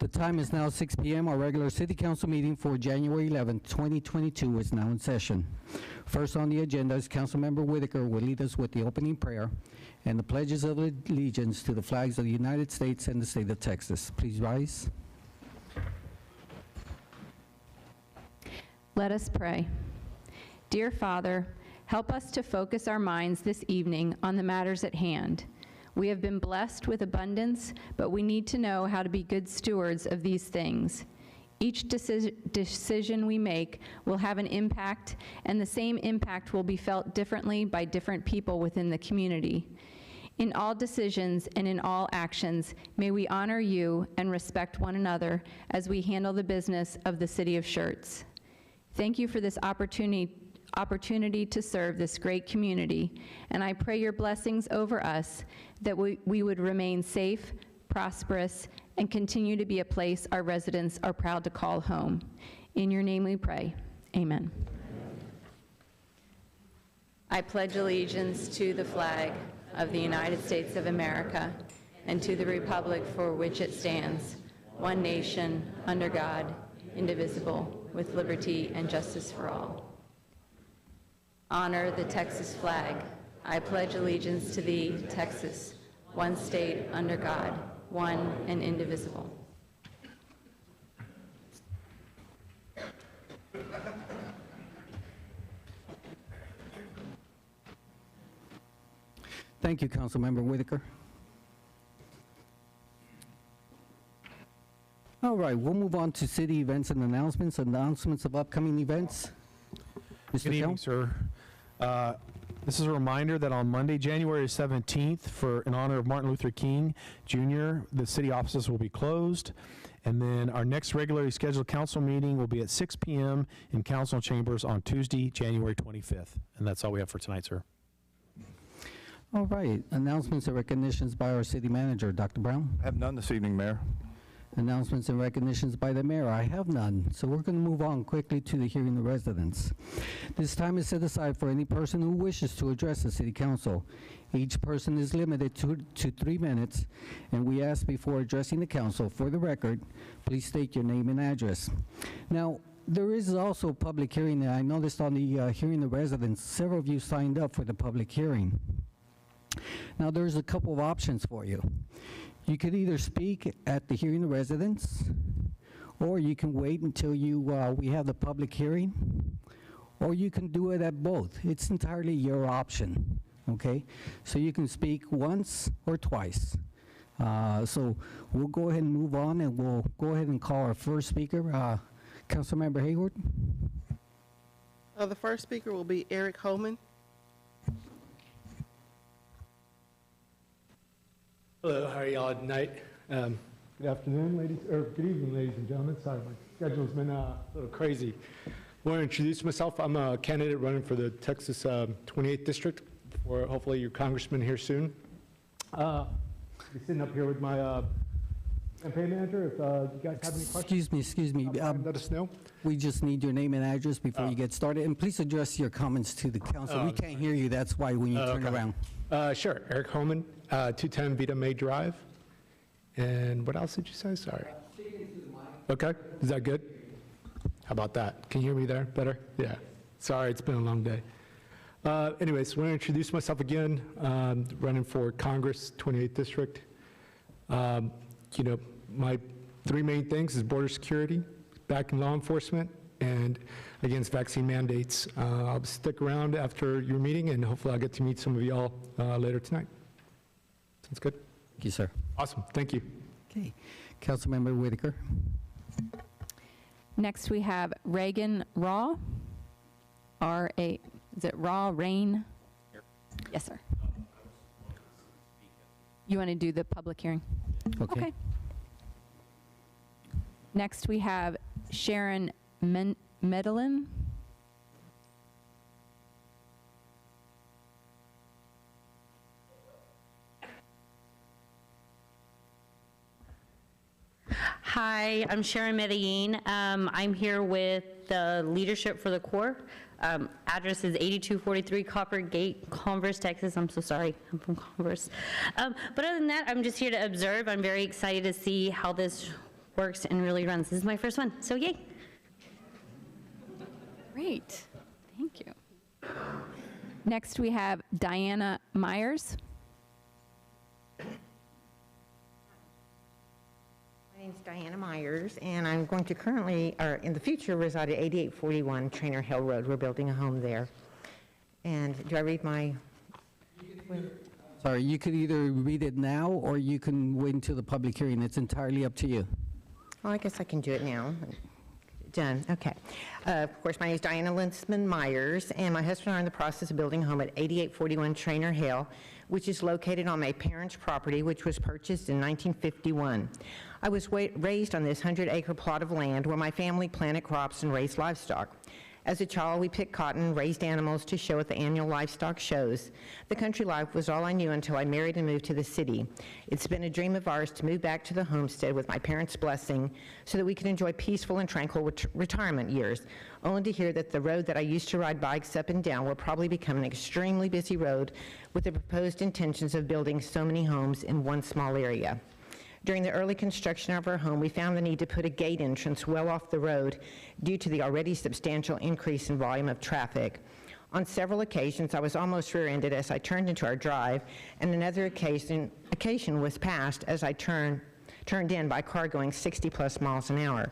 The time is now 6 p.m. Our regular City Council meeting for January 11, 2022 is now in session. First on the agenda is Councilmember Whitaker will lead us with the opening prayer and the pledges of allegiance to the flags of the United States and the state of Texas. Please rise. Let us pray. Dear Father, help us to focus our minds this evening on the matters at hand. We have been blessed with abundance, but we need to know how to be good stewards of these things. Each decision we make will have an impact, and the same impact will be felt differently by different people within the community. In all decisions and in all actions, may we honor you and respect one another as we handle the business of the city of Schertz. Thank you for this opportunity to serve this great community, and I pray your blessings over us, that we would remain safe, prosperous, and continue to be a place our residents are proud to call home. In your name we pray. Amen. I pledge allegiance to the flag of the United States of America and to the republic for which it stands, one nation, under God, indivisible, with liberty and justice for all. Honor the Texas flag. I pledge allegiance to thee, Texas, one state under God, one and indivisible. Thank you, Councilmember Whitaker. All right, we'll move on to city events and announcements of upcoming events. Mr. Good evening, Kell? sir. This is a reminder that on Monday, January 17th, in honor of Martin Luther King Jr., the city offices will be closed. And then our next regularly scheduled council meeting will be at 6 p.m. in council chambers on Tuesday, January 25th. And that's all we have for tonight, sir. All right, announcements and recognitions by our city manager, Dr. Brown. I have none this evening, Mayor. Announcements and recognitions by the mayor. I have none, so we're going to move on quickly to the hearing of residents. This time is set aside for any person who wishes to address the city council. Each person is limited to 3 minutes, and we ask before addressing the council, for the record, please state your name and address. Now, there is also a public hearing, and I noticed on the hearing of residents, several of you signed up for the public hearing. Now, there's a couple of options for you. You could either speak at the hearing of residents, or you can wait until we have the public hearing, or you can do it at both. It's entirely your option, okay? So you can speak once or twice. So we'll go ahead and move on, and we'll go ahead and call our first speaker, Councilmember Hayward. The first speaker will be Eric Holman. Hello, how are y'all tonight? Good afternoon, ladies, or good evening, ladies and gentlemen. Sorry, my schedule's been a little crazy. I want to introduce myself. I'm a candidate running for the Texas 28th District, for hopefully your congressman here soon. I'll be sitting up here with my campaign manager. If you guys have any questions. Excuse me. Let us know. We just need your name and address before you get started, and please address your comments to the council. We can't hear you, that's why when you turn around. Sure, Eric Holman, 210 Vita May Drive. And what else did you say? Sorry. Okay, is that good? How about that? Can you hear me there better? Yeah. Sorry, it's been a long day. Anyways, I want to introduce myself again, running for Congress, 28th District. My 3 main things is border security, backing law enforcement, and against vaccine mandates. I'll stick around after your meeting, and hopefully I'll get to meet some of y'all later tonight. Sounds good? Thank you, sir. Awesome, thank you. Okay, Councilmember Whitaker. Next we have Reagan Raw, R-A, is it Raw Rain? Yes, sir. You want to do the public hearing? Okay. Next we have Sharon Medellin. Hi, I'm Sharon Medellin. I'm here with the leadership for the Corps. Address is 8243 Copper Gate, Converse, Texas. I'm so sorry, I'm from Converse. But other than that, I'm just here to observe. I'm very excited to see how this works and really runs. This is my first one, so yay. Great, thank you. Next, we have Diana Myers. My name's Diana Myers, and I'm going to currently, or in the future, reside at 8841 Trainer Hill Road. We're building a home there. And do I read my... Sorry, you could either read it now, or you can wait until the public hearing. It's entirely up to you. Well, I guess I can do it now. Done, okay. Of course, my name is Diana Linsman Myers, and my husband and I are in the process of building a home at 8841 Trainer Hill, which is located on my parents' property, which was purchased in 1951. I was raised on this 100-acre plot of land where my family planted crops and raised livestock. As a child, we picked cotton, raised animals to show at the annual livestock shows. The country life was all I knew until I married and moved to the city. It's been a dream of ours to move back to the homestead with my parents' blessing so that we could enjoy peaceful and tranquil retirement years, only to hear that the road that I used to ride bikes up and down will probably become an extremely busy road with the proposed intentions of building so many homes in one small area. During the early construction of our home, we found the need to put a gate entrance well off the road due to the already substantial increase in volume of traffic. On several occasions, I was almost rear-ended as I turned into our drive, and another occasion was passed as I turned in by a car going 60-plus miles an hour.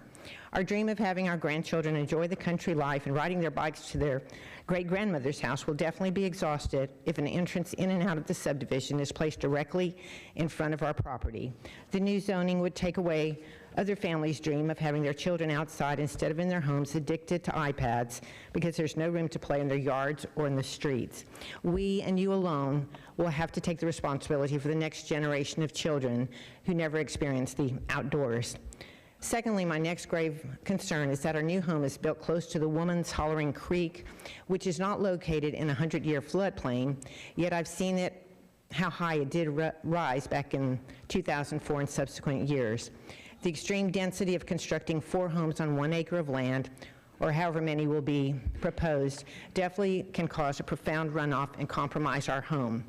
Our dream of having our grandchildren enjoy the country life and riding their bikes to their great-grandmother's house will definitely be exhausted if an entrance in and out of the subdivision is placed directly in front of our property. The new zoning would take away other families' dream of having their children outside instead of in their homes addicted to iPads because there's no room to play in their yards or in the streets. We and you alone will have to take the responsibility for the next generation of children who never experienced the outdoors. Secondly, my next grave concern is that our new home is built close to the Woman's Hollering Creek, which is not located in a 100-year floodplain, yet I've seen it, how high it did rise back in 2004 and subsequent years. The extreme density of constructing 4 homes on 1 acre of land, or however many will be proposed, definitely can cause a profound runoff and compromise our home.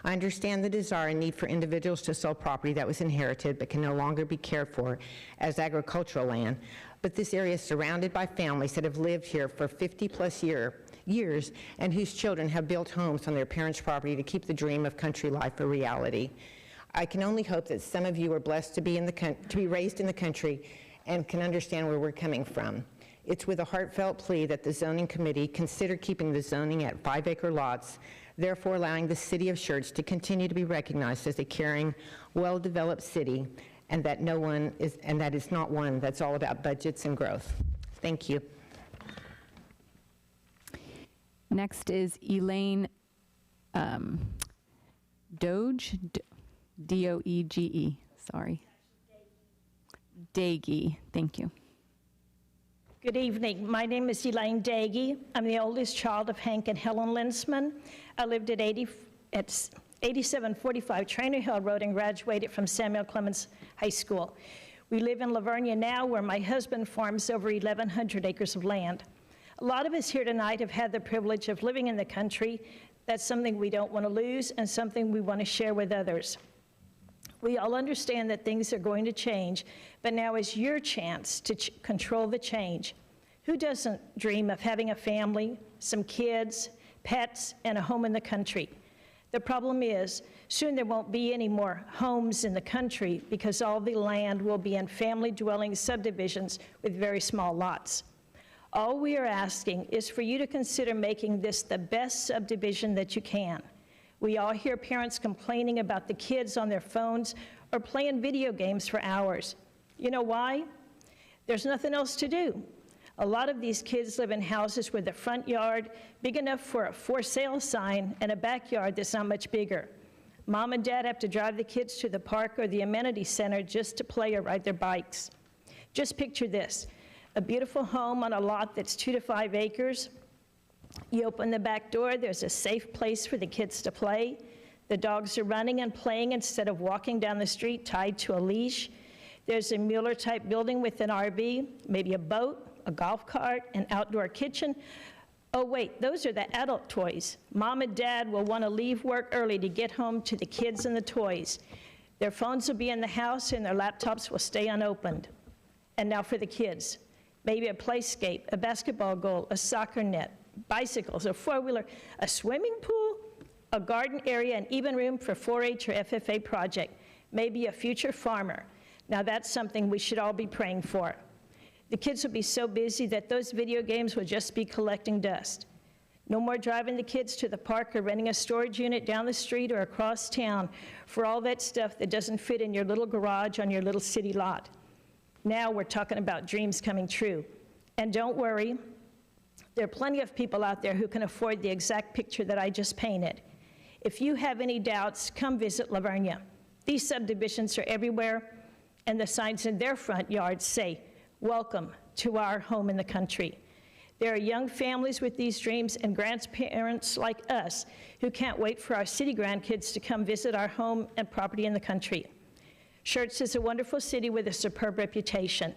I understand the desire and need for individuals to sell property that was inherited but can no longer be cared for as agricultural land, but this area is surrounded by families that have lived here for 50-plus years and whose children have built homes on their parents' property to keep the dream of country life a reality. I can only hope that some of you are blessed to be raised in the country and can understand where we're coming from. It's with a heartfelt plea that the zoning committee consider keeping the zoning at 5-acre lots, therefore allowing the city of Schertz to continue to be recognized as a caring, well-developed city, and that is not one that's all about budgets and growth. Thank you. Next is Elaine Doege, D-O-E-G-E, sorry. Dagey, thank you. Good evening. My name is Elaine Dagey. I'm the oldest child of Hank and Helen Linsman. I lived at 8745 Trainer Hill Road and graduated from Samuel Clemens High School. We live in Lavernia now, where my husband farms over 1,100 acres of land. A lot of us here tonight have had the privilege of living in the country. That's something we don't want to lose and something we want to share with others. We all understand that things are going to change, but now is your chance to control the change. Who doesn't dream of having a family, some kids, pets, and a home in the country? The problem is, soon there won't be any more homes in the country because all the land will be in family-dwelling subdivisions with very small lots. All we are asking is for you to consider making this the best subdivision that you can. We all hear parents complaining about the kids on their phones or playing video games for hours. You know why? There's nothing else to do. A lot of these kids live in houses with a front yard big enough for a for sale sign and a backyard that's not much bigger. Mom and dad have to drive the kids to the park or the amenity center just to play or ride their bikes. Just picture this, a beautiful home on a lot that's 2 to 5 acres. You open the back door, there's a safe place for the kids to play. The dogs are running and playing instead of walking down the street tied to a leash. There's a Mueller-type building with an RV, maybe a boat, a golf cart, an outdoor kitchen. Oh wait, those are the adult toys. Mom and dad will want to leave work early to get home to the kids and the toys. Their phones will be in the house and their laptops will stay unopened. And now for the kids, maybe a playscape, a basketball goal, a soccer net, bicycles, a four-wheeler, a swimming pool, a garden area, and even room for 4-H or FFA project, maybe a future farmer. Now that's something we should all be praying for. The kids will be so busy that those video games will just be collecting dust. No more driving the kids to the park or renting a storage unit down the street or across town for all that stuff that doesn't fit in your little garage on your little city lot. Now we're talking about dreams coming true. And don't worry, there are plenty of people out there who can afford the exact picture that I just painted. If you have any doubts, come visit Livonia. These subdivisions are everywhere, and the signs in their front yards say, "Welcome to our home in the country." There are young families with these dreams and grandparents like us who can't wait for our city grandkids to come visit our home and property in the country. Schertz is a wonderful city with a superb reputation.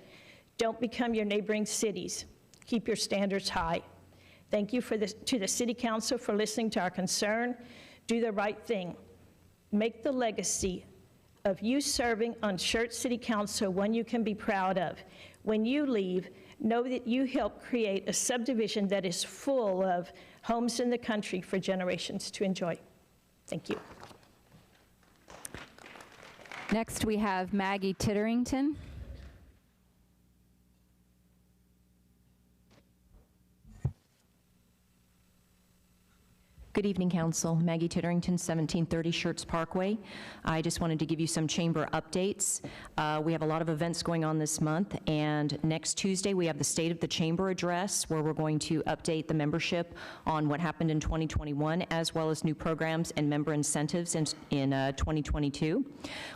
Don't become your neighboring cities. Keep your standards high. Thank you to the City Council for listening to our concern. Do the right thing. Make the legacy of you serving on Schertz City Council one you can be proud of. When you leave, know that you helped create a subdivision that is full of homes in the country for generations to enjoy. Thank you. Next, we have Maggie Titterington. Good evening, Council. Maggie Titterington, 1730 Schertz Parkway. I just wanted to give you some chamber updates. We have a lot of events going on this month, and next Tuesday we have the State of the Chamber address, where we're going to update the membership on what happened in 2021, as well as new programs and member incentives in 2022.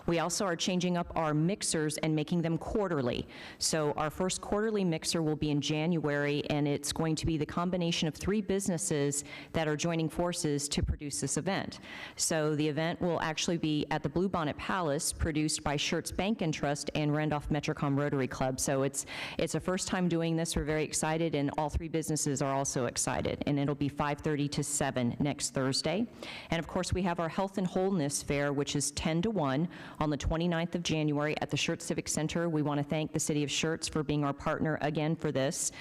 We also are changing up our mixers and making them quarterly. So our first quarterly mixer will be in January, and it's going to be the combination of 3 businesses that are joining forces to produce this event. So the event will actually be at the Bluebonnet Palace, produced by Schertz Bank and Trust and Randolph Metrocom Rotary Club. So it's a first time doing this. We're very excited, and all 3 businesses are also excited. And it'll be 5:30 to 7 next Thursday. And of course, we have our Health and Wholeness Fair, which is 10 to 1 on the 29th of January at the Schertz Civic Center. We want to thank the City of Schertz for being our partner again for this.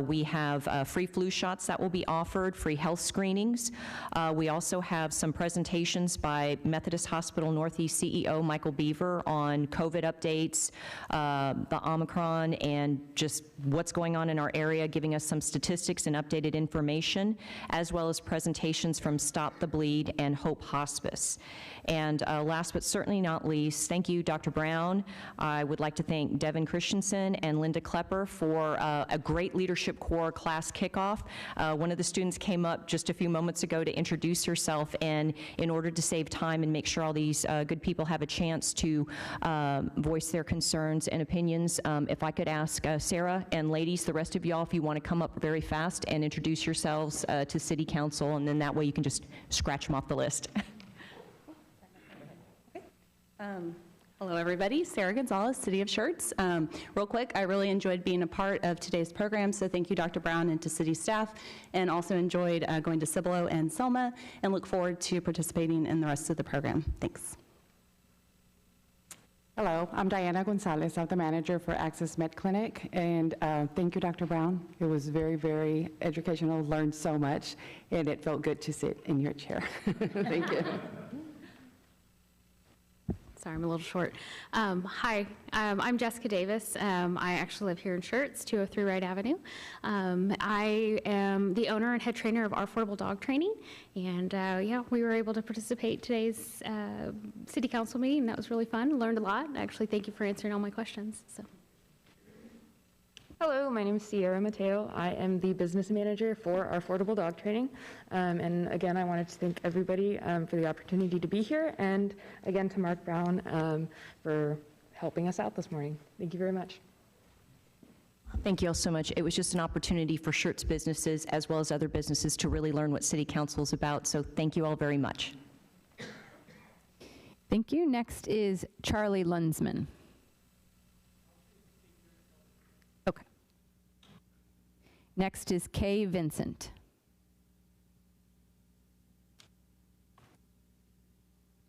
We have free flu shots that will be offered, free health screenings. We also have some presentations by Methodist Hospital Northeast CEO Michael Beaver on COVID updates, the Omicron, and just what's going on in our area, giving us some statistics and updated information, as well as presentations from Stop the Bleed and Hope Hospice. And last but certainly not least, thank you, Dr. Brown. I would like to thank Devin Christensen and Linda Klepper for a great Leadership Corps class kickoff. One of the students came up just a few moments ago to introduce herself, and in order to save time and make sure all these good people have a chance to voice their concerns and opinions, if I could ask Sarah and ladies, the rest of y'all, if you want to come up very fast and introduce yourselves to City Council, and then that way you can just scratch them off the list. Hello, everybody. Sarah Gonzalez, City of Schertz. Real quick, I really enjoyed being a part of today's program, so thank you, Dr. Brown, and to city staff, and also enjoyed going to Cibolo and Selma, and look forward to participating in the rest of the program. Thanks. Hello, I'm Diana Gonzalez. I'm the manager for Access Med Clinic, and thank you, Dr. Brown. It was very, very educational, learned so much, and it felt good to sit in your chair. Thank you. Sorry, I'm a little short. Hi, I'm Jessica Davis. I actually live here in Schertz, 203 Wright Avenue. I am the owner and head trainer of our Affordable Dog Training, and yeah, we were able to participate today's City Council meeting. That was really fun. Learned a lot. Actually, thank you for answering all my questions. So. Hello, my name is Sierra Mateo. I am the business manager for our Affordable Dog Training. And again, I wanted to thank everybody for the opportunity to be here, and again to Mark Brown for helping us out this morning. Thank you very much. Thank you all so much. It was just an opportunity for Schertz businesses as well as other businesses to really learn what City Council is about, so thank you all very much. Thank you. Next is Charlie Lunsman. Okay. Next is Kay Vincent.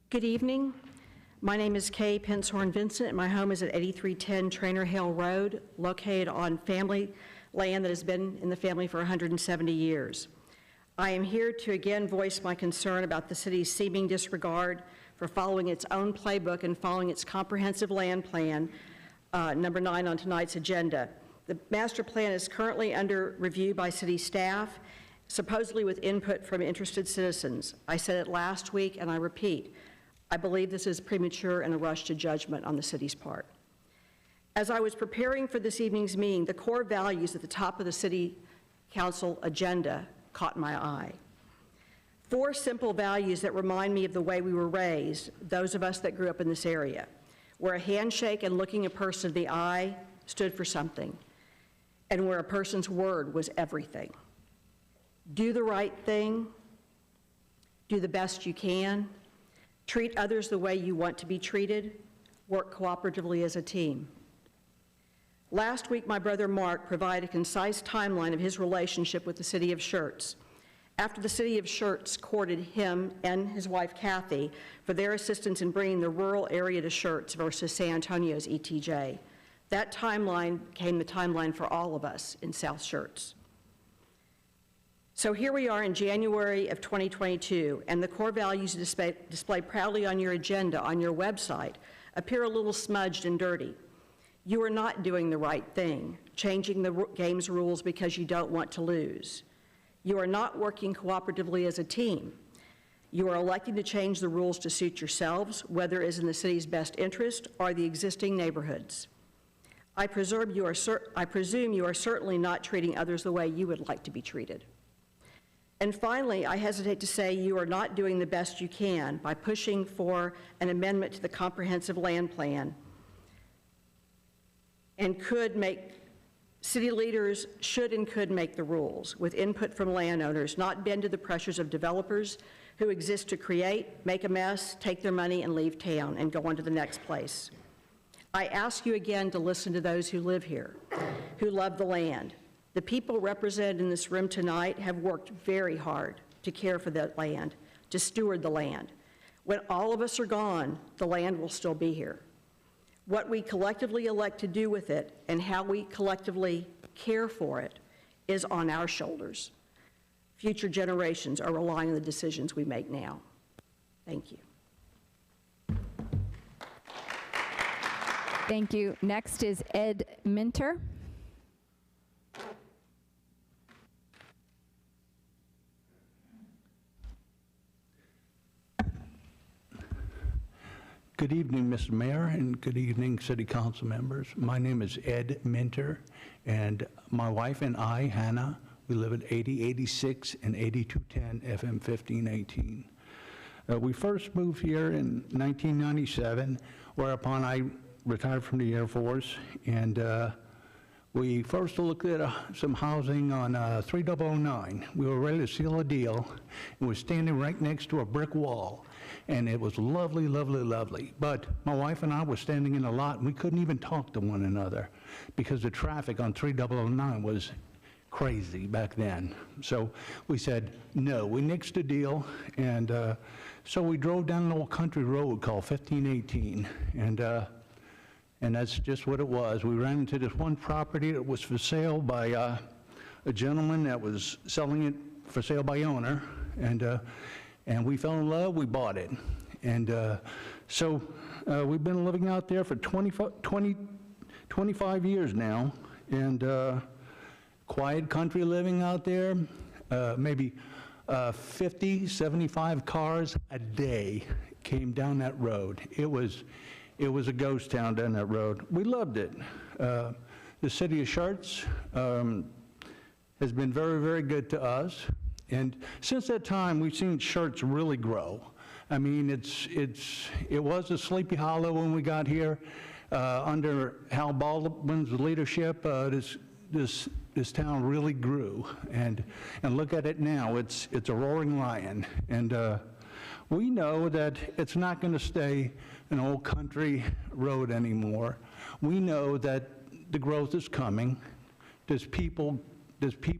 Good evening. My name is Kay Penshorn Vincent, and my home is at 8310 Trainer Hale Road, located on family land that has been in the family for 170 years. I am here to again voice my concern about the city's seeming disregard for following its own playbook and following its comprehensive land plan, number 9 on tonight's agenda. The master plan is currently under review by city staff, supposedly with input from interested citizens. I said it last week, and I repeat, I believe this is premature and a rush to judgment on the city's part. As I was preparing for this evening's meeting, the core values at the top of the city council agenda caught my eye. 4 simple values that remind me of the way we were raised, those of us that grew up in this area, where a handshake and looking a person in the eye stood for something, and where a person's word was everything. Do the right thing, do the best you can, treat others the way you want to be treated, work cooperatively as a team. Last week, my brother Mark provided a concise timeline of his relationship with the city of Schertz. After the city of Schertz courted him and his wife Kathy for their assistance in bringing the rural area to Schertz versus San Antonio's ETJ. That timeline became the timeline for all of us in South Schertz. So here we are in January of 2022, and the core values displayed proudly on your agenda, on your website, appear a little smudged and dirty. You are not doing the right thing, changing the game's rules because you don't want to lose. You are not working cooperatively as a team. You are electing to change the rules to suit yourselves, whether it is in the city's best interest or the existing neighborhoods. I presume you are certainly not treating others the way you would like to be treated. And finally, I hesitate to say you are not doing the best you can by pushing for an amendment to the comprehensive land plan, and city leaders should and could make the rules with input from landowners, not bend to the pressures of developers who exist to create, make a mess, take their money and leave town and go on to the next place. I ask you again to listen to those who live here, who love the land. The people represented in this room tonight have worked very hard to care for that land, to steward the land. When all of us are gone, the land will still be here. What we collectively elect to do with it and how we collectively care for it is on our shoulders. Future generations are relying on the decisions we make now. Thank you. Thank you. Next is Ed Minter. Good evening, Mr. Mayor, and good evening, City Council members. My name is Ed Minter, and my wife and I, Hannah, we live at 8086 and 8210 FM 1518. We first moved here in 1997, whereupon I retired from the Air Force, and we first looked at some housing on 3009. We were ready to seal a deal, and we're standing right next to a brick wall. And it was lovely, lovely, lovely. But my wife and I were standing in a lot, and we couldn't even talk to one another because the traffic on 3009 was crazy back then. So we said, no, we nixed the deal. And so we drove down an old country road called 1518. And that's just what it was. We ran into this one property that was for sale by a gentleman that was selling it for sale by owner. And we fell in love, we bought it. And so we've been living out there for 25 years now, and quiet country living out there, maybe 50, 75 cars a day came down that road. It was a ghost town down that road. We loved it. The city of Schertz has been very, very good to us. And since that time, we've seen Schertz really grow. I mean, it was a Sleepy Hollow when we got here. Under Hal Baldwin's leadership, this town really grew. And look at it now, it's a roaring lion. And we know that it's not going to stay an old country road anymore. We know that the growth is coming. There's people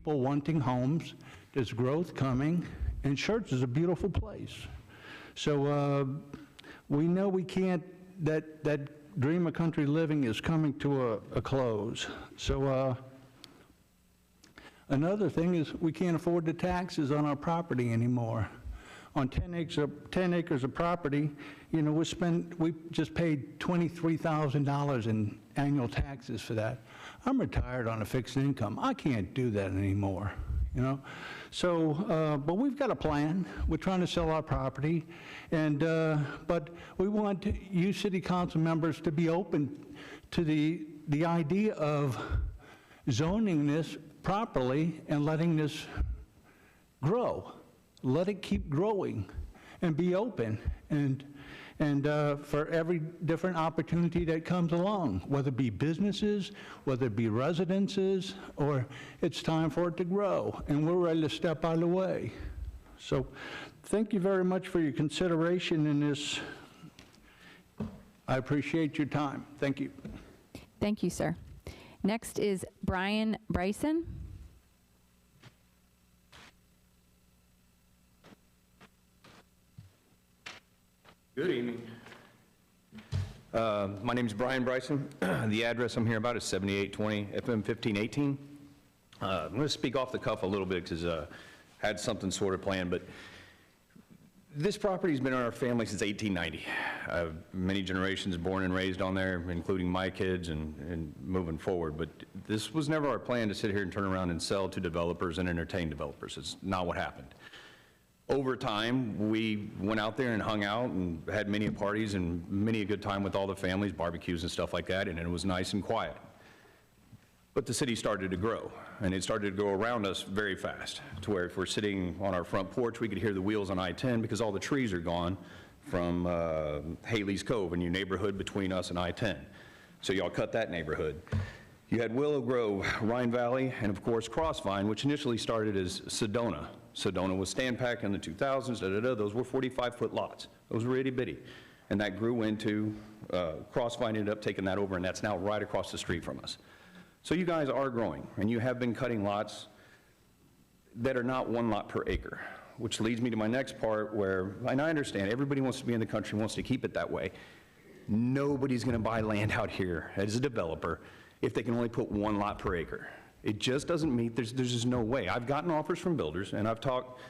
wanting homes. There's growth coming, and Schertz is a beautiful place. So we know we can't that dream of country living is coming to a close. So another thing is we can't afford the taxes on our property anymore. On 10 acres of property, you know, we just paid $23,000 in annual taxes for that. I'm retired on a fixed income. I can't do that anymore, you know? So, but we've got a plan. We're trying to sell our property, and, but we want you city council members to be open to the idea of zoning this properly and letting this grow. Let it keep growing and be open, and for every different opportunity that comes along, whether it be businesses, whether it be residences, or it's time for it to grow, and we're ready to step out of the way. So thank you very much for your consideration in this. I appreciate your time. Thank you. Thank you, sir. Next is Brian Bryson. Good evening. My name is Brian Bryson. The address I'm here about is 7820 FM 1518. I'm going to speak off the cuff a little bit because I had something sort of planned, but this property's been in our family since 1890. Many generations born and raised on there, including my kids and moving forward, but this was never our plan to sit here and turn around and sell to developers and entertain developers. It's not what happened. Over time, we went out there and hung out and had many parties and many a good time with all the families, barbecues and stuff like that, and it was nice and quiet. But the city started to grow, and it started to go around us very fast, to where if we're sitting on our front porch, we could hear the wheels on I-10 because all the trees are gone from Haley's Cove, a new neighborhood between us and I-10. So y'all cut that neighborhood. You had Willow Grove, Rhine Valley, and of course Crossvine, which initially started as Sedona. Sedona was Standpack in the 2000s, those were 45-foot lots. Those were itty bitty. And that grew into, Crossvine ended up taking that over, and that's now right across the street from us. So you guys are growing, and you have been cutting lots that are not 1 lot per acre, which leads me to my next part where, and I understand, everybody wants to be in the country, wants to keep it that way. Nobody's gonna buy land out here as a developer if they can only put 1 lot per acre. It just doesn't meet, there's just no way. I've gotten offers from builders, and I've talked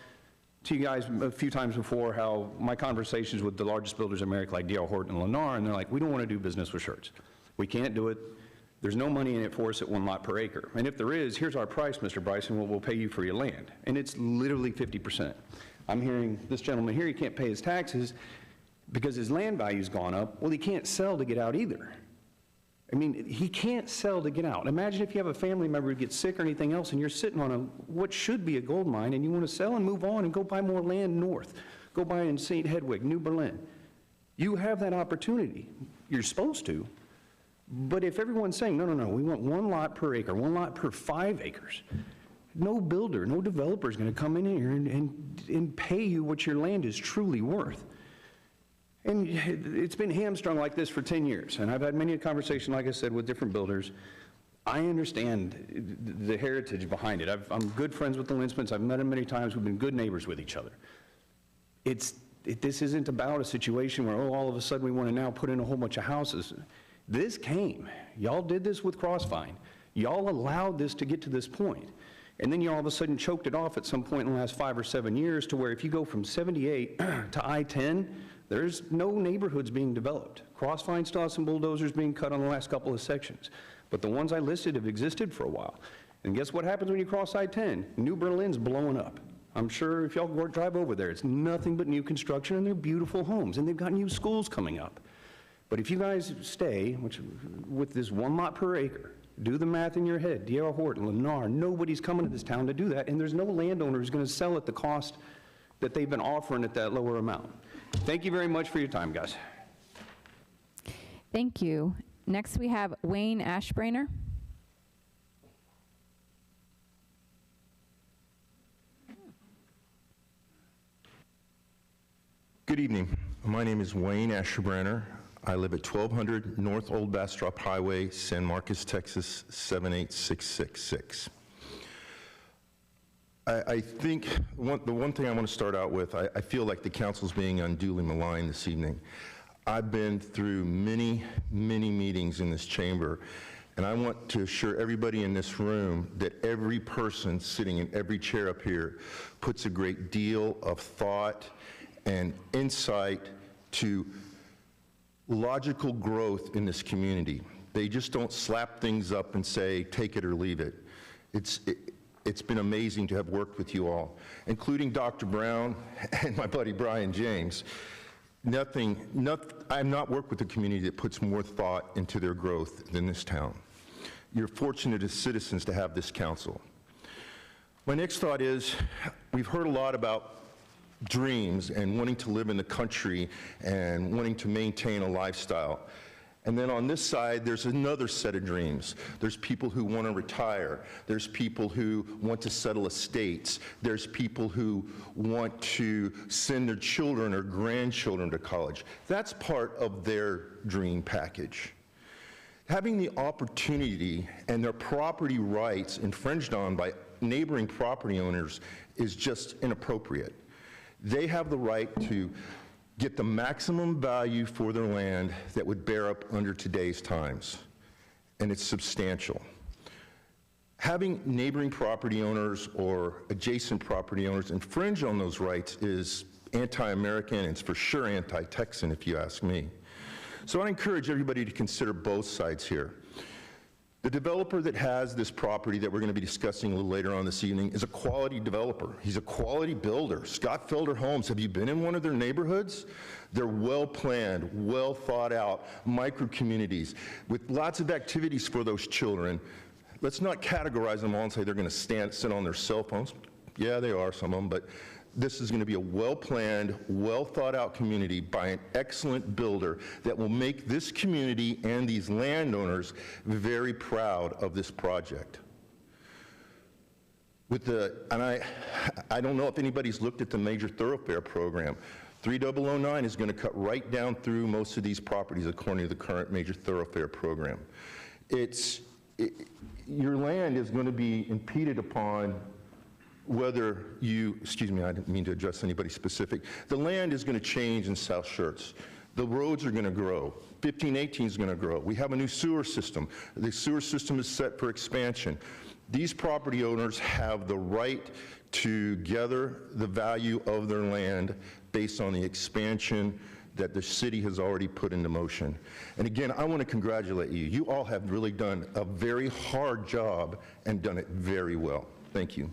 to you guys a few times before how my conversations with the largest builders in America, like D.R. Horton and Lennar, and they're like, we don't want to do business with Schertz. We can't do it. There's no money in it for us at 1 lot per acre. And if there is, here's our price, Mr. Bryson, what we'll pay you for your land. And it's literally 50%. I'm hearing this gentleman here, he can't pay his taxes because his land value's gone up. Well, he can't sell to get out either. I mean, he can't sell to get out. Imagine if you have a family member who gets sick or anything else and you're sitting on what should be a gold mine and you want to sell and move on and go buy more land north. Go buy in St. Hedwig, New Berlin. You have that opportunity. You're supposed to. But if everyone's saying, no, we want 1 lot per acre, 1 lot per 5 acres, no builder, no developer is going to come in here and pay you what your land is truly worth. And it's been hamstrung like this for 10 years. And I've had many a conversation, like I said, with different builders. I understand the heritage behind it. I'm good friends with the Linsmans. I've met them many times. We've been good neighbors with each other. This isn't about a situation where, oh, all of a sudden we want to now put in a whole bunch of houses. This came. Y'all did this with Crossvine. Y'all allowed this to get to this point. And then you all of a sudden choked it off at some point in the last 5 or 7 years to where if you go from 78 to I-10, there's no neighborhoods being developed. Crossvine still has some bulldozers being cut on the last couple of sections. But the ones I listed have existed for a while. And guess what happens when you cross I-10? New Berlin's blowing up. I'm sure if y'all drive over there, it's nothing but new construction and they're beautiful homes. And they've got new schools coming up. But if you guys stay with this 1 lot per acre, do the math in your head, D.R. Horton, Lennar, nobody's coming to this town to do that. And there's no landowner who's going to sell at the cost that they've been offering at that lower amount. Thank you very much for your time, guys. Thank you. Next, we have Wayne Ashbrainer. Good evening. My name is Wayne Ashbrainer. I live at 1200 North Old Bastrop Highway, San Marcos, Texas, 78666. I think the one thing I want to start out with, I feel like the council's being unduly maligned this evening. I've been through many, many meetings in this chamber, and I want to assure everybody in this room that every person sitting in every chair up here puts a great deal of thought and insight to logical growth in this community. They just don't slap things up and say, take it or leave it. It's been amazing to have worked with you all, including Dr. Brown and my buddy Brian James. I've not worked with a community that puts more thought into their growth than this town. You're fortunate as citizens to have this council. My next thought is, we've heard a lot about dreams and wanting to live in the country and wanting to maintain a lifestyle. And then on this side, there's another set of dreams. There's people who want to retire. There's people who want to settle estates. There's people who want to send their children or grandchildren to college. That's part of their dream package. Having the opportunity and their property rights infringed on by neighboring property owners is just inappropriate. They have the right to get the maximum value for their land that would bear up under today's times, and it's substantial. Having neighboring property owners or adjacent property owners infringe on those rights is anti-American, and it's for sure anti-Texan, if you ask me. So I encourage everybody to consider both sides here. The developer that has this property that we're going to be discussing a little later on this evening is a quality developer. He's a quality builder. Scott Felder Homes, have you been in one of their neighborhoods? They're well-planned, well-thought-out micro-communities with lots of activities for those children. Let's not categorize them all and say they're going to sit on their cell phones. Yeah, they are, some of them, but this is going to be a well-planned, well-thought-out community by an excellent builder that will make this community and these landowners very proud of this project. I don't know if anybody's looked at the major thoroughfare program. 3009 is going to cut right down through most of these properties according to the current major thoroughfare program. Your land is going to be impeded upon whether you, excuse me, I didn't mean to address anybody specific. The land is going to change in South Schertz. The roads are going to grow. 1518 is going to grow. We have a new sewer system. The sewer system is set for expansion. These property owners have the right to gather the value of their land based on the expansion that the city has already put into motion. And again, I want to congratulate you. You all have really done a very hard job and done it very well. Thank you.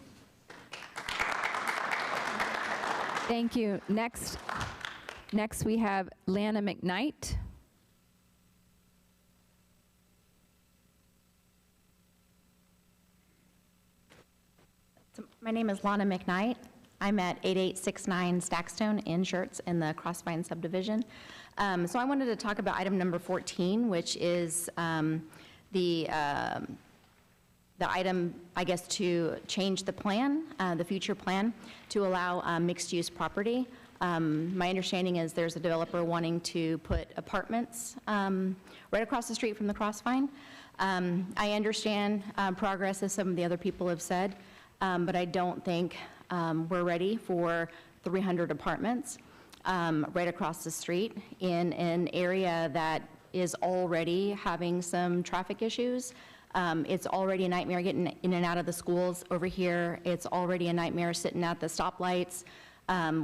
Thank you. Next we have Lana McKnight. So my name is Lana McKnight. I'm at 8869 Stackstone in Schertz in the Crossvine subdivision. So I wanted to talk about item number 14, which is the item, I guess, to change the plan, the future plan, to allow mixed-use property. My understanding is there's a developer wanting to put apartments right across the street from the Crossvine. I understand progress, as some of the other people have said, but I don't think we're ready for 300 apartments right across the street in an area that is already having some traffic issues. It's already a nightmare getting in and out of the schools over here. It's already a nightmare sitting at the stoplights,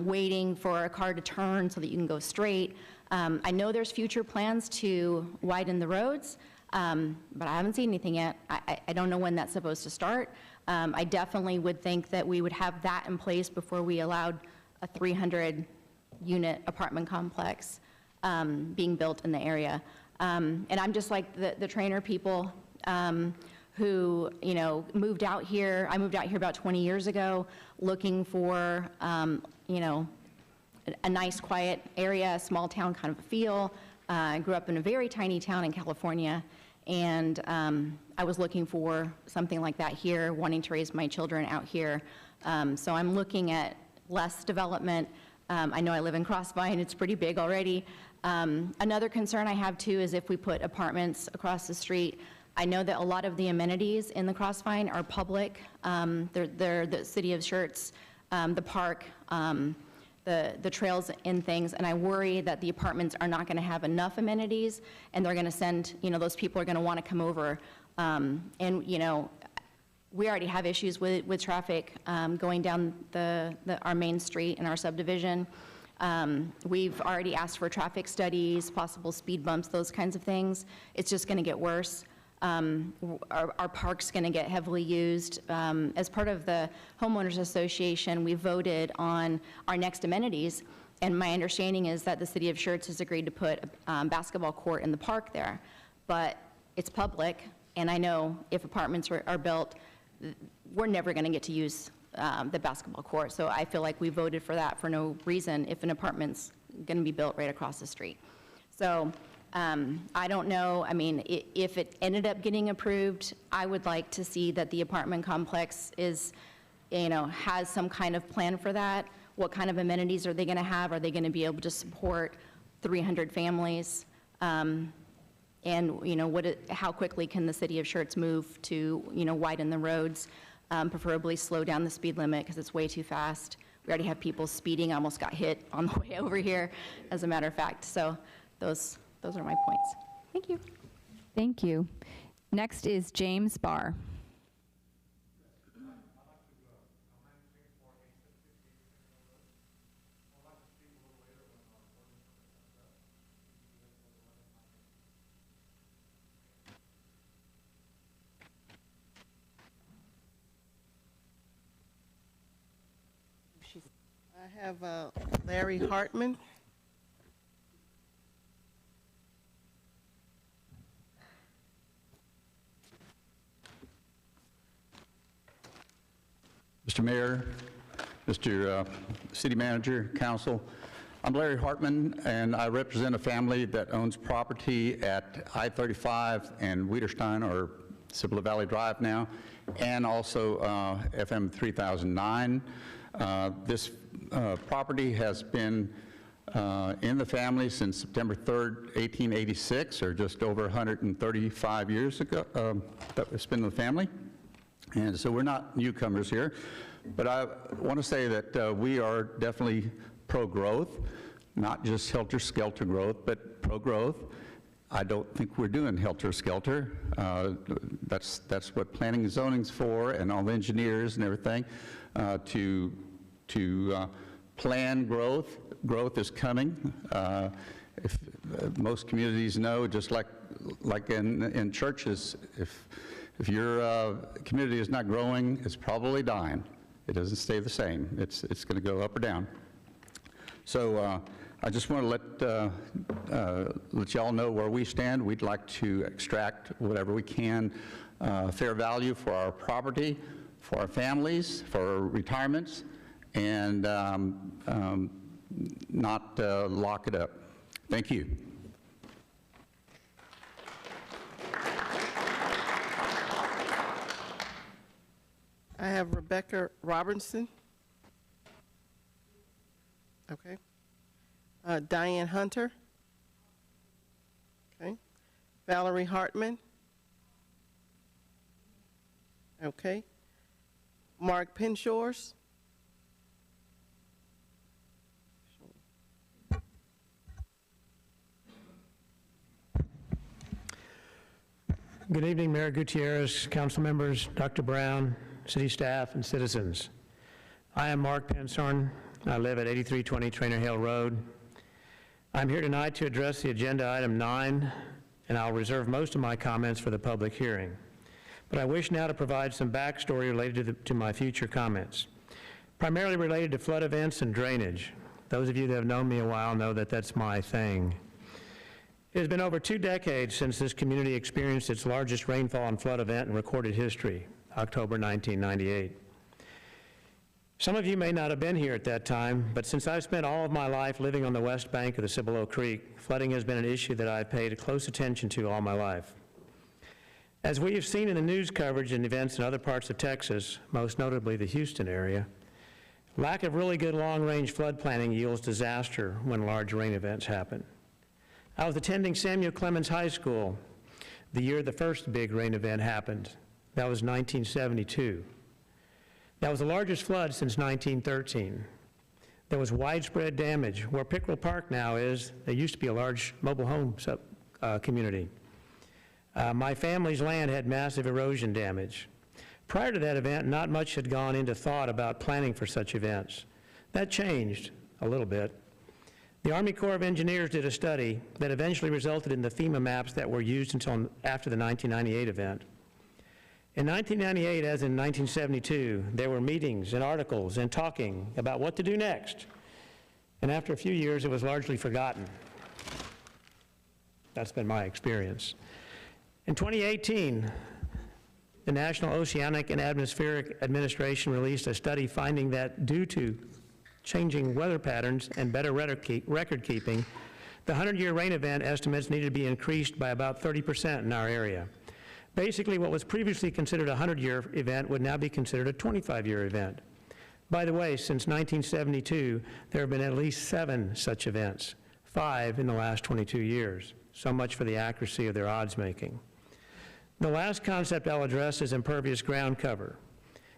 waiting for a car to turn so that you can go straight. I know there's future plans to widen the roads, but I haven't seen anything yet. I don't know when that's supposed to start. I definitely would think that we would have that in place before we allowed a 300-unit apartment complex being built in the area. And I'm just like the Trainer people who, you know, moved out here. I moved out here about 20 years ago looking for, you know, a nice, quiet area, a small town kind of a feel. I grew up in a very tiny town in California, and I was looking for something like that here, wanting to raise my children out here. So I'm looking at less development. I know I live in Crossvine, it's pretty big already. Another concern I have too is if we put apartments across the street. I know that a lot of the amenities in the Crossvine are public. They're the city of Schertz, the park, the the trails and things, and I worry that the apartments are not going to have enough amenities, and they're going to send, those people are going to want to come over. We already have issues with traffic going down our main street in our subdivision. We've already asked for traffic studies, possible speed bumps, those kinds of things. It's just going to get worse. Our park's going to get heavily used. As part of the homeowners association, we voted on our next amenities, and my understanding is that the city of Schertz has agreed to put a basketball court in the park there, but it's public, and I know if apartments are built, we're never going to get to use the basketball court, so I feel like we voted for that for no reason if an apartment's going to be built right across the street. So I don't know, if it ended up getting approved, I would like to see that the apartment complex is, has some kind of plan for that. What kind of amenities are they going to have? Are they going to be able to support 300 families? And how quickly can the city of Schertz move to, widen the roads, preferably slow down the speed limit because it's way too fast. We already have people speeding. I almost got hit on the way over here, as a matter of fact. So those are my points. Thank you. Thank you. Next is James Barr. I have Larry Hartman. Mr. Mayor, Mr. City Manager, Council, I'm Larry Hartman, and I represent a family that owns property at I-35 and Wiederstein, or Cibolo Valley Drive now, and also FM 3009. This property has been in the family since September 3rd, 1886, or just over 135 years ago that it's been in the family. And so we're not newcomers here. But I want to say that we are definitely pro-growth, not just helter-skelter growth, but pro-growth. I don't think we're doing helter-skelter. That's what planning and zoning's for, and all the engineers and everything, to plan growth. Growth is coming. If most communities know, just like in churches, if your community is not growing, it's probably dying. It doesn't stay the same. It's going to go up or down. So I just want to let y'all know where we stand. We'd like to extract whatever we can, fair value for our property, for our families, for our retirements, and not lock it up. Thank you. I have Rebecca Robertson. Okay. Diane Hunter. Okay. Valerie Hartman. Okay. Mark Penshores. Good evening, Mayor Gutierrez, council members, Dr. Brown, city staff, and citizens. I am Mark Penshorn. I live at 8320 Trainer Hill Road. I'm here tonight to address the agenda item 9, and I'll reserve most of my comments for the public hearing. But I wish now to provide some backstory related to my future comments, primarily related to flood events and drainage. Those of you that have known me a while know that that's my thing. It has been over 2 decades since this community experienced its largest rainfall and flood event in recorded history, October 1998. Some of you may not have been here at that time, but since I've spent all of my life living on the west bank of the Cibolo Creek, flooding has been an issue that I've paid close attention to all my life. As we have seen in the news coverage and events in other parts of Texas, most notably the Houston area, lack of really good long-range flood planning yields disaster when large rain events happen. I was attending Samuel Clemens High School the year the first big rain event happened. That was 1972. That was the largest flood since 1913. There was widespread damage. Where Pickerel Park now is, there used to be a large mobile home community. My family's land had massive erosion damage. Prior to that event, not much had gone into thought about planning for such events. That changed a little bit. The Army Corps of Engineers did a study that eventually resulted in the FEMA maps that were used until after the 1998 event. In 1998, as in 1972, there were meetings and articles and talking about what to do next. And after a few years, it was largely forgotten. That's been my experience. In 2018, the National Oceanic and Atmospheric Administration released a study finding that due to changing weather patterns and better record keeping, the 100-year rain event estimates needed to be increased by about 30% in our area. Basically, what was previously considered a 100-year event would now be considered a 25-year event. By the way, since 1972, there have been at least 7 such events, 5 in the last 22 years. So much for the accuracy of their odds making. The last concept I'll address is impervious ground cover.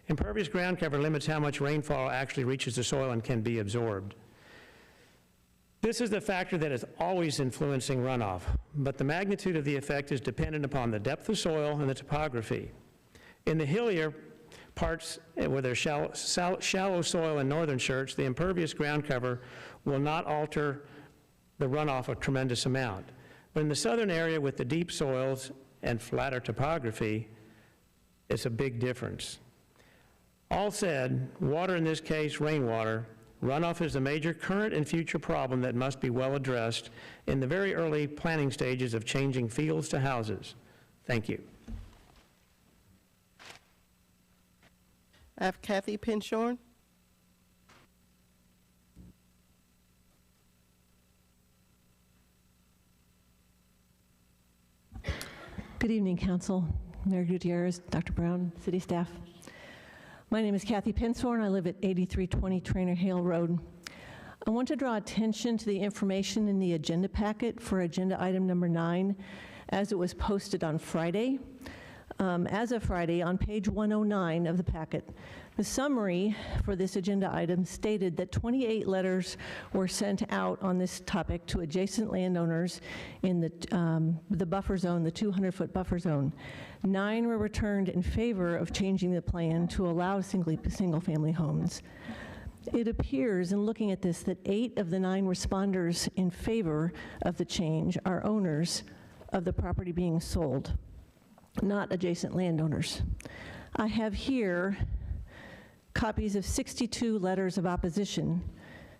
Impervious ground cover limits how much rainfall actually reaches the soil and can be absorbed. This is the factor that is always influencing runoff, but the magnitude of the effect is dependent upon the depth of soil and the topography. In the hillier parts where there's shallow soil in northern Schertz, the impervious ground cover will not alter the runoff a tremendous amount. But in the southern area with the deep soils and flatter topography, it's a big difference. All said, water, in this case rainwater, runoff is a major current and future problem that must be well addressed in the very early planning stages of changing fields to houses. Thank you. I have Kathy Pinshorn. Good evening, Council, Mayor Gutierrez, Dr. Brown, city staff. My name is Kathy Pinshorn. I live at 8320 Trainer Hale Road. I want to draw attention to the information in the agenda packet for agenda item number 9 as it was posted on Friday. As of Friday, on page 109 of the packet, the summary for this agenda item stated that 28 letters were sent out on this topic to adjacent landowners in the buffer zone, the 200-foot buffer zone. 9 were returned in favor of changing the plan to allow single-family homes. It appears, in looking at this, that 8 of the 9 responders in favor of the change are owners of the property being sold, not adjacent landowners. I have here copies of 62 letters of opposition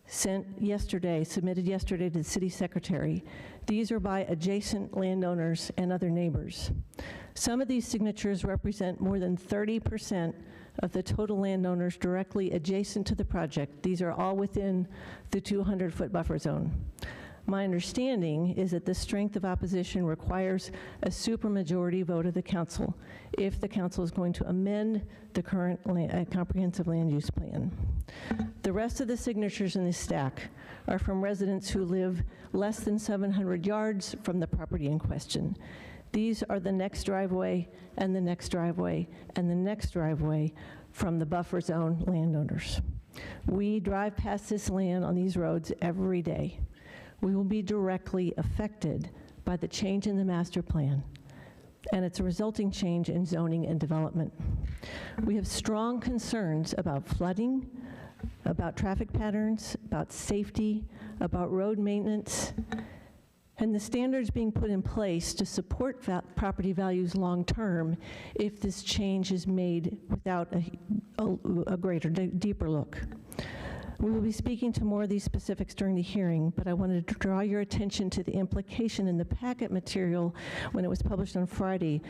submitted yesterday to the city secretary. These are by adjacent landowners and other neighbors. Some of these signatures represent more than 30% of the total landowners directly adjacent to the project. These are all within the 200-foot buffer zone. My understanding is that the strength of opposition requires a supermajority vote of the council if the council is going to amend the current comprehensive land use plan. The rest of the signatures in this stack are from residents who live less than 700 yards from the property in question. These are the next driveway and the next driveway and the next driveway from the buffer zone landowners. We drive past this land on these roads every day. We will be directly affected by the change in the master plan and its resulting change in zoning and development. We have strong concerns about flooding, about traffic patterns, about safety, about road maintenance, and the standards being put in place to support property values long-term if this change is made without a greater, deeper look. We will be speaking to more of these specifics during the hearing, but I wanted to draw your attention to the implication in the packet material when it was published on Friday.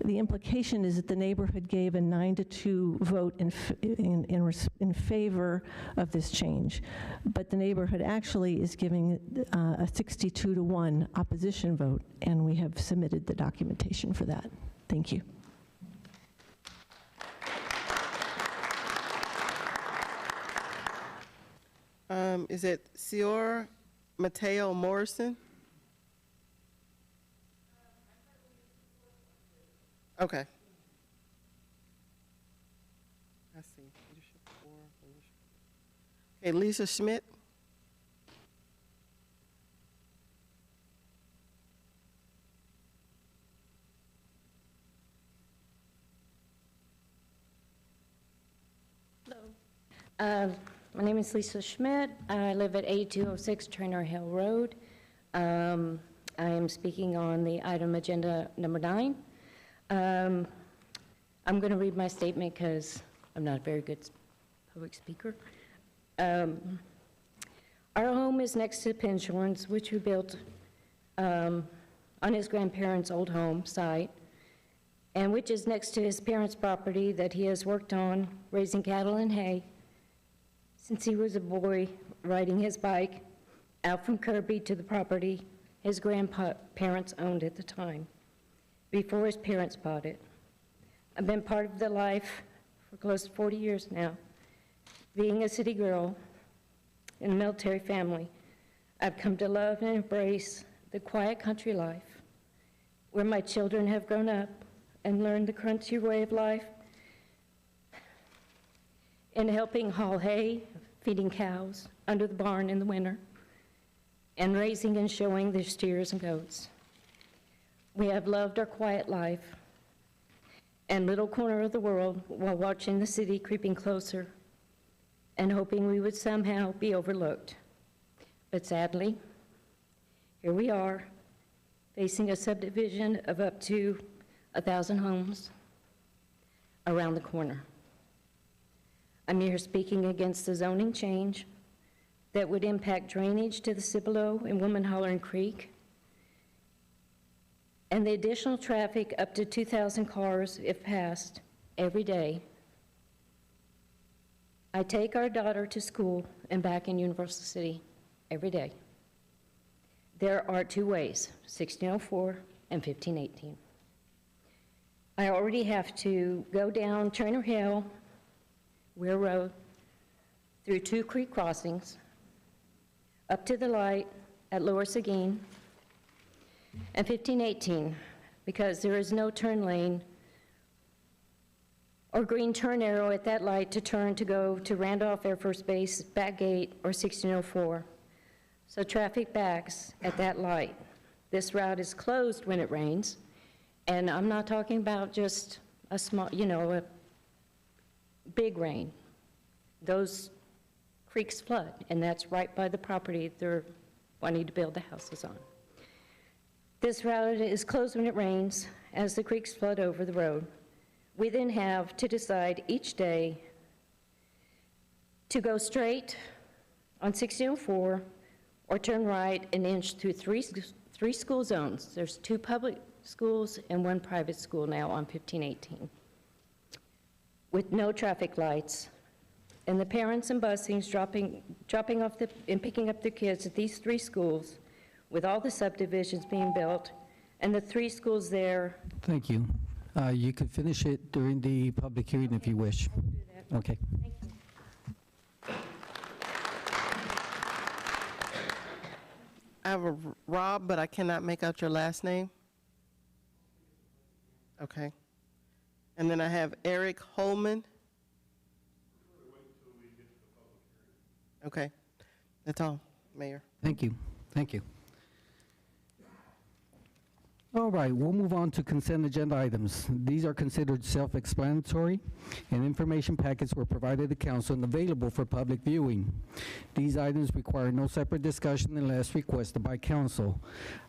The implication is that the neighborhood gave a 9-2 vote in favor of this change, but the neighborhood actually is giving a 62-1 opposition vote, and we have submitted the documentation for that. Thank you. Is it Sior Mateo Morrison? Okay. I see. Okay, Lisa Schmidt. My name is Lisa Schmidt. I live at 8206 Trainer Hill Road. I am speaking on the item agenda number 9. I'm going to read my statement because I'm not a very good public speaker. Our home is next to Pinshorn's, which we built on his grandparents' old home site, and which is next to his parents' property that he has worked on raising cattle and hay since he was a boy, riding his bike out from Kirby to the property his grandparents owned at the time, before his parents bought it. I've been part of the life for close to 40 years now. Being a city girl in a military family, I've come to love and embrace the quiet country life, where my children have grown up and learned the crunchy way of life in helping haul hay, feeding cows under the barn in the winter, and raising and showing their steers and goats. We have loved our quiet life and little corner of the world while watching the city creeping closer and hoping we would somehow be overlooked. But sadly, here we are, facing a subdivision of up to 1,000 homes around the corner. I'm here speaking against the zoning change that would impact drainage to the Cibolo and Woman Hollering Creek, and the additional traffic up to 2,000 cars, if passed, every day. I take our daughter to school and back in Universal City every day. There are 2 ways, 1604 and 1518. I already have to go down Trainer Hill, Weir Road, through 2 creek crossings, up to the light at Lower Seguin, and 1518, because there is no turn lane or green turn arrow at that light to turn to go to Randolph Air Force Base, back gate, or 1604. So traffic backs at that light. This route is closed when it rains, and I'm not talking about just a small, a big rain. Those creeks flood, and that's right by the property they're wanting to build the houses on. This route is closed when it rains, as the creeks flood over the road. We then have to decide each day to go straight on 1604 or turn right and inch through three school zones. There's 2 public schools and 1 private school now on 1518, with no traffic lights. And the parents and busings dropping off and picking up their kids at these 3 schools, with all the subdivisions being built, and the 3 schools there. Thank you. You could finish it during the public hearing if you wish. I'll do that. Okay. Thank you. I have a Rob, but I cannot make out your last name. Okay. And then I have Eric Holman. Okay. That's all, Mayor. Thank you. Thank you. All right, we'll move on to consent agenda items. These are considered self-explanatory, and information packets were provided to council and available for public viewing. These items require no separate discussion unless requested by council.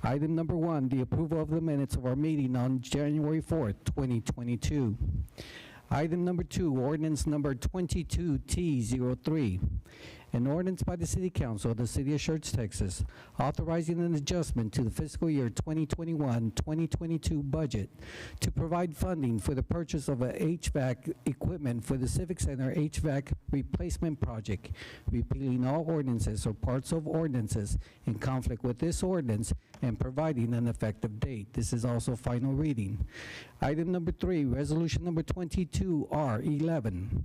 Item number 1, the approval of the minutes of our meeting on January 4th, 2022. Item number 2, ordinance number 22T03. An ordinance by the City Council of the City of Schertz, Texas, authorizing an adjustment to the fiscal year 2021-2022 budget to provide funding for the purchase of a HVAC equipment for the Civic Center HVAC replacement project, repealing all ordinances or parts of ordinances in conflict with this ordinance and providing an effective date. This is also final reading. Item number 3, resolution number 22R11.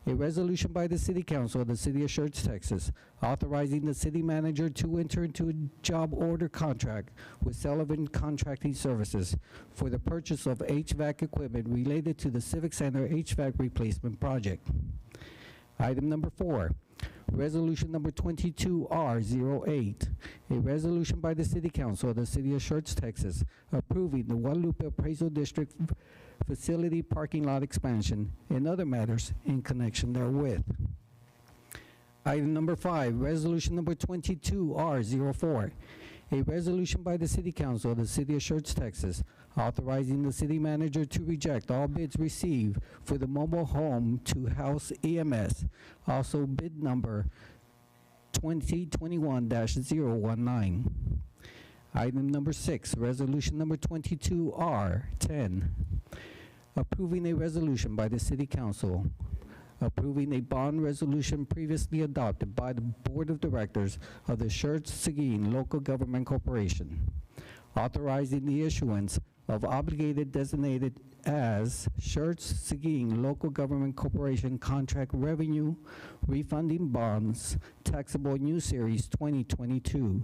A resolution by the City Council of the City of Schertz, Texas, authorizing the city manager to enter into a job order contract with Sullivan Contracting Services for the purchase of HVAC equipment related to the Civic Center HVAC replacement project. Item number 4, resolution number 22R08, a resolution by the City Council of the City of Schertz, Texas, approving the Guadalupe Appraisal District facility parking lot expansion and other matters in connection therewith. Item number 5, resolution number 22R04, a resolution by the City Council of the City of Schertz, Texas, authorizing the city manager to reject all bids received for the mobile home to house EMS, also bid number 2021-019. Item number 6, resolution number 22R10, approving a resolution by the City Council approving a bond resolution previously adopted by the Board of Directors of the Schertz-Seguin Local Government Corporation, authorizing the issuance of obligated designated as Schertz-Seguin Local Government Corporation Contract Revenue Refunding Bonds, Taxable New Series 2022,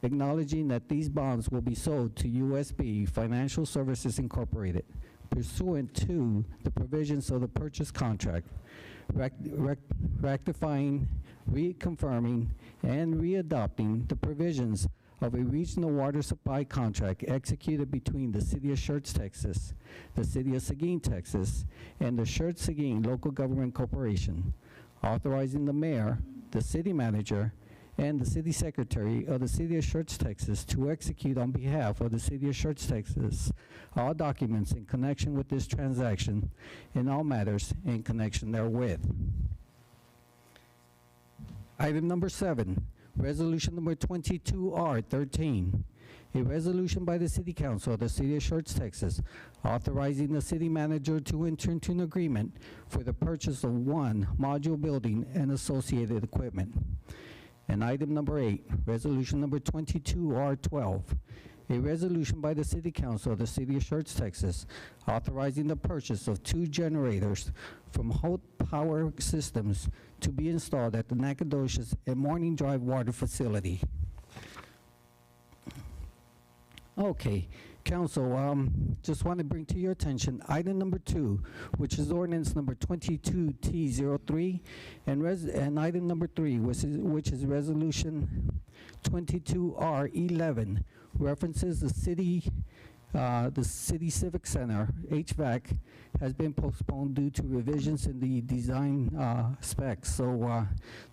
acknowledging that these bonds will be sold to USB Financial Services Incorporated, pursuant to the provisions of the purchase contract, rectifying, reconfirming, and readopting the provisions of a regional water supply contract executed between the City of Schertz, Texas, the City of Seguin, Texas, and the Schertz-Seguin Local Government Corporation, authorizing the mayor, the city manager, and the city secretary of the City of Schertz, Texas, to execute on behalf of the City of Schertz, Texas, all documents in connection with this transaction and all matters in connection therewith. Item number 7, resolution number 22R13, a resolution by the City Council of the City of Schertz, Texas, authorizing the city manager to enter into an agreement for the purchase of one module building and associated equipment. And item number 8, resolution number 22R12, a resolution by the City Council of the City of Schertz, Texas, authorizing the purchase of 2 generators from Holt Power Systems to be installed at the Nacogdoches and Morning Drive Water Facility. Okay, Council, just want to bring to your attention item number 2, which is ordinance number 22T03, and item number 3, which is resolution 22R11, references the city civic center HVAC has been postponed due to revisions in the design specs. So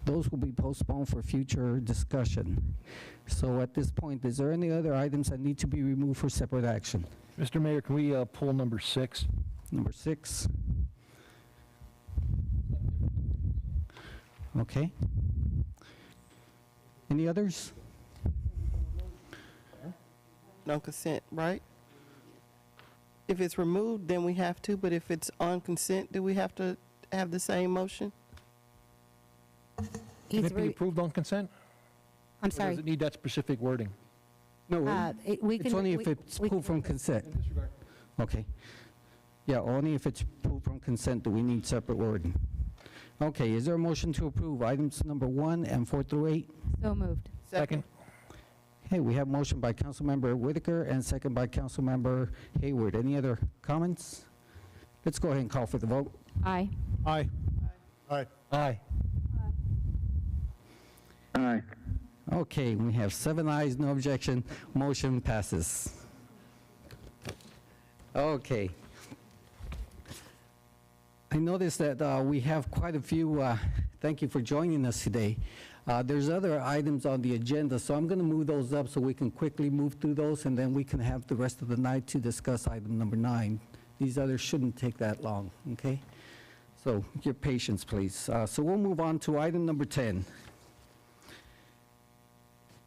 those will be postponed for future discussion. So at this point, is there any other items that need to be removed for separate action? Mr. Mayor, can we pull number 6? Number 6. Okay. Any others? No consent, right? If it's removed, then we have to, but if it's on consent, do we have to have the same motion? Can it be approved on consent? I'm Or sorry. does it need that specific wording? No, we it's can- only we- if it's we pulled can- from consent. Okay. Yeah, only if it's pulled from consent do we need separate wording. Okay, is there a motion to approve items number 1 and 4 through 8? So moved. Second. Okay, we have motion by Councilmember Whitaker and second by Councilmember Hayward. Any other comments? Let's go ahead and call for the vote. Aye. Aye. Aye. Aye. Aye. Okay, we have 7 ayes, no objection. Motion passes. Okay. I noticed that we have quite a few, thank you for joining us today. There's other items on the agenda, so I'm going to move those up so we can quickly move through those, and then we can have the rest of the night to discuss item number 9. These others shouldn't take that long, okay? So your patience, please. So we'll move on to item number 10.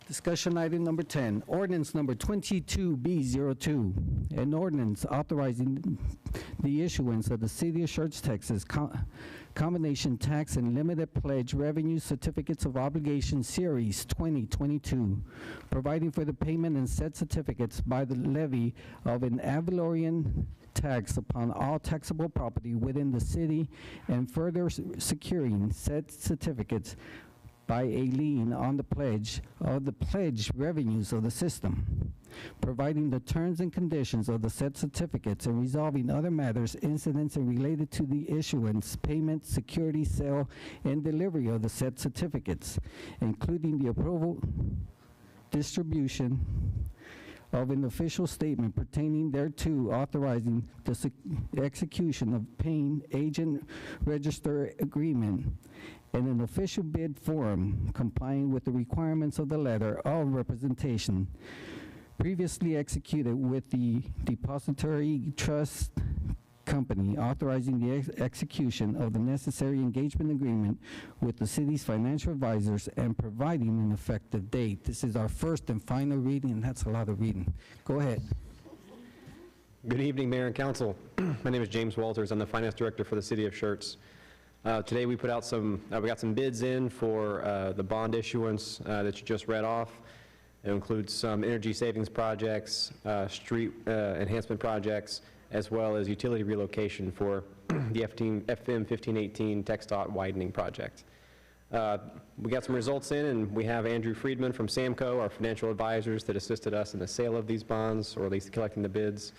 Discussion item number 10, ordinance number 22B02, an ordinance authorizing the issuance of the City of Schertz, Texas combination tax and limited pledge revenue certificates of obligation series 2022, providing for the payment in said certificates by the levy of an ad valorem tax upon all taxable property within the city, and further securing said certificates by a lien on the pledge of the pledge revenues of the system, providing the terms and conditions of the said certificates and resolving other matters, incidents, and related to the issuance, payment, security, sale, and delivery of the said certificates, including the approval, distribution, of an official statement pertaining thereto authorizing the execution of paying agent register agreement and an official bid form complying with the requirements of the letter of representation previously executed with the depository trust company, authorizing the execution of the necessary engagement agreement with the city's financial advisors and providing an effective date. This is our first and final reading, and that's a lot of reading. Go ahead. Good evening, Mayor and Council. My name is James Walters. I'm the Finance Director for the City of Schertz. Today we put out we got some bids in for the bond issuance that you just read off. It includes some energy savings projects, street enhancement projects, as well as utility relocation for the FM 1518 TxDOT widening project. We got some results in, and we have Andrew Friedman from Samco, our financial advisors that assisted us in the sale of these bonds, or at least collecting the bids.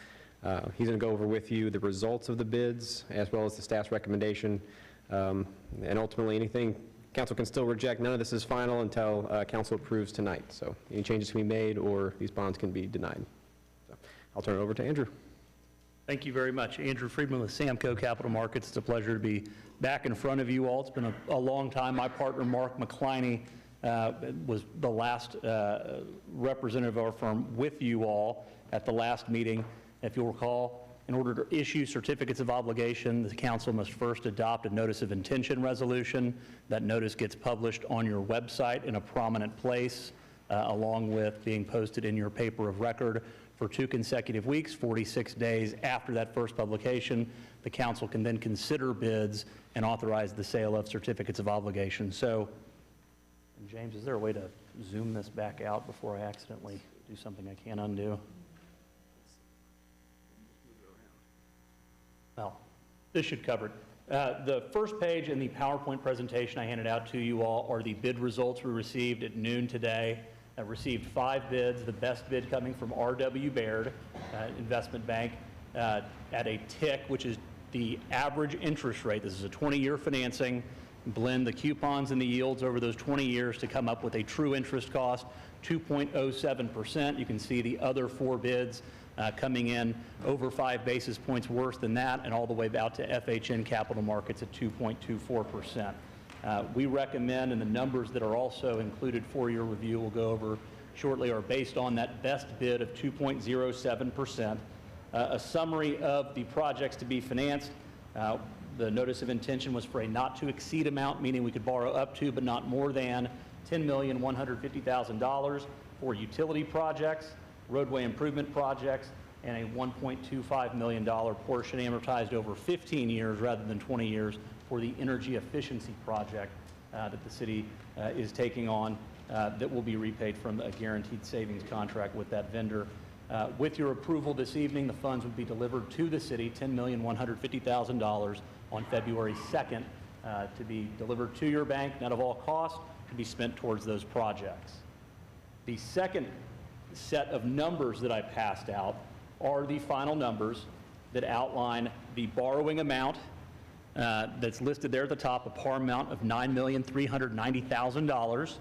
He's going to go over with you the results of the bids, as well as the staff's recommendation, and ultimately anything council can still reject. None of this is final until council approves tonight. So any changes can be made, or these bonds can be denied. So I'll turn it over to Andrew. Thank you very much. Andrew Friedman with Samco Capital Markets. It's a pleasure to be back in front of you all. It's been a long time. My partner, Mark McCliney, was the last representative of our firm with you all at the last meeting. If you'll recall, in order to issue certificates of obligation, the council must first adopt a notice of intention resolution. That notice gets published on your website in a prominent place, along with being posted in your paper of record for 2 consecutive weeks, 46 days after that first publication. The council can then consider bids and authorize the sale of certificates of obligation. So, James, is there a way to zoom this back out before I accidentally do something I can't undo? Well, this should cover it. The first page in the PowerPoint presentation I handed out to you all are the bid results we received at noon today. I received 5 bids, the best bid coming from R.W. Baird Investment Bank at a TIC, which is the average interest rate. This is a 20-year financing. Blend the coupons and the yields over those 20 years to come up with a true interest cost, 2.07%. You can see the other 4 bids coming in over 5 basis points worse than that, and all the way out to FHN Capital Markets at 2.24%. We recommend, and the numbers that are also included for your review we'll go over shortly, are based on that best bid of 2.07%. A summary of the projects to be financed. The notice of intention was for a not to exceed amount, meaning we could borrow up to but not more than $10,150,000 for utility projects, roadway improvement projects, and a $1.25 million portion amortized over 15 years rather than 20 years for the energy efficiency project that the city is taking on that will be repaid from a guaranteed savings contract with that vendor. With your approval this evening, the funds would be delivered to the city, $10,150,000 on February 2nd to be delivered to your bank, net of all costs, to be spent towards those projects. The second set of numbers that I passed out are the final numbers that outline the borrowing amount that's listed there at the top, a par amount of $9,390,000,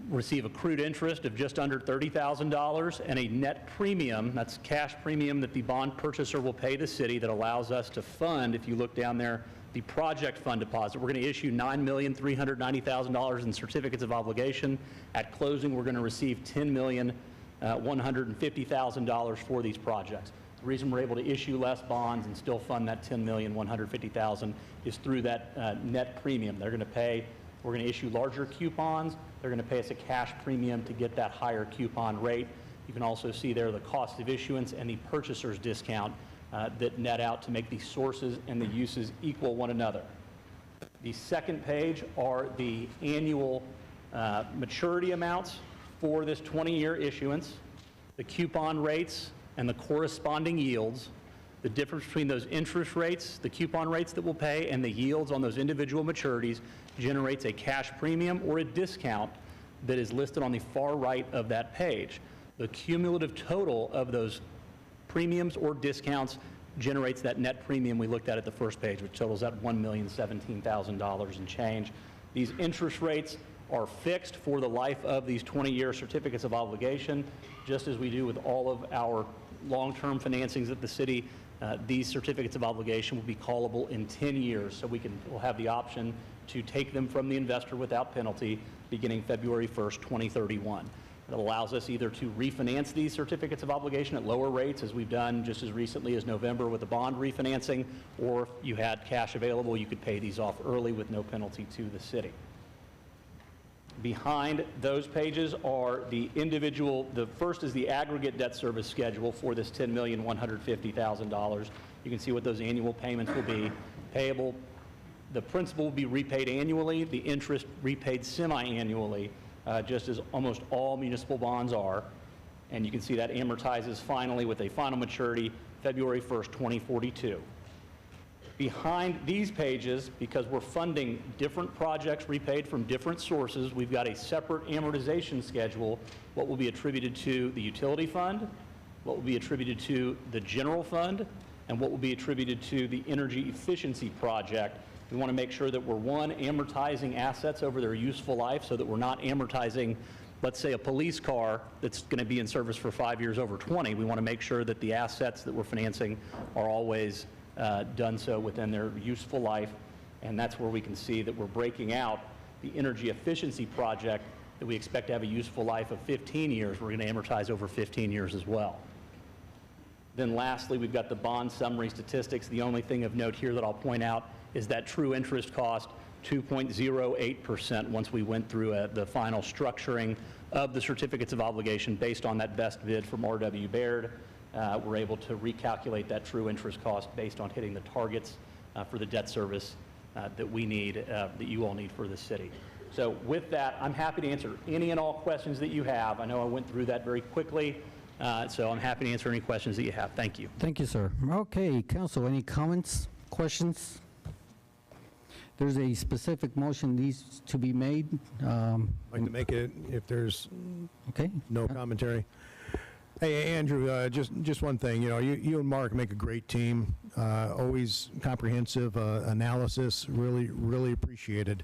receive accrued interest of just under $30,000, and a net premium, that's cash premium that the bond purchaser will pay the city that allows us to fund, if you look down there, the project fund deposit. We're going to issue $9,390,000 in certificates of obligation. At closing, we're going to receive $10,150,000 for these projects. The reason we're able to issue less bonds and still fund that $10,150,000 is through that net premium. We're going to issue larger coupons. They're going to pay us a cash premium to get that higher coupon rate. You can also see there the cost of issuance and the purchaser's discount that net out to make the sources and the uses equal one another. The second page are the annual maturity amounts for this 20-year issuance, the coupon rates, and the corresponding yields. The difference between those interest rates, the coupon rates that we'll pay, and the yields on those individual maturities generates a cash premium or a discount that is listed on the far right of that page. The cumulative total of those premiums or discounts generates that net premium we looked at the first page, which totals at $1,017,000 and change. These interest rates are fixed for the life of these 20-year certificates of obligation, just as we do with all of our long-term financings at the city. These certificates of obligation will be callable in 10 years, so we'll have the option to take them from the investor without penalty beginning February 1st, 2031. That allows us either to refinance these certificates of obligation at lower rates, as we've done just as recently as November with the bond refinancing, or if you had cash available, you could pay these off early with no penalty to the city. Behind those pages are the individual, the first is the aggregate debt service schedule for this $10,150,000. You can see what those annual payments will be payable. The principal will be repaid annually, the interest repaid semi-annually, just as almost all municipal bonds are. And you can see that amortizes finally with a final maturity February 1st, 2042. Behind these pages, because we're funding different projects repaid from different sources, we've got a separate amortization schedule, what will be attributed to the utility fund, what will be attributed to the general fund, and what will be attributed to the energy efficiency project. We want to make sure that we're, one, amortizing assets over their useful life so that we're not amortizing, let's say, a police car that's going to be in service for 5 years over 20. We want to make sure that the assets that we're financing are always done so within their useful life, and that's where we can see that we're breaking out the energy efficiency project that we expect to have a useful life of 15 years. We're going to amortize over 15 years as well. Then lastly, we've got the bond summary statistics. The only thing of note here that I'll point out is that true interest cost, 2.08% once we went through the final structuring of the certificates of obligation based on that best bid from R.W. Baird. We're able to recalculate that true interest cost based on hitting the targets for the debt service that we need, that you all need for the city. So with that, I'm happy to answer any and all questions that you have. I know I went through that very quickly, so I'm happy to answer any questions that you have. Thank you. Thank you, sir. Okay, council, any comments, questions? There's a specific motion needs to be made. I'd like to make it if there's no commentary. Hey, Andrew, just one thing. You know, you and Mark make a great team. Always comprehensive analysis. Really appreciated.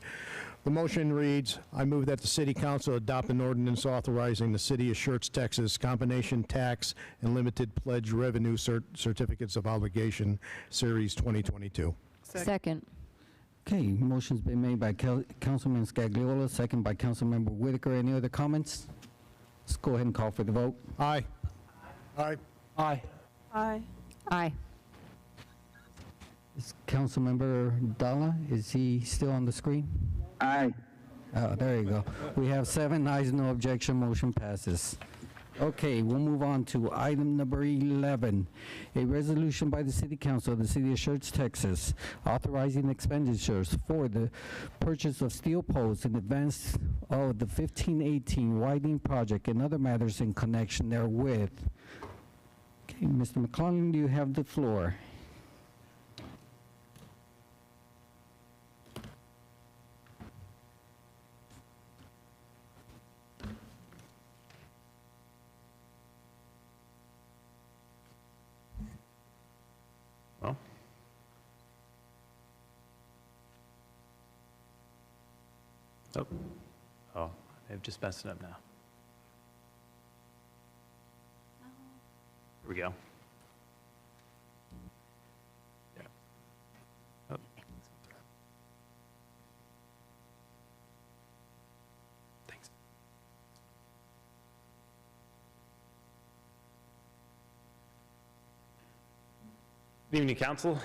The motion reads, I move that the City Council adopt an ordinance authorizing the City of Schertz, Texas, combination tax and limited pledge revenue certificates of obligation, Series 2022. Second. Okay, motion's been made by Councilman Scagliola, second by Councilmember Whitaker. Any other comments? Let's go ahead and call for the vote. Aye. Aye. Aye. Aye. Aye. Is Councilmember Dalla, is he still on the screen? Aye. Oh, there you go. We have 7 ayes, no objection, motion passes. Okay, we'll move on to item number 11, a resolution by the City Council of the City of Schertz, Texas, authorizing expenditures for the purchase of steel posts in advance of the 1518 widening project and other matters in connection therewith. Okay, Mr. McClellan, you have the floor. Oh, they've just messed it up now. Here we go. Yeah. Oh. Thanks. Good evening, Council.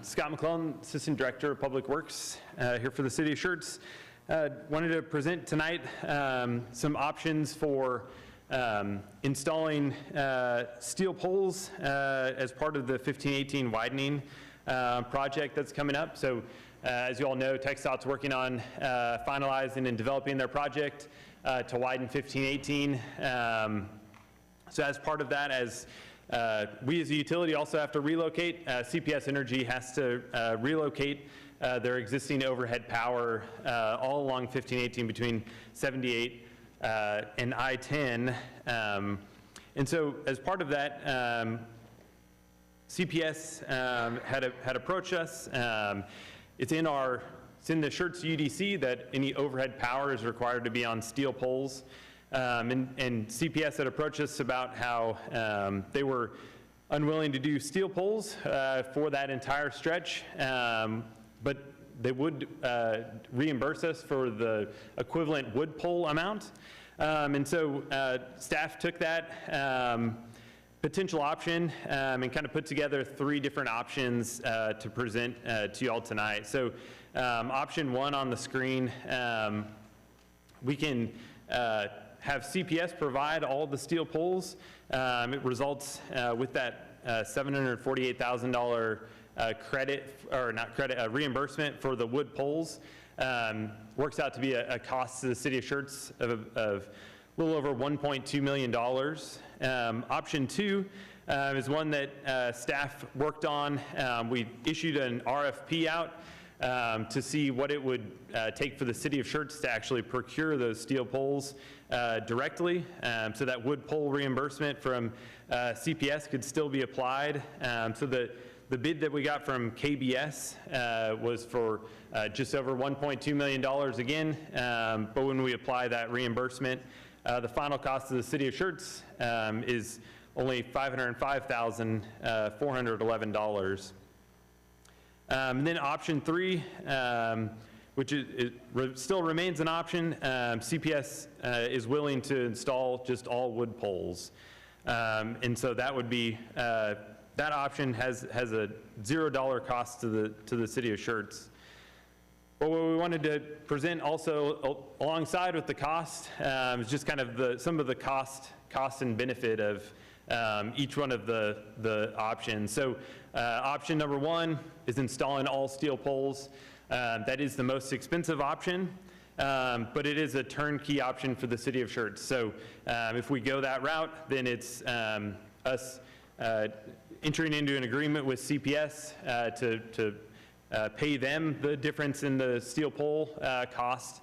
Scott McClellan, Assistant Director of Public Works, here for the City of Schertz. Wanted to present tonight some options for installing steel poles as part of the 1518 widening project that's coming up. So as you all know, TxDOT's working on finalizing and developing their project to widen 1518. So as part of that, as we as a utility also have to relocate, CPS Energy has to relocate their existing overhead power all along 1518 between 78 and I-10. And so as part of that, CPS had approached us. It's in our it's in the Schertz UDC that any overhead power is required to be on steel poles. And CPS had approached us about how they were unwilling to do steel poles for that entire stretch, but they would reimburse us for the equivalent wood pole amount. And so staff took that potential option and kind of put together 3 different options to present to you all tonight. So option 1 on the screen, we can have CPS provide all the steel poles. It results with that $748,000 credit, or not credit, reimbursement for the wood poles. Works out to be a cost to the city of Schertz of a little over $1.2 million. Option 2 is one that staff worked on. We issued an RFP out to see what it would take for the city of Schertz to actually procure those steel poles directly, so that wood pole reimbursement from CPS could still be applied. So the bid that we got from KBS was for just over $1.2 million again, but when we apply that reimbursement, the final cost to the city of Schertz is only $505,411. And then option 3, which still remains an option, CPS is willing to install just all wood poles. And so that would be, that option has a $0 cost to the city of Schertz. But what we wanted to present also alongside with the cost is just kind of some of the cost and benefit of each one of the options. So option number 1 is installing all steel poles. That is the most expensive option, but it is a turnkey option for the city of Schertz. So if we go that route, then it's us entering into an agreement with CPS to pay them the difference in the steel pole cost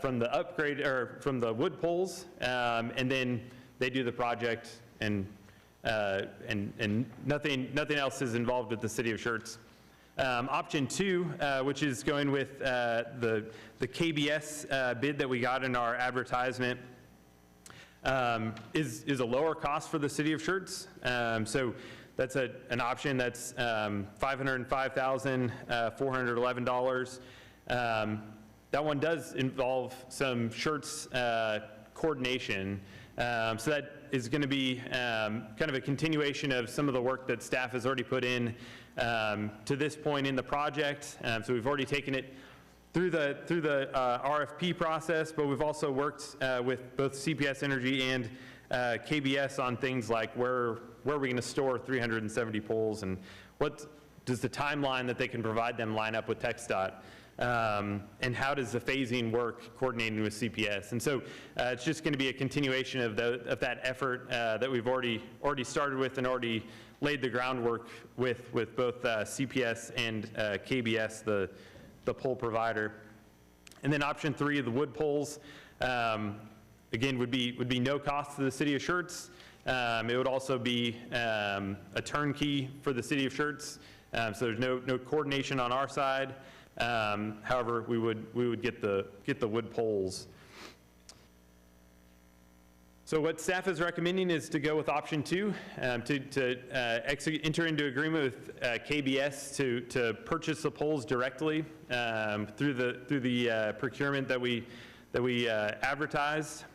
from the upgrade, or from the wood poles, and then they do the project, and nothing else is involved with the city of Schertz. Option 2, which is going with the KBS bid that we got in our advertisement, is a lower cost for the city of Schertz. So that's an option that's $505,411. That one does involve some Schertz coordination. So that is going to be kind of a continuation of some of the work that staff has already put in to this point in the project. So we've already taken it through the RFP process, but we've also worked with both CPS Energy and KBS on things like where are we going to store 370 poles, and what does the timeline that they can provide them line up with TxDOT, and how does the phasing work coordinating with CPS. And so it's just going to be a continuation of that effort that we've already started with and already laid the groundwork with both CPS and KBS, the pole provider. And then option 3, the wood poles, again, would be no cost to the city of Schertz. It would also be a turnkey for the city of Schertz, so there's no coordination on our side. However, we would get the wood poles. So what staff is recommending is to go with option 2, to enter into agreement with KBS to purchase the poles directly through the procurement that we advertised.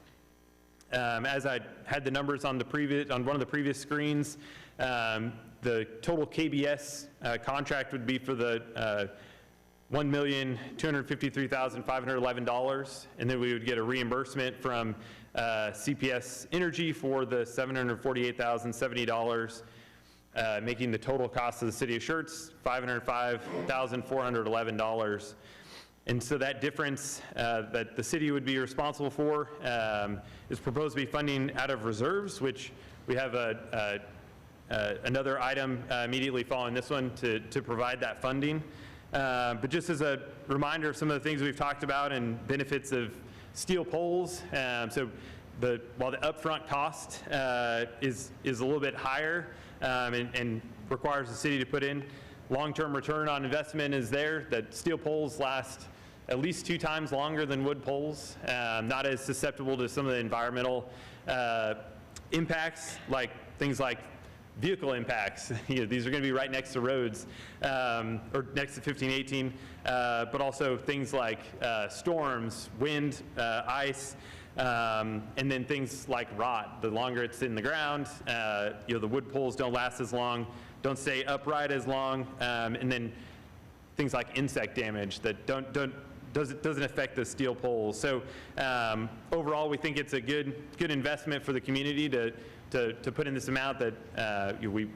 As I had the numbers on one of the previous screens, the total KBS contract would be for the $1,253,511, and then we would get a reimbursement from CPS Energy for the $748,070, making the total cost of the city of Schertz $505,411. And so that difference that the city would be responsible for is proposed to be funding out of reserves, which we have another item immediately following this one to provide that funding. But just as a reminder of some of the things we've talked about and benefits of steel poles, so while the upfront cost is a little bit higher and requires the city to put in long-term return on investment is there, that steel poles last at least 2 times longer than wood poles, not as susceptible to some of the environmental impacts, like things like vehicle impacts. These are going to be right next to roads, or next to 1518, but also things like storms, wind, ice, and then things like rot. The longer it's in the ground, the wood poles don't last as long, don't stay upright as long, and then things like insect damage that doesn't affect the steel poles. So overall, we think it's a good investment for the community to put in this amount that we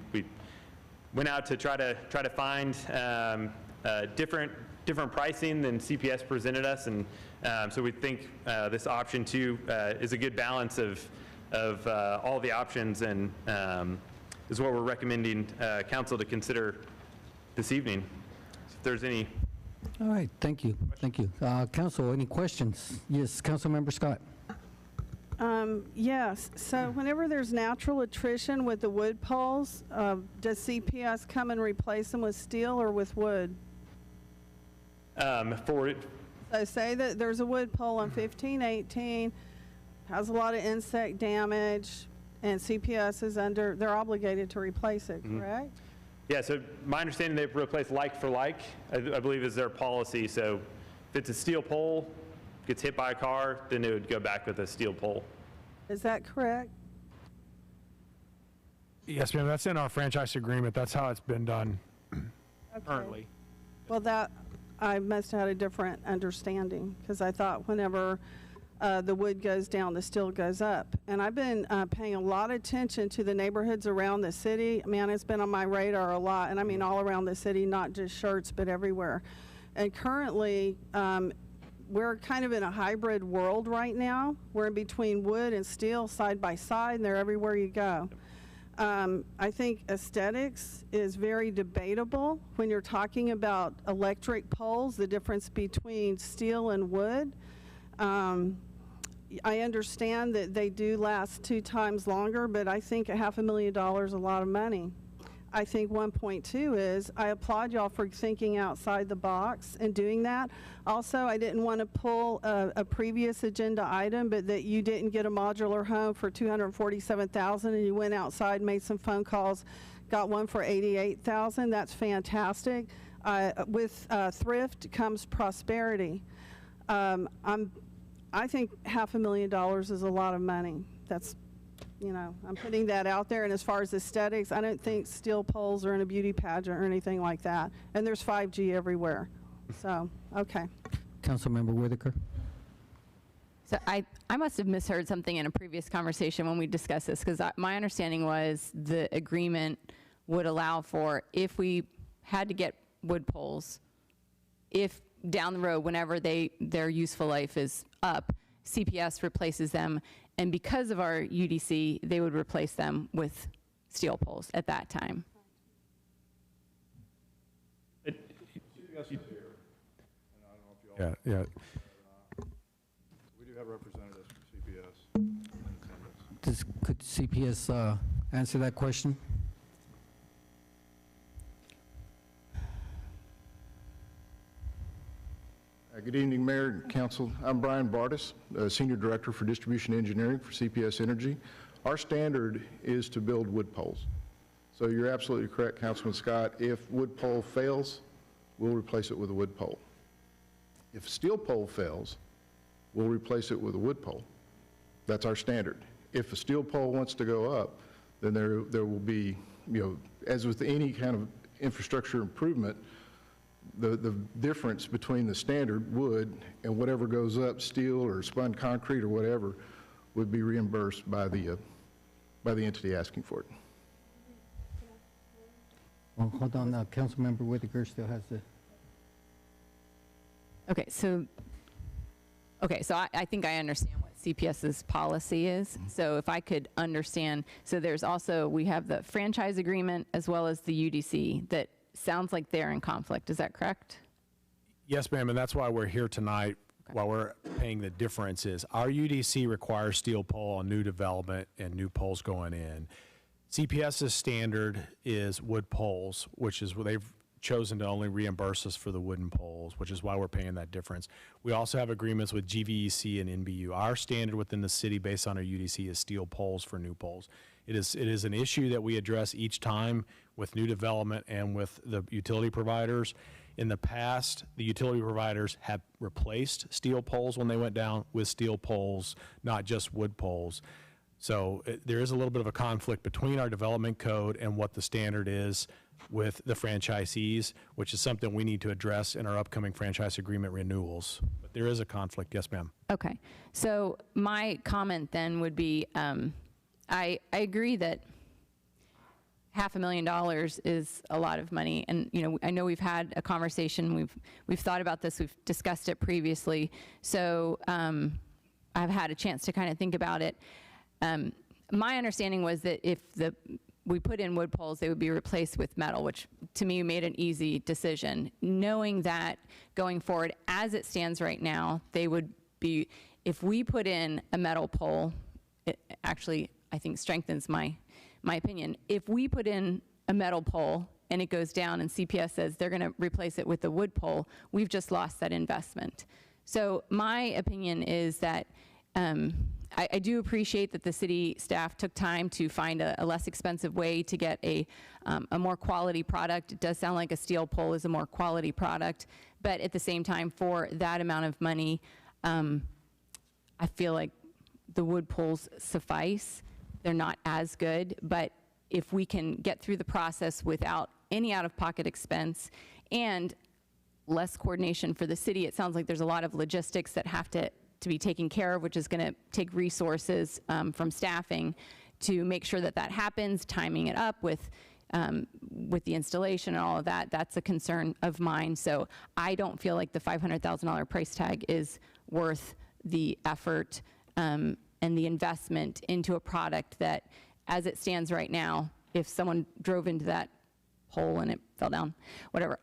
went out to try to find different pricing than CPS presented us, and so we think this option 2 is a good balance of all the options, and is what we're recommending council to consider this evening. If there's any. All right, thank you. Thank you. Council, any questions? Yes, Councilmember Scott. Yes, so whenever there's natural attrition with the wood poles, does CPS come and replace them with steel or with wood? So say that there's a wood pole on 1518, has a lot of insect damage, and CPS is they're obligated to replace it, correct? Yeah, so my understanding, they replace like for like, I believe is their policy. So if it's a steel pole, gets hit by a car, then it would go back with a steel pole. Is that correct? Yes, ma'am, that's in our franchise agreement. That's how it's been done currently. Well, I must have had a different understanding, because I thought whenever the wood goes down, the steel goes up. And I've been paying a lot of attention to the neighborhoods around the city. Man, it's been on my radar a lot, and I mean all around the city, not just Schertz, but everywhere. And currently, we're kind of in a hybrid world right now. We're in between wood and steel side by side, and they're everywhere you go. I think aesthetics is very debatable when you're talking about electric poles, the difference between steel and wood. I understand that they do last 2 times longer, but I think $500,000 is a lot of money. I think 1.2 is, I applaud y'all for thinking outside the box and doing that. Also, I didn't want to pull a previous agenda item, but that you didn't get a modular home for $247,000 and you went outside, made some phone calls, got one for $88,000. That's fantastic. With thrift comes prosperity. I think $500,000 is a lot of money. That's, I'm putting that out there. And as far as aesthetics, I don't think steel poles are in a beauty pageant or anything like that. And there's 5G everywhere. So, okay. Councilmember Whitaker. So I must have misheard something in a previous conversation when we discussed this, because my understanding was the agreement would allow for, if we had to get wood poles, if down the road, whenever their useful life is up, CPS replaces them, and because of our UDC, they would replace them with steel poles at that time. Yeah. We do have representatives from CPS. Could CPS answer that question? Good evening, Mayor and Council. I'm Brian Bardis, Senior Director for Distribution Engineering for CPS Energy. Our standard is to build wood poles. So you're absolutely correct, Councilman Scott. If wood pole fails, we'll replace it with a wood pole. If a steel pole fails, we'll replace it with a wood pole. That's our standard. If a steel pole wants to go up, then there will be, as with any kind of infrastructure improvement, the difference between the standard wood and whatever goes up, steel or spun concrete or whatever, would be reimbursed by the entity asking for it. Well, hold on. Councilmember Whitaker still has the. Okay, so I think I understand what CPS's policy is. So if I could understand, so there's also, we have the franchise agreement as well as the UDC that sounds like they're in conflict. Is that correct? Yes, ma'am, and that's why we're here tonight, while we're paying the differences. Our UDC requires steel pole on new development and new poles going in. CPS's standard is wood poles, which is what chosen to only reimburse us for the wooden poles, which is why we're paying that difference. We also have agreements with GVEC and NBU. Our standard within the city based on our UDC is steel poles for new poles. It is an issue that we address each time with new development and with the utility providers. In the past, the utility providers have replaced steel poles when they went down with steel poles, not just wood poles. So there is a little bit of a conflict between our development code and what the standard is with the franchisees, which is something we need to address in our upcoming franchise agreement renewals. But there is a conflict. Yes, ma'am. Okay. So my comment then would be, I agree that $500,000 is a lot of money, and I know we've had a conversation. We've thought about this. We've discussed it previously. So I've had a chance to kind of think about it. My understanding was that if we put in wood poles, they would be replaced with metal, which to me made an easy decision. Knowing that going forward, as it stands right now, they would be, if we put in a metal pole, it actually, I think, strengthens my opinion. If we put in a metal pole and it goes down and CPS says they're going to replace it with a wood pole, we've just lost that investment. So my opinion is that I do appreciate that the city staff took time to find a less expensive way to get a more quality product. It does sound like a steel pole is a more quality product, but at the same time, for that amount of money, I feel like the wood poles suffice. They're not as good, but if we can get through the process without any out-of-pocket expense and less coordination for the city, it sounds like there's a lot of logistics that have to be taken care of, which is going to take resources from staffing to make sure that that happens, timing it up with the installation and all of that. That's a concern of mine. So I don't feel like the $500,000 price tag is worth the effort and the investment into a product that, as it stands right now, if someone drove into that hole and it fell down, whatever,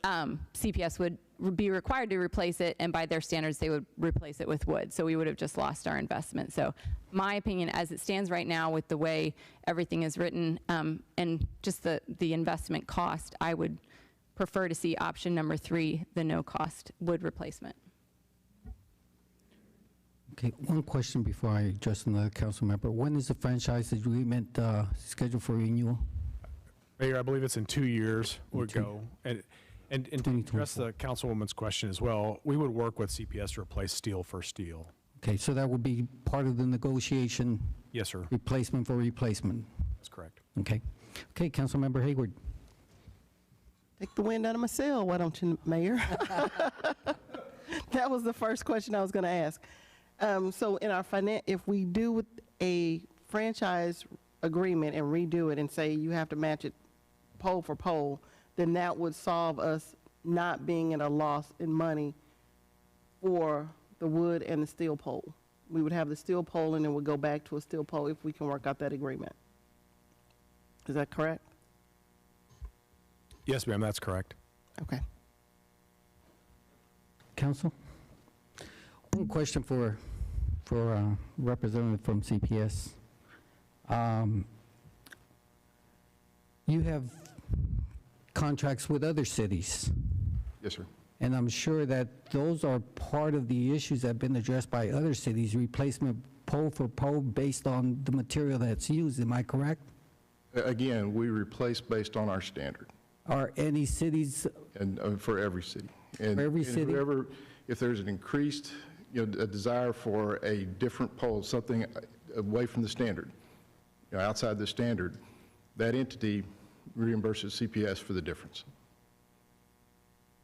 CPS would be required to replace it, and by their standards, they would replace it with wood. So we would have just lost our investment. So my opinion, as it stands right now with the way everything is written and just the investment cost, I would prefer to see option number 3, the no-cost wood replacement. Okay, one question before I address another council member. When is the franchise agreement scheduled for renewal? Mayor, I believe it's in 2 years would go. And to address the councilwoman's question as well, we would work with CPS to replace steel for steel. Okay, so that would be part of the negotiation? Yes, sir. Replacement for replacement? That's correct. Okay. Okay, Councilmember Hayward. Take the wind out of my sail, why don't you, Mayor? That was the first question I was going to ask. So in our if we do a franchise agreement and redo it and say you have to match it pole for pole, then that would solve us not being at a loss in money for the wood and the steel pole. We would have the steel pole and then we'd go back to a steel pole if we can work out that agreement. Is that correct? Yes, ma'am, that's correct. Okay. Council? One question for representative from CPS. You have contracts with other cities. Yes, sir. And I'm sure that those are part of the issues that have been addressed by other cities, replacement pole for pole based on the material that's used. Am I correct? Again, we replace based on our standard. Are any cities? And for every city. And, for every and city? Whoever, if there's an increased, a desire for a different pole, something away from the standard, outside the standard, that entity reimburses CPS for the difference.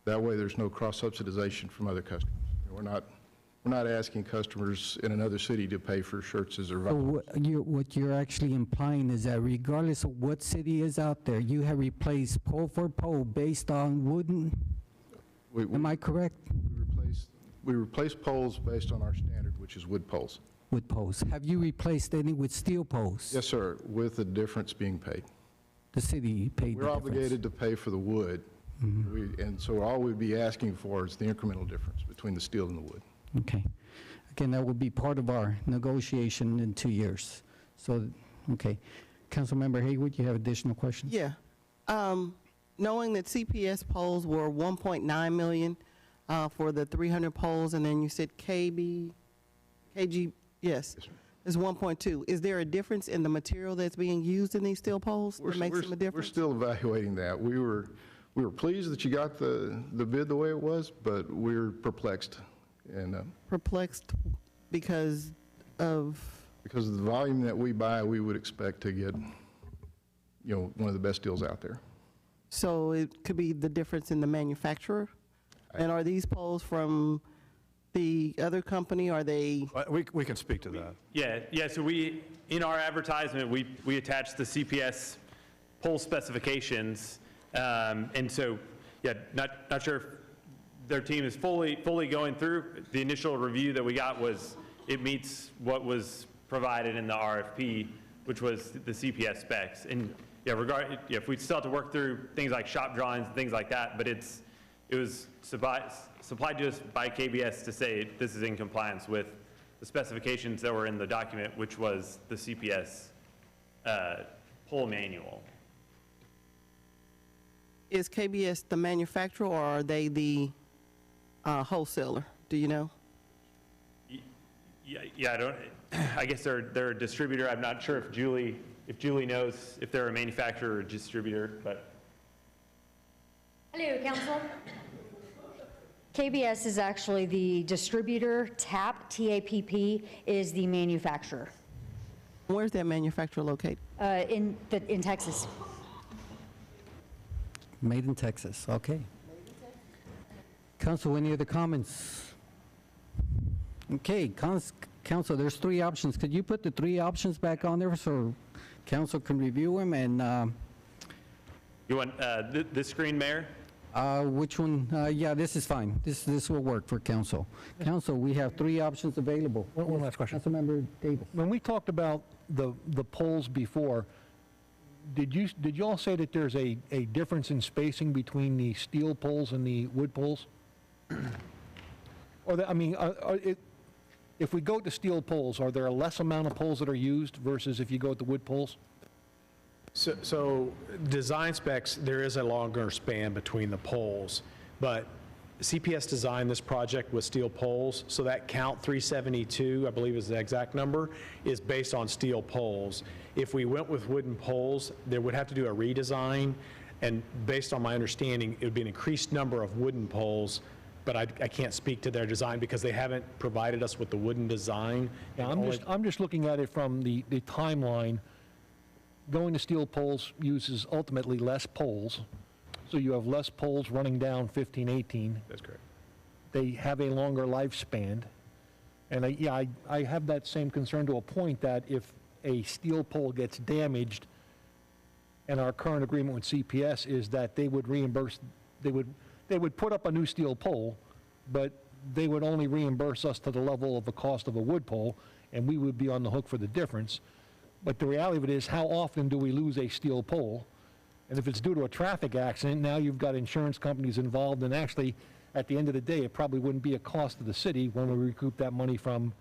That way, there's no cross-subsidization from other customers. We're not asking customers in another city to pay for Schertz's or So what you're actually implying is that regardless of what city is out there, you have replaced pole for pole based on wooden. Am I correct? We replace poles based on our standard, which is wood poles. Wood poles. Have you replaced any with steel poles? Yes, sir, with the difference being paid. The city paid the We're difference. obligated to pay for the wood, and so all we'd be asking for is the incremental difference between the steel and the wood. Okay. Again, that will be part of our negotiation in 2 years. So, okay. Councilmember Haywood, you have additional questions? Yeah. knowing that CPS poles were 1.9 million for the 300 poles, and then you said KG, yes, is 1.2. Is there a difference in the material that's being used in these steel poles that makes them a We're difference? still evaluating that. We were pleased that you got the bid the way it was, but we're perplexed. And Perplexed because of? because of the volume that we buy, we would expect to get, one of the best deals out there. So it could be the difference in the manufacturer? And are these poles from the other company? Are they? We can speak to that. Yeah, so we, in our advertisement, we attached the CPS pole specifications. And so, yeah, not sure if their team is fully going through. The initial review that we got was it meets what was provided in the RFP, which was the CPS specs. And if we still have to work through things like shop drawings and things like that, but it was supplied to us by KBS to say this is in compliance with the specifications that were in the document, which was the CPS pole manual. Is KBS the manufacturer, or are they the wholesaler? Do you know? Yeah, I guess they're a distributor. I'm not sure if Julie knows if they're a manufacturer or distributor, but. Hello, Council. KBS is actually the distributor. TAPP, T-A-P-P, is the manufacturer. Where's that manufacturer located? In Texas. Made in Texas, okay. Council, any other comments? Okay, Council, there's 3 options. Could you put the 3 options back on there so Council can review them? And You want this screen, Mayor? which one? Yeah, this is fine. This will work for Council. Council, we have 3 options available. One last question. Councilmember Davis. When we talked about the poles before, did you all say that there's a difference in spacing between the steel poles and the wood poles? Or if we go to steel poles, are there a less amount of poles that are used versus if you go with the wood poles? So design specs, there is a longer span between the poles, but CPS designed this project with steel poles, so that count 372, I believe is the exact number, is based on steel poles. If we went with wooden poles, there would have to do a redesign, and based on my understanding, it would be an increased number of wooden poles, but I can't speak to their design because they haven't provided us with the wooden design. Yeah, I'm just looking at it from the timeline. Going to steel poles uses ultimately less poles, so you have less poles running down 15, 18. That's correct. They have a longer lifespan. And I have that same concern to a point that if a steel pole gets damaged, and our current agreement with CPS is that they would reimburse, they would put up a new steel pole, but they would only reimburse us to the level of the cost of a wood pole, and we would be on the hook for the difference. But the reality of it is, how often do we lose a steel pole? And if it's due to a traffic accident, now you've got insurance companies involved, and actually, at the end of the day, it probably wouldn't be a cost to the city when we recoup that money from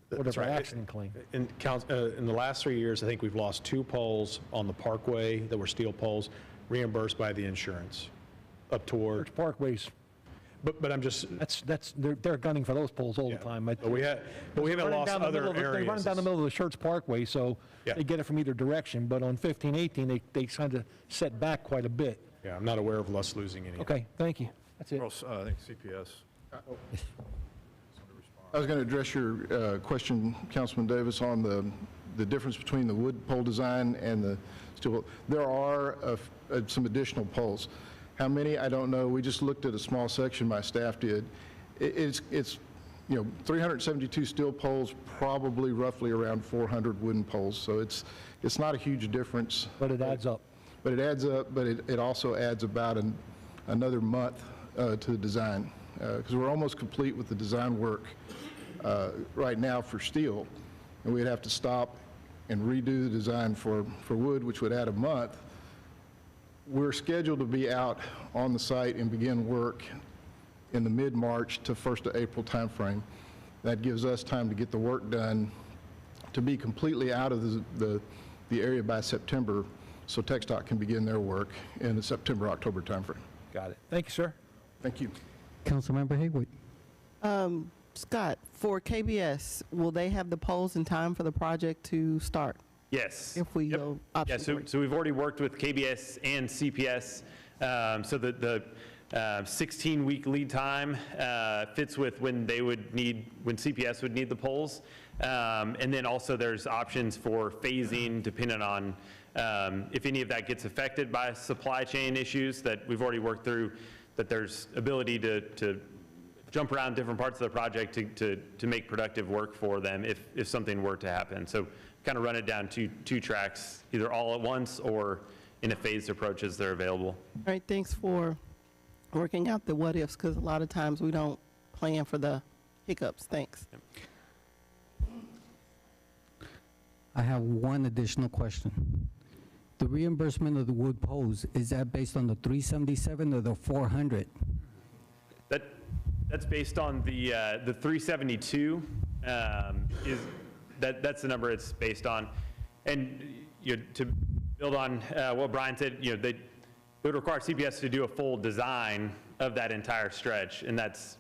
whatever accident claim. In the last 3 years, I think we've lost 2 poles on the Parkway that were steel poles, reimbursed by the insurance, up toward. Church Parkways. But I'm just. They're gunning for those poles all the time. But we haven't lost other areas. They run down the middle of the Schertz Parkway, so they get it from either direction. But on 15, 18, they kind of set back quite a bit. Yeah, I'm not aware of us losing any. Okay, thank you. That's it. Well, I think CPS. I was going to address your question, Councilman Davis, on the difference between the wood pole design and the steel. There are some additional poles. How many, I don't know. We just looked at a small section my staff did. It's 372 steel poles, probably roughly around 400 wooden poles. So it's not a huge difference. But it adds up. But it adds up, but it also adds about another month to the design, because we're almost complete with the design work right now for steel, and we'd have to stop and redo the design for wood, which would add a month. We're scheduled to be out on the site and begin work in the mid-March to 1st of April timeframe. That gives us time to get the work done, to be completely out of the area by September, so TxDOT can begin their work in the September-October timeframe. Got it. Thank you, sir. Thank you. Councilmember Haywood. Scott, for KBS, will they have the poles in time for the project to start? Yes. If we go option Yeah, so we've already worked with KBS and CPS, so the 16-week lead time fits with when CPS would need the poles. And then also there's options for phasing depending on if any of that gets affected by supply chain issues that we've already worked through, that there's ability to jump around different parts of the project to make productive work for them if something were to happen. So kind of run it down two tracks, either all at once or in a phased approach as they're available. All right, thanks for working out the what-ifs, because a lot of times we don't plan for the hiccups. Thanks. I have one additional question. The reimbursement of the wood poles, is that based on the 377 or the 400? That's based on the 372. That's the number it's based on. And to build on what Brian said, it would require CPS to do a full design of that entire stretch, and that's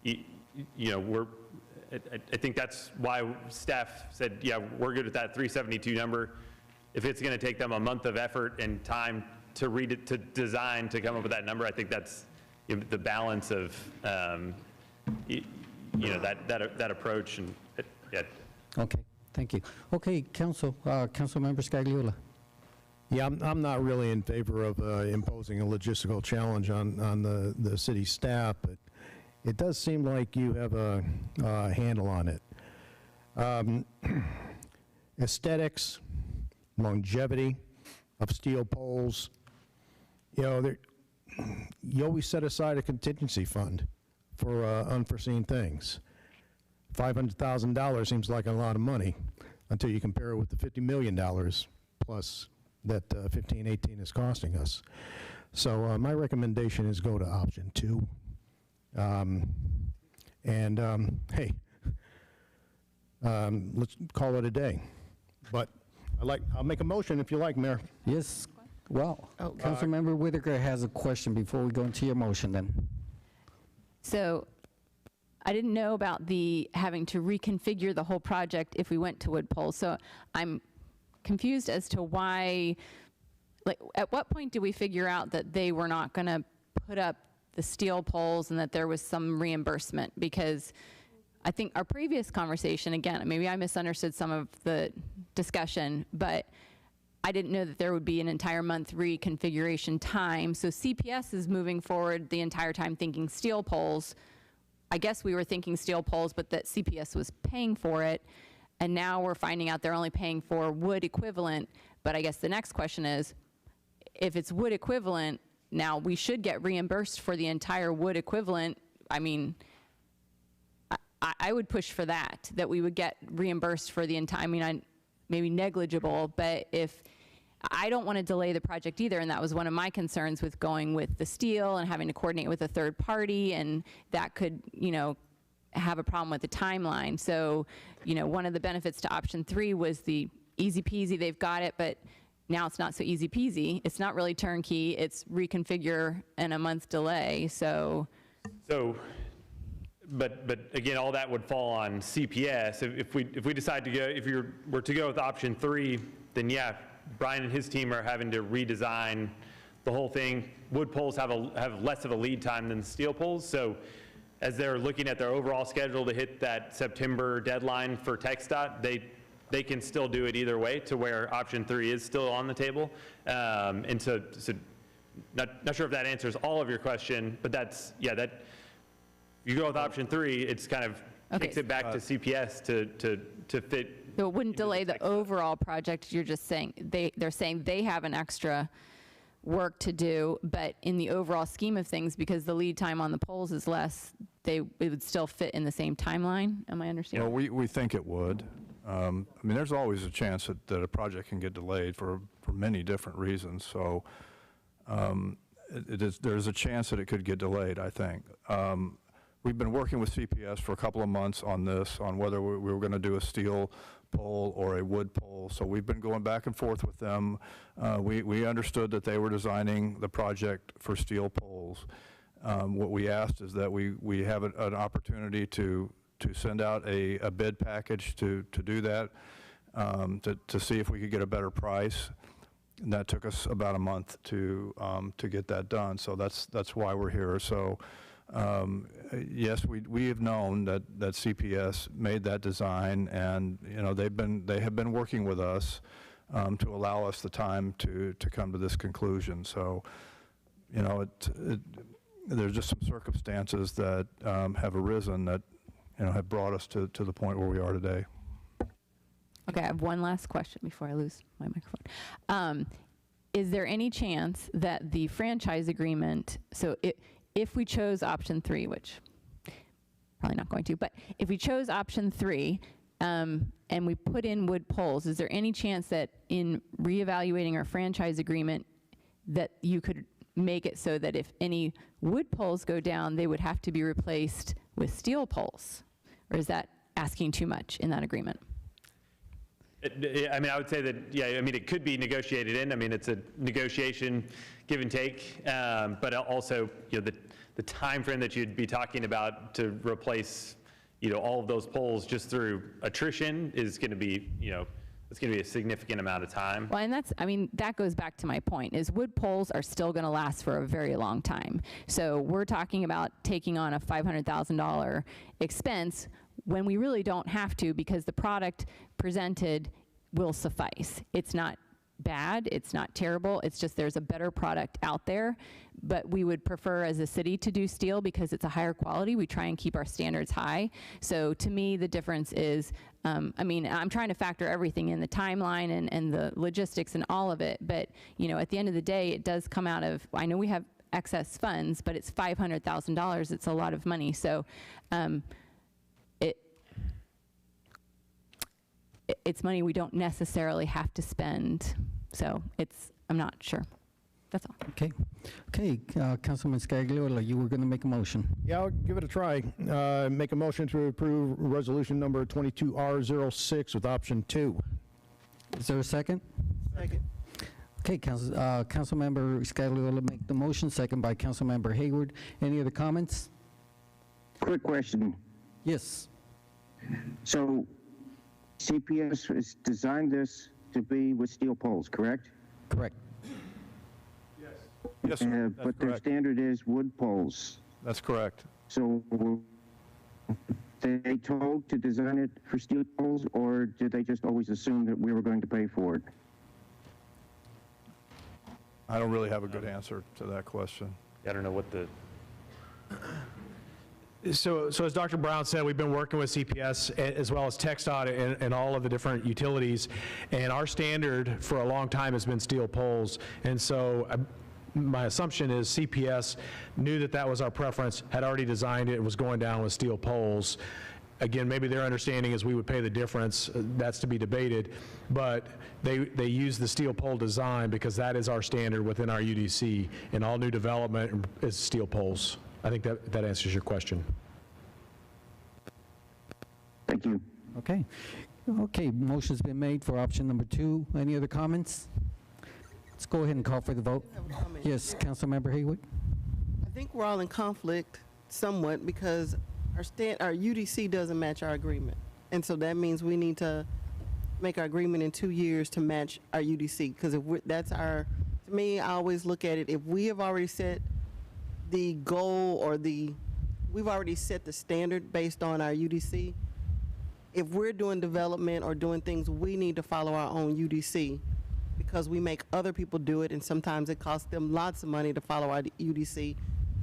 I think that's why staff said, yeah, we're good with that 372 number. If it's going to take them a month of effort and time to read it, to design, to come up with that number, I think that's the balance of that approach. And yeah. Okay, thank you. Okay, Councilmember Scagliola. Yeah, I'm not really in favor of imposing a logistical challenge on the city staff, but it does seem like you have a handle on it. Aesthetics, longevity of steel poles, you always set aside a contingency fund for unforeseen things. $500,000 seems like a lot of money until you compare it with the $50 million plus that 1518 is costing us. So my recommendation is go to option 2. Hey, let's call it a day. But I'll make a motion if you like, Mayor. Yes. Well, Councilmember Whitaker has a question before we go into your motion then. So I didn't know about the having to reconfigure the whole project if we went to wood poles. So I'm confused as to why, like, at what point do we figure out that they were not going to put up the steel poles and that there was some reimbursement? Because I think our previous conversation, again, maybe I misunderstood some of the discussion, but I didn't know that there would be an entire month reconfiguration time. So CPS is moving forward the entire time thinking steel poles. I guess we were thinking steel poles, but that CPS was paying for it. And now we're finding out they're only paying for wood equivalent. But I guess the next question is, if it's wood equivalent, now we should get reimbursed for the entire wood equivalent. I mean, I would push for that we would get reimbursed for the entire, I mean, maybe negligible, but if, I don't want to delay the project either, and that was one of my concerns with going with the steel and having to coordinate with a third party, and that could, have a problem with the timeline. So, one of the benefits to option 3 was the easy peasy, they've got it, but now it's not so easy peasy. It's not really turnkey, it's reconfigure and a month delay, so. But again, all that would fall on CPS. If we decide to go, if you were to go with option 3, then yeah, Brian and his team are having to redesign the whole thing. Wood poles have less of a lead time than steel poles, so as they're looking at their overall schedule to hit that September deadline for TxDOT, they can still do it either way, to where option 3 is still on the table. And so not sure if that answers all of your question, but that's, yeah, that. You go with option 3, it's kind of kicks it back to CPS to fit. So it wouldn't delay the overall project. You're just saying they're saying they have an extra work to do, but in the overall scheme of things, because the lead time on the poles is less, it would still fit in the same timeline. Am I understanding? We think it would. I mean, there's always a chance that a project can get delayed for many different reasons. So there's a chance that it could get delayed, I think. we've been working with CPS for a couple of months on this, on whether we were going to do a steel pole or a wood pole. So we've been going back and forth with them. We understood that they were designing the project for steel poles. What we asked is that we have an opportunity to send out a bid package to do that, to see if we could get a better price. And that took us about a month to get that done. So that's why we're here. So yes, we have known that CPS made that design, and they have been working with us to allow us the time to come to this conclusion. So there's just some circumstances that have arisen that have brought us to the point where we are today. Okay, I have one last question before I lose my microphone. Is there any chance that the franchise agreement, so if we chose option 3, which probably not going to, but if we chose option 3 and we put in wood poles, is there any chance that in reevaluating our franchise agreement that you could make it so that if any wood poles go down, they would have to be replaced with steel poles? Or is that asking too much in that agreement? I mean, I would say that, yeah, I mean, it could be negotiated in. I mean, it's a negotiation, give and take, but also, the time frame that you'd be talking about to replace, all of those poles just through attrition is going to be, it's going to be a significant amount of time. Well, and that goes back to my point, is wood poles are still going to last for a very long time. So we're talking about taking on a $500,000 expense when we really don't have to, because the product presented will suffice. It's not bad, it's not terrible, it's just there's a better product out there, but we would prefer as a city to do steel because it's a higher quality. We try and keep our standards high. So to me, the difference is, I'm trying to factor everything in, the timeline and the logistics and all of it, but at the end of the day, it does come out of, I know we have excess funds, but it's $500,000, it's a lot of money. So it's money we don't necessarily have to spend. So I'm not sure. That's all. Okay, Councilman Scagliola, you were going to make a motion. Yeah, I'll give it a try. Make a motion to approve resolution number 22R06 with option 2. Is there a second? Second. Okay, Councilmember Scagliola make the motion, second by Councilmember Hayward. Any other comments? Quick question. Yes. So CPS has designed this to be with steel poles, correct? Correct. Yes, sir. That's but their correct. standard is wood poles. That's correct. So were they told to design it for steel poles, or did they just always assume that we were going to pay for it? I don't really have a good answer to that question. I don't know what the... So as Dr. Brown said, we've been working with CPS as well as TxDOT and all of the different utilities, and our standard for a long time has been steel poles. And so my assumption is CPS knew that that was our preference, had already designed it, and was going down with steel poles. Again, maybe their understanding is we would pay the difference. That's to be debated. But they use the steel pole design because that is our standard within our UDC, and all new development is steel poles. I think that answers your question. Thank you. Okay. Okay, motion's been made for option number 2. Any other comments? Let's go ahead and call for the vote. Yes, Councilmember Hayward. I think we're all in conflict somewhat because our UDC doesn't match our agreement. And so that means we need to make our agreement in 2 years to match our UDC. Because to me, I always look at it, if we have already set the goal we've already set the standard based on our UDC, if we're doing development or doing things, we need to follow our own UDC because we make other people do it and sometimes it costs them lots of money to follow our UDC.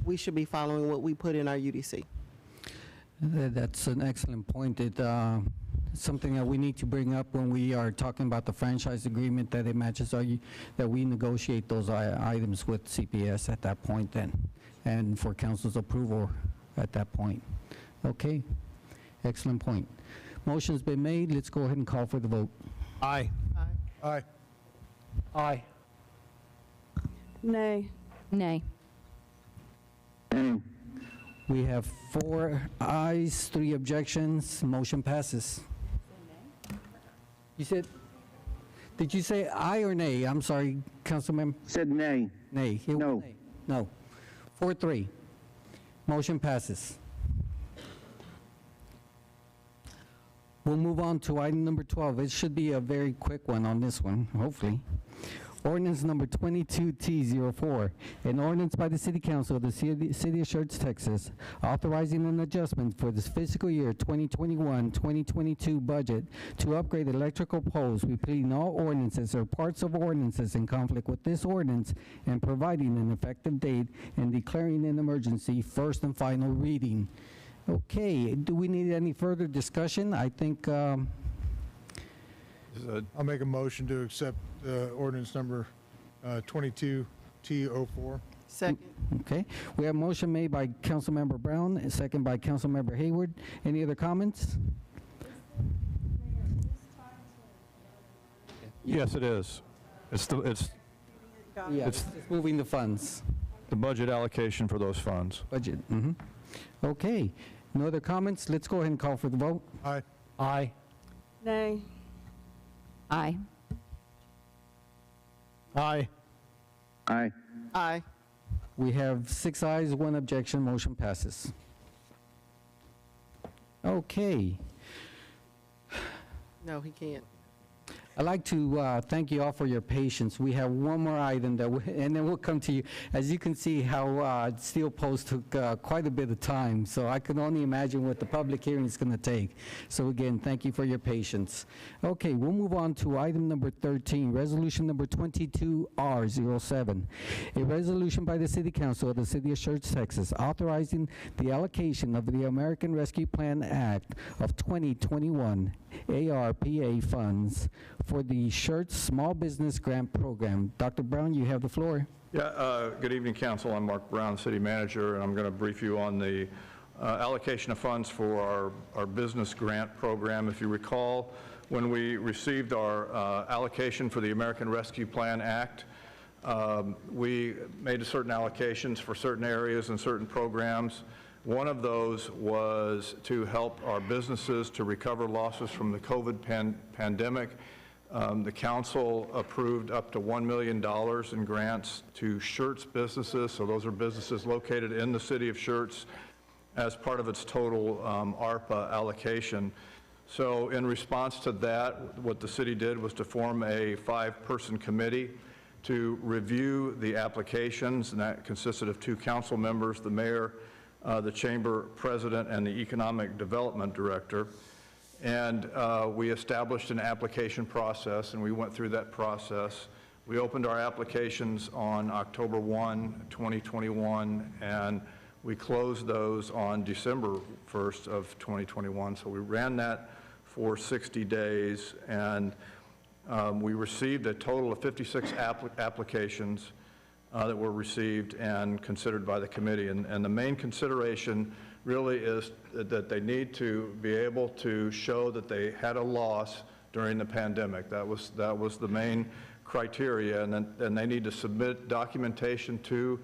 We should be following what we put in our UDC. That's an excellent point. It's something that we need to bring up when we are talking about the franchise agreement, that it matches that we negotiate those items with CPS at that point then, and for council's approval at that point. Okay, excellent point. Motion's been made. Let's go ahead and call for the vote. Aye. Aye. Aye. Aye. Nay. Nay. We have 4 ayes, 3 objections, motion passes. You said, did you say aye or nay? I'm sorry, Councilmember. Said nay. Nay. It was No. nay. No. 4-3. Motion passes. We'll move on to item number 12. It should be a very quick one on this one, hopefully. Ordinance number 22T04, an ordinance by the City Council of the City of Schertz, Texas, authorizing an adjustment for this fiscal year 2021-2022 budget to upgrade electrical poles, repealing all ordinances or parts of ordinances in conflict with this ordinance, and providing an effective date and declaring an emergency, first and final reading. Okay, do we need any further discussion? I think I'll make a motion to accept ordinance number 22T04. Second. Okay, we have a motion made by Councilmember Brown, and second by Councilmember Hayward. Any other comments? Yes, it is. It's It's moving the funds. the budget allocation for those funds. Budget. Okay, no other comments? Let's go ahead and call for the vote. Aye. Aye. Nay. Aye. Aye. Aye. Aye. We have 6 ayes, 1 objection, motion passes. Okay. No, he can't. I'd like to thank you all for your patience. We have one more item, and then we'll come to you. As you can see how steel posts took quite a bit of time, so I can only imagine what the public hearing is going to take. So again, thank you for your patience. Okay, we'll move on to item number 13, resolution number 22R07. A resolution by the City Council of the City of Schertz, Texas, authorizing the allocation of the American Rescue Plan Act of 2021 ARPA funds for the Schertz Small Business Grant Program. Dr. Brown, you have the floor. Yeah, good evening, Council. I'm Mark Brown, City Manager, and I'm going to brief you on the allocation of funds for our business grant program. If you recall, when we received our allocation for the American Rescue Plan Act, we made certain allocations for certain areas and certain programs. One of those was to help our businesses to recover losses from the COVID pandemic. The council approved up to $1 million in grants to Schertz businesses, so those are businesses located in the city of Schertz, as part of its total ARPA allocation. So in response to that, what the city did was to form a 5-person committee to review the applications, and that consisted of 2 council members, the mayor, the chamber president, and the economic development director. And we established an application process, and we went through that process. We opened our applications on October 1, 2021, and we closed those on December 1st of 2021. So we ran that for 60 days, and we received a total of 56 applications that were received and considered by the committee. And the main consideration really is that they need to be able to show that they had a loss during the pandemic. That was the main criteria, and then they need to submit documentation to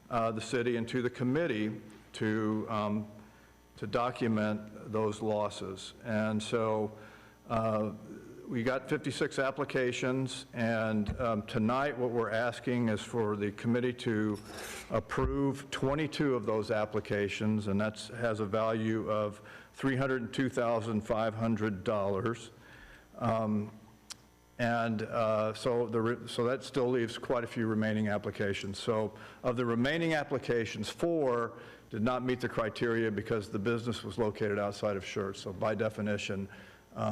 the city and to the committee to document those losses. And so we got 56 applications, and tonight what we're asking is for the committee to approve 22 of those applications, and that has a value of $302,500. So that still leaves quite a few remaining applications. So of the remaining applications, 4 did not meet the criteria because the business was located outside of Schertz. So by definition,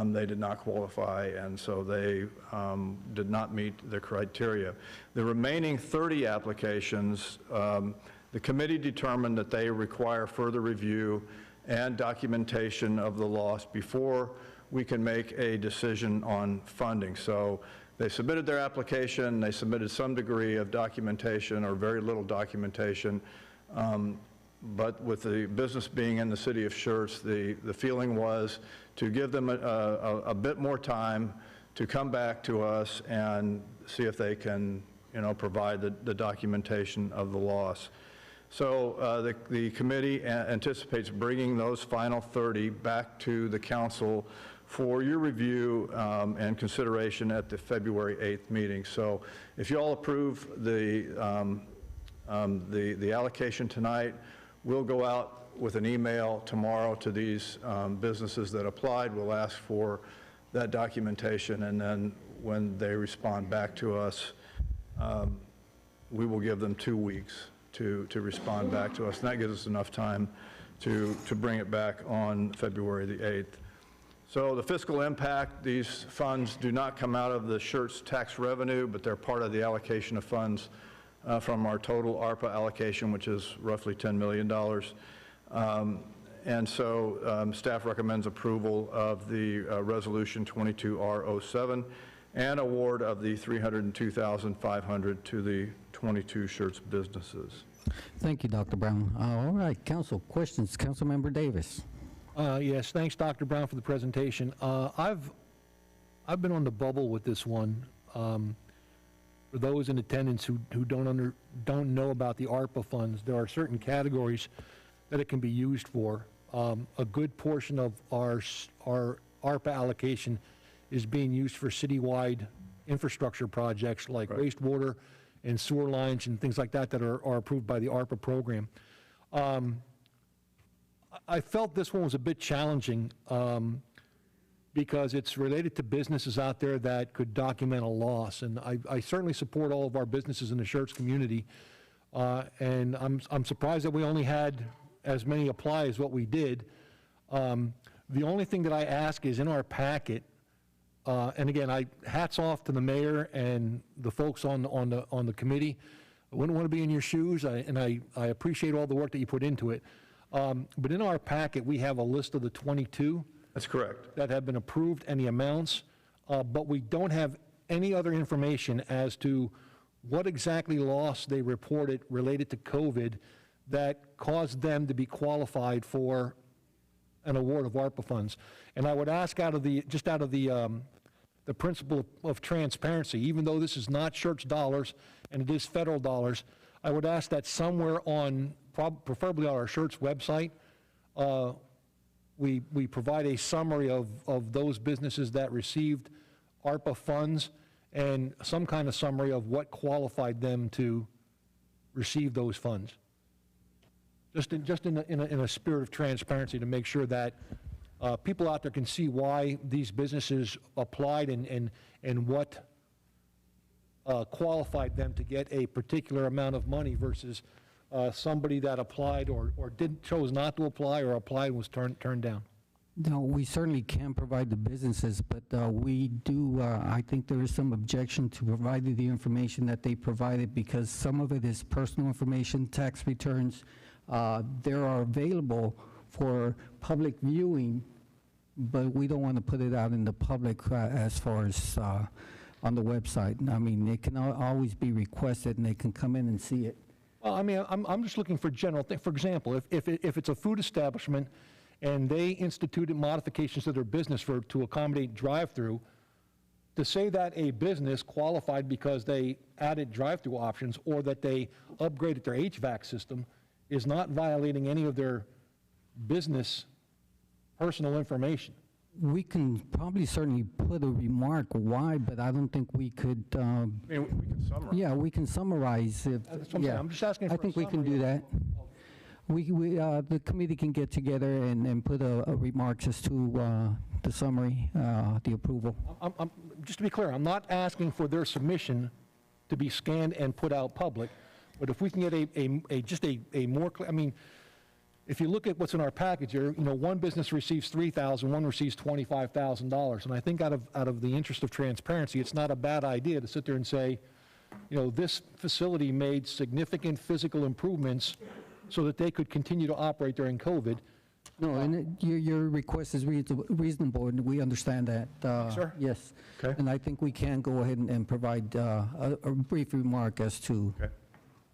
they did not qualify, and so they did not meet the criteria. The remaining 30 applications, the committee determined that they require further review and documentation of the loss before we can make a decision on funding. So they submitted their application, they submitted some degree of documentation or very little documentation, but with the business being in the city of Schertz, the feeling was to give them a bit more time to come back to us and see if they can, provide the documentation of the loss. So the committee anticipates bringing those final 30 back to the council for your review and consideration at the February 8th meeting. So if you all approve the allocation tonight, we'll go out with an email tomorrow to these businesses that applied. We'll ask for that documentation, and then when they respond back to us, we will give them 2 weeks to respond back to us. And that gives us enough time to bring it back on February the 8th. So the fiscal impact, these funds do not come out of the Schertz tax revenue, but they're part of the allocation of funds from our total ARPA allocation, which is roughly $10 million. And so staff recommends approval of the Resolution 22R07 and award of the $302,500 to the 22 Schertz businesses. Thank you, Dr. Brown. All right, council questions. Councilmember Davis. Yes, thanks, Dr. Brown, for the presentation. I've been on the bubble with this one. For those in attendance who don't know about the ARPA funds, there are certain categories that it can be used for. A good portion of our ARPA allocation is being used for citywide infrastructure projects like wastewater and sewer lines and things like that that are approved by the ARPA program. I felt this one was a bit challenging because it's related to businesses out there that could document a loss. And I certainly support all of our businesses in the Schertz community. And I'm surprised that we only had as many apply as what we did. The only thing that I ask is in our packet, and again, hats off to the mayor and the folks on the committee. I wouldn't want to be in your shoes, and I appreciate all the work that you put into it. But in our packet, we have a list of the 22. That's correct. That have been approved and the amounts, but we don't have any other information as to what exactly loss they reported related to COVID that caused them to be qualified for an award of ARPA funds. And I would ask out of the principle of transparency, even though this is not Schertz dollars and it is federal dollars, I would ask that somewhere on, preferably on our Schertz website, we provide a summary of those businesses that received ARPA funds and some kind of summary of what qualified them to receive those funds. Just in a spirit of transparency to make sure that people out there can see why these businesses applied and what qualified them to get a particular amount of money versus somebody that applied or chose not to apply or applied and was turned down. No, we certainly can provide the businesses, but we do, I think there is some objection to providing the information that they provided because some of it is personal information, tax returns. They are available for public viewing, but we don't want to put it out in the public as far as on the website. I mean, it can always be requested and they can come in and see it. Well, I mean, I'm just looking for general things. For example, if it's a food establishment and they instituted modifications to their business to accommodate drive-through, to say that a business qualified because they added drive-through options or that they upgraded their HVAC system is not violating any of their business personal information. We can probably certainly put a remark why, but I don't think we could. I mean, we can summarize. Yeah, we can summarize. I'm just asking for I think we can do that. The committee can get together and put a remarks as to the summary, the approval. Just to be clear, I'm not asking for their submission to be scanned and put out public, but if we can get just a more clear, I mean, if you look at what's in our package here, one business receives $3,000, one receives $25,000, and I think out of the interest of transparency, it's not a bad idea to sit there and say, this facility made significant physical improvements so that they could continue to operate during COVID. No, and your request is reasonable, and we understand that. Sir? Yes. Okay. And I think we can go ahead and provide a brief remark as to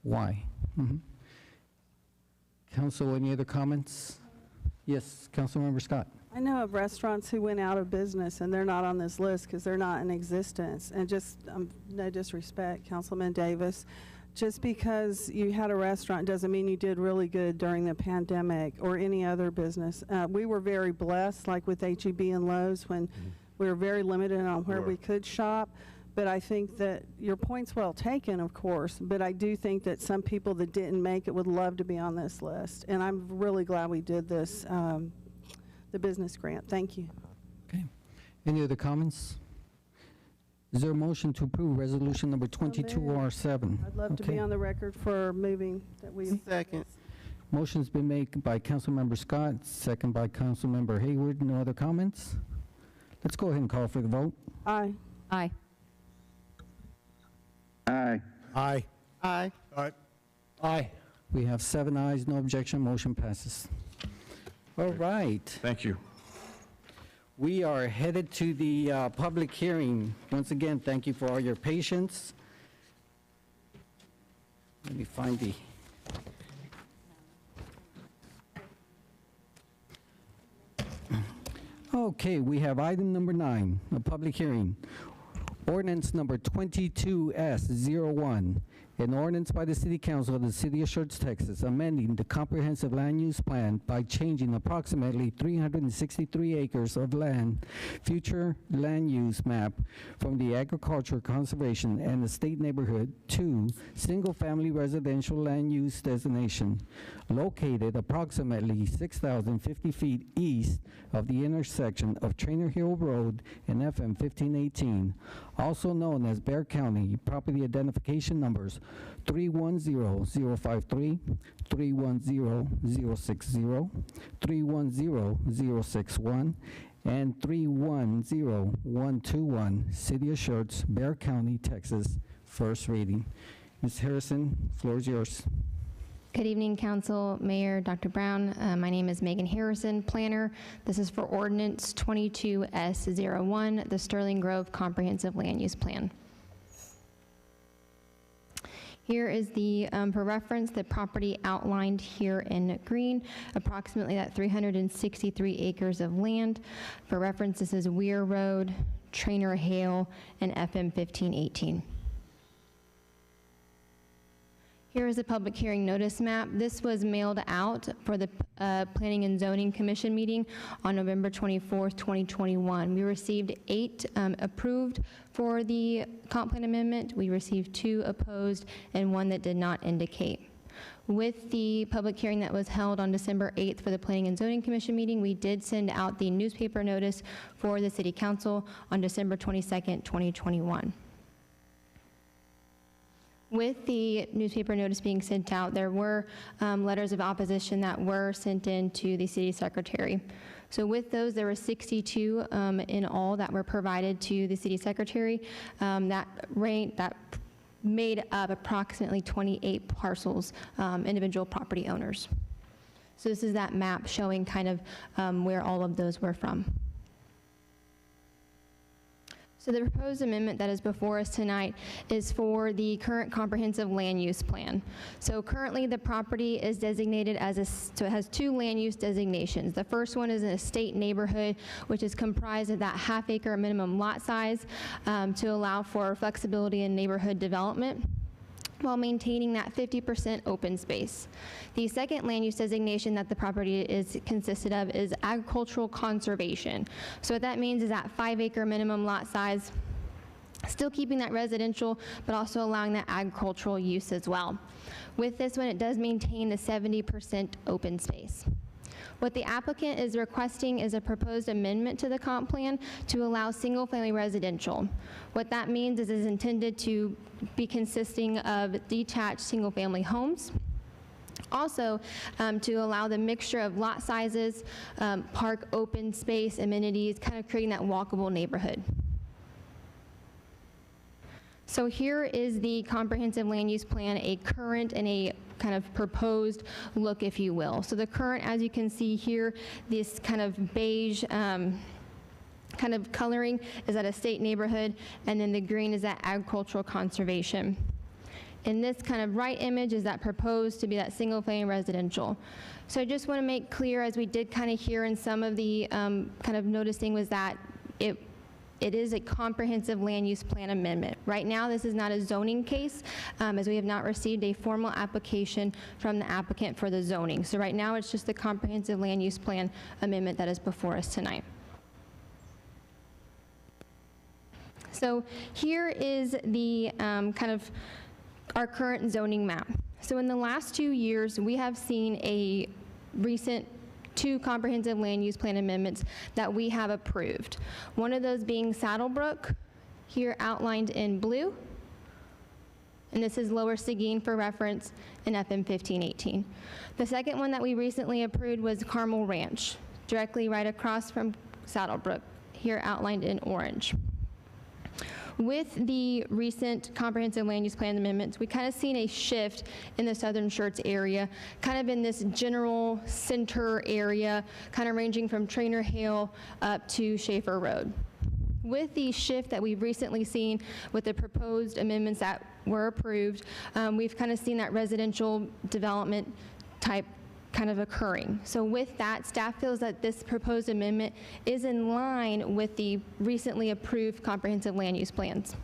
why. Mm-hmm. Council, any other comments? Yes, Councilmember Scott. I know of restaurants who went out of business and they're not on this list because they're not in existence. And just no disrespect, Councilman Davis, just because you had a restaurant doesn't mean you did really good during the pandemic or any other business. We were very blessed, like with H-E-B and Lowe's, when we were very limited on where we could shop. But I think that your point's well taken, of course, but I do think that some people that didn't make it would love to be on this list. And I'm really glad we did this, the business grant. Thank you. Okay. Any other comments? Is there a motion to approve resolution number 22R7? I'd love to be on the record for moving that we. Second. Motion's been made by Councilmember Scott, second by Councilmember Hayward. No other comments? Let's go ahead and call for the vote. Aye. Aye. Aye. Aye. Aye. Aye. Aye. We have 7 ayes, no objection, motion passes. All right. Thank you. We are headed to the public hearing. Once again, thank you for all your patience. Let me find the... Okay, we have item number 9, a public hearing. Ordinance number 22S01, an ordinance by the City Council of the City of Schertz, Texas, amending the comprehensive land use plan by changing approximately 363 acres of land, future land use map from the agriculture, conservation, and estate neighborhood to single-family residential land use designation, located approximately 6,050 feet east of the intersection of Trainer Hill Road and FM 1518, also known as Bexar County, property identification numbers 310053, 310060, 310061, and 310121, City of Schertz, Bexar County, Texas, first reading. Ms. Harrison, floor is yours. Good evening, Council, Mayor, Dr. Brown. My name is Megan Harrison, planner. This is for Ordinance 22S01, the Sterling Grove Comprehensive Land Use Plan. Here is the, for reference, the property outlined here in green, approximately that 363 acres of land. For reference, this is Weir Road, Trainer Hale, and FM 1518. Here is a public hearing notice map. This was mailed out for the Planning and Zoning Commission meeting on November 24th, 2021. We received 8 approved for the comp plan amendment. We received 2 opposed and 1 that did not indicate. With the public hearing that was held on December 8th for the Planning and Zoning Commission meeting, we did send out the newspaper notice for the City Council on December 22nd, 2021. With the newspaper notice being sent out, there were letters of opposition that were sent in to the city secretary. So with those, there were 62 in all that were provided to the city secretary. That made up approximately 28 parcels, individual property owners. So this is that map showing kind of where all of those were from. So the proposed amendment that is before us tonight is for the current comprehensive land use plan. So currently the property is designated as so it has 2 land use designations. The first one is an estate neighborhood, which is comprised of that half-acre minimum lot size to allow for flexibility in neighborhood development, while maintaining that 50% open space. The second land use designation that the property is consisted of is agricultural conservation. So what that means is that 5-acre minimum lot size, still keeping that residential, but also allowing that agricultural use as well. With this one, it does maintain the 70% open space. What the applicant is requesting is a proposed amendment to the comp plan to allow single-family residential. What that means is it's intended to be consisting of detached single-family homes. Also, to allow the mixture of lot sizes, park open space, amenities, kind of creating that walkable neighborhood. So here is the comprehensive land use plan, a current and a kind of proposed look, if you will. So the current, as you can see here, this kind of beige kind of coloring is that estate neighborhood, and then the green is that agricultural conservation. And this kind of right image is that proposed to be that single family residential. So I just want to make clear, as we did kind of hear in some of the kind of noticing, was that it is a comprehensive land use plan amendment. Right now, this is not a zoning case, as we have not received a formal application from the applicant for the zoning. So right now, it's just the comprehensive land use plan amendment that is before us tonight. So here is the kind of our current zoning map. So in the last 2 years, we have seen a recent 2 comprehensive land use plan amendments that we have approved. One of those being Saddlebrook, here outlined in blue, and this is Lower Seguin for reference in FM 1518. The second one that we recently approved was Carmel Ranch, directly right across from Saddlebrook, here outlined in orange. With the recent comprehensive land use plan amendments, we kind of seen a shift in the southern Schertz area, kind of in this general center area, kind of ranging from Trainer Hill up to Schaefer Road. With the shift that we've recently seen with the proposed amendments that were approved, we've kind of seen that residential development type kind of occurring. So with that, staff feels that this proposed amendment is in line with the recently approved comprehensive land use plans.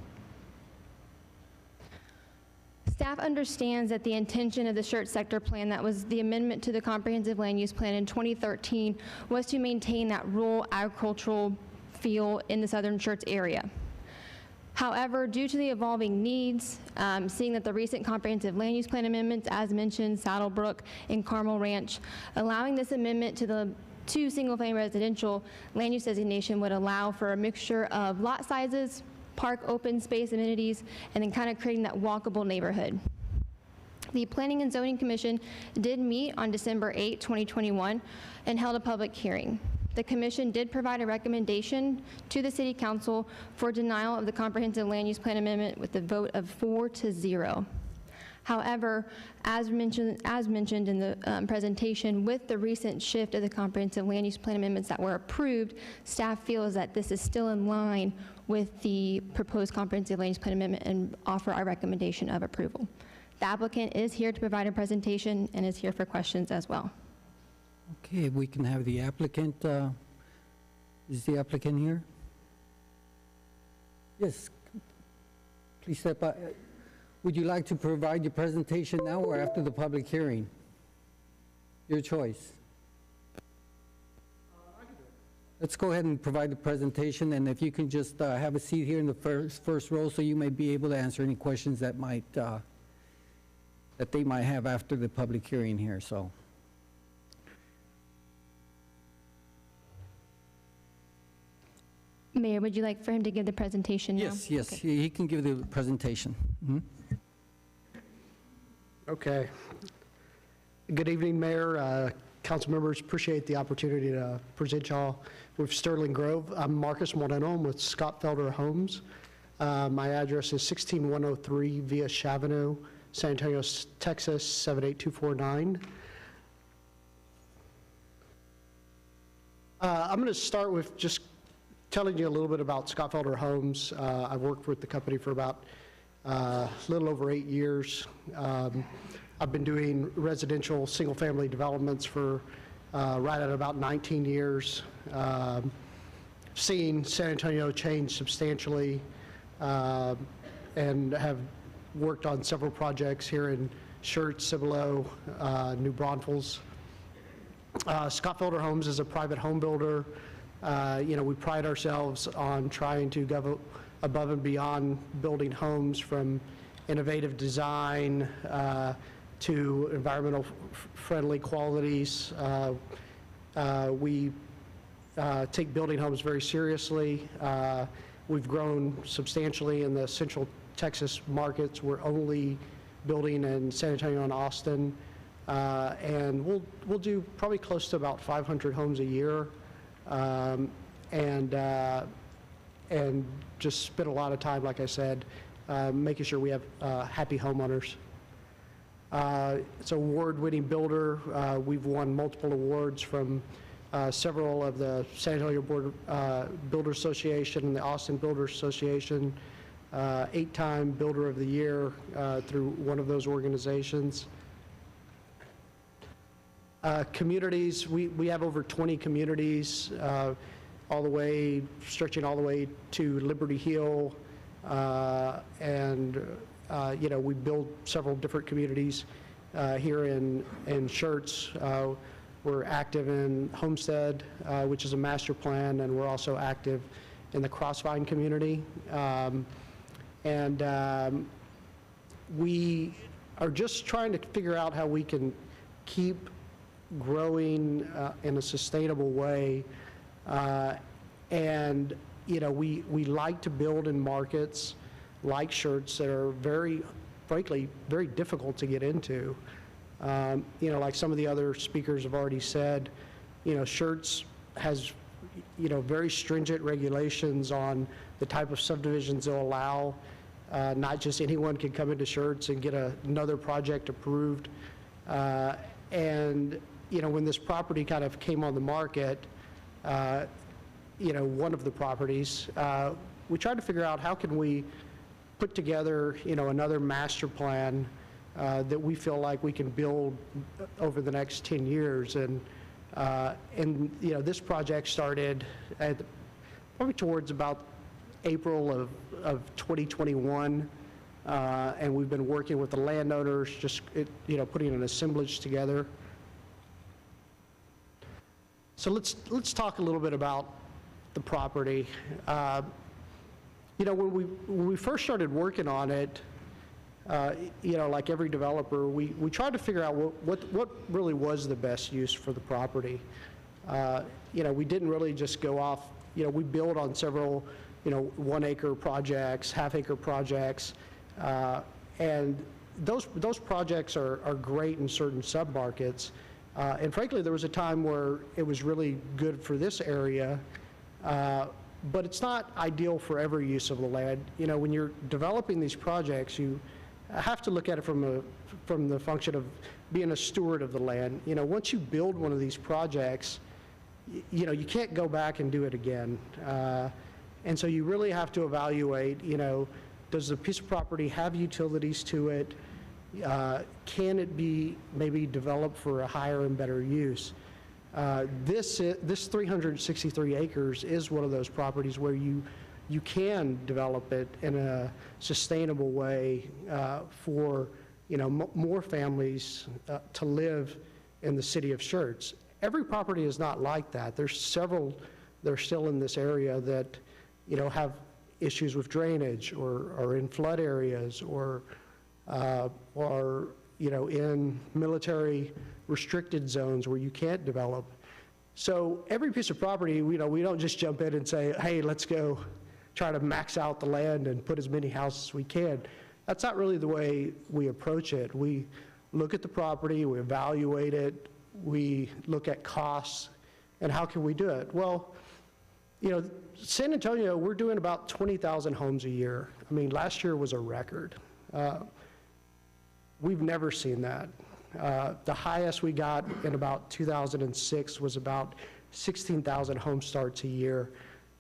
Staff understands that the intention of the Schertz sector plan, that was the amendment to the comprehensive land use plan in 2013, was to maintain that rural agricultural feel in the southern Schertz area. However, due to the evolving needs, seeing that the recent comprehensive land use plan amendments, as mentioned, Saddlebrook and Carmel Ranch, allowing this amendment to the 2 single-family residential land use designation would allow for a mixture of lot sizes, park open space amenities, and then kind of creating that walkable neighborhood. The Planning and Zoning Commission did meet on December 8, 2021, and held a public hearing. The commission did provide a recommendation to the City Council for denial of the comprehensive land use plan amendment with a vote of 4-0. However, as mentioned in the presentation, with the recent shift of the comprehensive land use plan amendments that were approved, staff feels that this is still in line with the proposed comprehensive land use plan amendment and offer our recommendation of approval. The applicant is here to provide a presentation and is here for questions as well. Okay, we can have the applicant. Is the applicant here? Yes. Please step up. Would you like to provide your presentation now or after the public hearing? Your choice. Let's go ahead and provide the presentation, and if you can just have a seat here in the first row so you may be able to answer any questions that they might have after the public hearing here. So. Mayor, would you like for him to give the presentation now? Yes, okay. He can give the presentation. Mm-hmm. Okay. Good evening, Mayor, council members. Appreciate the opportunity to present y'all with Sterling Grove. I'm Marcus Moreno. I'm with Scott Felder Homes. My address is 16103 Via Chavano, San Antonio, Texas, 78249. I'm going to start with just telling you a little bit about Scott Felder Homes. I've worked with the company for about a little over 8 years. I've been doing residential single-family developments for right at about 19 years. Seeing San Antonio change substantially and have worked on several projects here in Schertz, Cibolo, New Braunfels. Scott Felder Homes is a private home builder. We pride ourselves on trying to go above and beyond building homes, from innovative design to environmental friendly qualities. We take building homes very seriously. We've grown substantially in the Central Texas markets. We're only building in San Antonio and Austin, and we'll do probably close to about 500 homes a year. And just spend a lot of time, like I said, making sure we have happy homeowners. It's an award-winning builder. We've won multiple awards from several of the San Antonio Builder Association and the Austin Builder Association, 8-time Builder of the Year through one of those organizations. Communities, we have over 20 communities. all the way, stretching all the way to Liberty Hill, and we build several different communities here in Schertz. We're active in Homestead, which is a master plan, and we're also active in the Crossvine community. We are just trying to figure out how we can keep growing in a sustainable way. We like to build in markets like Schertz that are frankly, very difficult to get into. Like some of the other speakers have already said, Schertz has, very stringent regulations on the type of subdivisions they'll allow. Not just anyone can come into Schertz and get another project approved. When this property kind of came on the market, one of the properties, we tried to figure out how can we put together, another master plan that we feel like we can build over the next 10 years. This project started probably towards about April of 2021, and we've been working with the landowners, just putting an assemblage together. So let's talk a little bit about the property. When we first started working on it, like every developer, we tried to figure out what really was the best use for the property. We didn't really just go off, we built on several, 1 acre projects, half-acre projects, and those projects are great in certain submarkets. And frankly, there was a time where it was really good for this area, but it's not ideal for every use of the land. When you're developing these projects, you have to look at it from the function of being a steward of the land. Once you build one of these projects, you can't go back and do it again. And so you really have to evaluate, does the piece of property have utilities to it? Can it be maybe developed for a higher and better use? This 363 acres is one of those properties where you can develop it in a sustainable way for more families to live in the city of Schertz. Every property is not like that. There's several that are still in this area that have issues with drainage or in flood areas or in military restricted zones where you can't develop. So every piece of property, we don't just jump in and say, hey, let's go try to max out the land and put as many houses as we can. That's not really the way we approach it. We look at the property, we evaluate it, we look at costs, and how can we do it? Well, San Antonio, we're doing about 20,000 homes a year. I mean, last year was a record. We've never seen that. The highest we got in about 2006 was about 16,000 home starts a year.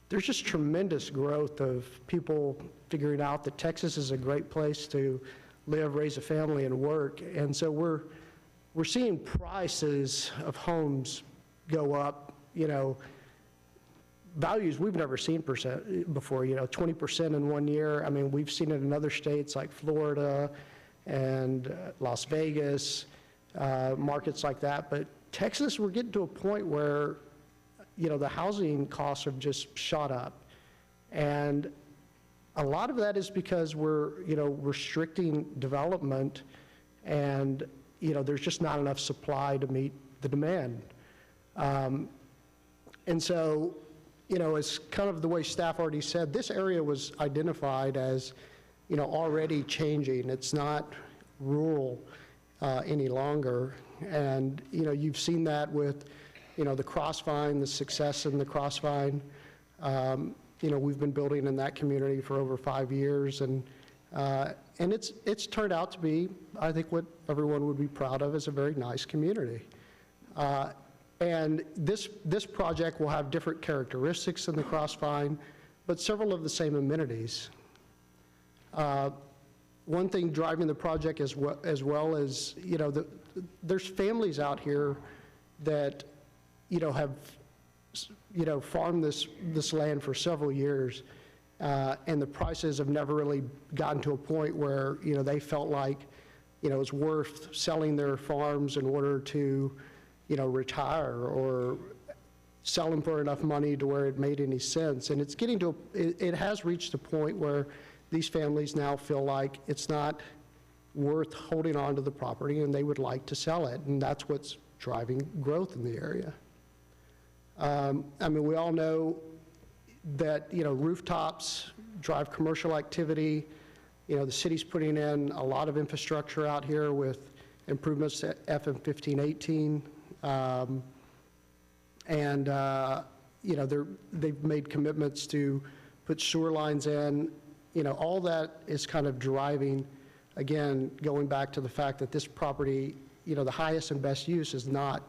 There's just tremendous growth of people figuring out that Texas is a great place to live, raise a family, and work. And so we're seeing prices of homes go up, values we've never seen before, 20% in 1 year. I mean, we've seen it in other states like Florida and Las Vegas, markets like that. But Texas, we're getting to a point where, the housing costs have just shot up. And a lot of that is because we're, restricting development, and, there's just not enough supply to meet the demand. And so, as kind of the way staff already said, this area was identified as, already changing. It's not rural any longer. And, you've seen that with, the Crossvine, the success in the Crossvine. We've been building in that community for over 5 years, and it's turned out to be, I think, what everyone would be proud of as a very nice community. And this project will have different characteristics than the Crossvine, but several of the same amenities. One thing driving the project as well as, there's families out here that, have farmed this land for several years, and the prices have never really gotten to a point where, they felt like, it's worth selling their farms in order to, retire or sell them for enough money to where it made any sense. And it's getting to, it has reached a point where these families now feel like it's not worth holding on to the property and they would like to sell it. And that's what's driving growth in the area. We all know that, rooftops drive commercial activity. The city's putting in a lot of infrastructure out here with improvements to FM 1518. They've made commitments to put sewer lines in. All that is kind of driving, again, going back to the fact that this property, the highest and best use is not,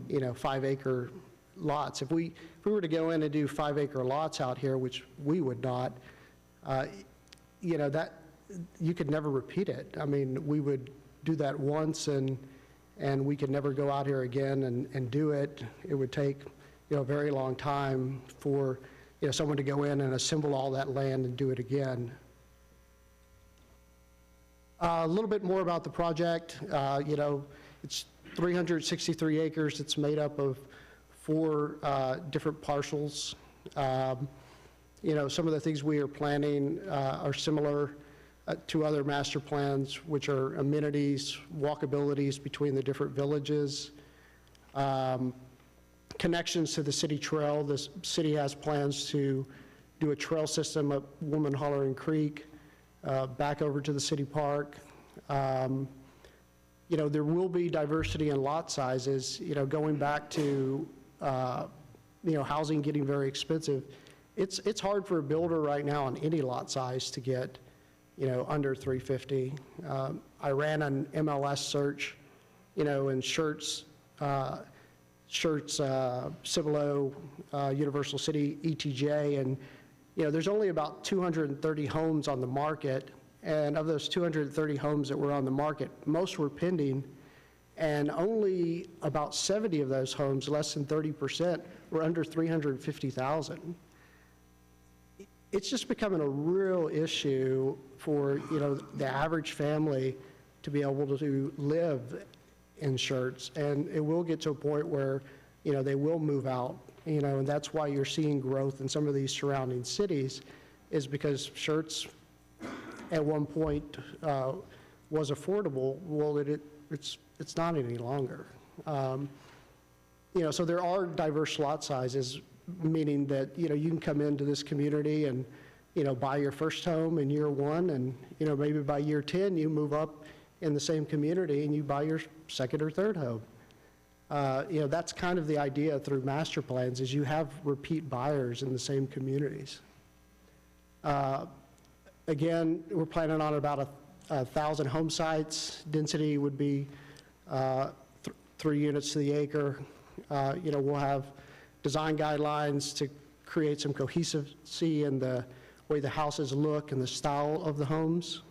5-acre lots. If we were to go in and do 5-acre lots out here, which we would not, that you could never repeat it. We would do that once and we could never go out here again and do it. It would take, a very long time for, someone to go in and assemble all that land and do it again. A little bit more about the project. It's 363 acres. It's made up of 4 different parcels. Some of the things we are planning are similar to other master plans, which are amenities, walkabilities between the different villages, connections to the city trail. The city has plans to do a trail system up Woman Hollering Creek, back over to the city park. There will be diversity in lot sizes, going back to, housing getting very expensive. It's hard for a builder right now on any lot size to get, under 350. I ran an MLS search, in Schertz, Cibolo, Universal City, ETJ, and, there's only about 230 homes on the market, and of those 230 homes that were on the market, most were pending, and only about 70 of those homes, less than 30%, were under $350,000. It's just becoming a real issue for, the average family to be able to live in Schertz, and it will get to a point where, they will move out, and that's why you're seeing growth in some of these surrounding cities, is because Schertz at one point was affordable. Well, it's not any longer. So there are diverse lot sizes, meaning that, you can come into this community and, buy your first home in year 1, and, maybe by year 10, you move up in the same community and you buy your second or third home. That's kind of the idea through master plans, is you have repeat buyers in the same communities. Again, we're planning on about 1,000 home sites. Density would be 3 units to the acre. We'll have design guidelines to create some cohesiveness in the way the houses look and the style of the homes.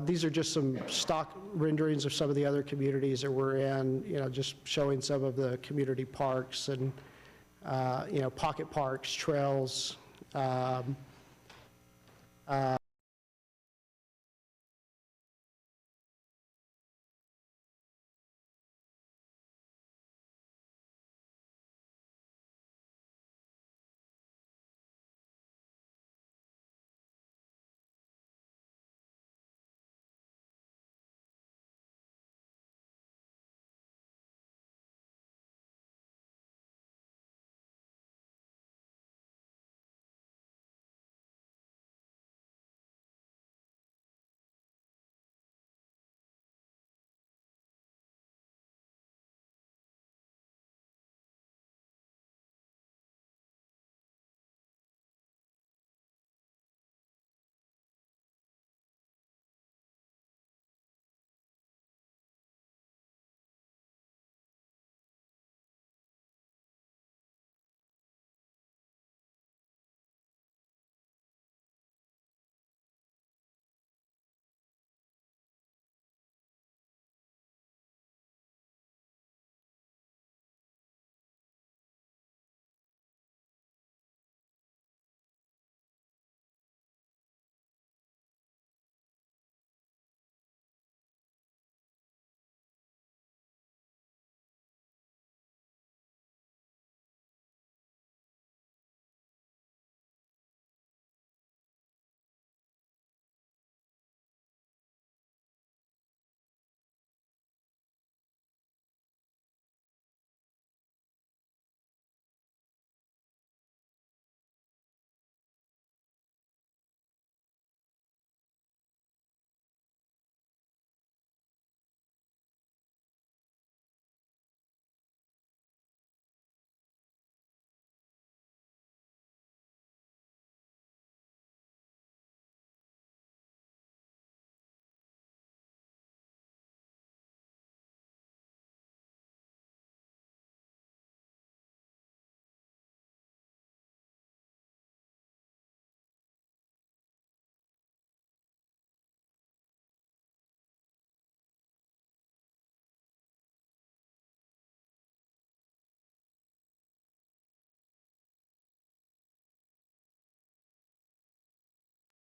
These are just some stock renderings of some of the other communities that we're in, just showing some of the community parks and, pocket parks, trails,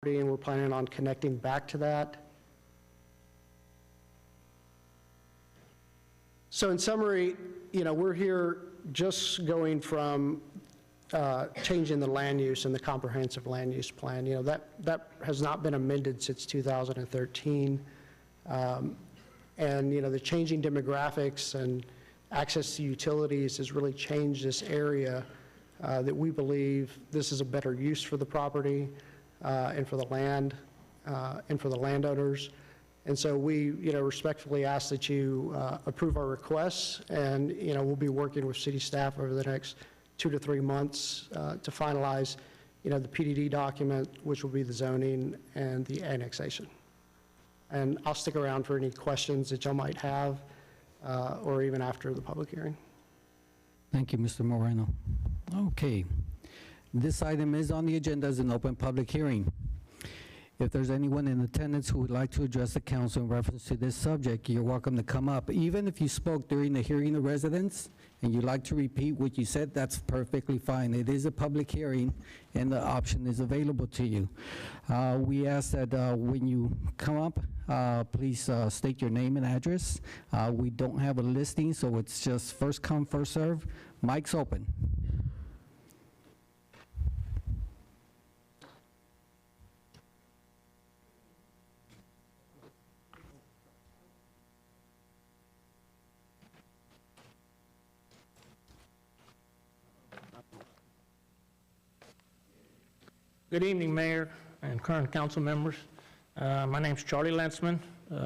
and we're planning on connecting back to that. So in summary, we're here just going from changing the land use and the comprehensive land use plan. That has not been amended since 2013. And the changing demographics and access to utilities has really changed this area that we believe this is a better use for the property and for the land and for the landowners. And so we, respectfully ask that you approve our requests, and, we'll be working with city staff over the next 2 to 3 months to finalize, the PDD document, which will be the zoning and the annexation. And I'll stick around for any questions that y'all might have, or even after the public hearing. Thank you, Mr. Moreno. Okay. This item is on the agenda as an open public hearing. If there's anyone in attendance who would like to address the council in reference to this subject, you're welcome to come up. Even if you spoke during the hearing of residents and you'd like to repeat what you said, that's perfectly fine. It is a public hearing and the option is available to you. We ask that when you come up, please state your name and address. We don't have a listing, so it's just first come, first serve. Mic's open. Good evening, Mayor and current council members. My name's Charlie Lentzman.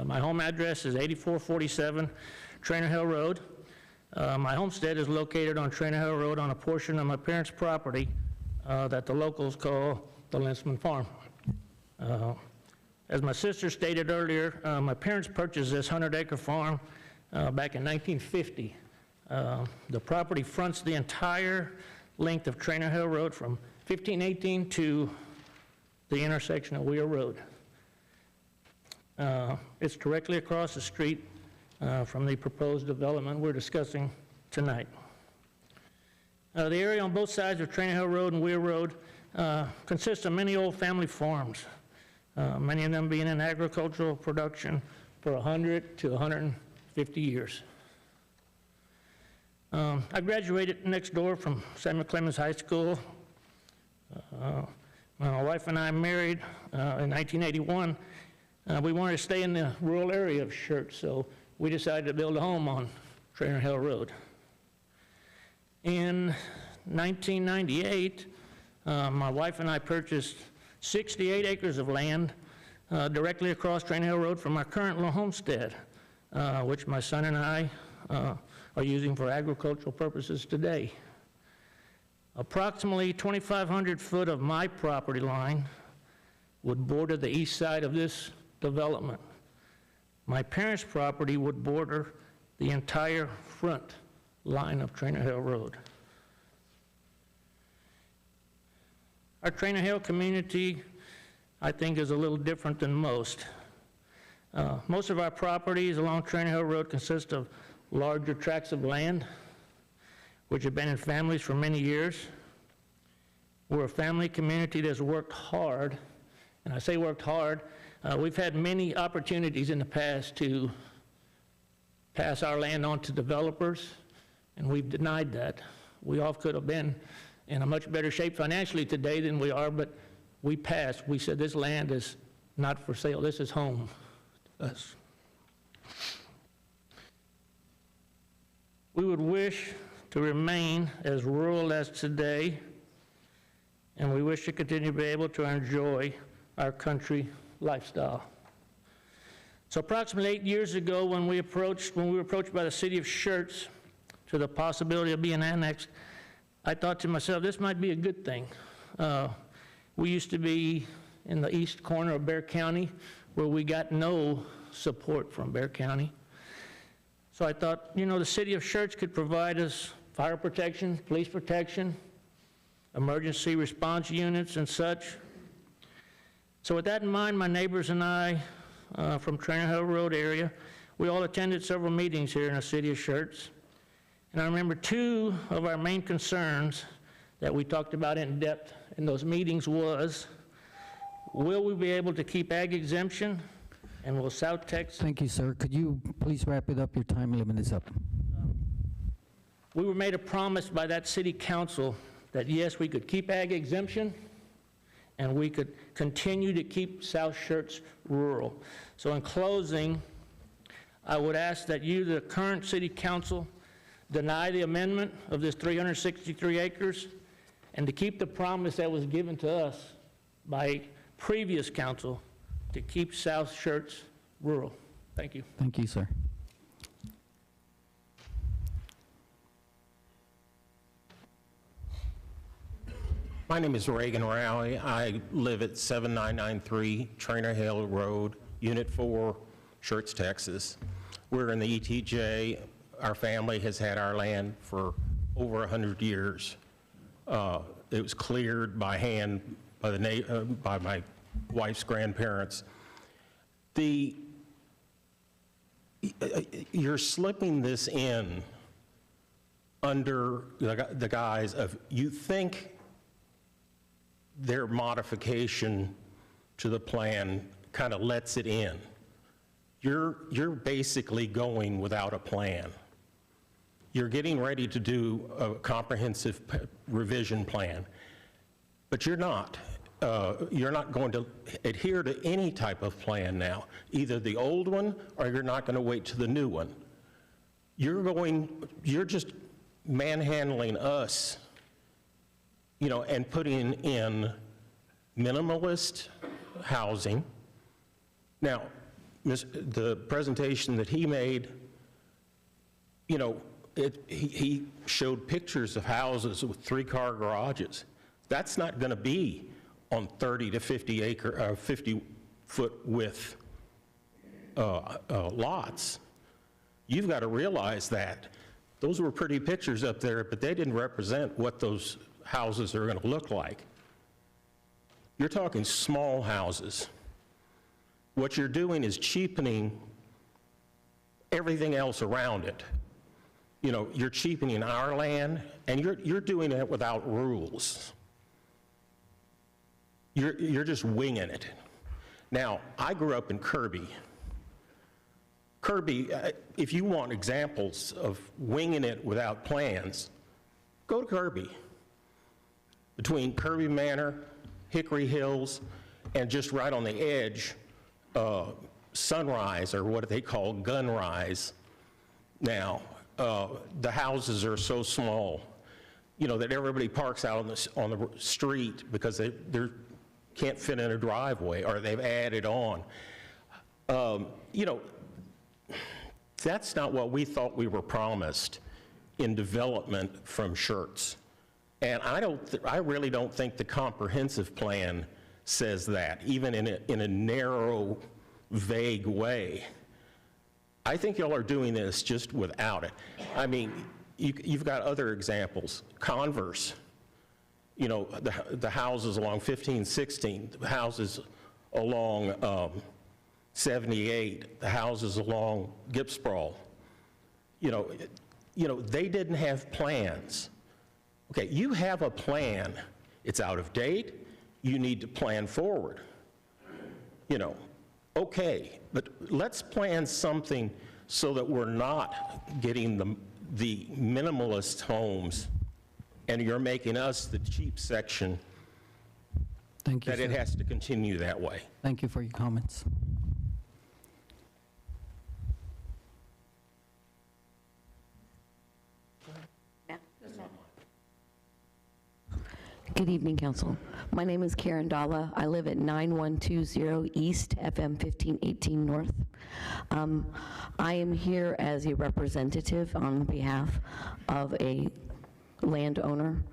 My home address is 8447 Trainer Hill Road. My homestead is located on Trainer Hill Road on a portion of my parents' property that the locals call the Lentzman Farm. As my sister stated earlier, my parents purchased this 100-acre farm back in 1950. The property fronts the entire length of Trainer Hill Road from 1518 to the intersection of Weir Road. It's directly across the street from the proposed development we're discussing tonight. The area on both sides of Trainer Hill Road and Weir Road consists of many old family farms, many of them being in agricultural production for 100 to 150 years. I graduated next door from Samuel Clemens High School. When my wife and I married in 1981, we wanted to stay in the rural area of Schertz, so we decided to build a home on Trainer Hill Road. In 1998, my wife and I purchased 68 acres of land directly across Trainer Hill Road from our current little homestead, which my son and I are using for agricultural purposes today. Approximately 2,500 foot of my property line would border the east side of this development. My parents' property would border the entire front line of Trainer Hill Road. Our Trainer Hill community, I think, is a little different than most. Most of our properties along Trainer Hill Road consist of larger tracts of land, which have been in families for many years. We're a family community that's worked hard, and I say worked hard. We've had many opportunities in the past to pass our land on to developers, and we've denied that. We all could have been in a much better shape financially today than we are, but we passed. We said this land is not for sale. This is home to us. We would wish to remain as rural as today, and we wish to continue to be able to enjoy our country lifestyle. So approximately 8 years ago, when we were approached by the city of Schertz to the possibility of being annexed, I thought to myself, this might be a good thing. We used to be in the east corner of Bexar County, where we got no support from Bexar County. So I thought, the city of Schertz could provide us fire protection, police protection, emergency response units and such. So with that in mind, my neighbors and I from Trainer Hill Road area, we all attended several meetings here in the city of Schertz. And I remember two of our main concerns that we talked about in depth in those meetings was Will we be able to keep ag exemption? And will South Texas... Thank you, sir. Could you please wrap it up? Your time limit is up. We were made a promise by that city council that yes, we could keep ag exemption and we could continue to keep South Schertz rural. So in closing, I would ask that you, the current city council, deny the amendment of this 363 acres and to keep the promise that was given to us by previous council to keep South Schertz rural. Thank you. Thank you, sir. My name is Reagan Rowley. I live at 7993 Trainer Hill Road, Unit 4, Schertz, Texas. We're in the ETJ. Our family has had our land for over 100 years. It was cleared by hand by my wife's grandparents. You're slipping this in under the guise of, you think their modification to the plan kind of lets it in. You're basically going without a plan. You're getting ready to do a comprehensive revision plan, but you're not. You're not going to adhere to any type of plan now, either the old one or you're not going to wait to the new one. You're just manhandling us, and putting in minimalist housing. Now, the presentation that he made, he showed pictures of houses with 3-car garages. That's not going to be on 30 to 50 foot width lots. You've got to realize that. Those were pretty pictures up there, but they didn't represent what those houses are going to look like. You're talking small houses. What you're doing is cheapening everything else around it. You're cheapening our land, and you're doing it without rules. You're just winging it. Now, I grew up in Kirby. Kirby, if you want examples of winging it without plans, go to Kirby. Between Kirby Manor, Hickory Hills, and just right on the edge, Sunrise, or what they call Gunrise. Now, the houses are so small, that everybody parks out on the street because they can't fit in a driveway, or they've added on. That's not what we thought we were promised in development from Schertz. And I really don't think the comprehensive plan says that, even in a narrow, vague way. I think y'all are doing this just without it. I mean, you've got other examples. Converse, the houses along 1516, the houses along 78, the houses along Gipsprawl. They didn't have plans. Okay, you have a plan. It's out of date. You need to plan forward. Okay, but let's plan something so that we're not getting the minimalist homes and you're making us the cheap section. Thank you, that it has to continue that way. Thank you for your comments. Good evening, Council. My name is Karen Dalla. I live at 9120 East, FM 1518 North. I am here as a representative on behalf of a landowner.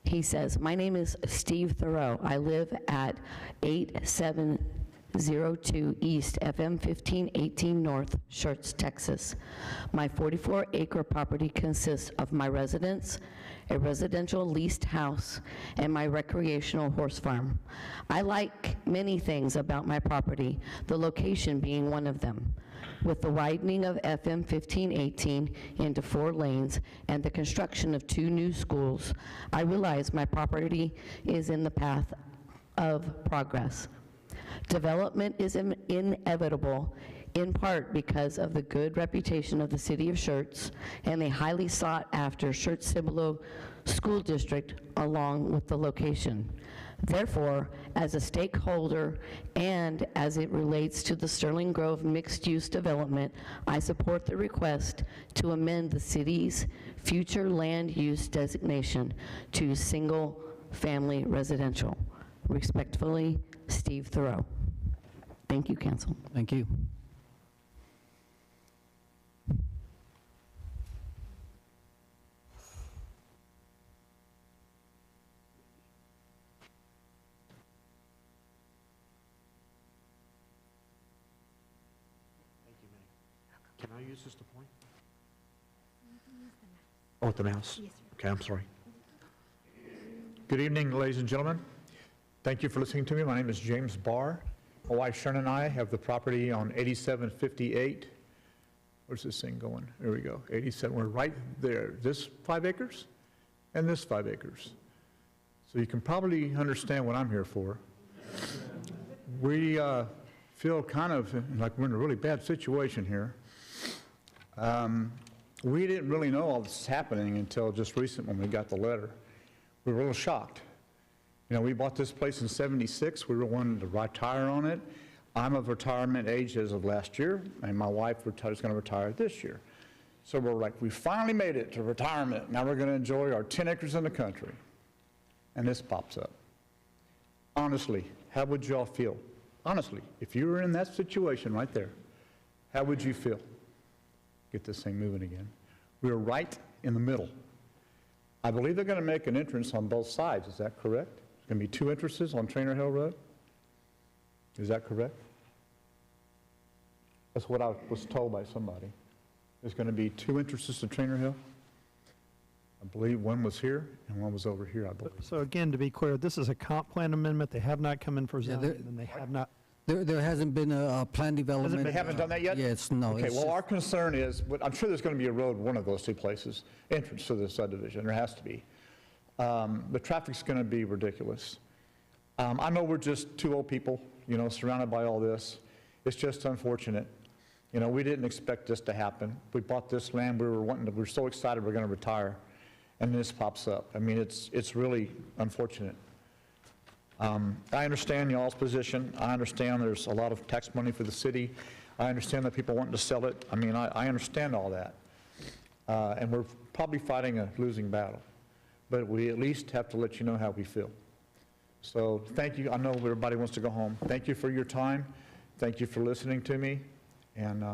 He says, my name is Steve Thoreau. I live at 8702 East, FM 1518 North, Schertz, Texas. My 44-acre property consists of my residence, a residential leased house, and my recreational horse farm. I like many things about my property, the location being one of them. With the widening of FM 1518 into 4 lanes and the construction of 2 new schools, I realize my property is in the path of progress. Development is inevitable, in part because of the good reputation of the city of Schertz and the highly sought-after Schertz-Cibolo School District along with the location. Therefore, as a stakeholder and as it relates to the Sterling Grove mixed-use development, I support the request to amend the city's future land use designation to single-family residential. Respectfully, Steve Thoreau. Thank you, Council. Thank you. Can I use this to point? Oh, with the mouse? Yes, sir. Okay, I'm sorry. Good evening, ladies and gentlemen. Thank you for listening to me. My name is James Barr. My wife Sharon and I have the property on 8758. Where's this thing going? There we go, 87. We're right there. This 5 acres and this 5 acres. So you can probably understand what I'm here for. We feel kind of like we're in a really bad situation here. We didn't really know all this was happening until just recent when we got the letter. We were a little shocked. You know, we bought this place in '76. We were wanting to retire on it. I'm of retirement age as of last year, and my wife is going to retire this year. So we're like, we finally made it to retirement. Now we're going to enjoy our 10 acres in the country. And this pops up. Honestly, how would y'all feel? Honestly, if you were in that situation right there, how would you feel? Get this thing moving again. We were right in the middle. I believe they're going to make an entrance on both sides. Is that correct? There's going to be 2 entrances on Trainer Hill Road? Is that correct? That's what I was told by somebody. There's going to be 2 entrances to Trainer Hill. I believe one was here and one was over here, I believe. So again, to be clear, this is a comp plan amendment. They have not come in for zoning, and they have not. There hasn't been a plan development. They haven't done that yet? Yes, no. Okay, well, our concern is, I'm sure there's going to be a road, one of those 2 places, entrance to the subdivision. There has to be. The traffic's going to be ridiculous. I know we're just 2 old people, you know, surrounded by all this. It's just unfortunate. You know, we didn't expect this to happen. We bought this land. We were so excited we're going to retire, and this pops up. I mean, it's really unfortunate. I understand y'all's position. I understand there's a lot of tax money for the city. I understand that people wanting to sell it. I mean, I understand all that. And we're probably fighting a losing battle. But we at least have to let you know how we feel. So thank you. I know everybody wants to go home. Thank you for your time. Thank you for listening to me. And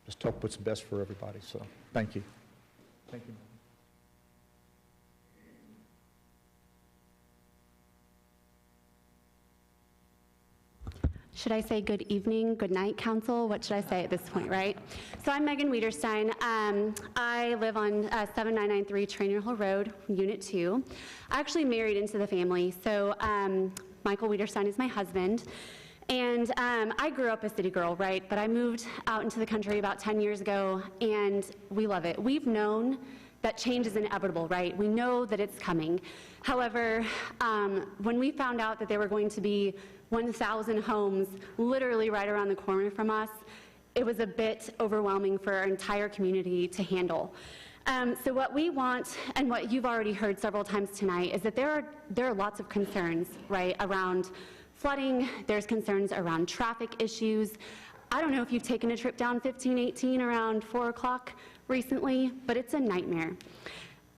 just hope what's best for everybody. So thank you. Thank you. Should I say good evening, good night, council? What should I say at this point, right? So I'm Megan Wiederstein. I live on 7993 Trainer Hill Road, Unit 2. I actually married into the family, so Michael Wiederstein is my husband. And I grew up a city girl, right? But I moved out into the country about 10 years ago, and we love it. We've known that change is inevitable, right? We know that it's coming. However, when we found out that there were going to be 1,000 homes literally right around the corner from us, it was a bit overwhelming for our entire community to handle. So what we want, and what you've already heard several times tonight, is that there are lots of concerns, right, around flooding. There's concerns around traffic issues. I don't know if you've taken a trip down 1518 around 4 o'clock recently, but it's a nightmare.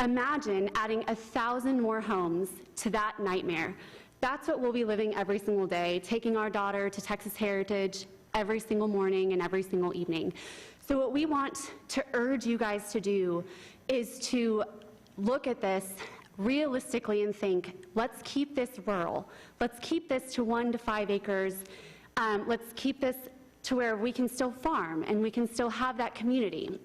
Imagine adding 1,000 more homes to that nightmare. That's what we'll be living every single day, taking our daughter to Texas Heritage every single morning and every single evening. So what we want to urge you guys to do is to look at this realistically and think, let's keep this rural. Let's keep this to 1 to 5 acres. Let's keep this to where we can still farm and we can still have that community.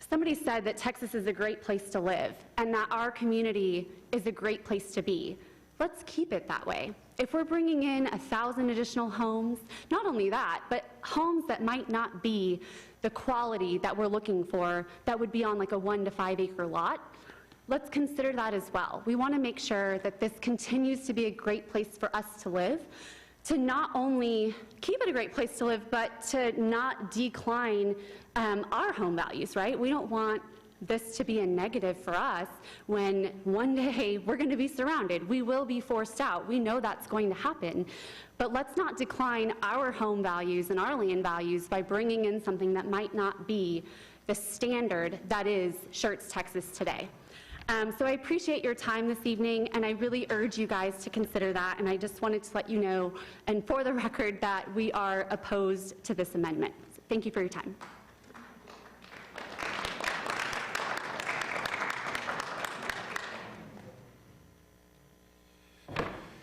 Somebody said that Texas is a great place to live and that our community is a great place to be. Let's keep it that way. If we're bringing in 1,000 additional homes, not only that, but homes that might not be the quality that we're looking for, that would be on like a 1 to 5 acre lot, let's consider that as well. We want to make sure that this continues to be a great place for us to live, to not only keep it a great place to live, but to not decline our home values, right? We don't want this to be a negative for us when one day we're going to be surrounded. We will be forced out. We know that's going to happen. But let's not decline our home values and our land values by bringing in something that might not be the standard that is Schertz, Texas today. So I appreciate your time this evening, and I really urge you guys to consider that. And I just wanted to let you know, and for the record, that we are opposed to this amendment. So thank you for your time.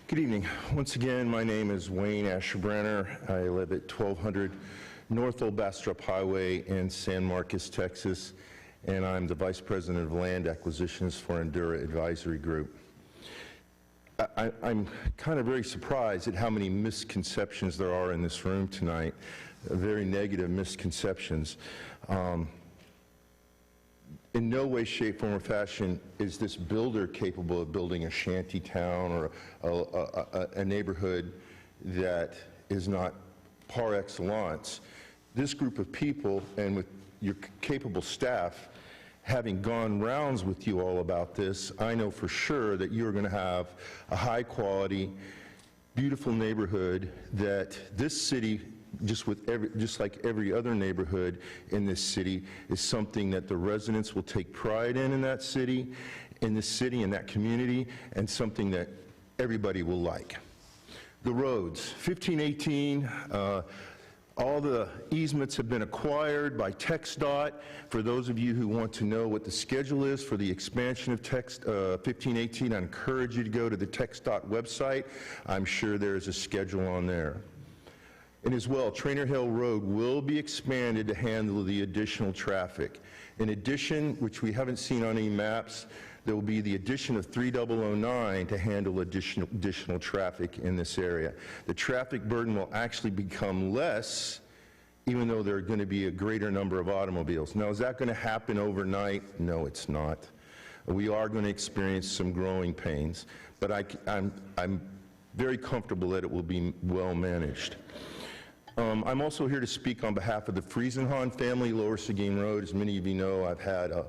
Good evening. Once again, my name is Wayne Asherbrenner. I live at 1200 North Old Bastrop Highway in San Marcos, Texas, and I'm the Vice President of Land Acquisitions for Endura Advisory Group. I'm kind of very surprised at how many misconceptions there are in this room tonight, very negative misconceptions. In no way, shape, form, or fashion is this builder capable of building a shanty town or a neighborhood that is not par excellence. This group of people, and with your capable staff, having gone rounds with you all about this, I know for sure that you're going to have a high-quality, beautiful neighborhood that this city, just like every other neighborhood in this city, is something that the residents will take pride in that city, in that community, and something that everybody will like. The roads, 1518, all the easements have been acquired by TxDOT. For those of you who want to know what the schedule is for the expansion of 1518, I encourage you to go to the TxDOT website. I'm sure there is a schedule on there. And as well, Trainer Hill Road will be expanded to handle the additional traffic. In addition, which we haven't seen on any maps, there will be the addition of 3009 to handle additional traffic in this area. The traffic burden will actually become less, even though there are going to be a greater number of automobiles. Now, is that going to happen overnight? No, it's not. We are going to experience some growing pains, but I'm very comfortable that it will be well managed. I'm also here to speak on behalf of the Friesenhahn family, Lower Seguin Road. As many of you know, I've had a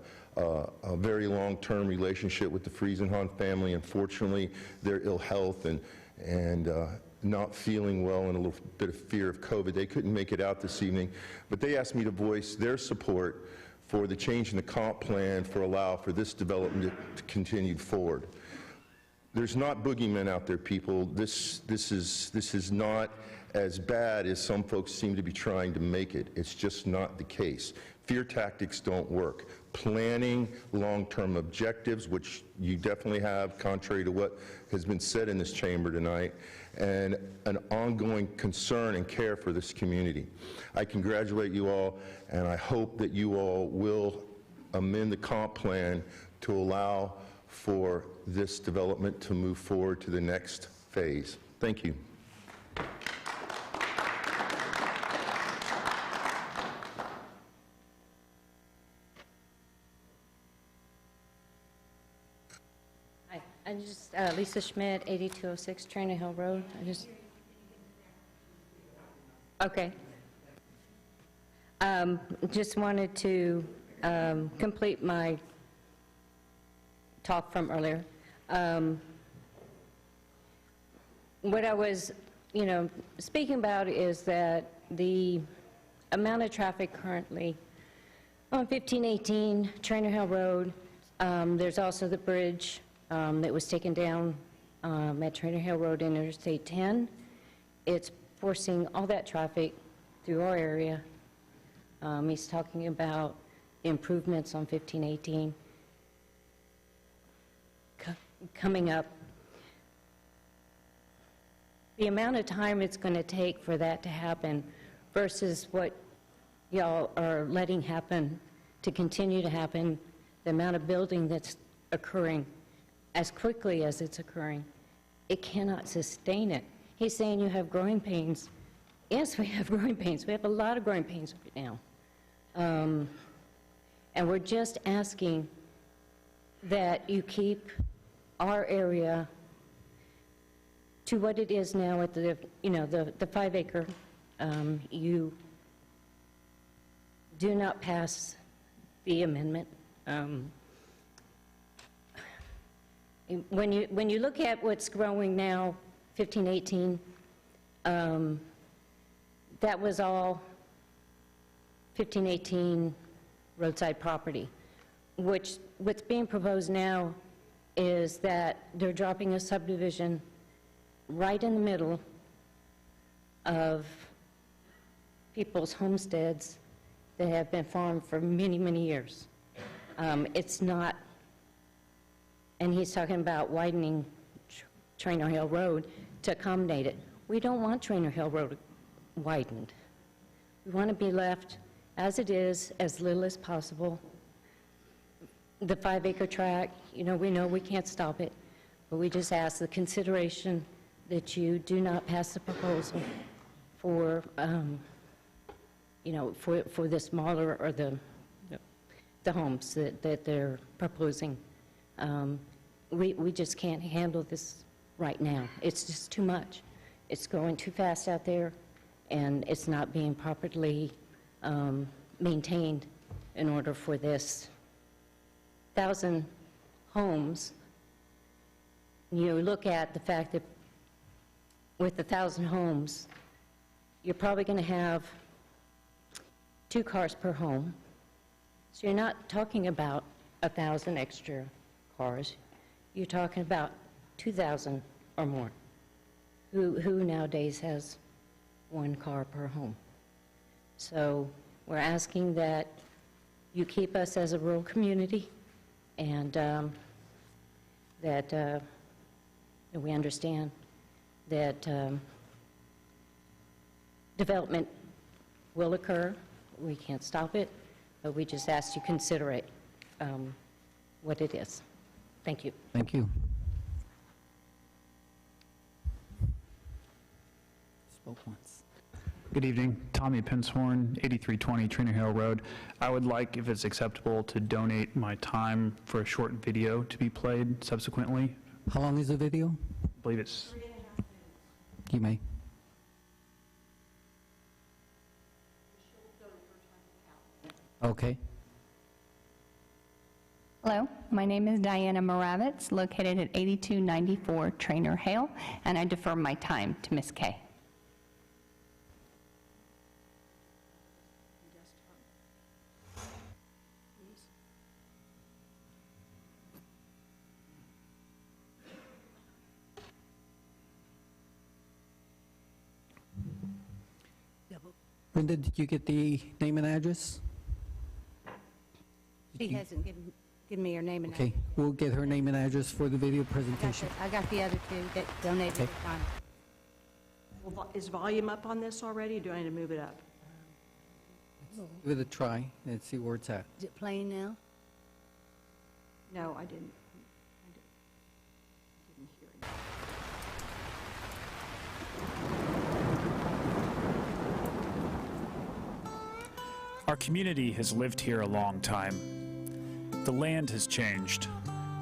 very long-term relationship with the Friesenhahn family. Unfortunately, their ill health and not feeling well and a little bit of fear of COVID, they couldn't make it out this evening, but they asked me to voice their support for the change in the comp plan for this development to continue forward. There's not boogeymen out there, people. This is not as bad as some folks seem to be trying to make it. It's just not the case. Fear tactics don't work. Planning long-term objectives, which you definitely have, contrary to what has been said in this chamber tonight, and an ongoing concern and care for this community. I congratulate you all, and I hope that you all will amend the comp plan to allow for this development to move forward to the next phase. Thank you. I'm just Lisa Schmidt, 8206 Trainer Hill Road. Okay. Just wanted to complete my talk from earlier. What I was, speaking about is that the amount of traffic currently on 1518 Trainer Hill Road, there's also the bridge that was taken down at Trainer Hill Road, Interstate 10. It's forcing all that traffic through our area. He's talking about improvements on 1518 coming up. The amount of time it's going to take for that to happen versus what y'all are letting happen to continue to happen, the amount of building that's occurring as quickly as it's occurring, it cannot sustain it. He's saying you have growing pains. Yes, we have growing pains. We have a lot of growing pains right now. And we're just asking that you keep our area to what it is now at the, the 5 acre. You do not pass the amendment. When you look at what's growing now, 1518, that was all 1518 roadside property. What's being proposed now is that they're dropping a subdivision right in the middle of people's homesteads that have been farmed for many, many years. It's not, and he's talking about widening Trainer Hill Road to accommodate it. We don't want Trainer Hill Road widened. We want to be left as it is, as little as possible. The 5 acre tract, we know we can't stop it, but we just ask the consideration that you do not pass the proposal for, for the smaller or the homes that they're proposing. We just can't handle this right now. It's just too much. It's going too fast out there, and it's not being properly maintained in order for this 1,000 homes. You look at the fact that with 1,000 homes, you're probably going to have 2 cars per home. So you're not talking about 1,000 extra cars. You're talking about 2,000 or more. Who nowadays has 1 car per home? So we're asking that you keep us as a rural community, and that we understand that development will occur. We can't stop it, but we just ask you consider it what it is. Thank you. Thank you. Spoke once. Good evening, Tommy Pinshorn, 8320 Trainer Hill Road. I would like, if it's acceptable, to donate my time for a short video to be played subsequently. How long is the video? I believe it's... You may. Okay. Hello, my name is Diana Moravitz, located at 8294 Trainer Hill, and I defer my time to Ms. Kay. Linda, did you get the name and address? She hasn't given me her name and Okay, we'll get her name and address for the video presentation. I got the other 2 that donated Okay. their time. Well, is volume up on this already, or do I need to move it up? Give it a try and see where it's at. Is it playing now? No, I didn't. I didn't hear it. Our community has lived here a long time. The land has changed.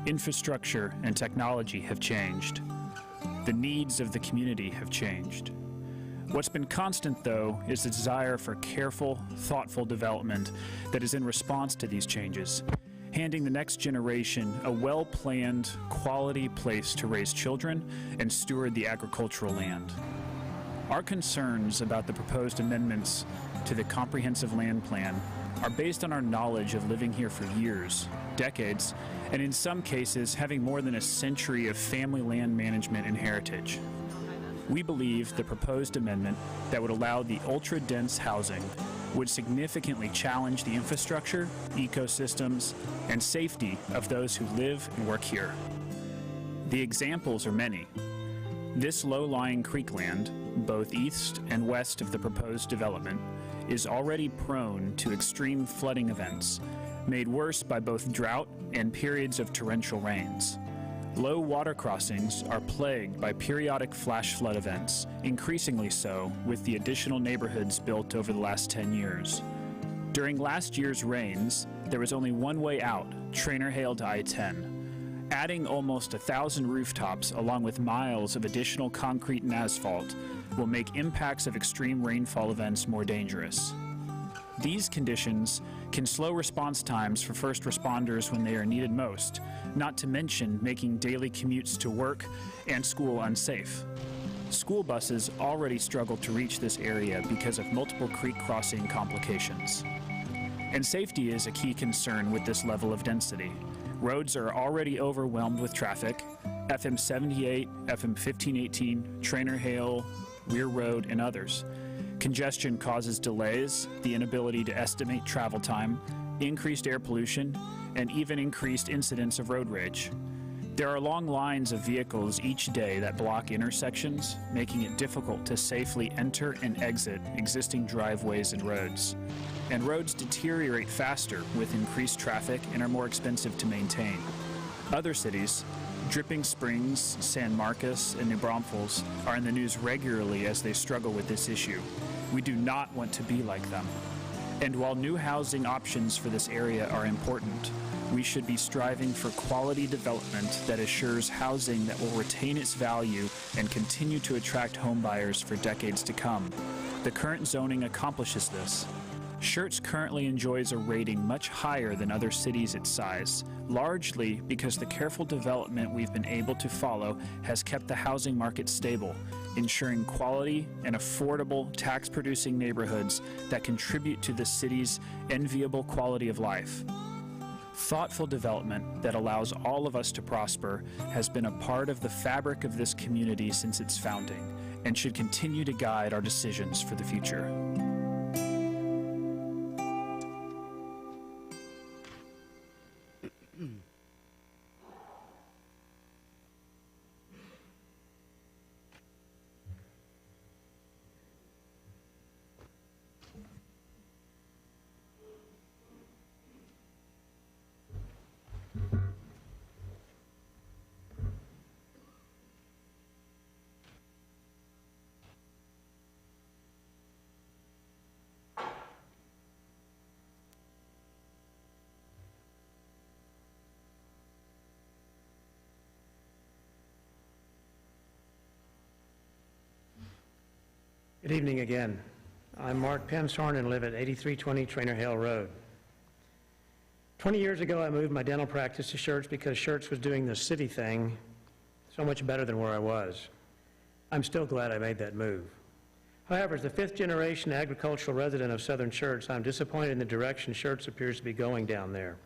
Infrastructure and technology have changed. The needs of the community have changed. What's been constant, though, is the desire for careful, thoughtful development that is in response to these changes, handing the next generation a well-planned, quality place to raise children and steward the agricultural land. Our concerns about the proposed amendments to the Comprehensive Land Plan are based on our knowledge of living here for years, decades, and in some cases having more than a century of family land management and heritage. We believe the proposed amendment that would allow the ultra-dense housing would significantly challenge the infrastructure, ecosystems, and safety of those who live and work here. The examples are many. This low-lying creekland, both east and west of the proposed development, is already prone to extreme flooding events, made worse by both drought and periods of torrential rains. Low water crossings are plagued by periodic flash flood events, increasingly so with the additional neighborhoods built over the last 10 years. During last year's rains, there was only one way out, Trainer Hale to I-10. Adding almost 1,000 rooftops along with miles of additional concrete and asphalt will make impacts of extreme rainfall events more dangerous. These conditions can slow response times for first responders when they are needed most, not to mention making daily commutes to work and school unsafe. School buses already struggle to reach this area because of multiple creek crossing complications. And safety is a key concern with this level of density. Roads are already overwhelmed with traffic. FM 78, FM 1518, Trainer Hale, Weir Road, and others. Congestion causes delays, the inability to estimate travel time, increased air pollution, and even increased incidents of road rage. There are long lines of vehicles each day that block intersections, making it difficult to safely enter and exit existing driveways and roads. And roads deteriorate faster with increased traffic and are more expensive to maintain. Other cities, Dripping Springs, San Marcos, and New Braunfels, are in the news regularly as they struggle with this issue. We do not want to be like them. And while new housing options for this area are important, we should be striving for quality development that assures housing that will retain its value and continue to attract home buyers for decades to come. The current zoning accomplishes this. Schertz currently enjoys a rating much higher than other cities its size, largely because the careful development we've been able to follow has kept the housing market stable, ensuring quality and affordable tax-producing neighborhoods that contribute to the city's enviable quality of life. Thoughtful development that allows all of us to prosper has been a part of the fabric of this community since its founding and should continue to guide our decisions for the future. Good evening again. I'm Mark Penshorn and live at 8320 Trainer Hale Road. 20 years ago, I moved my dental practice to Schertz because Schertz was doing the city thing so much better than where I was. I'm still glad I made that move. However, as the fifth-generation agricultural resident of southern Schertz, I'm disappointed in the direction Schertz appears to be going down there.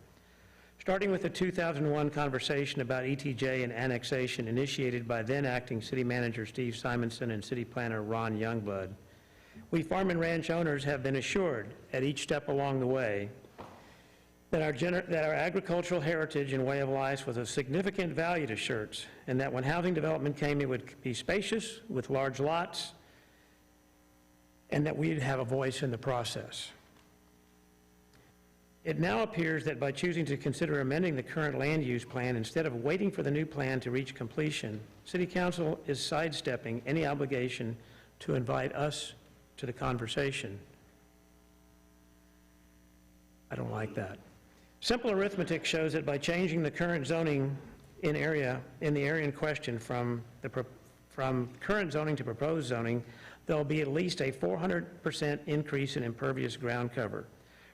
Starting with the 2001 conversation about ETJ and annexation initiated by then-acting city manager Steve Simonson and city planner Ron Youngblood, we farm and ranch owners have been assured at each step along the way that our agricultural heritage and way of life was of significant value to Schertz, and that when housing development came, it would be spacious with large lots, and that we'd have a voice in the process. It now appears that by choosing to consider amending the current land use plan instead of waiting for the new plan to reach completion, City Council is sidestepping any obligation to invite us to the conversation. I don't like that. Simple arithmetic shows that by changing the current zoning in the area in question from current zoning to proposed zoning, there'll be at least a 400% increase in impervious ground cover,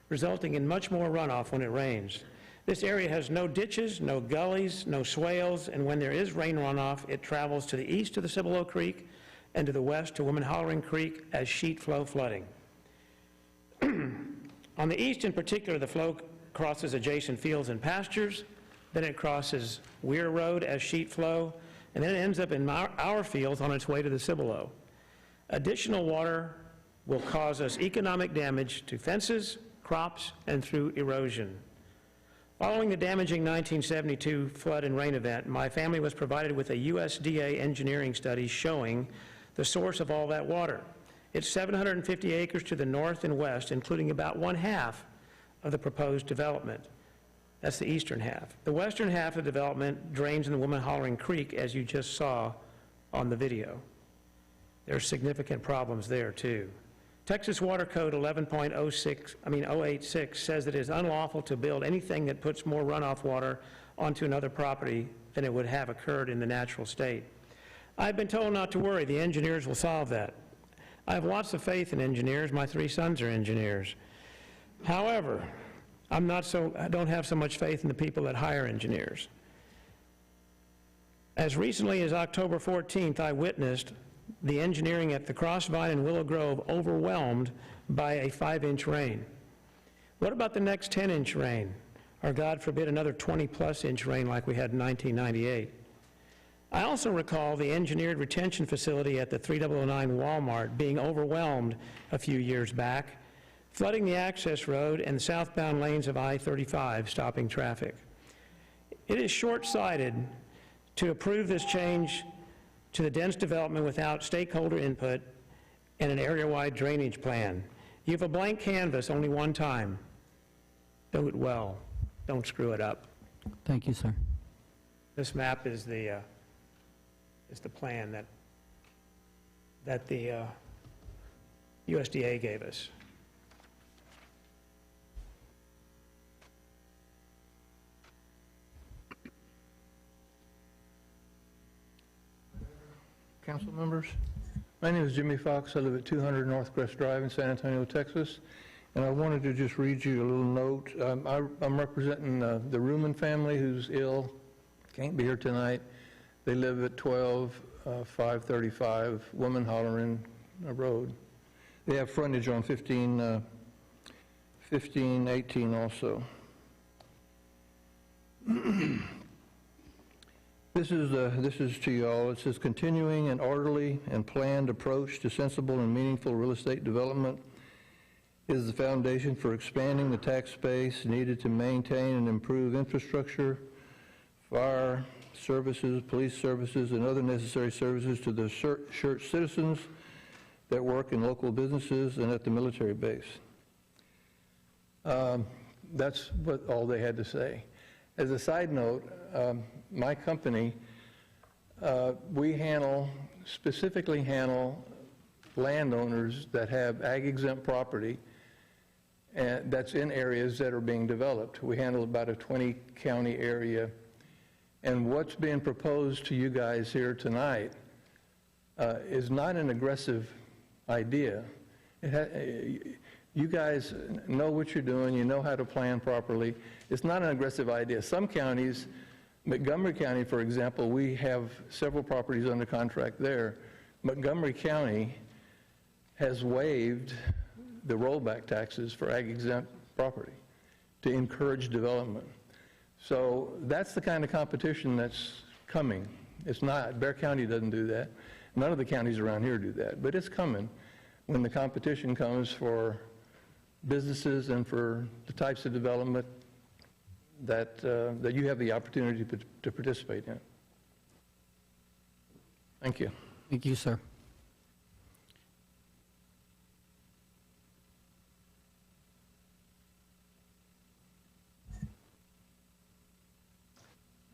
resulting in much more runoff when it rains. This area has no ditches, no gullies, no swales, and when there is rain runoff, it travels to the east to the Cibolo Creek and to the west to Woman Hollering Creek as sheet flow flooding. On the east in particular, the flow crosses adjacent fields and pastures, then it crosses Weir Road as sheet flow, and then it ends up in our fields on its way to the Cibolo. Additional water will cause us economic damage to fences, crops, and through erosion. Following the damaging 1972 flood and rain event, my family was provided with a USDA engineering study showing the source of all that water. It's 750 acres to the north and west, including about 1/2 of the proposed development. That's the eastern half. The western half of the development drains in the Woman Hollering Creek, as you just saw on the video. There are significant problems there, too. Texas Water Code 086 says that it is unlawful to build anything that puts more runoff water onto another property than it would have occurred in the natural state. I've been told not to worry, the engineers will solve that. I have lots of faith in engineers. My 3 sons are engineers. However, I don't have so much faith in the people that hire engineers. As recently as October 14th, I witnessed the engineering at the Crossvine and Willow Grove overwhelmed by a 5-inch rain. What about the next 10-inch rain? Or God forbid another 20-plus inch rain like we had in 1998. I also recall the engineered retention facility at the 3009 Walmart being overwhelmed a few years back, flooding the access road and southbound lanes of I-35, stopping traffic. It is short-sighted to approve this change to the dense development without stakeholder input and an area-wide drainage plan. You have a blank canvas only one time. Do it well. Don't screw it up. Thank you, sir. This map is the plan that the USDA gave us. Council members, my name is Jimmy Fox. I live at 200 Northcrest Drive in San Antonio, Texas, and I wanted to just read you a little note. I'm representing the Ruman family who's ill, can't be here tonight. They live at 535 Woman Hollerin Road. They have frontage on 1518 also. This is to y'all. It says, continuing an orderly and planned approach to sensible and meaningful real estate development is the foundation for expanding the tax base needed to maintain and improve infrastructure, fire services, police services, and other necessary services to the Schertz citizens that work in local businesses and at the military base. That's what all they had to say. As a side note, my company, we specifically handle landowners that have ag-exempt property and that's in areas that are being developed. We handle about a 20-county area. And what's being proposed to you guys here tonight is not an aggressive idea. You guys know what you're doing. You know how to plan properly. It's not an aggressive idea. Some counties, Montgomery County, for example, we have several properties under contract there. Montgomery County has waived the rollback taxes for ag-exempt property to encourage development. So that's the kind of competition that's coming. It's not, Bexar County doesn't do that. None of the counties around here do that, but it's coming when the competition comes for businesses and for the types of development that you have the opportunity to participate in. Thank you. Thank you, sir.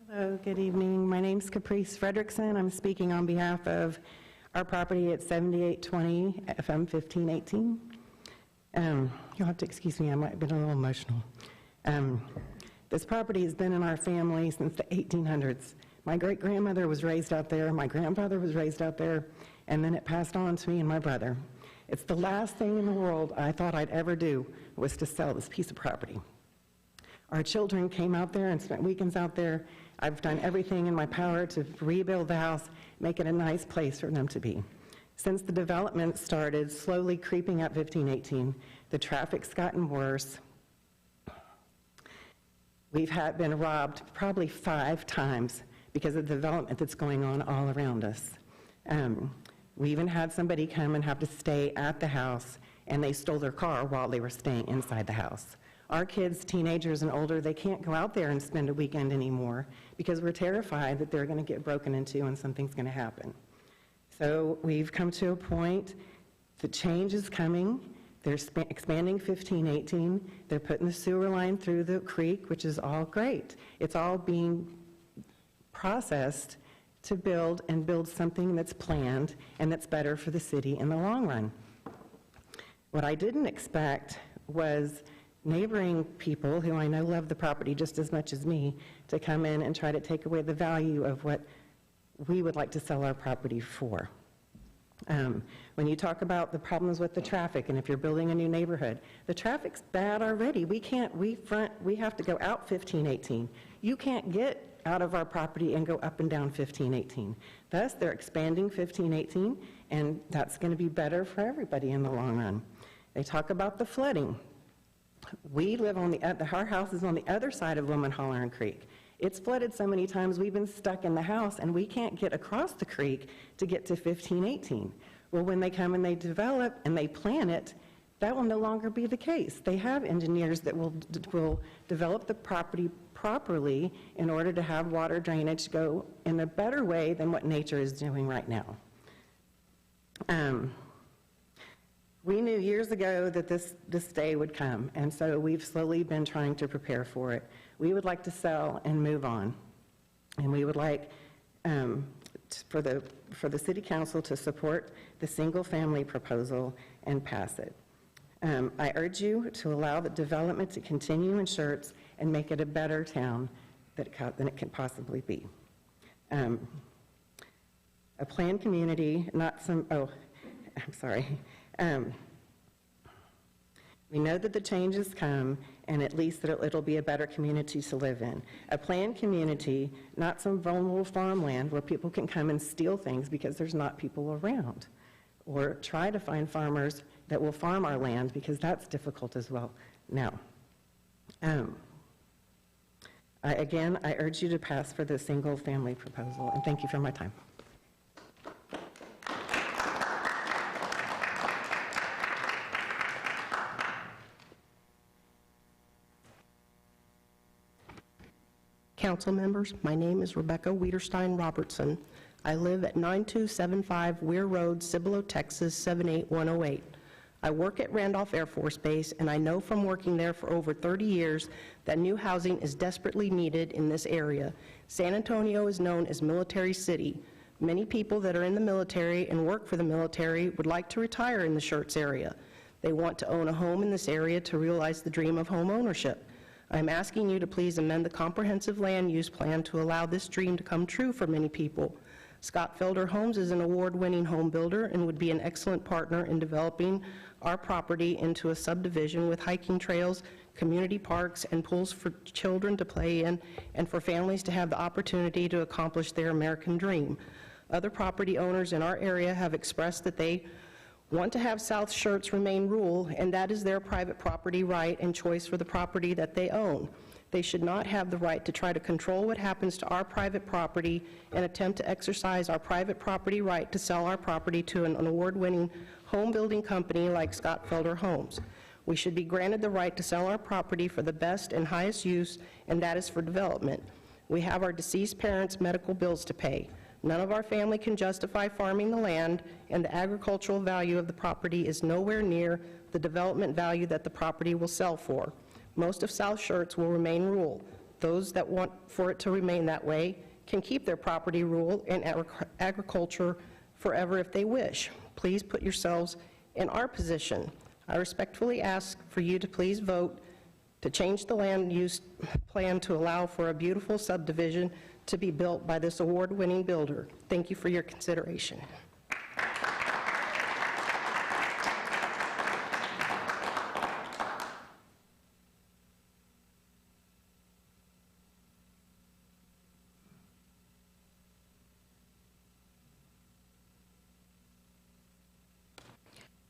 Hello, good evening. My name's Caprice Fredrickson. I'm speaking on behalf of our property at 7820 FM 1518. You'll have to excuse me, I might have been a little emotional. This property has been in our family since the 1800s. My great-grandmother was raised out there, my grandfather was raised out there, and then it passed on to me and my brother. It's the last thing in the world I thought I'd ever do was to sell this piece of property. Our children came out there and spent weekends out there. I've done everything in my power to rebuild the house, make it a nice place for them to be. Since the development started slowly creeping up 1518, the traffic's gotten worse. We've been robbed probably 5 times because of the development that's going on all around us. We even had somebody come and have to stay at the house, and they stole their car while they were staying inside the house. Our kids, teenagers and older, they can't go out there and spend a weekend anymore because we're terrified that they're going to get broken into and something's going to happen. So we've come to a point, the change is coming. They're expanding 1518. They're putting the sewer line through the creek, which is all great. It's all being processed to build something that's planned and that's better for the city in the long run. What I didn't expect was neighboring people, who I know love the property just as much as me, to come in and try to take away the value of what we would like to sell our property for. When you talk about the problems with the traffic, and if you're building a new neighborhood, the traffic's bad already. We have to go out 1518. You can't get out of our property and go up and down 1518. Thus, they're expanding 1518, and that's going to be better for everybody in the long run. They talk about the flooding. We live on our house is on the other side of Woman-Hollern Creek. It's flooded so many times we've been stuck in the house and we can't get across the creek to get to 1518. Well, when they come and they develop and they plan it, that will no longer be the case. They have engineers that will develop the property properly in order to have water drainage go in a better way than what nature is doing right now. We knew years ago that this day would come, and so we've slowly been trying to prepare for it. We would like to sell and move on, and we would like for the City Council to support the single-family proposal and pass it. I urge you to allow the development to continue in Schertz and make it a better town than it can possibly be. A planned community, not some, oh, I'm sorry. We know that the changes come, and at least that it'll be a better community to live in. A planned community, not some vulnerable farmland where people can come and steal things because there's not people around, or try to find farmers that will farm our land, because that's difficult as well now. Again, I urge you to pass for the single-family proposal, and thank you for my time. Council members, my name is Rebecca Wiederstein Robertson. I live at 9275 Weir Road, Cibolo, Texas 78108. I work at Randolph Air Force Base, and I know from working there for over 30 years that new housing is desperately needed in this area. San Antonio is known as Military City. Many people that are in the military and work for the military would like to retire in the Schertz area. They want to own a home in this area to realize the dream of home ownership. I'm asking you to please amend the comprehensive land use plan to allow this dream to come true for many people. Scott Felder Homes is an award-winning home builder and would be an excellent partner in developing our property into a subdivision with hiking trails, community parks, and pools for children to play in, and for families to have the opportunity to accomplish their American dream. Other property owners in our area have expressed that they want to have South Schertz remain rural, and that is their private property right and choice for the property that they own. They should not have the right to try to control what happens to our private property and attempt to exercise our private property right to sell our property to an award-winning home building company like Scott Felder Homes. We should be granted the right to sell our property for the best and highest use, and that is for development. We have our deceased parents' medical bills to pay. None of our family can justify farming the land, and the agricultural value of the property is nowhere near the development value that the property will sell for. Most of South Schertz will remain rural. Those that want for it to remain that way can keep their property rural and agriculture forever if they wish. Please put yourselves in our position. I respectfully ask for you to please vote to change the land use plan to allow for a beautiful subdivision to be built by this award-winning builder. Thank you for your consideration.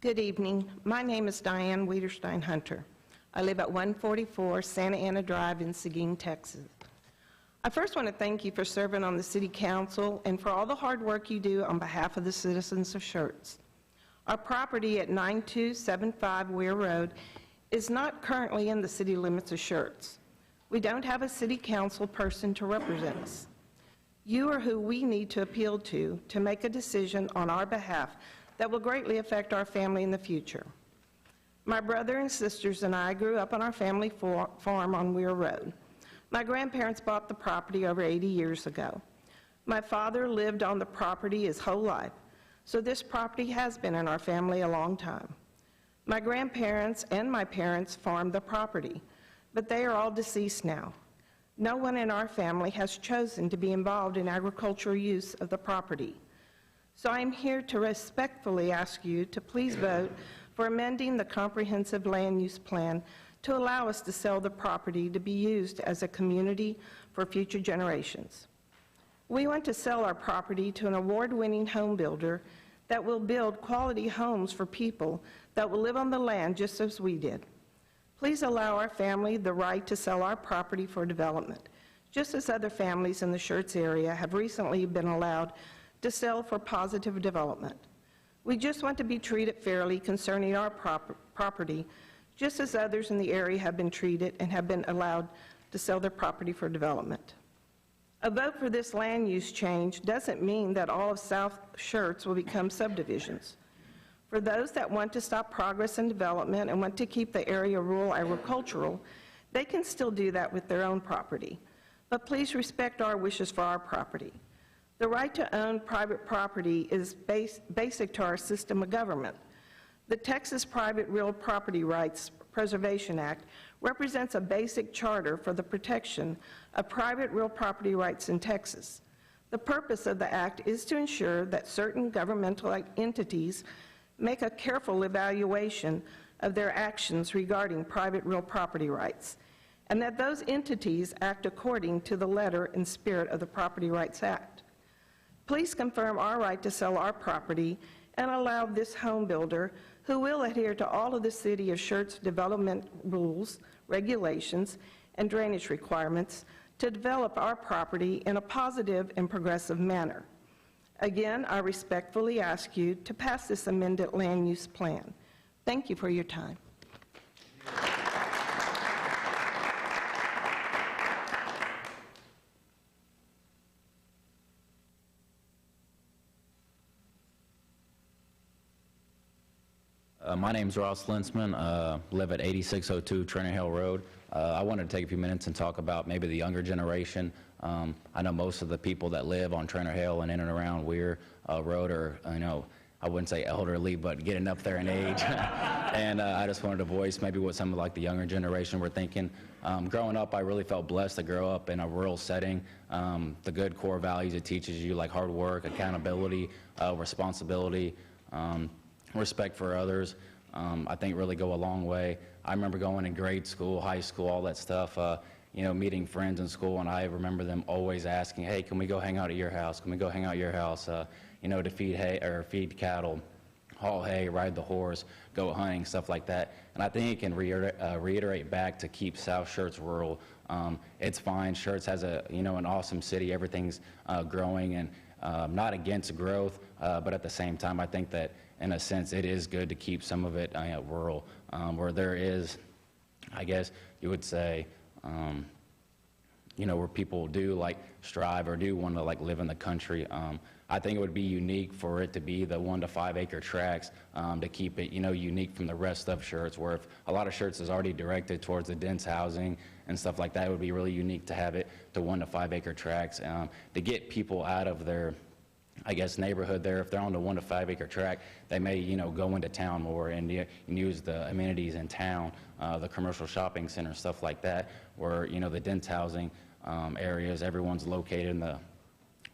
Good evening. My name is Diane Wiederstein Hunter. I live at 144 Santa Ana Drive in Seguin, Texas. I first want to thank you for serving on the City Council and for all the hard work you do on behalf of the citizens of Schertz. Our property at 9275 Weir Road is not currently in the city limits of Schertz. We don't have a City Council person to represent us. You are who we need to appeal to make a decision on our behalf that will greatly affect our family in the future. My brother and sisters and I grew up on our family farm on Weir Road. My grandparents bought the property over 80 years ago. My father lived on the property his whole life, so this property has been in our family a long time. My grandparents and my parents farmed the property, but they are all deceased now. No one in our family has chosen to be involved in agricultural use of the property. So I'm here to respectfully ask you to please vote for amending the comprehensive land use plan to allow us to sell the property to be used as a community for future generations. We want to sell our property to an award-winning home builder that will build quality homes for people that will live on the land just as we did. Please allow our family the right to sell our property for development, just as other families in the Schertz area have recently been allowed to sell for positive development. We just want to be treated fairly concerning our property, just as others in the area have been treated and have been allowed to sell their property for development. A vote for this land use change doesn't mean that all of South Schertz will become subdivisions. For those that want to stop progress and development and want to keep the area rural agricultural, they can still do that with their own property. But please respect our wishes for our property. The right to own private property is basic to our system of government. The Texas Private Real Property Rights Preservation Act represents a basic charter for the protection of private real property rights in Texas. The purpose of the act is to ensure that certain governmental entities make a careful evaluation of their actions regarding private real property rights, and that those entities act according to the letter and spirit of the Property Rights Act. Please confirm our right to sell our property and allow this home builder, who will adhere to all of the City of Schertz development rules, regulations, and drainage requirements, to develop our property in a positive and progressive manner. Again, I respectfully ask you to pass this amended land use plan. Thank you for your time. My name's Ross Linsman, live at 8602 Trainer Hill Road. I wanted to take a few minutes and talk about maybe the younger generation. I know most of the people that live on Trainer Hill and in and around Weir Road are, I wouldn't say elderly, but getting up there in age. And I just wanted to voice maybe what some of like the younger generation were thinking. Growing up, I really felt blessed to grow up in a rural setting. The good core values it teaches you, like hard work, accountability, responsibility, respect for others, I think really go a long way. I remember going in grade school, high school, all that stuff, meeting friends in school, and I remember them always asking, hey, can we go hang out at your house? Can we go hang out at your house, to feed hay or feed cattle, haul hay, ride the horse, go hunting, stuff like that. And I think it can reiterate back to keep South Schertz rural. It's fine. Schertz has an awesome city. Everything's growing, and not against growth, but at the same time, I think that in a sense, it is good to keep some of it rural, where there is, I guess you would say, where people do like strive or do want to like live in the country. I think it would be unique for it to be the 1 to 5 acre tracts to keep it, unique from the rest of Schertz, where if a lot of Schertz is already directed towards the dense housing and stuff like that, it would be really unique to have it to 1 to 5 acre tracts to get people out of their, I guess, neighborhood there. If they're on the 1 to 5 acre tract, they may, go into town more and use the amenities in town, the commercial shopping center, stuff like that, where, the dense housing areas, everyone's located in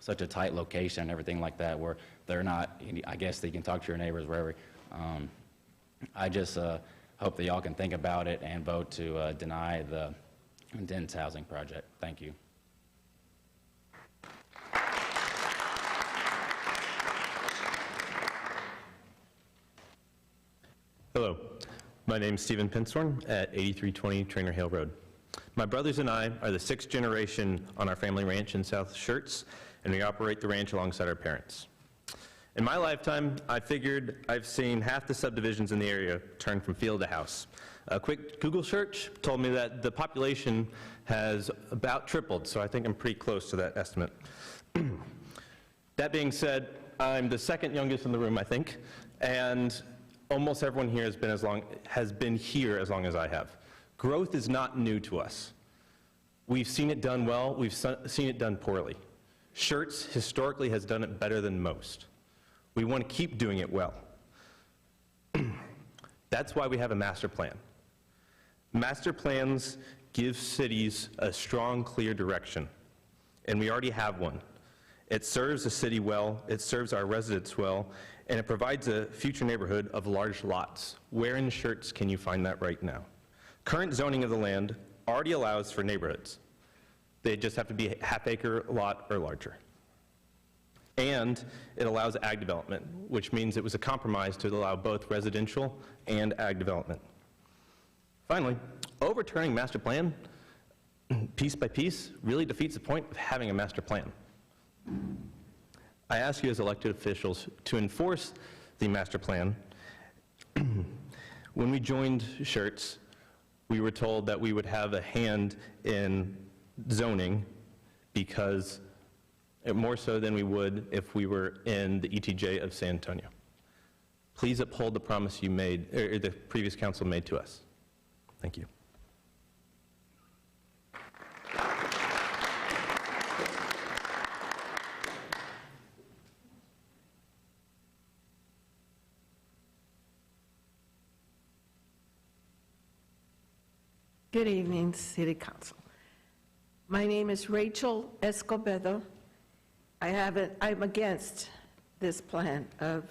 such a tight location and everything like that, where they're not, I guess they can talk to your neighbors wherever. I just hope that y'all can think about it and vote to deny the dense housing project. Thank you. Hello, my name is Stephen Pinsorn at 8320 Trainer Hill Road. My brothers and I are the 6th generation on our family ranch in South Schertz, and we operate the ranch alongside our parents. In my lifetime, I figured I've seen half the subdivisions in the area turn from field to house. A quick Google search told me that the population has about tripled, so I think I'm pretty close to that estimate. That being said, I'm the second youngest in the room, I think, and almost everyone here has been here as long as I have. Growth is not new to us. We've seen it done well, we've seen it done poorly. Schertz historically has done it better than most. We want to keep doing it well. That's why we have a master plan. Master plans give cities a strong, clear direction, and we already have one. It serves the city well, it serves our residents well, and it provides a future neighborhood of large lots. Where in Schertz can you find that right now? Current zoning of the land already allows for neighborhoods. They just have to be a half-acre lot or larger. And it allows ag development, which means it was a compromise to allow both residential and ag development. Finally, overturning master plan piece by piece really defeats the point of having a master plan. I ask you as elected officials to enforce the master plan. When we joined Schertz, we were told that we would have a hand in zoning because more so than we would if we were in the ETJ of San Antonio. Please uphold the promise you made, or the previous council made to us. Thank you. Good evening, City Council. My name is Rachel Escobedo. I'm against this plan of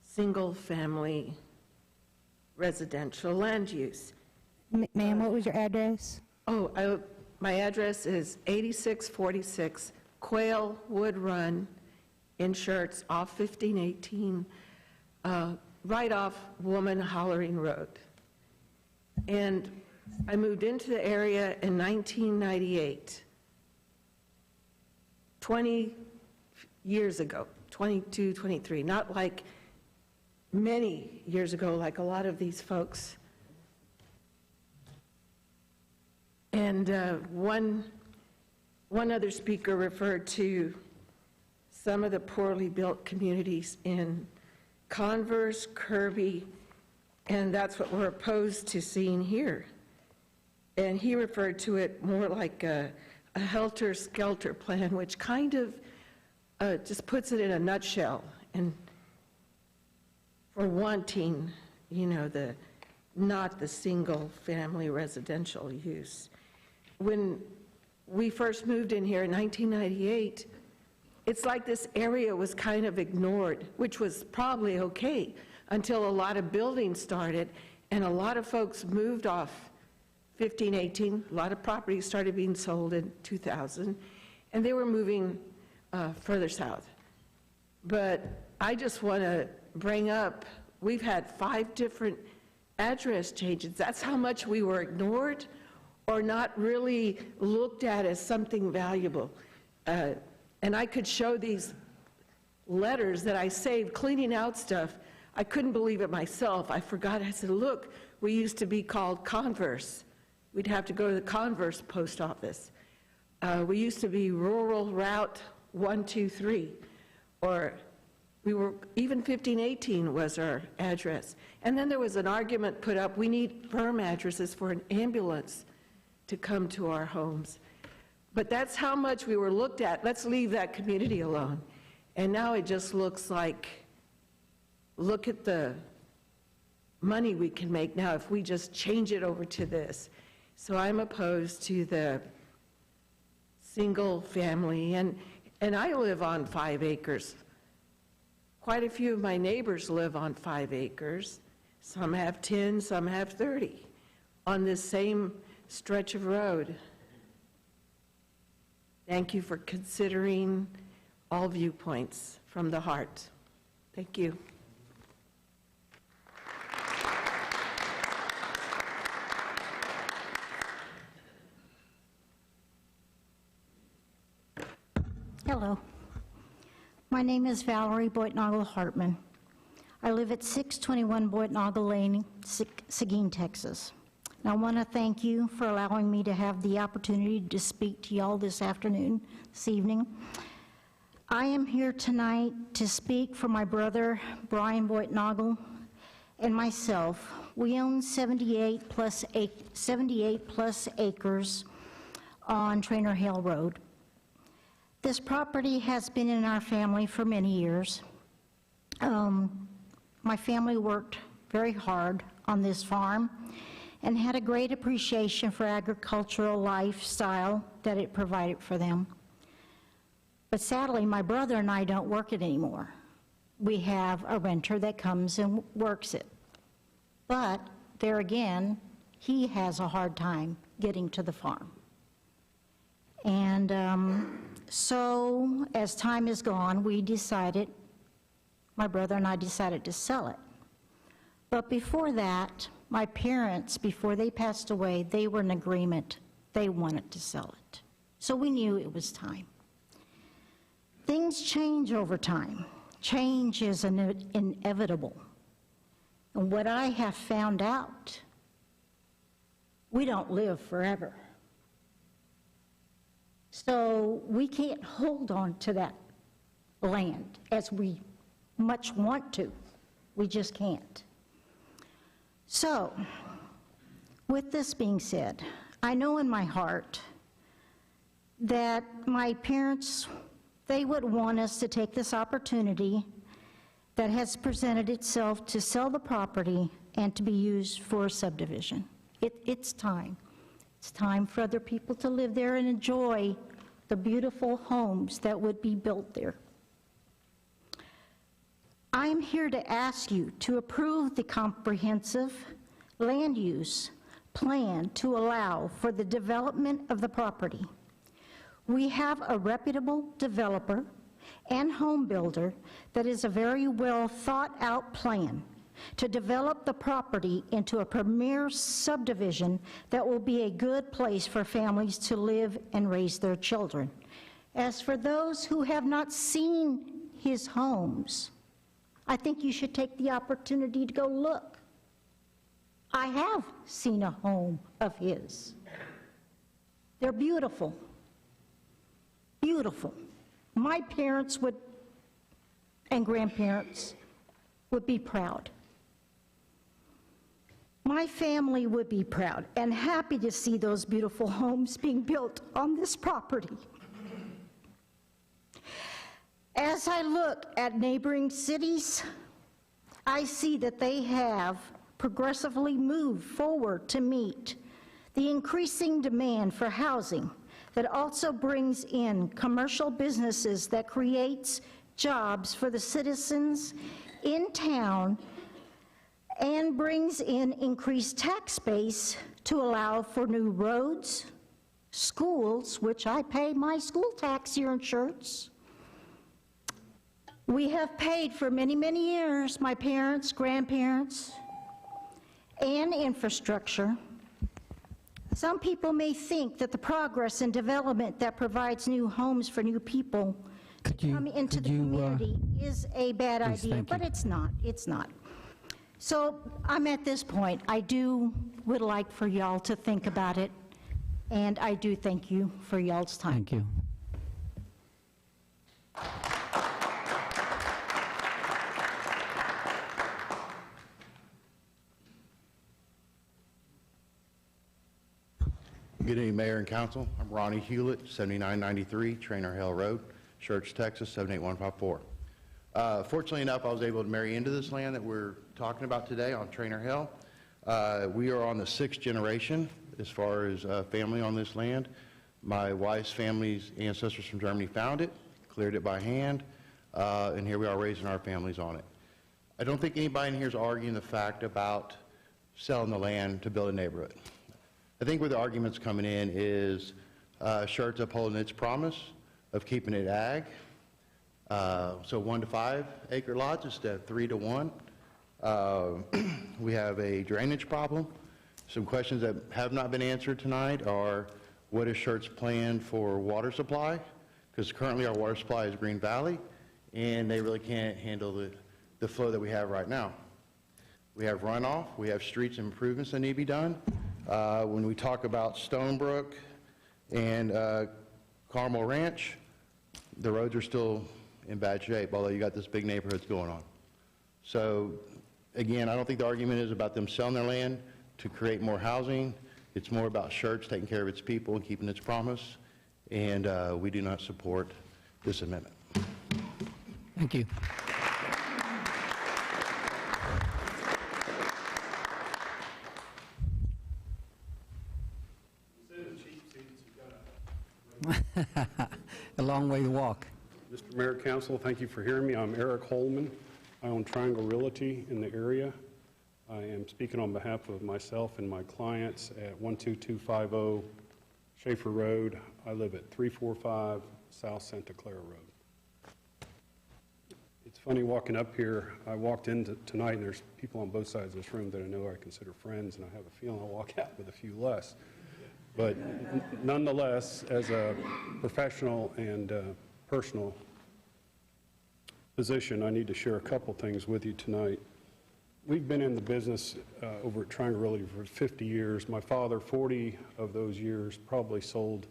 single-family residential land use. Ma'am, what was your address? My address is 8646 Quail Wood Run in Schertz, off 1518, right off Woman Hollering Road. And I moved into the area in 1998, 20 years ago, 22, 23, not like many years ago, like a lot of these folks. And one other speaker referred to some of the poorly built communities in Converse, Kirby, and that's what we're opposed to seeing here. And he referred to it more like a helter-skelter plan, which kind of just puts it in a nutshell, and for wanting, not the single-family residential use. When we first moved in here in 1998, it's like this area was kind of ignored, which was probably okay until a lot of buildings started and a lot of folks moved off 1518. A lot of properties started being sold in 2000, and they were moving further south. But I just want to bring up, we've had 5 different address changes. That's how much we were ignored or not really looked at as something valuable. And I could show these letters that I saved cleaning out stuff. I couldn't believe it myself. I forgot. I said, look, we used to be called Converse. We'd have to go to the Converse post office. We used to be Rural Route 123, or we were, even 1518 was our address. And then there was an argument put up, we need firm addresses for an ambulance to come to our homes. But that's how much we were looked at. Let's leave that community alone. And now it just looks like, look at the money we can make now if we just change it over to this. So I'm opposed to the single family, and I live on 5 acres. Quite a few of my neighbors live on 5 acres. Some have 10, some have 30 on this same stretch of road. Thank you for considering all viewpoints from the heart. Thank you. Hello. My name is Valerie Boitnagel Hartman. I live at 621 Boitnagel Lane, Seguin, Texas. And I want to thank you for allowing me to have the opportunity to speak to y'all this evening. I am here tonight to speak for my brother, Brian Boitnagel, and myself. We own 78 plus acres on Trainer Hill Road. This property has been in our family for many years. My family worked very hard on this farm and had a great appreciation for agricultural lifestyle that it provided for them. But sadly, my brother and I don't work it anymore. We have a renter that comes and works it. But there again, he has a hard time getting to the farm. And so as time has gone, my brother and I decided to sell it. But before that, my parents, before they passed away, they were in agreement. They wanted to sell it. So we knew it was time. Things change over time. Change is inevitable. And what I have found out, we don't live forever. So we can't hold on to that land as we much want to. We just can't. So, with this being said, I know in my heart that my parents, they would want us to take this opportunity that has presented itself to sell the property and to be used for a subdivision. It's time. It's time for other people to live there and enjoy the beautiful homes that would be built there. I'm here to ask you to approve the comprehensive land use plan to allow for the development of the property. We have a reputable developer and home builder that is a very well thought out plan to develop the property into a premier subdivision that will be a good place for families to live and raise their children. As for those who have not seen his homes, I think you should take the opportunity to go look. I have seen a home of his. They're beautiful. Beautiful. My parents would, and grandparents, would be proud. My family would be proud and happy to see those beautiful homes being built on this property. As I look at neighboring cities, I see that they have progressively moved forward to meet the increasing demand for housing that also brings in commercial businesses that creates jobs for the citizens in town and brings in increased tax base to allow for new roads, schools, which I pay my school tax here in Schertz. We have paid for many, many years, my parents, grandparents, and infrastructure. Some people may think that the progress and development that provides new homes for new people to come into the community is a bad idea, but it's not. It's not. So I'm at this point. I would like for y'all to think about it, and I do thank you for y'all's time. Thank you. Good evening, Mayor and Council. I'm Ronnie Hewlett, 7993 Trainer Hill Road, Schertz, Texas, 78154. Fortunately enough, I was able to marry into this land that we're talking about today on Trainer Hill. We are on the 6th generation as far as family on this land. My wife's family's ancestors from Germany found it, cleared it by hand, and here we are raising our families on it. I don't think anybody in here is arguing the fact about selling the land to build a neighborhood. I think where the argument's coming in is Schertz upholding its promise of keeping it ag. So 1 to 5 acre lots instead of 3 to 1. We have a drainage problem. Some questions that have not been answered tonight are, what is Schertz's plan for water supply? Because currently our water supply is Green Valley, and they really can't handle the flow that we have right now. We have runoff, we have streets improvements that need to be done. When we talk about Stonebrook and Carmel Ranch, the roads are still in bad shape, although you got this big neighborhoods going on. So again, I don't think the argument is about them selling their land to create more housing. It's more about Schertz taking care of its people and keeping its promise, and we do not support this amendment. Thank you. way to walk. Mr. Mayor, Council, thank you for hearing me. I'm Eric Holman. I own Triangle Realty in the area. I am speaking on behalf of myself and my clients at 12250 Schaefer Road. I live at 345 South Santa Clara Road. It's funny walking up here. I walked in tonight, and there's people on both sides of this room that I know I consider friends, and I have a feeling I'll walk out with a few less. But nonetheless, as a professional and personal position, I need to share a couple things with you tonight. We've been in the business over at Triangle Realty for 50 years. My father, 40 of those years, probably sold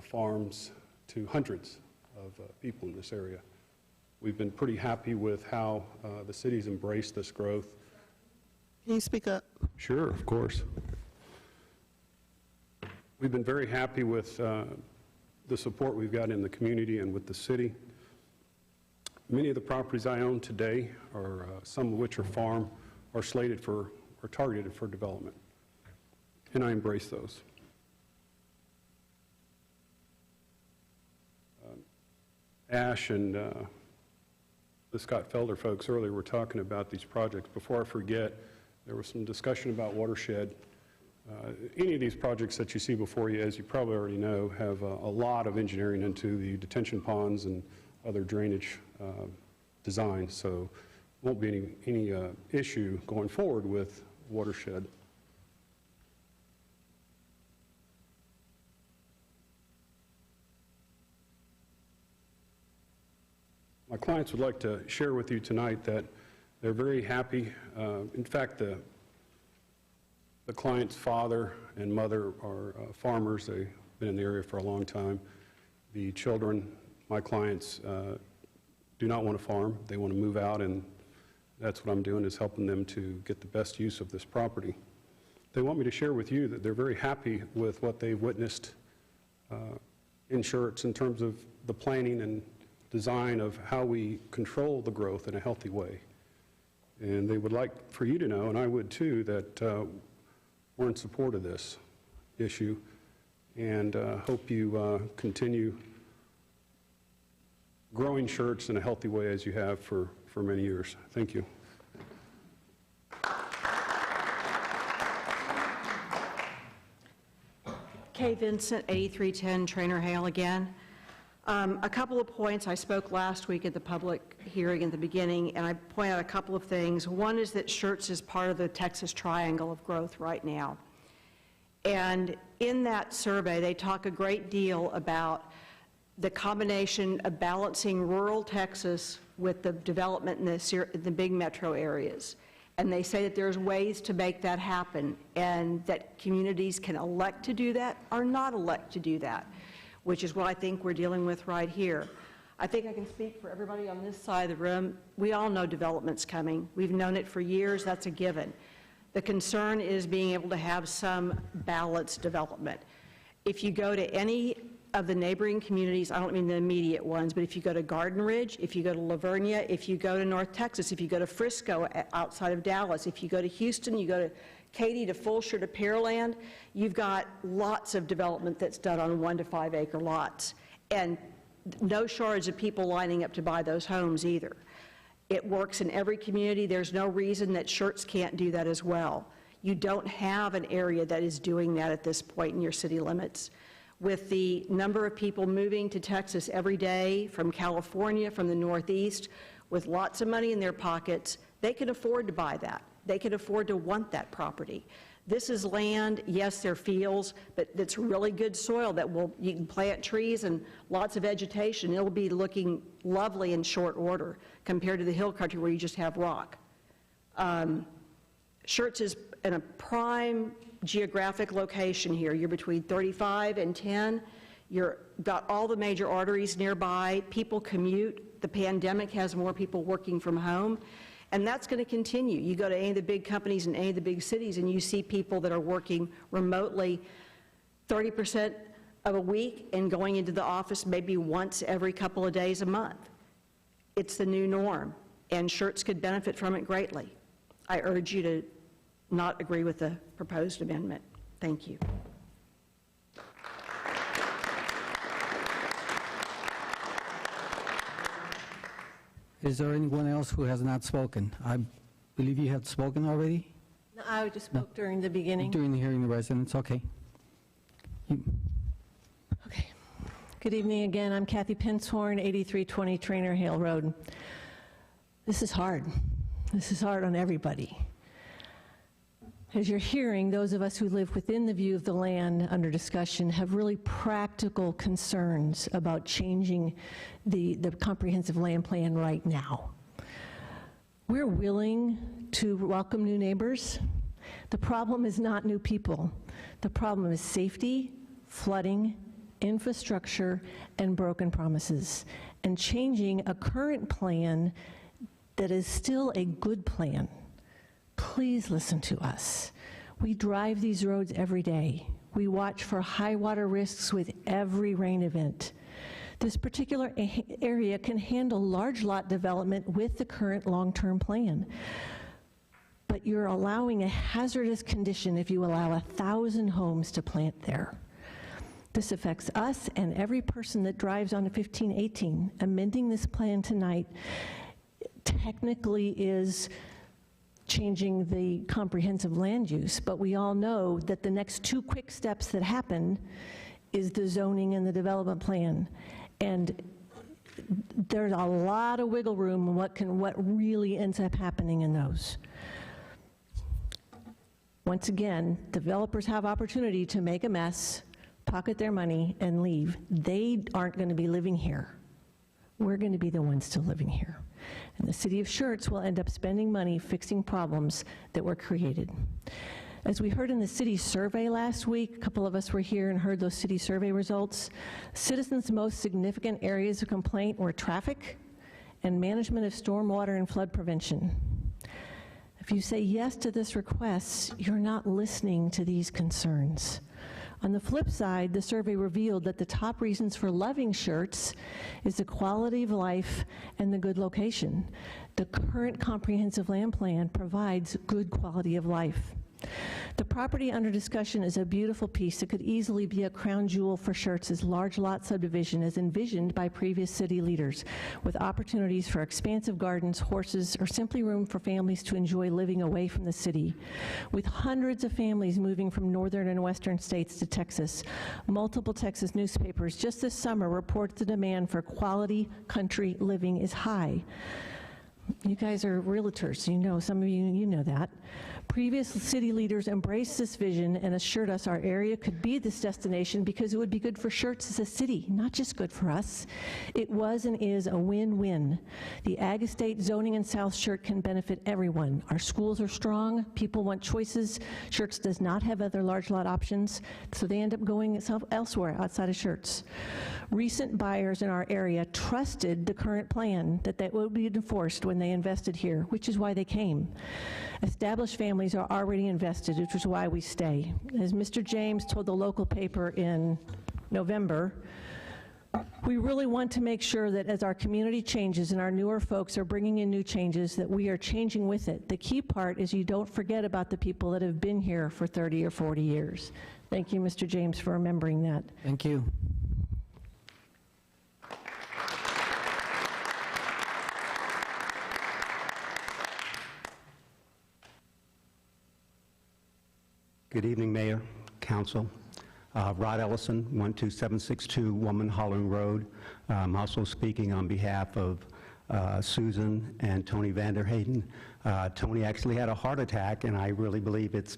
farms to hundreds of people in this area. We've been pretty happy with how the city's embraced this growth. Can you speak up? Sure, of course. We've been very happy with the support we've got in the community and with the city. Many of the properties I own today, are some of which are farm, are slated for or targeted for development, and I embrace those. Ash and the Scott Felder folks earlier were talking about these projects. Before I forget, there was some discussion about watershed. Any of these projects that you see before you, as you probably already know, have a lot of engineering into the detention ponds and other drainage design, so won't be any issue going forward with watershed. My clients would like to share with you tonight that they're very happy. In fact, the client's father and mother are farmers. They've been in the area for a long time. The children, my clients, do not want to farm. They want to move out, and that's what I'm doing, is helping them to get the best use of this property. They want me to share with you that they're very happy with what they've witnessed in Schertz in terms of the planning and design of how we control the growth in a healthy way. And they would like for you to know, and I would too, that we're in support of this issue, and hope you continue growing Schertz in a healthy way as you have for many years. Thank you. Kay Vincent, 8310 Trainer Hale again. A couple of points. I spoke last week at the public hearing in the beginning, and I point out a couple of things. One is that Schertz is part of the Texas Triangle of growth right now. And in that survey, they talk a great deal about the combination of balancing rural Texas with the development in the big metro areas. And they say that there's ways to make that happen, and that communities can elect to do that or not elect to do that, which is what I think we're dealing with right here. I think I can speak for everybody on this side of the room. We all know development's coming. We've known it for years. That's a given. The concern is being able to have some balanced development. If you go to any of the neighboring communities, I don't mean the immediate ones, but if you go to Garden Ridge, if you go to Lavernia, if you go to North Texas, if you go to Frisco outside of Dallas, if you go to Houston, you go to Katy to Fulshire to Pearland, you've got lots of development that's done on 1 to 5 acre lots, and no shortage of people lining up to buy those homes either. It works in every community. There's no reason that Schertz can't do that as well. You don't have an area that is doing that at this point in your city limits. With the number of people moving to Texas every day from California, from the Northeast, with lots of money in their pockets, they can afford to buy that. They can afford to want that property. This is land, yes, they're fields, but it's really good soil that you can plant trees and lots of vegetation. It'll be looking lovely in short order compared to the hill country where you just have rock. Schertz is in a prime geographic location here. You're between 35 and 10. You've got all the major arteries nearby. People commute. The pandemic has more people working from home. And that's going to continue. You go to any of the big companies in any of the big cities, and you see people that are working remotely 30% of a week and going into the office maybe once every couple of days a month. It's the new norm, and Schertz could benefit from it greatly. I urge you to not agree with the proposed amendment. Thank you. Is there anyone else who has not spoken? I believe you had spoken already No, I just spoke during the beginning. during the hearing the residents. Okay. Okay. Good evening again. I'm Kathy Pinshorn, 8320 Trainer Hale Road. This is hard. This is hard on everybody. As you're hearing, those of us who live within the view of the land under discussion have really practical concerns about changing the comprehensive land plan right now. We're willing to welcome new neighbors. The problem is not new people. The problem is safety, flooding, infrastructure, and broken promises. And changing a current plan that is still a good plan. Please listen to us. We drive these roads every day. We watch for high water risks with every rain event. This particular area can handle large lot development with the current long-term plan. But you're allowing a hazardous condition if you allow 1,000 homes to plant there. This affects us and every person that drives on 1518. Amending this plan tonight technically is changing the comprehensive land use, but we all know that the next two quick steps that happen is the zoning and the development plan. And there's a lot of wiggle room in what really ends up happening in those. Once again, developers have opportunity to make a mess, pocket their money, and leave. They aren't going to be living here. We're going to be the ones still living here. And the city of Schertz will end up spending money fixing problems that were created. As we heard in the city survey last week, a couple of us were here and heard those city survey results. Citizens' most significant areas of complaint were traffic and management of stormwater and flood prevention. If you say yes to this request, you're not listening to these concerns. On the flip side, the survey revealed that the top reasons for loving Schertz is the quality of life and the good location. The current comprehensive land plan provides good quality of life. The property under discussion is a beautiful piece that could easily be a crown jewel for Schertz's large lot subdivision as envisioned by previous city leaders, with opportunities for expansive gardens, horses, or simply room for families to enjoy living away from the city. With hundreds of families moving from northern and western states to Texas, multiple Texas newspapers just this summer report the demand for quality country living is high. You guys are realtors, you know, some of you know that. Previous city leaders embraced this vision and assured us our area could be this destination because it would be good for Schertz as a city, not just good for us. It was and is a win-win. The Ag Estate zoning in South Schertz can benefit everyone. Our schools are strong, people want choices. Schertz does not have other large lot options, so they end up going elsewhere outside of Schertz. Recent buyers in our area trusted the current plan that would be enforced when they invested here, which is why they came. Established families are already invested, which is why we stay. As Mr. James told the local paper in November, we really want to make sure that as our community changes and our newer folks are bringing in new changes, that we are changing with it. The key part is you don't forget about the people that have been here for 30 or 40 years. Thank you, Mr. James, for remembering that. Thank you. Good evening, Mayor, Council. Rod Ellison, 12762 Woman Hollering Road. I'm also speaking on behalf of Susan and Tony Vanderhayden. Tony actually had a heart attack, and I really believe it's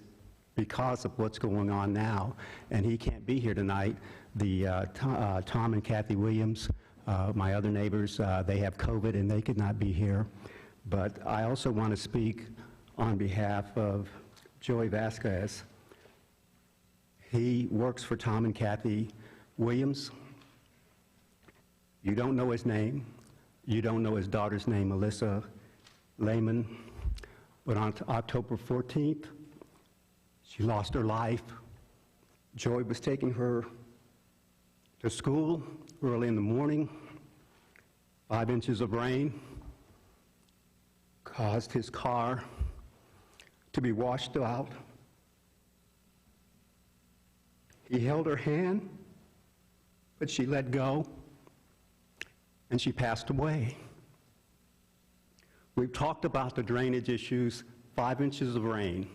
because of what's going on now, and he can't be here tonight. Tom and Kathy Williams, my other neighbors, they have COVID, and they could not be here. But I also want to speak on behalf of Joey Vasquez. He works for Tom and Kathy Williams. You don't know his name. You don't know his daughter's name, Alyssa Lehman. But on October 14th, she lost her life. Joey was taking her to school early in the morning. 5 inches of rain caused his car to be washed out. He held her hand, but she let go, and she passed away. We've talked about the drainage issues, 5 inches of rain.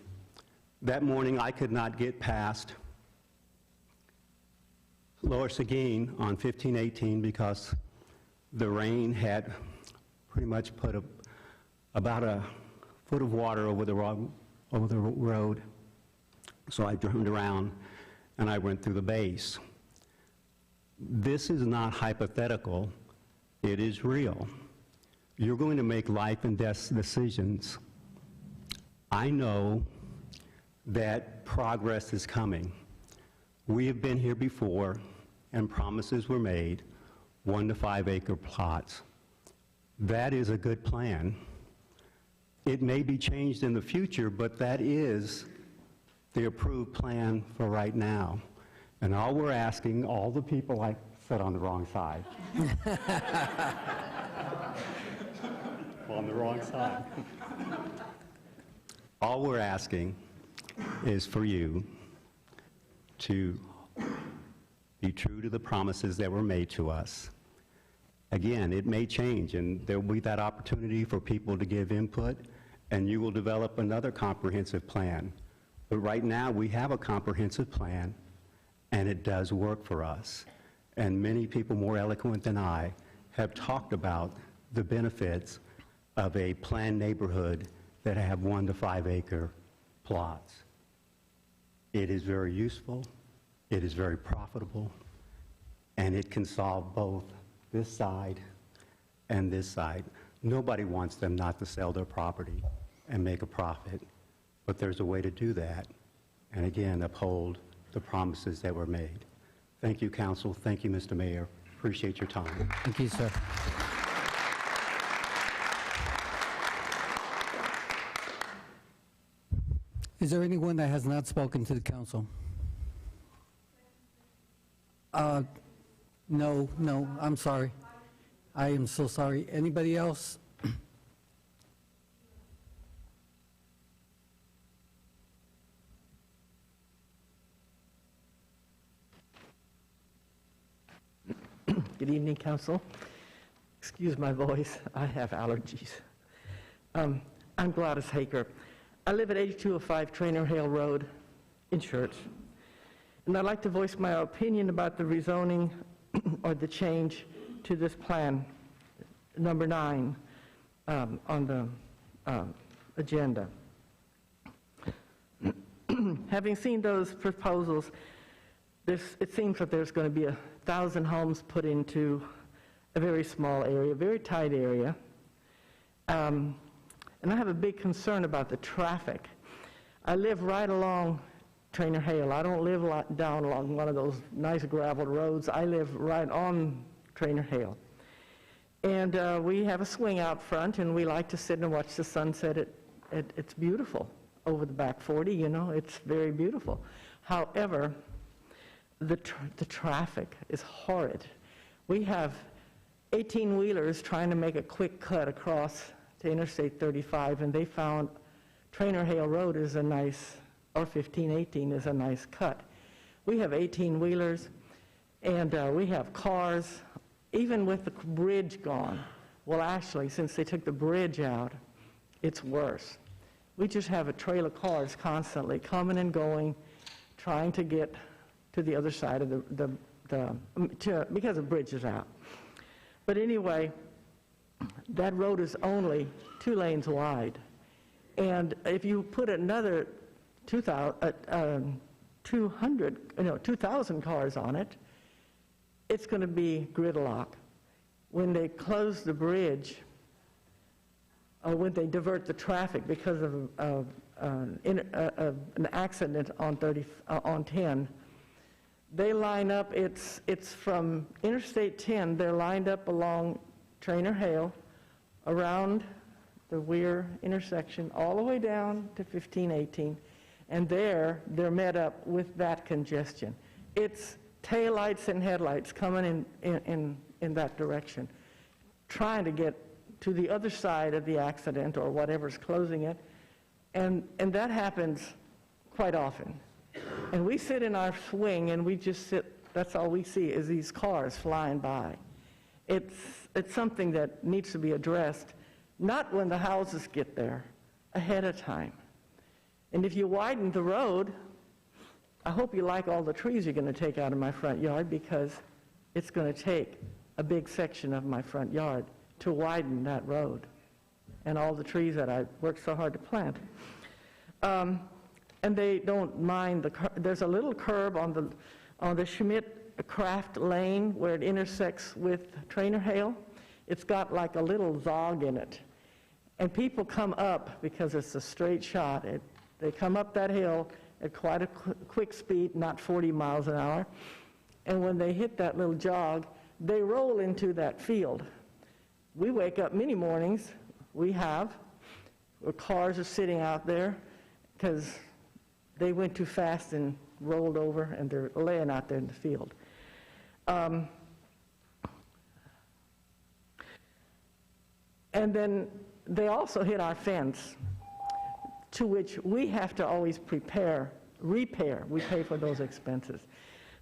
That morning, I could not get past Lower Seguin on 1518 because the rain had pretty much put about a foot of water over the road. So I turned around and I went through the base. This is not hypothetical, it is real. You're going to make life and death decisions. I know that progress is coming. We have been here before and promises were made, 1 to 5 acre plots. That is a good plan. It may be changed in the future, but that is the approved plan for right now. And all we're asking, all the people, I said on the wrong side. On the wrong side. All we're asking is for you to be true to the promises that were made to us. Again, it may change, and there will be that opportunity for people to give input, and you will develop another comprehensive plan. But right now, we have a comprehensive plan, and it does work for us. And many people more eloquent than I have talked about the benefits of a planned neighborhood that have 1 to 5 acre plots. It is very useful, it is very profitable, and it can solve both this side and this side. Nobody wants them not to sell their property and make a profit, but there's a way to do that, and again, uphold the promises that were made. Thank you, Council. Thank you, Mr. Mayor. Appreciate your time. Thank you, sir. Is there anyone that has not spoken to the council? No, I'm sorry. I am so sorry. Anybody else? Good evening, Council. Excuse my voice, I have allergies. I'm Gladys Haker. I live at 8205 Trainer Hale Road in Schertz, and I'd like to voice my opinion about the rezoning or the change to this plan, number 9 on the agenda. Having seen those proposals, it seems that there's going to be 1,000 homes put into a very small area, a very tight area. And I have a big concern about the traffic. I live right along Trainer Hale. I don't live down along one of those nice graveled roads. I live right on Trainer Hale. And we have a swing out front, and we like to sit and watch the sunset. It's beautiful over the back 40, you know, it's very beautiful. However, the traffic is horrid. We have 18-wheelers trying to make a quick cut across to Interstate 35, and they found Trainer Hale Road is a nice, or 1518 is a nice cut. We have 18-wheelers, and we have cars, even with the bridge gone. Well, actually, since they took the bridge out, it's worse. We just have a trail of cars constantly coming and going, trying to get to the other side of because the bridge is out. But anyway, that road is only 2 lanes wide. And if you put another 2,000 cars on it, it's going to be gridlock. When they close the bridge, or when they divert the traffic because of an accident on 10, they line up, it's from Interstate 10, they're lined up along Trainer Hale, around the Weir intersection, all the way down to 1518, and they're met up with that congestion. It's taillights and headlights coming in that direction, trying to get to the other side of the accident or whatever's closing it, and that happens quite often. And we sit in our swing and we just sit, that's all we see is these cars flying by. It's something that needs to be addressed not when the houses get there, ahead of time. And if you widen the road, I hope you like all the trees you're going to take out of my front yard, because it's going to take a big section of my front yard to widen that road and all the trees that I worked so hard to plant. And they don't mind there's a little curb on the Schmidt-Craft Lane where it intersects with Trainer Hale. It's got like a little zog in it. And people come up, because it's a straight shot, they come up that hill at quite a quick speed, not 40 miles an hour. And when they hit that little jog, they roll into that field. We wake up many mornings, where cars are sitting out there because they went too fast and rolled over, and they're laying out there in the field. And then they also hit our fence, to which we have to always repair. We pay for those expenses.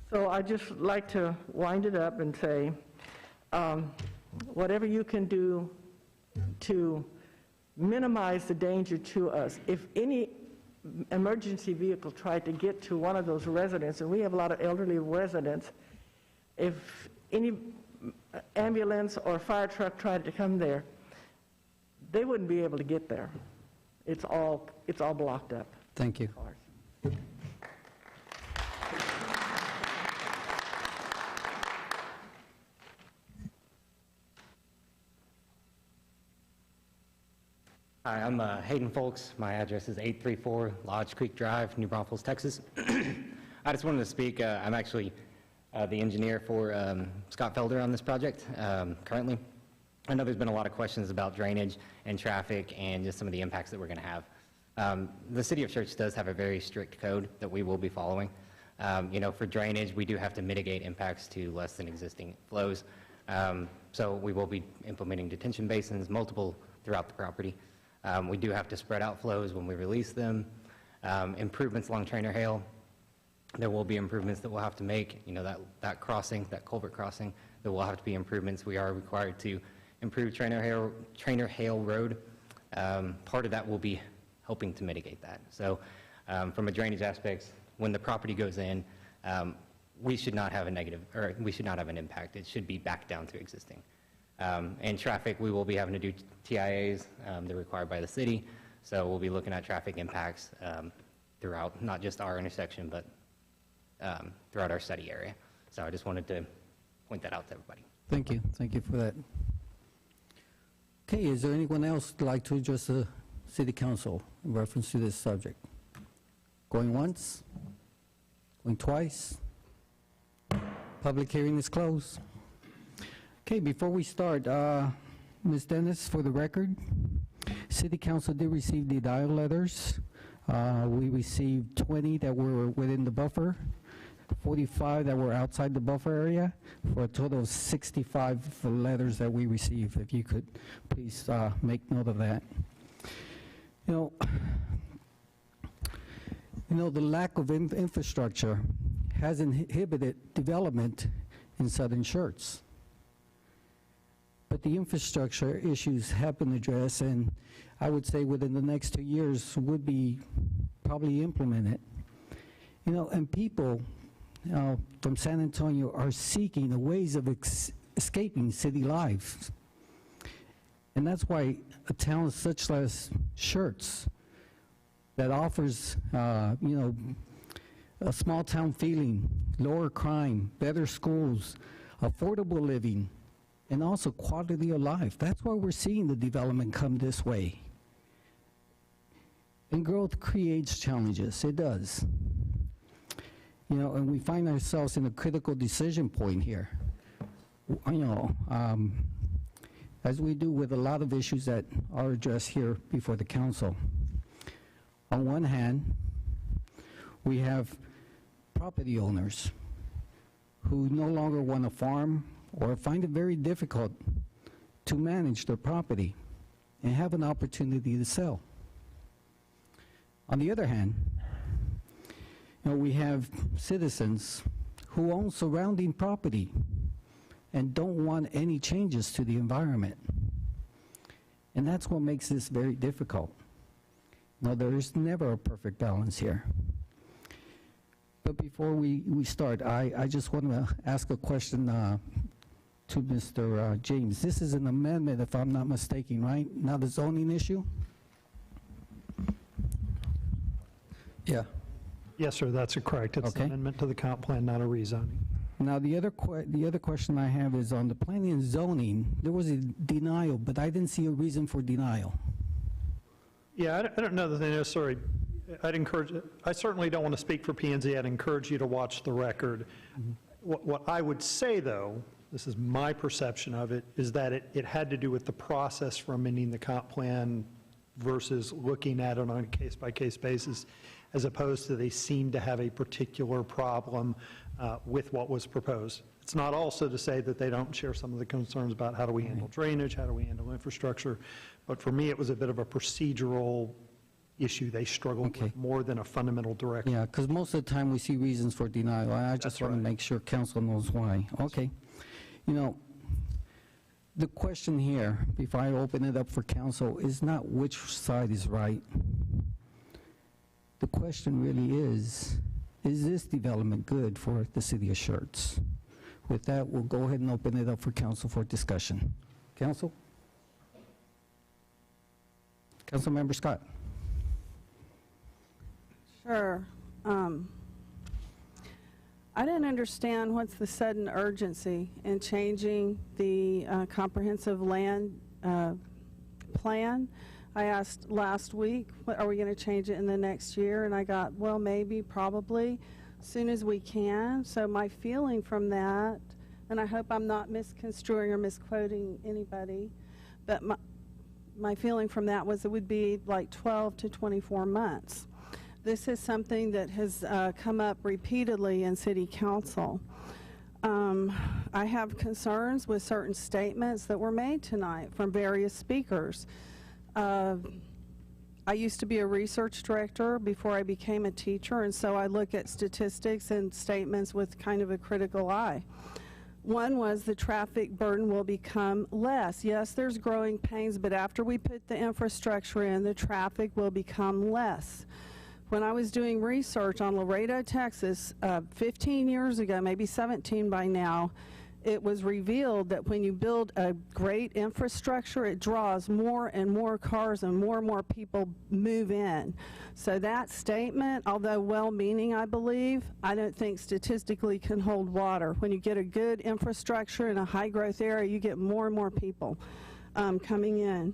So I just like to wind it up and say, whatever you can do to minimize the danger to us. If any emergency vehicle tried to get to one of those residents, and we have a lot of elderly residents, if any ambulance or fire truck tried to come there, they wouldn't be able to get there. It's all blocked up. Thank you. Hi, I'm Hayden Folks. My address is 834 Lodge Creek Drive, New Braunfels, Texas. I just wanted to speak. I'm actually the engineer for Scott Felder on this project currently. I know there's been a lot of questions about drainage and traffic and just some of the impacts that we're going to have. The city of Schertz does have a very strict code that we will be following. For drainage, we do have to mitigate impacts to less than existing flows. So we will be implementing detention basins, multiple throughout the property. We do have to spread out flows when we release them. Improvements along Trainer Hale, there will be improvements that we'll have to make. That crossing, that culvert crossing, there will have to be improvements. We are required to improve Trainer Hale Road. Part of that will be helping to mitigate that. So from a drainage aspect, when the property goes in, we should not have we should not have an impact. It should be back down to existing. And traffic, we will be having to do TIAs. They're required by the city. So we'll be looking at traffic impacts throughout, not just our intersection, but throughout our study area. So I just wanted to point that out to everybody. Thank you. Thank you for that. Okay, is there anyone else who'd like to address the City Council in reference to this subject? Going once? Going twice? Public hearing is closed. Okay, before we start, Ms. Dennis, for the record, City Council did receive the dial letters. We received 20 that were within the buffer, 45 that were outside the buffer area, for a total of 65 letters that we received. If you could please make note of that. The lack of infrastructure has inhibited development in southern Schertz. But the infrastructure issues have been addressed, and I would say within the next 2 years would be probably implemented. And people from San Antonio are seeking the ways of escaping city life. And that's why a town such as Schertz that offers, a small town feeling, lower crime, better schools, affordable living, and also quality of life. That's why we're seeing the development come this way. And growth creates challenges. It does. And we find ourselves in a critical decision point here. As we do with a lot of issues that are addressed here before the council. On one hand, we have property owners who no longer want to farm or find it very difficult to manage their property and have an opportunity to sell. On the other hand, we have citizens who own surrounding property and don't want any changes to the environment. And that's what makes this very difficult. Now, there is never a perfect balance here. But before we start, I just want to ask a question to Mr. James. This is an amendment, if I'm not mistaken, right? Not a zoning issue? Yeah. Yes, sir, that's correct. It's an amendment to the comp plan, not a rezoning. Now, the other question I have is on the planning and zoning, there was a denial, but I didn't see a reason for denial. Yeah, I don't know that they necessarily, I certainly don't want to speak for P&Z. I'd encourage you to watch the record. What I would say, though, this is my perception of it, is that it had to do with the process for amending the comp plan versus looking at it on a case-by-case basis, as opposed to they seem to have a particular problem with what was proposed. It's not also to say that they don't share some of the concerns about how do we handle drainage, how do we handle infrastructure, but for me it was a bit of a procedural issue they struggled with more than a fundamental direction. Yeah, because most of the time we see reasons for denial. I just want to make sure council knows why. Okay. You know, the question here, before I open it up for council, is not which side is right. The question really is this development good for the city of Schertz? With that, we'll go ahead and open it up for council for discussion. Council? Councilmember Scott. Sure. I didn't understand what's the sudden urgency in changing the comprehensive land plan. I asked last week, are we going to change it in the next year? And I got, well, maybe, probably, as soon as we can. So my feeling from that, and I hope I'm not misconstruing or misquoting anybody, but my feeling from that was it would be like 12 to 24 months. This is something that has come up repeatedly in City Council. I have concerns with certain statements that were made tonight from various speakers. I used to be a research director before I became a teacher, and so I look at statistics and statements with kind of a critical eye. One was the traffic burden will become less. Yes, there's growing pains, but after we put the infrastructure in, the traffic will become less. When I was doing research on Laredo, Texas, 15 years ago, maybe 17 by now, it was revealed that when you build a great infrastructure, it draws more and more cars and more people move in. So that statement, although well-meaning, I believe, I don't think statistically can hold water. When you get a good infrastructure in a high-growth area, you get more and more people coming in.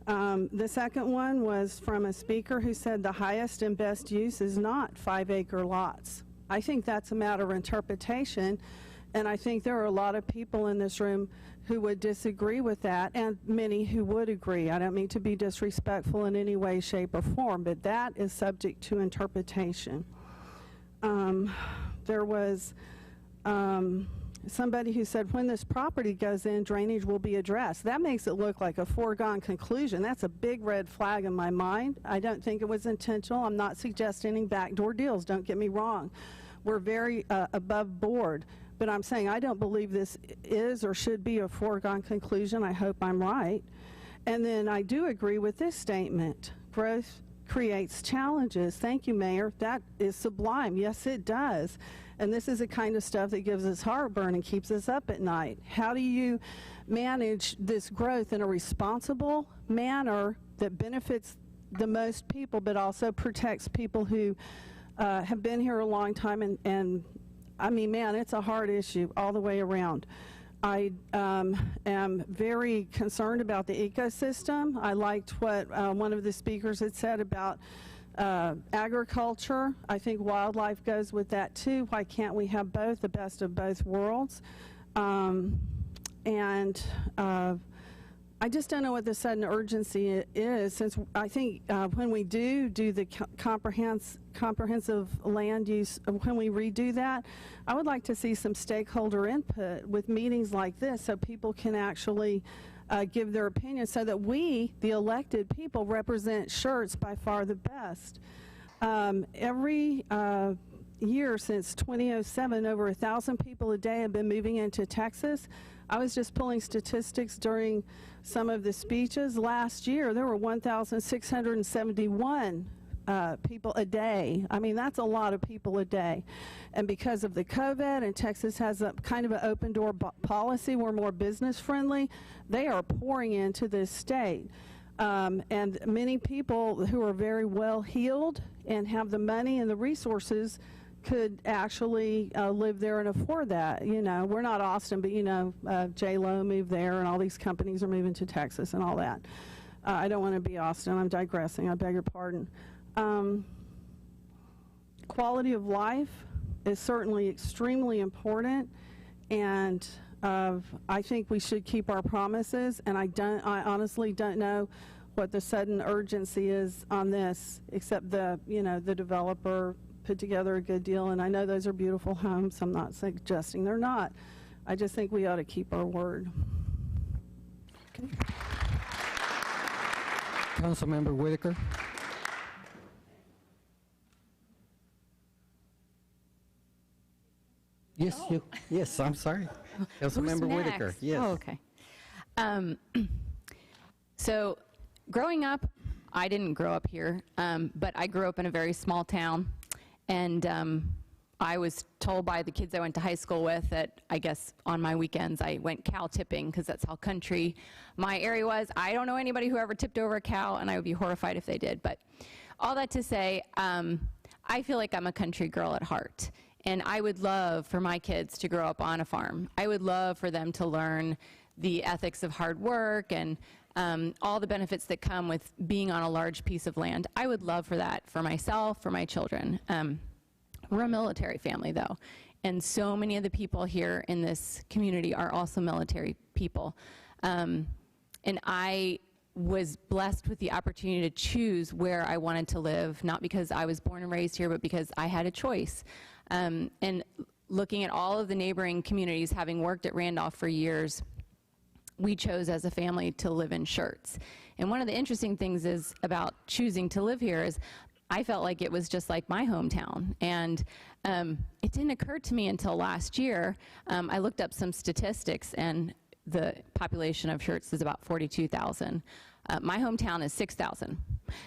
The second one was from a speaker who said the highest and best use is not 5-acre lots. I think that's a matter of interpretation, and I think there are a lot of people in this room who would disagree with that, and many who would agree. I don't mean to be disrespectful in any way, shape, or form, but that is subject to interpretation. There was somebody who said when this property goes in, drainage will be addressed. That makes it look like a foregone conclusion. That's a big red flag in my mind. I don't think it was intentional. I'm not suggesting any backdoor deals, don't get me wrong. We're very above board. But I'm saying I don't believe this is or should be a foregone conclusion. I hope I'm right. And then I do agree with this statement. Growth creates challenges. Thank you, Mayor. That is sublime. Yes, it does. And this is the kind of stuff that gives us heartburn and keeps us up at night. How do you manage this growth in a responsible manner that benefits the most people but also protects people who have been here a long time and I mean, man, it's a hard issue all the way around. I am very concerned about the ecosystem. I liked what one of the speakers had said about agriculture. I think wildlife goes with that too. Why can't we have both, the best of both worlds? I just don't know what the sudden urgency is, since I think when we do the comprehensive land use, when we redo that, I would like to see some stakeholder input with meetings like this so people can actually give their opinion so that we, the elected people, represent Schertz by far the best. Every year since 2007, over 1,000 people a day have been moving into Texas. I was just pulling statistics during some of the speeches. Last year, there were 1,671 people a day. I mean, that's a lot of people a day. And because of the COVID, and Texas has a kind of an open door policy, we're more business friendly, they are pouring into this state. And many people who are very well heeled and have the money and the resources could actually live there and afford that. You know, we're not Austin, but you know, J-Lo moved there and all these companies are moving to Texas and all that. I don't want to be Austin, I'm digressing, I beg your pardon. Quality of life is certainly extremely important, and I think we should keep our promises, and I honestly don't know what the sudden urgency is on this, except the developer put together a good deal, and I know those are beautiful homes. I'm not suggesting they're not. I just think we ought to keep our word. Okay. Councilmember Whitaker. Yes, yes, I'm sorry. Councilmember Whitaker, yes. Oh, okay. So growing up, I didn't grow up here, but I grew up in a very small town, and I was told by the kids I went to high school with that I guess on my weekends I went cow tipping because that's how country my area was. I don't know anybody who ever tipped over a cow, and I would be horrified if they did. But all that to say, I feel like I'm a country girl at heart. And I would love for my kids to grow up on a farm. I would love for them to learn the ethics of hard work and all the benefits that come with being on a large piece of land. I would love for that for myself, for my children. We're a military family, though, and so many of the people here in this community are also military people. And I was blessed with the opportunity to choose where I wanted to live, not because I was born and raised here, but because I had a choice. And looking at all of the neighboring communities, having worked at Randolph for years, we chose as a family to live in Schertz. And one of the interesting things is about choosing to live here is I felt like it was just like my hometown. And it didn't occur to me until last year. I looked up some statistics, and the population of Schertz is about 42,000. My hometown is 6,000.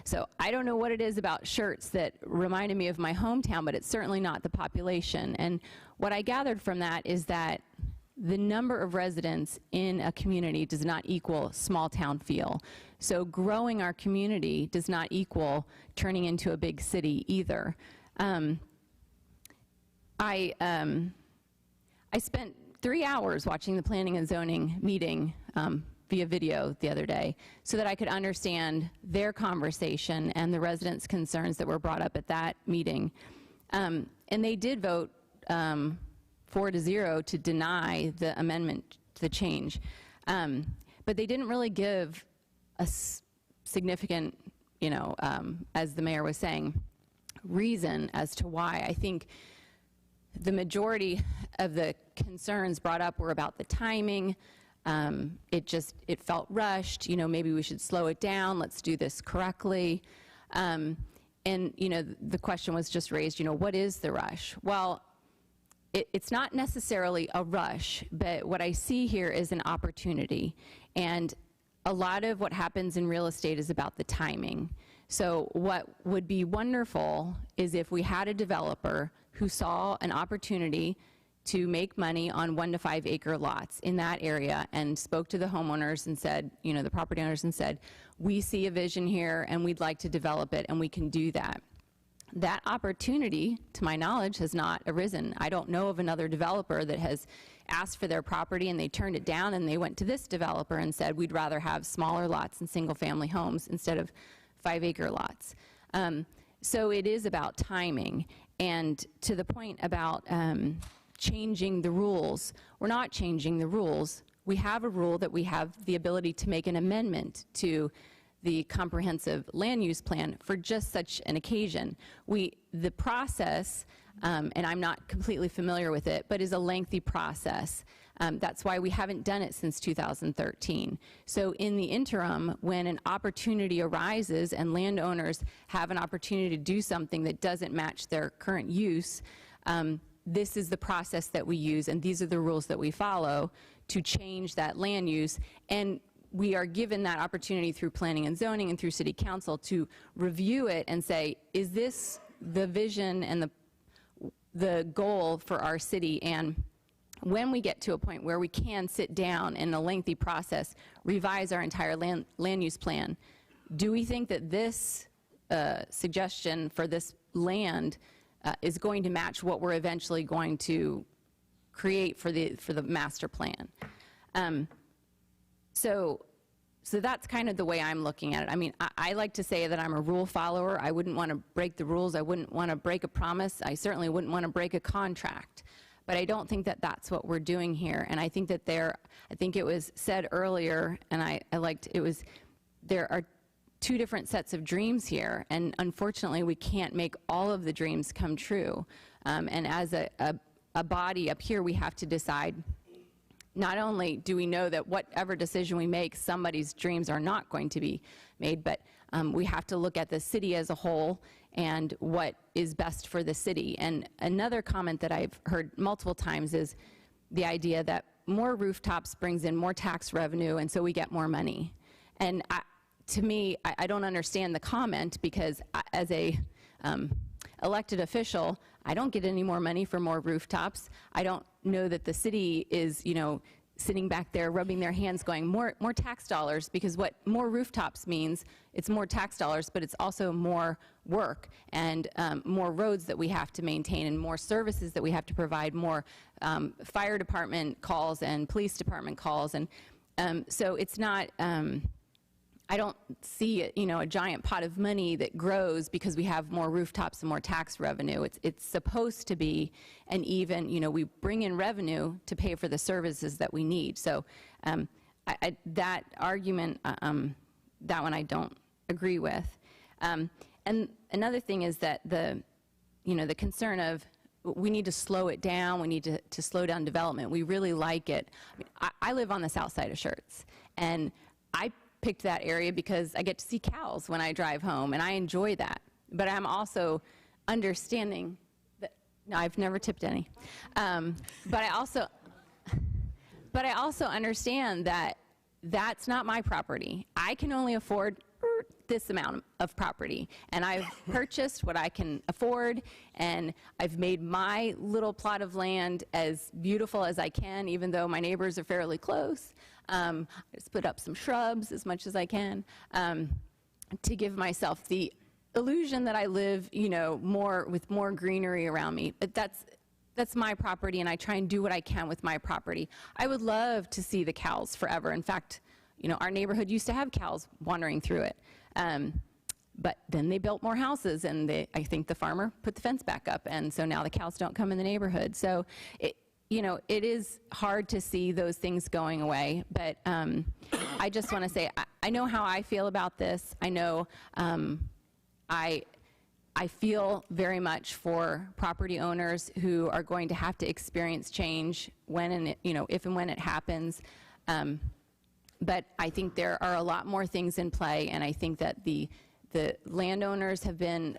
So I don't know what it is about Schertz that reminded me of my hometown, but it's certainly not the population. And what I gathered from that is that the number of residents in a community does not equal small town feel. So growing our community does not equal turning into a big city either. I spent 3 hours watching the planning and zoning meeting via video the other day so that I could understand their conversation and the residents' concerns that were brought up at that meeting. And they did vote 4-0 to deny the amendment to the change. But they didn't really give a significant, as the mayor was saying, reason as to why. I think the majority of the concerns brought up were about the timing. It felt rushed, maybe we should slow it down, let's do this correctly. And, the question was just raised, what is the rush? Well, it's not necessarily a rush, but what I see here is an opportunity. And a lot of what happens in real estate is about the timing. So what would be wonderful is if we had a developer who saw an opportunity to make money on 1 to 5 acre lots in that area and spoke to the homeowners and said, the property owners, and said, we see a vision here and we'd like to develop it and we can do that. That opportunity, to my knowledge, has not arisen. I don't know of another developer that has asked for their property and they turned it down and they went to this developer and said, we'd rather have smaller lots and single family homes instead of 5 acre lots. So it is about timing. And to the point about changing the rules, we're not changing the rules. We have a rule that we have the ability to make an amendment to the comprehensive land use plan for just such an occasion. The process, and I'm not completely familiar with it, but is a lengthy process. That's why we haven't done it since 2013. So in the interim, when an opportunity arises and landowners have an opportunity to do something that doesn't match their current use, this is the process that we use, and these are the rules that we follow to change that land use. And we are given that opportunity through planning and zoning and through city council to review it and say, is this the vision and the goal for our city? And when we get to a point where we can sit down in a lengthy process, revise our entire land use plan, do we think that this suggestion for this land is going to match what we're eventually going to create for the master plan? So that's kind of the way I'm looking at it. I mean, I like to say that I'm a rule follower. I wouldn't want to break the rules. I wouldn't want to break a promise. I certainly wouldn't want to break a contract. But I don't think that that's what we're doing here. And I think that I think it was said earlier, and I liked, there are two different sets of dreams here. And unfortunately, we can't make all of the dreams come true. And as a body up here, we have to decide, not only do we know that whatever decision we make, somebody's dreams are not going to be made, but we have to look at the city as a whole and what is best for the city. And another comment that I've heard multiple times is the idea that more rooftops brings in more tax revenue, and so we get more money. And to me, I don't understand the comment, because as a elected official, I don't get any more money for more rooftops. I don't know that the city is, sitting back there rubbing their hands going, more tax dollars, because what more rooftops means, it's more tax dollars, but it's also more work and more roads that we have to maintain and more services that we have to provide, more fire department calls and police department calls. And so it's not, I don't see a giant pot of money that grows because we have more rooftops and more tax revenue. It's supposed to be an even, we bring in revenue to pay for the services that we need. So that argument, that one I don't agree with. And another thing is that the concern of we need to slow it down, we need to slow down development. We really like it. I live on the south side of Schertz, and I picked that area because I get to see cows when I drive home, and I enjoy that. But I'm also understanding that, no, I've never tipped any. But I also understand that that's not my property. I can only afford this amount of property, and I've purchased what I can afford, and I've made my little plot of land as beautiful as I can, even though my neighbors are fairly close. I just put up some shrubs as much as I can to give myself the illusion that I live, with more greenery around me. But that's my property, and I try and do what I can with my property. I would love to see the cows forever. In fact, our neighborhood used to have cows wandering through it. But then they built more houses, and I think the farmer put the fence back up, and so now the cows don't come in the neighborhood. So it is hard to see those things going away, but I just want to say, I know how I feel about this. I know I feel very much for property owners who are going to have to experience change if and when it happens. But I think there are a lot more things in play, and I think that the landowners have been,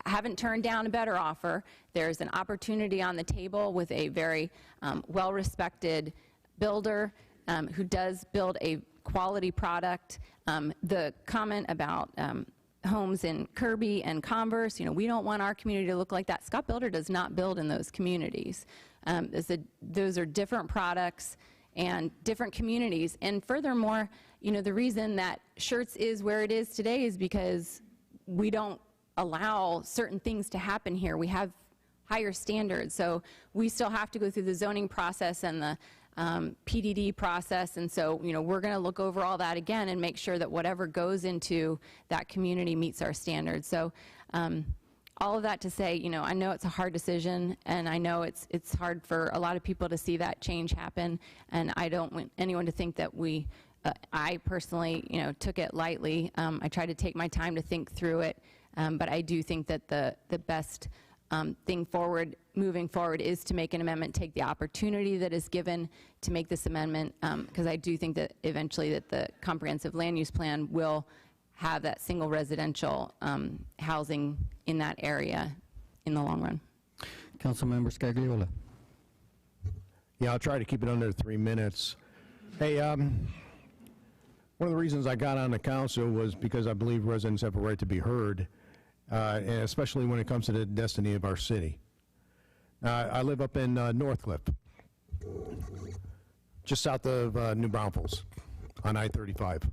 haven't turned down a better offer. There's an opportunity on the table with a very well-respected builder who does build a quality product. The comment about homes in Kirby and Converse, we don't want our community to look like that. Scott Builder does not build in those communities. Those are different products and different communities. And furthermore, the reason that Schertz is where it is today is because we don't allow certain things to happen here. We have higher standards, so we still have to go through the zoning process and the PDD process, and so we're going to look over all that again and make sure that whatever goes into that community meets our standards. So all of that to say, I know it's a hard decision, and I know it's hard for a lot of people to see that change happen, and I don't want anyone to think that I personally, took it lightly. I tried to take my time to think through it, but I do think that the best thing moving forward is to make an amendment, take the opportunity that is given to make this amendment, because I do think that eventually that the comprehensive land use plan will have that single residential housing in that area in the long run. Councilmember Scagliola. Yeah, I'll try to keep it under 3 minutes. Hey, One of the reasons I got on the council was because I believe residents have a right to be heard, and especially when it comes to the destiny of our city. I live up in Northcliffe, just south of New Braunfels on I-35.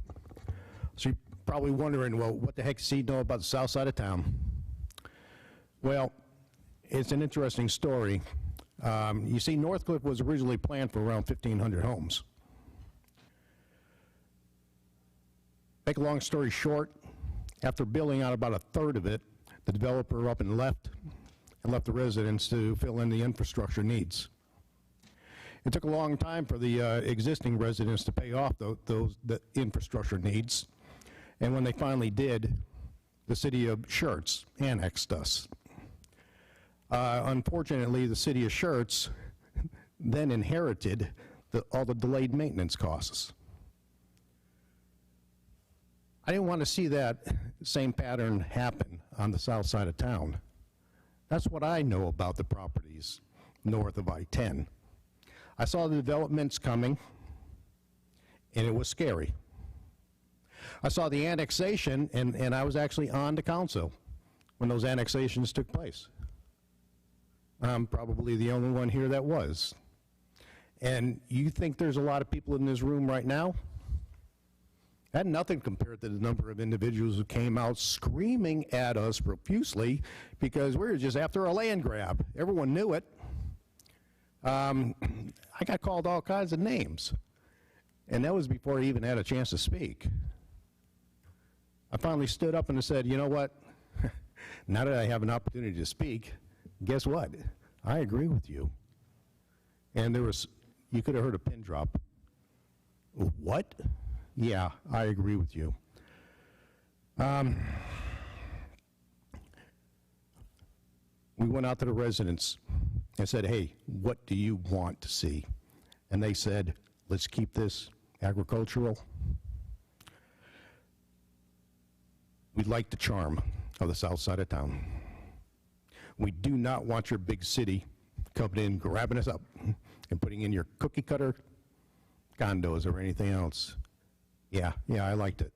So you're probably wondering, well, what the heck does he know about the south side of town? Well, it's an interesting story. You see, Northcliffe was originally planned for around 1,500 homes. Make a long story short, after building out about a third of it, the developer up and left the residents to fill in the infrastructure needs. It took a long time for the existing residents to pay off the infrastructure needs, and when they finally did, the city of Schertz annexed us. Unfortunately, the city of Schertz then inherited all the delayed maintenance costs. I didn't want to see that same pattern happen on the south side of town. That's what I know about the properties north of I-10. I saw the developments coming, and it was scary. I saw the annexation, and I was actually on the council when those annexations took place. I'm probably the only one here that was. And you think there's a lot of people in this room right now? That nothing compared to the number of individuals who came out screaming at us profusely because we were just after a land grab. Everyone knew it. I got called all kinds of names, and that was before I even had a chance to speak. I finally stood up and I said, you know what? Now that I have an opportunity to speak, guess what? I agree with you. And you could have heard a pin drop. What? Yeah, I agree with you. We went out to the residents and said, hey, what do you want to see? And they said, let's keep this agricultural. We like the charm of the south side of town. We do not want your big city coming in, grabbing us up, and putting in your cookie cutter condos or anything else. Yeah, I liked it.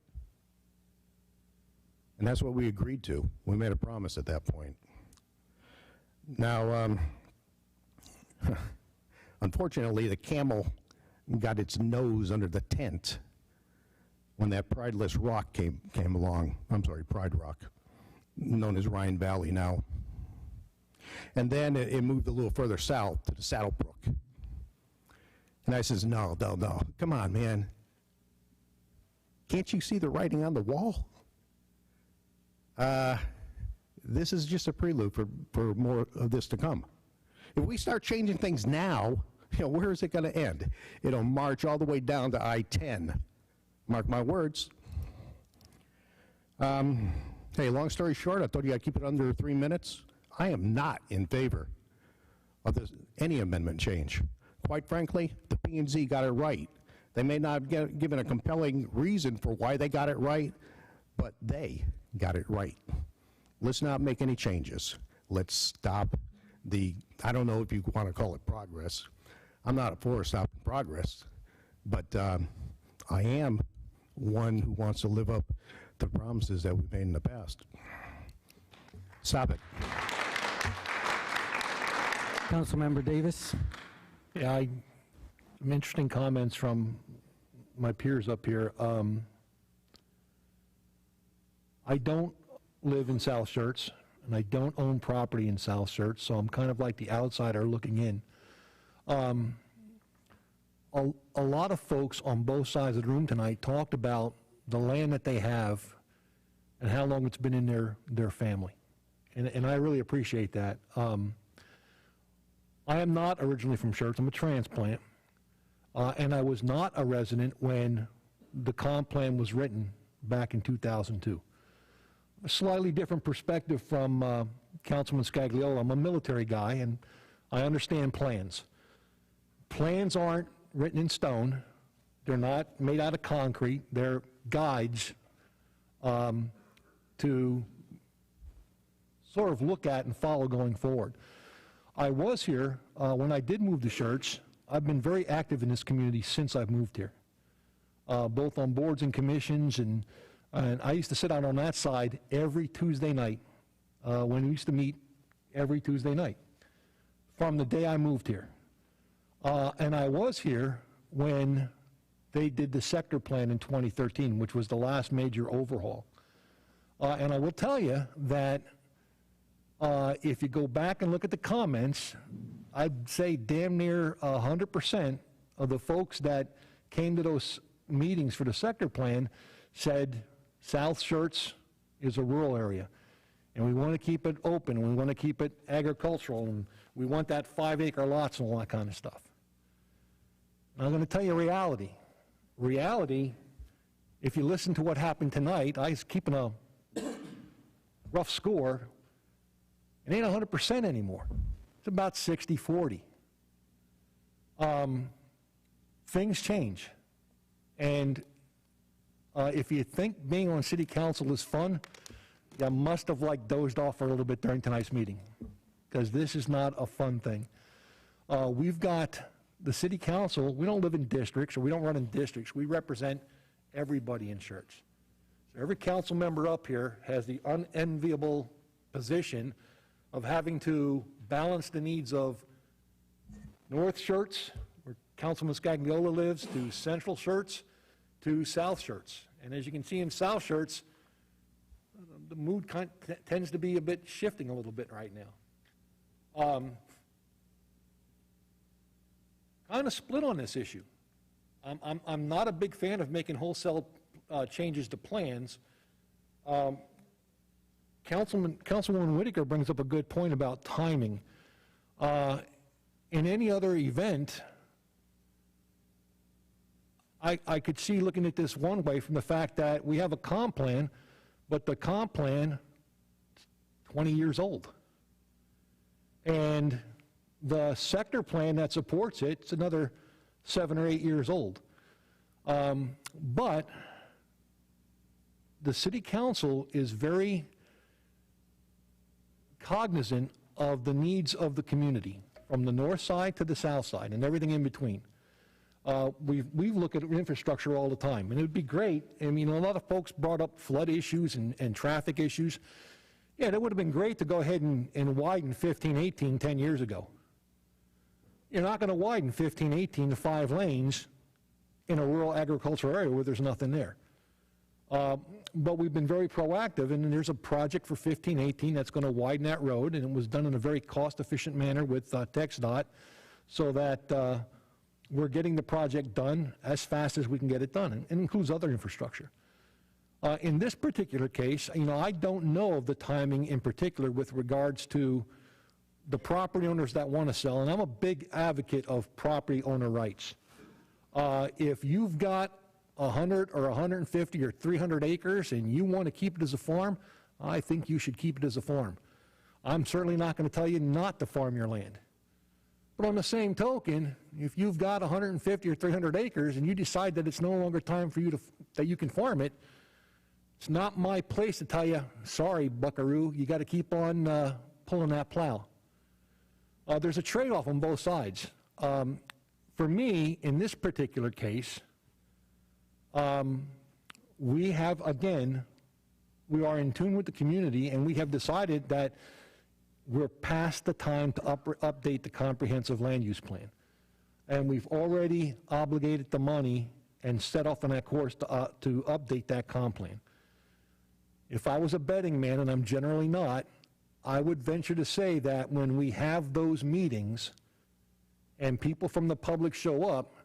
And that's what we agreed to. We made a promise at that point. Now, unfortunately, the camel got its nose under the tent when that Prideless Rock came along. I'm sorry, Pride Rock, known as Rhine Valley now. And then it moved a little further south to the Saddlebrook. And I says, no, come on, man. Can't you see the writing on the wall? This is just a prelude for more of this to come. If we start changing things now, where is it going to end? It'll march all the way down to I-10. Mark my words. Hey, long story short, I told you I'd keep it under 3 minutes. I am not in favor of any amendment change. Quite frankly, the P&Z got it right. They may not have given a compelling reason for why they got it right, but they got it right. Let's not make any changes. Let's stop I don't know if you want to call it progress. I'm not for stopping progress, but I am one who wants to live up to promises that we've made in the past. Stop it. Councilmember Davis. Yeah, some interesting comments from my peers up here. I don't live in South Schertz, and I don't own property in South Schertz, so I'm kind of like the outsider looking in. A lot of folks on both sides of the room tonight talked about the land that they have and how long it's been in their family, and I really appreciate that. I am not originally from Schertz. I'm a transplant, and I was not a resident when the comp plan was written back in 2002. A slightly different perspective from Councilman Scagliola. I'm a military guy, and I understand plans. Plans aren't written in stone. They're not made out of concrete. They're guides to sort of look at and follow going forward. I was here when I did move to Schertz. I've been very active in this community since I've moved here. both on boards and commissions, and I used to sit out on that side every Tuesday night when we used to meet every Tuesday night from the day I moved here. And I was here when they did the sector plan in 2013, which was the last major overhaul. And I will tell you that if you go back and look at the comments, I'd say damn near 100% of the folks that came to those meetings for the sector plan said South Schertz is a rural area, and we want to keep it open, and we want to keep it agricultural, and we want that 5-acre lots and all that kind of stuff. And I'm going to tell you reality. Reality, if you listen to what happened tonight, I was keeping a rough score. It ain't 100% anymore. It's about 60-40. Things change. And if you think being on city council is fun, you must have dozed off for a little bit during tonight's meeting, because this is not a fun thing. We've got the city council. We don't live in districts, or we don't run in districts. We represent everybody in Schertz. So every council member up here has the unenviable position of having to balance the needs of North Schertz, where Councilman Scagliola lives, to Central Schertz, to South Schertz. And as you can see in South Schertz, the mood tends to be a bit shifting a little bit right now. Kind of split on this issue. I'm not a big fan of making wholesale changes to plans. Councilwoman Whitaker brings up a good point about timing. In any other event, I could see looking at this one way from the fact that we have a comp plan, but the comp plan is 20 years old. And the sector plan that supports it, it's another 7 or 8 years old. But the city council is very cognizant of the needs of the community, from the north side to the south side and everything in between. We look at infrastructure all the time, and it would be great. I mean, a lot of folks brought up flood issues and traffic issues. Yeah, that would have been great to go ahead and widen 1518 10 years ago. You're not going to widen 1518 to 5 lanes in a rural agricultural area where there's nothing there. But we've been very proactive, and there's a project for 1518 that's going to widen that road, and it was done in a very cost-efficient manner with TxDOT, so that we're getting the project done as fast as we can get it done, and it includes other infrastructure. In this particular case, I don't know of the timing in particular with regards to the property owners that want to sell, and I'm a big advocate of property owner rights. If you've got 100 or 150 or 300 acres and you want to keep it as a farm, I think you should keep it as a farm. I'm certainly not going to tell you not to farm your land. But on the same token, if you've got 150 or 300 acres and you decide that it's no longer time for you that you can farm it, it's not my place to tell you, sorry, buckaroo, you got to keep on pulling that plow. There's a trade-off on both sides. For me, in this particular case, we have, again, we are in tune with the community, and we have decided that we're past the time to update the comprehensive land use plan. And we've already obligated the money and set off on that course to update that comp plan. If I was a betting man, and I'm generally not, I would venture to say that when we have those meetings and people from the public show up,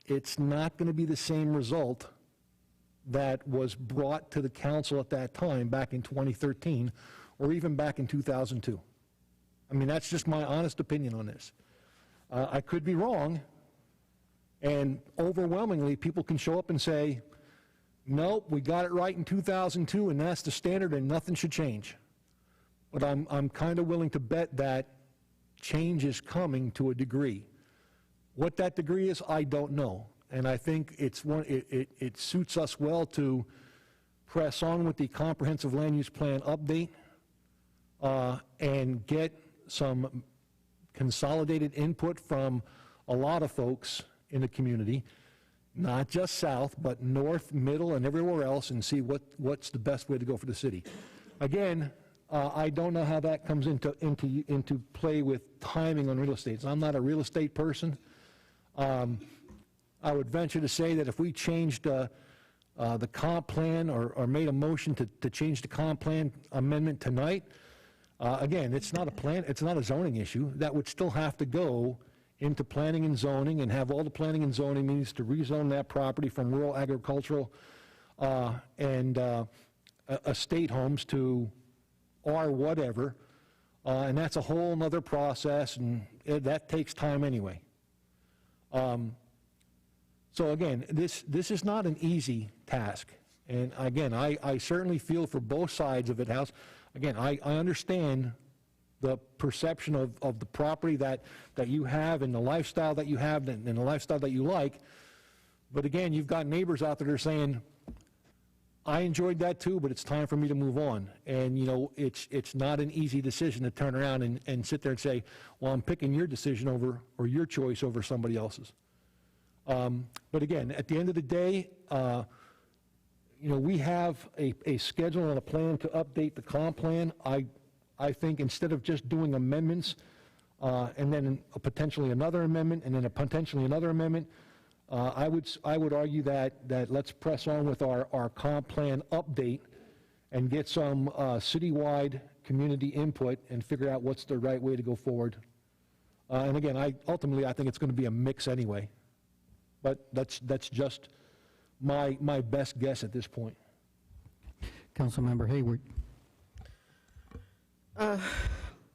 it's not going to be the same result that was brought to the council at that time back in 2013 or even back in 2002. I mean, that's just my honest opinion on this. I could be wrong, and overwhelmingly people can show up and say, nope, we got it right in 2002 and that's the standard and nothing should change. But I'm kind of willing to bet that change is coming to a degree. What that degree is, I don't know. And I think it suits us well to press on with the comprehensive land use plan update and get some consolidated input from a lot of folks in the community. not just south, but north, middle, and everywhere else, and see what's the best way to go for the city. Again, I don't know how that comes into play with timing on real estate. So I'm not a real estate person. I would venture to say that if we changed the comp plan or made a motion to change the comp plan amendment tonight, again, it's not a plan, it's not a zoning issue. That would still have to go into planning and zoning and have all the planning and zoning means to rezone that property from rural agricultural and estate homes to R whatever, and that's a whole nother process, and that takes time anyway. So again, this is not an easy task, and again, I certainly feel for both sides of it. Again, I understand the perception of the property that you have and the lifestyle that you have and the lifestyle that you like, but again, you've got neighbors out there that are saying, I enjoyed that too, but it's time for me to move on. And, you know, it's not an easy decision to turn around and sit there and say, well, I'm picking your decision over, or your choice over somebody else's. But again, at the end of the day, you know, we have a schedule and a plan to update the comp plan. I think instead of just doing amendments and then potentially another amendment and then potentially another amendment, I would argue that let's press on with our comp plan update and get some citywide community input and figure out what's the right way to go forward. And again, ultimately I think it's going to be a mix anyway, but that's just my best guess at this point. Councilmember Hayward.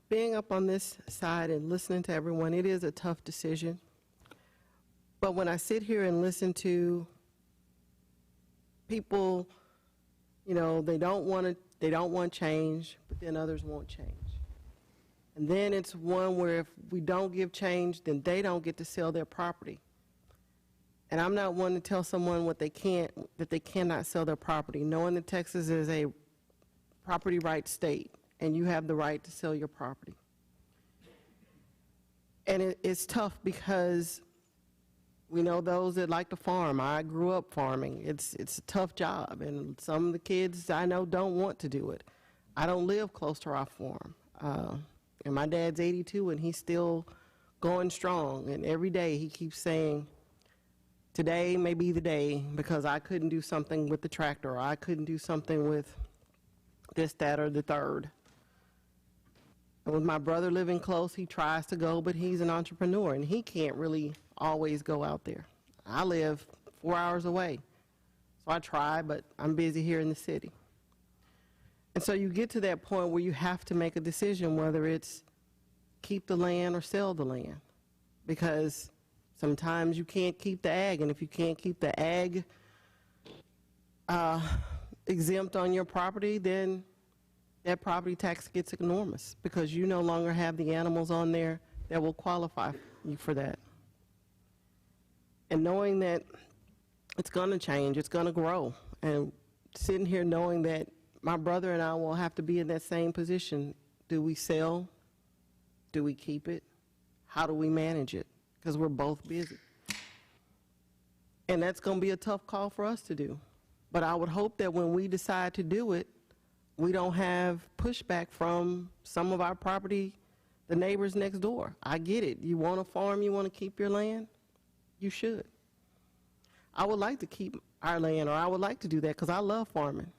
Being up on this side and listening to everyone, it is a tough decision. But when I sit here and listen to people, you know, they don't want change, but then others want change. And then it's one where if we don't give change, then they don't get to sell their property. And I'm not one to tell someone that they cannot sell their property, knowing that Texas is a property rights state and you have the right to sell your property. And it's tough because we know those that like to farm. I grew up farming. It's a tough job, and some of the kids I know don't want to do it. I don't live close to our farm. And my dad's 82, and he's still going strong. And every day he keeps saying, today may be the day because I couldn't do something with the tractor, or I couldn't do something with this, that, or the third. And with my brother living close, he tries to go, but he's an entrepreneur, and he can't really always go out there. I live 4 hours away, so I try, but I'm busy here in the city. And so you get to that point where you have to make a decision whether it's keep the land or sell the land, because sometimes you can't keep the ag, and if you can't keep the ag exempt on your property, then that property tax gets enormous because you no longer have the animals on there that will qualify you for that. And knowing that it's going to change, it's going to grow, and sitting here knowing that my brother and I will have to be in that same position. Do we sell? Do we keep it? How do we manage it? Because we're both busy. And that's going to be a tough call for us to do. But I would hope that when we decide to do it, we don't have pushback from some of our property, the neighbors next door. I get it. You want to farm, you want to keep your land? You should. I would like to keep our land, or I would like to do that because I love farming.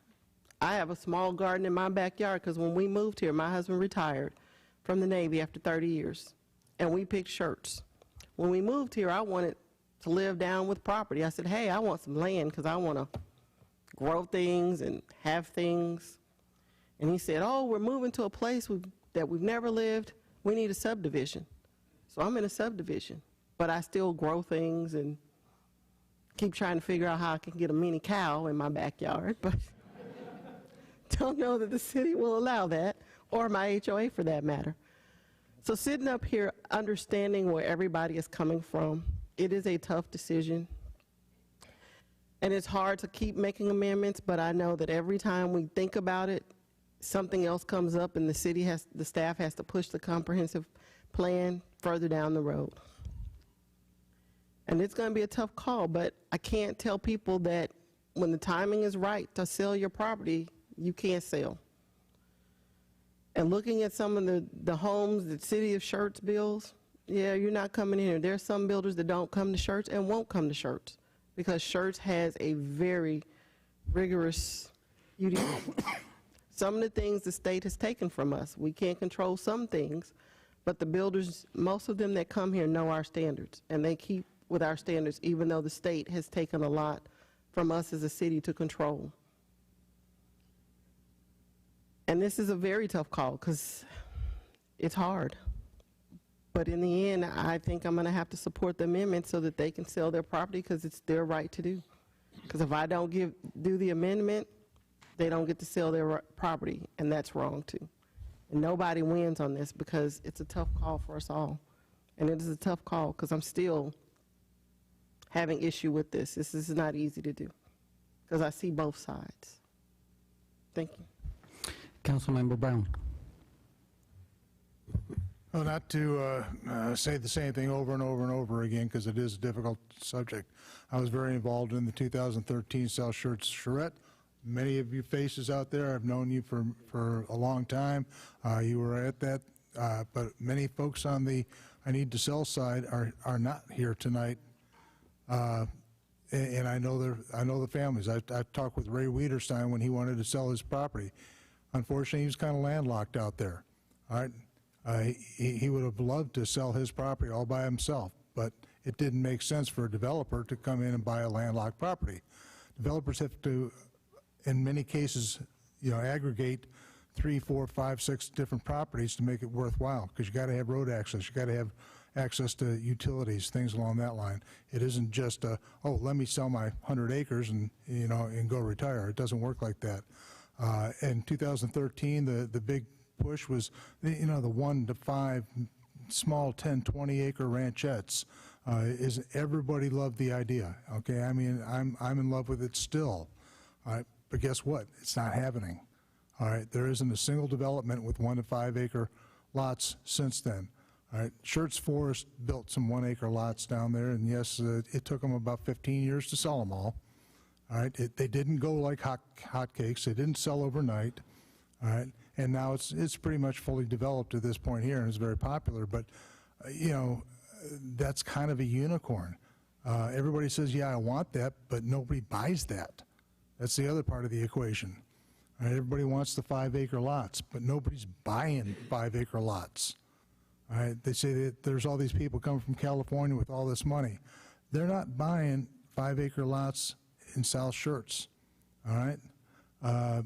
I have a small garden in my backyard because when we moved here, my husband retired from the Navy after 30 years, and we picked Schertz. When we moved here, I wanted to live down with property. I said, hey, I want some land because I want to grow things and have things. And he said, oh, we're moving to a place that we've never lived. We need a subdivision. So I'm in a subdivision, but I still grow things and keep trying to figure out how I can get a mini cow in my backyard, but don't know that the city will allow that, or my HOA for that matter. So sitting up here, understanding where everybody is coming from, it is a tough decision. And it's hard to keep making amendments, but I know that every time we think about it, something else comes up and the staff has to push the comprehensive plan further down the road. And it's going to be a tough call, but I can't tell people that when the timing is right to sell your property, you can't sell. And looking at some of the homes that City of Schertz builds, yeah, you're not coming in here. There's some builders that don't come to Schertz and won't come to Schertz because Schertz has a very rigorous UDO. Some of the things the state has taken from us, we can't control some things, but the builders, most of them that come here know our standards, and they keep with our standards, even though the state has taken a lot from us as a city to control. And this is a very tough call because it's hard. But in the end, I think I'm going to have to support the amendment so that they can sell their property because it's their right to do. Because if I don't do the amendment, they don't get to sell their property, and that's wrong too. And nobody wins on this because it's a tough call for us all. And it is a tough call because I'm still having issue with this. This is not easy to do because I see both sides. Thank you. Councilmember Brown. Well, not to say the same thing over and over and over again, because it is a difficult subject. I was very involved in the 2013 South Schertz charrette. Many of you faces out there, I've known you for a long time. You were at that, but many folks on the I need to sell side are not here tonight. And I know the families. I talked with Ray Wiederstein when he wanted to sell his property. Unfortunately, he was kind of landlocked out there. All right, he would have loved to sell his property all by himself, but it didn't make sense for a developer to come in and buy a landlocked property. Developers have to, in many cases, aggregate 3, 4, 5, 6 different properties to make it worthwhile, because you got to have road access, you got to have access to utilities, things along that line. It isn't just oh, let me sell my 100 acres and and go retire. It doesn't work like that. In 2013, the big push was the 1 to 5 small 10, 20 acre ranchettes. Everybody loved the idea. Okay, I mean I'm in love with it still. All right, but guess what? It's not happening. All right, there isn't a single development with 1 to 5 acre lots since then. All right, Schertz Forest built some 1 acre lots down there, and yes, it took them about 15 years to sell them all. All right, they didn't go like hotcakes. They didn't sell overnight. All right, and now it's pretty much fully developed at this point here, and it's very popular. But that's kind of a unicorn. Everybody says, yeah, I want that, but nobody buys that. That's the other part of the equation. All right, everybody wants the 5 acre lots, but nobody's buying 5 acre lots. All right, they say that there's all these people coming from California with all this money. They're not buying 5 acre lots in South Schertz. All right,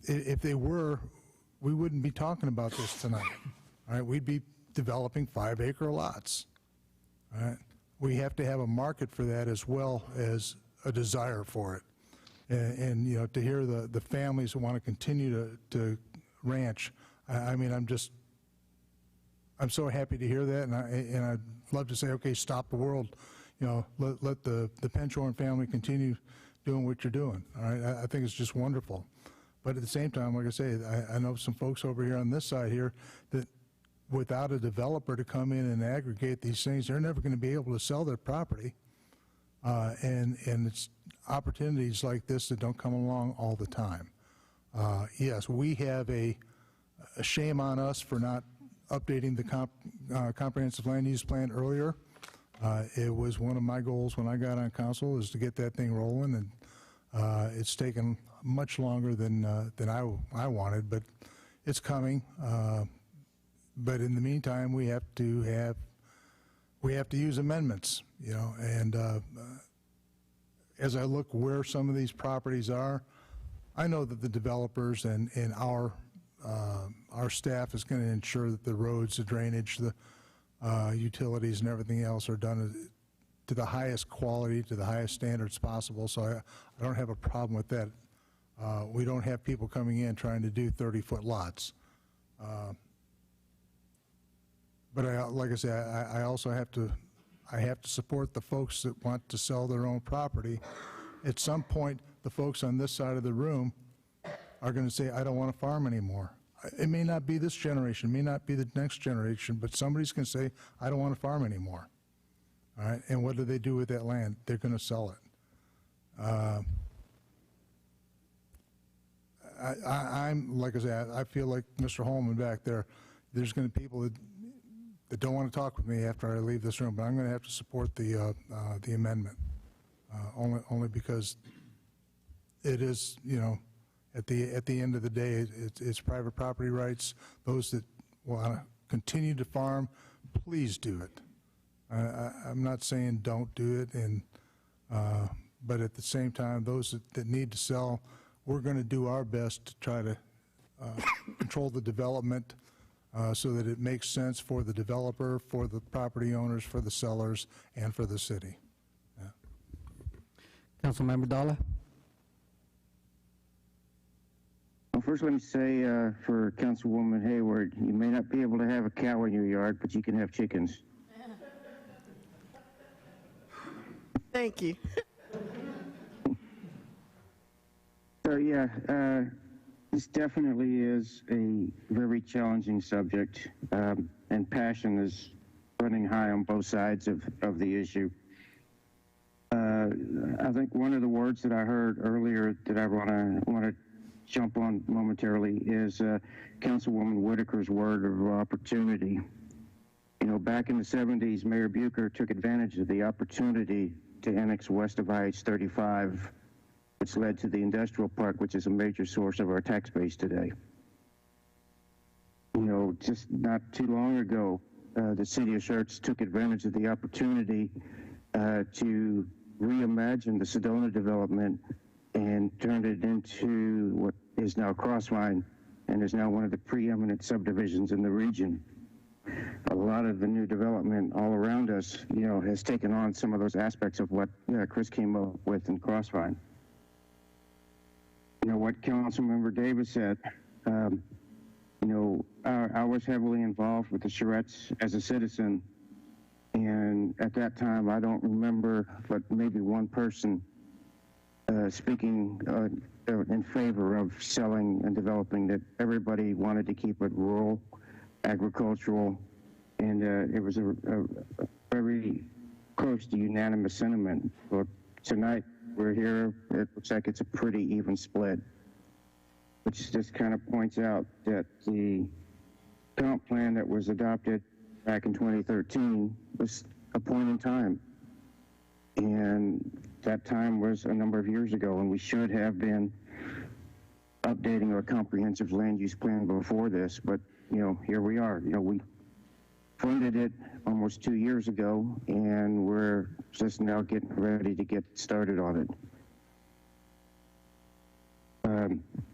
if they were, we wouldn't be talking about this tonight. All right, we'd be developing 5 acre lots. All right, we have to have a market for that as well as a desire for it. And to hear the families who want to continue to ranch, I mean, I'm so happy to hear that, and I'd love to say, okay, stop the world, let the Penshorn family continue doing what you're doing. All right, I think it's just wonderful. But at the same time, like I say, I know some folks over here on this side here that without a developer to come in and aggregate these things, they're never going to be able to sell their property. And it's opportunities like this that don't come along all the time. Yes, we have a shame on us for not updating the comprehensive land use plan earlier. It was one of my goals when I got on council, is to get that thing rolling, and it's taken much longer than I wanted, but it's coming. But in the meantime, we have to use amendments, and as I look where some of these properties are, I know that the developers and our staff is going to ensure that the roads, the drainage, the utilities and everything else are done to the highest quality, to the highest standards possible, so I don't have a problem with that. We don't have people coming in trying to do 30-foot lots. But like I say, I also have to support the folks that want to sell their own property. At some point, the folks on this side of the room are going to say, I don't want to farm anymore. It may not be this generation, it may not be the next generation, but somebody's going to say, I don't want to farm anymore. all right? And what do they do with that land? They're going to sell it. I'm, like I said, I feel like Mr. Holman back there, there's going to be people that don't want to talk with me after I leave this room, but I'm going to have to support the amendment, only because it is, you know, at the end of the day, it's private property rights. Those that want to continue to farm, please do it. I'm not saying don't do it, but at the same time, those that need to sell, we're going to do our best to try to control the development so that it makes sense for the developer, for the property owners, for the sellers, and for the city. Yeah. Councilmember Dalla? Well, first let me say for Councilwoman Hayward, you may not be able to have a cow in your yard, but you can have chickens. Thank you. So yeah, this definitely is a very challenging subject, and passion is running high on both sides of the issue. I think one of the words that I heard earlier that I want to jump on momentarily is Councilwoman Whitaker's word of opportunity. You know, back in the 70s, Mayor Bucher took advantage of the opportunity to annex west of IH-35, which led to the industrial park, which is a major source of our tax base today. You know, just not too long ago, the city of Schertz took advantage of the opportunity to reimagine the Sedona development and turned it into what is now Crossvine and is now one of the preeminent subdivisions in the region. A lot of the new development all around us, you know, has taken on some of those aspects of what Chris came up with in Crossvine. You know, what Councilmember Davis said, you know, I was heavily involved with the Schertz as a citizen, and at that time, I don't remember, but maybe one person speaking in favor of selling and developing, that everybody wanted to keep it rural, agricultural, and it was a very close to unanimous sentiment. But tonight, we're here, it looks like it's a pretty even split, which just kind of points out that the comp plan that was adopted back in 2013 was a point in time. And that time was a number of years ago, and we should have been updating our comprehensive land use plan before this, but, you know, here we are. You know, we funded it almost 2 years ago, and we're just now getting ready to get started on it.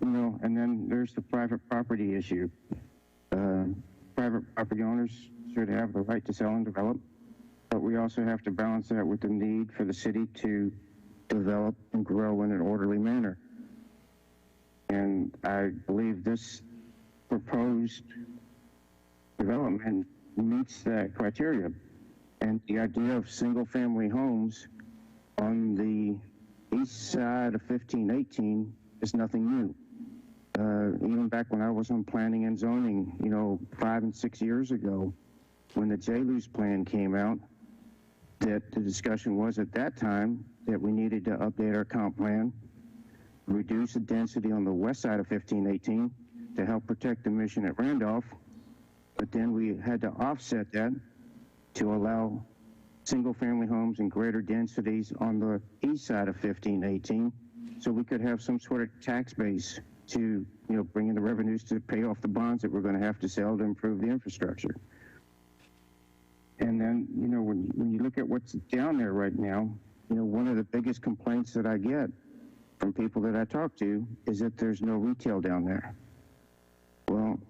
You know, and then there's the private property issue. Private property owners should have the right to sell and develop, but we also have to balance that with the need for the city to develop and grow in an orderly manner. And I believe this proposed development meets that criteria. And the idea of single-family homes on the east side of 1518 is nothing new. Even back when I was on planning and zoning, you know, 5 and 6 years ago, when the JLU's plan came out, that the discussion was at that time that we needed to update our comp plan, reduce the density on the west side of 1518 to help protect the mission at Randolph, but then we had to offset that to allow single-family homes and greater densities on the east side of 1518, so we could have some sort of tax base to, you know, bring in the revenues to pay off the bonds that we're going to have to sell to improve the infrastructure. And then, you know, when you look at what's down there right now, you know, one of the biggest complaints that I get from people that I talk to is that there's no retail down there. Well,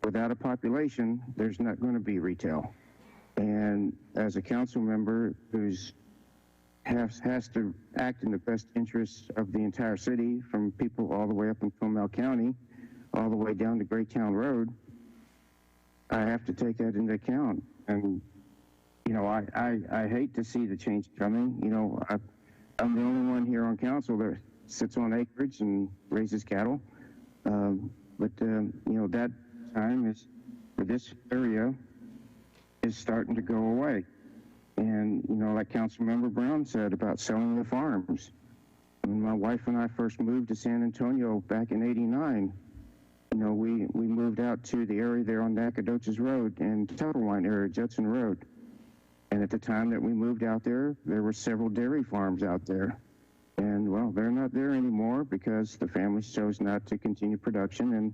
without a population, there's not going to be retail. And as a council member who's has to act in the best interests of the entire city, from people all the way up in Comal County, all the way down to Greytown Road, I have to take that into account. And, you know, I hate to see the change coming. You know, I'm the only one here on council that sits on acreage and raises cattle. But you know, that time is, for this area, is starting to go away. And, you know, like Councilmember Brown said about selling the farms. When my wife and I first moved to San Antonio back in '89, you know, we moved out to the area there on Nacogdoches Road and Tuttlewine area, Judson Road. And at the time that we moved out there, there were several dairy farms out there. And, well, they're not there anymore because the families chose not to continue production, and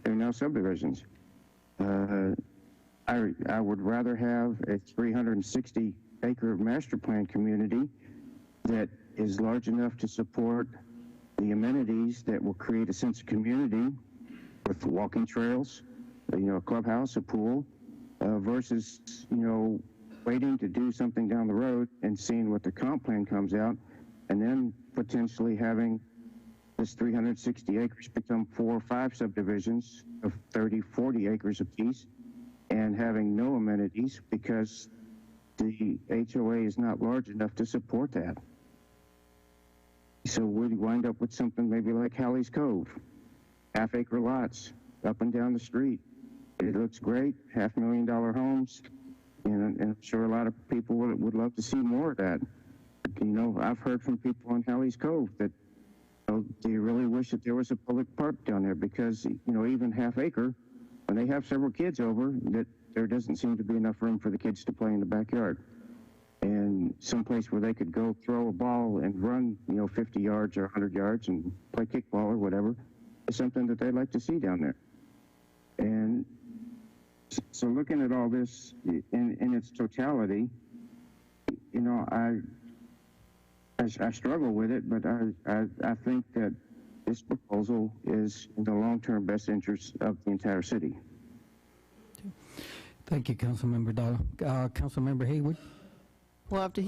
they're now subdivisions. I would rather have a 360-acre master plan community that is large enough to support the amenities that will create a sense of community with walking trails, you know, a clubhouse, a pool, versus, you know, waiting to do something down the road and seeing what the comp plan comes out, and then potentially having this 360 acres become 4 or 5 subdivisions of 30, 40 acres apiece, and having no amenities because the HOA is not large enough to support that. So we'd wind up with something maybe like Halley's Cove, half-acre lots up and down the street. It looks great, $500,000 homes, and I'm sure a lot of people would love to see more of that. You know, I've heard from people on Halley's Cove that, you know, they really wish that there was a public park down there because, you know, even half-acre, when they have several kids over, that there doesn't seem to be enough room for the kids to play in the backyard. And someplace where they could go throw a ball and run, you know, 50 yards or 100 yards and play kickball or whatever is something that they'd like to see down there. And so looking at all this in its totality, you know, I struggle with it, but I think that this proposal is in the long-term best interest of the entire city. Thank you, Councilmember Dollar. Councilmember Hayward? Well, after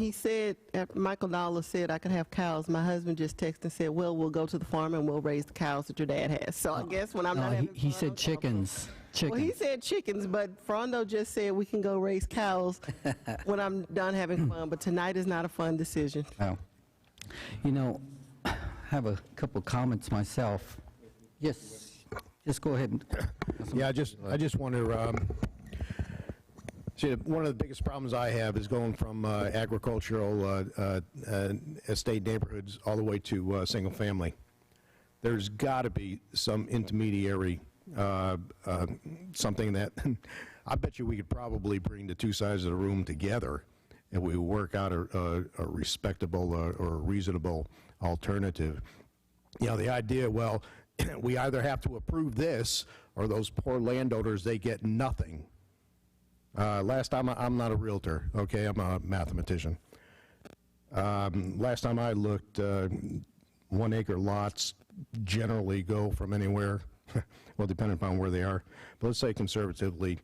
Michael Dollar said I could have cows, my husband just texted and said, well, we'll go to the farm and we'll raise the cows that your dad has. So I guess when I'm not having He said chickens. Well, he said chickens, but Frondo just said we can go raise cows when I'm done having fun. But tonight is not a fun decision. Oh. You know, I have a couple comments myself. Yes, just go ahead. Yeah, I just wonder, see, one of the biggest problems I have is going from agricultural estate neighborhoods all the way to single family. There's got to be some intermediary, something that I bet you we could probably bring the two sides of the room together and we work out a respectable or a reasonable alternative. You know, the idea, well, we either have to approve this or those poor landowners, they get nothing. Last time, I'm not a realtor, okay, I'm a mathematician. Last time I looked, 1 acre lots generally go from anywhere, well, depending upon where they are, but let's say conservatively,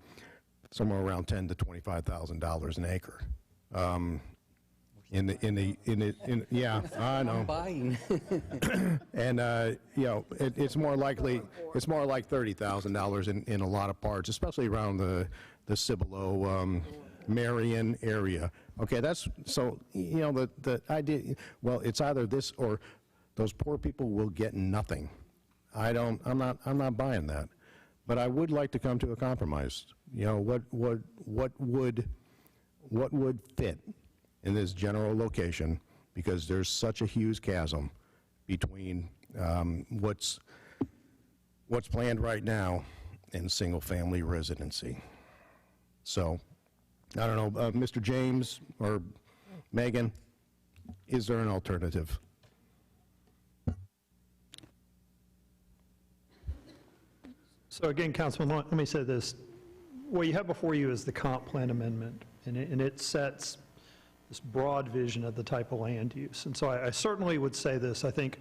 somewhere around $10,000 to $25,000 an acre. Yeah, I know. Buying. And you know, it's more like $30,000 in a lot of parts, especially around the Cibolo, Marion area. Okay, that's so, you know, the idea. Well, it's either this or those poor people will get nothing. I'm not buying that. But I would like to come to a compromise. You know, what would fit in this general location, because there's such a huge chasm between what's planned right now and single-family residency. So, I don't know, Mr. James or Megan, is there an alternative? So again, Councilman, let me say this. What you have before you is the comp plan amendment, and it sets this broad vision of the type of land use. And so I certainly would say this. I think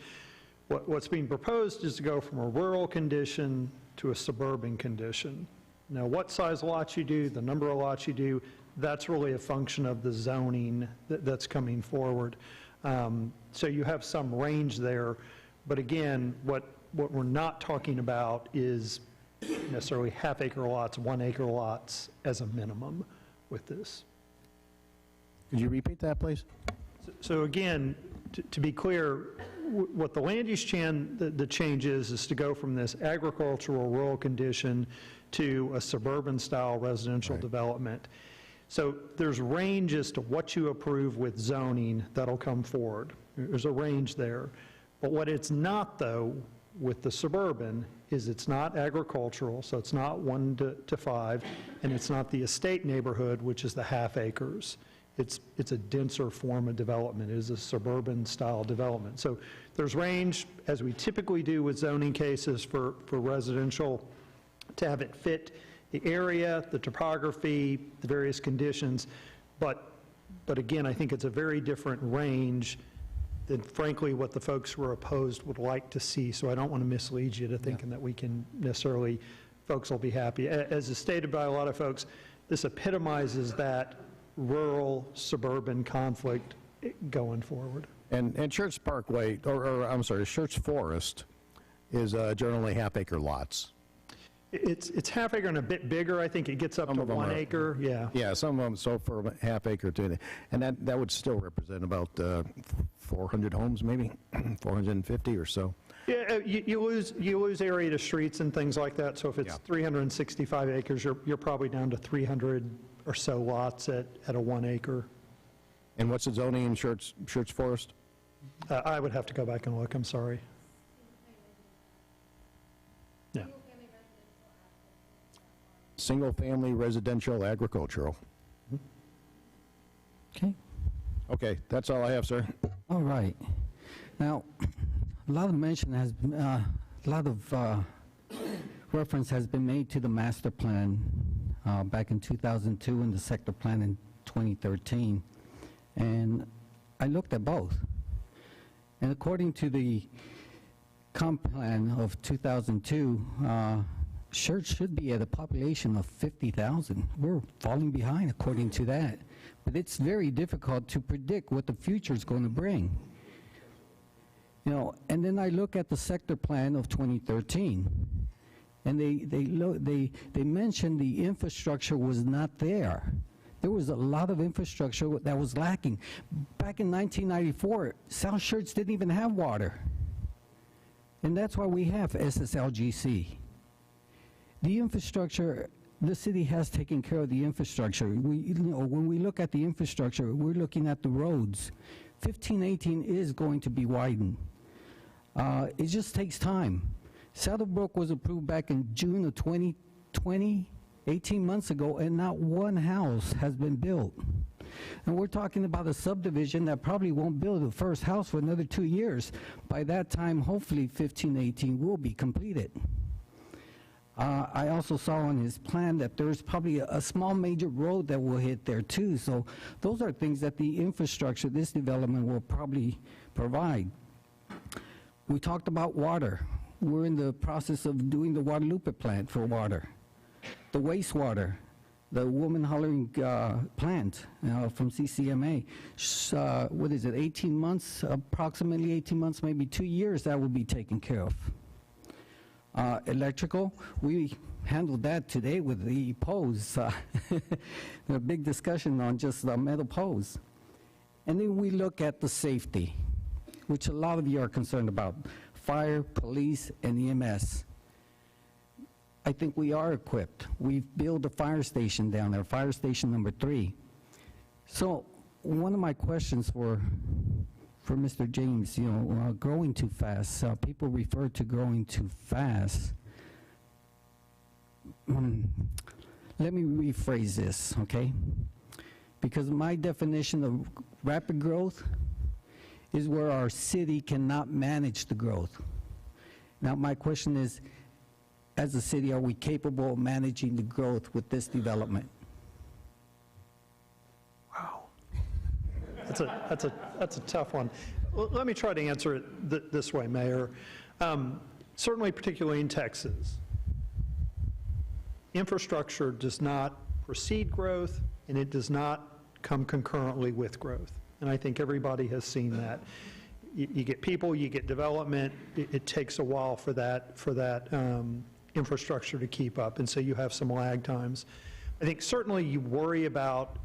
what's being proposed is to go from a rural condition to a suburban condition. Now, what size lots you do, the number of lots you do, that's really a function of the zoning that's coming forward. So you have some range there. But again, what we're not talking about is necessarily half-acre lots, 1 acre lots as a minimum with this. Could you repeat that, please? So again, to be clear, what the land use the change is to go from this agricultural rural condition to a suburban style residential development. So there's range as to what you approve with zoning that'll come forward. There's a range there. But what it's not, though, with the suburban, is it's not agricultural, so it's not 1 to 5, and it's not the estate neighborhood, which is the half acres. It's a denser form of development. It is a suburban-style development. So there's range, as we typically do with zoning cases for residential, to have it fit the area, the topography, the various conditions. But again, I think it's a very different range than, frankly, what the folks who are opposed would like to see. So I don't want to mislead you to thinking that we can necessarily, folks will be happy. As is stated by a lot of folks, this epitomizes that rural suburban conflict going forward. And Schertz Parkway, or I'm sorry, Schertz Forest is generally half-acre lots. It's half acre and a bit bigger. I think it gets up to 1 acre. Yeah. Yeah, some of them, so for a half acre too. And that would still represent about 400 homes, maybe 450 or so. Yeah, you lose area to streets and things like that. So if it's 365 acres, you're probably down to 300 or so lots at a 1 acre. And what's the zoning in Schertz Forest? I would have to go back and look. I'm sorry. Yeah. Single-family residential agricultural. Okay. Okay, that's all I have, sir. All right. Now, a lot of mention has been, a lot of reference has been made to the master plan back in 2002 and the sector plan in 2013. And I looked at both. And according to the comp plan of 2002, Schertz should be at a population of 50,000. We're falling behind according to that. But it's very difficult to predict what the future is going to bring. You know, and then I look at the sector plan of 2013, and they mentioned the infrastructure was not there. There was a lot of infrastructure that was lacking. Back in 1994, South Schertz didn't even have water. And that's why we have SSLGC. The infrastructure, the city has taken care of the infrastructure. When we look at the infrastructure, we're looking at the roads. 1518 is going to be widened. It just takes time. Saddlebrook was approved back in June of 2020, 18 months ago, and not one house has been built. And we're talking about a subdivision that probably won't build the first house for another 2 years. By that time, hopefully 1518 will be completed. I also saw on his plan that there's probably a small major road that will hit there too. So those are things that the infrastructure, this development will probably provide. We talked about water. We're in the process of doing the Guadalupe plant for water. The wastewater, the woman hollering plant from CCMA, what is it, 18 months, approximately 18 months, maybe 2 years, that will be taken care of. Electrical, we handled that today with the poles. A big discussion on just the metal poles. And then we look at the safety, which a lot of you are concerned about. Fire, police, and EMS. I think we are equipped. We've built a fire station down there, fire station number 3. So one of my questions for Mr. James, growing too fast. People refer to growing too fast. Let me rephrase this, okay? Because my definition of rapid growth is where our city cannot manage the growth. Now, my question is, as a city, are we capable of managing the growth with this development? That's a tough one. Let me try to answer it this way, Mayor. Certainly, particularly in Texas, infrastructure does not precede growth, and it does not come concurrently with growth. And I think everybody has seen that. You get people, you get development. It takes a while for that infrastructure to keep up, and so you have some lag times. I think certainly you worry about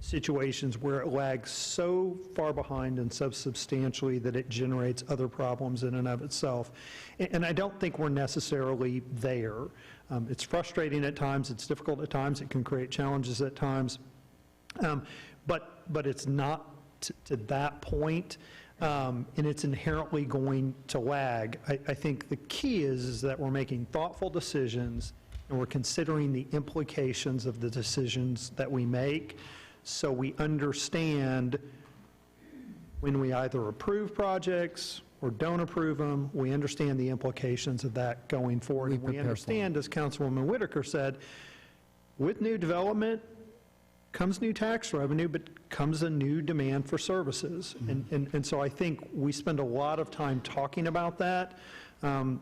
situations where it lags so far behind and so substantially that it generates other problems in and of itself. And I don't think we're necessarily there. It's frustrating at times, it's difficult at times, it can create challenges at times, But it's not to that point, and it's inherently going to lag. I think the key is that we're making thoughtful decisions, and we're considering the implications of the decisions that we make, so we understand when we either approve projects or don't approve them, we understand the implications of that going forward. And we understand, as Councilwoman Whitaker said, with new development comes new tax revenue, but comes a new demand for services. And so I think we spend a lot of time talking about that.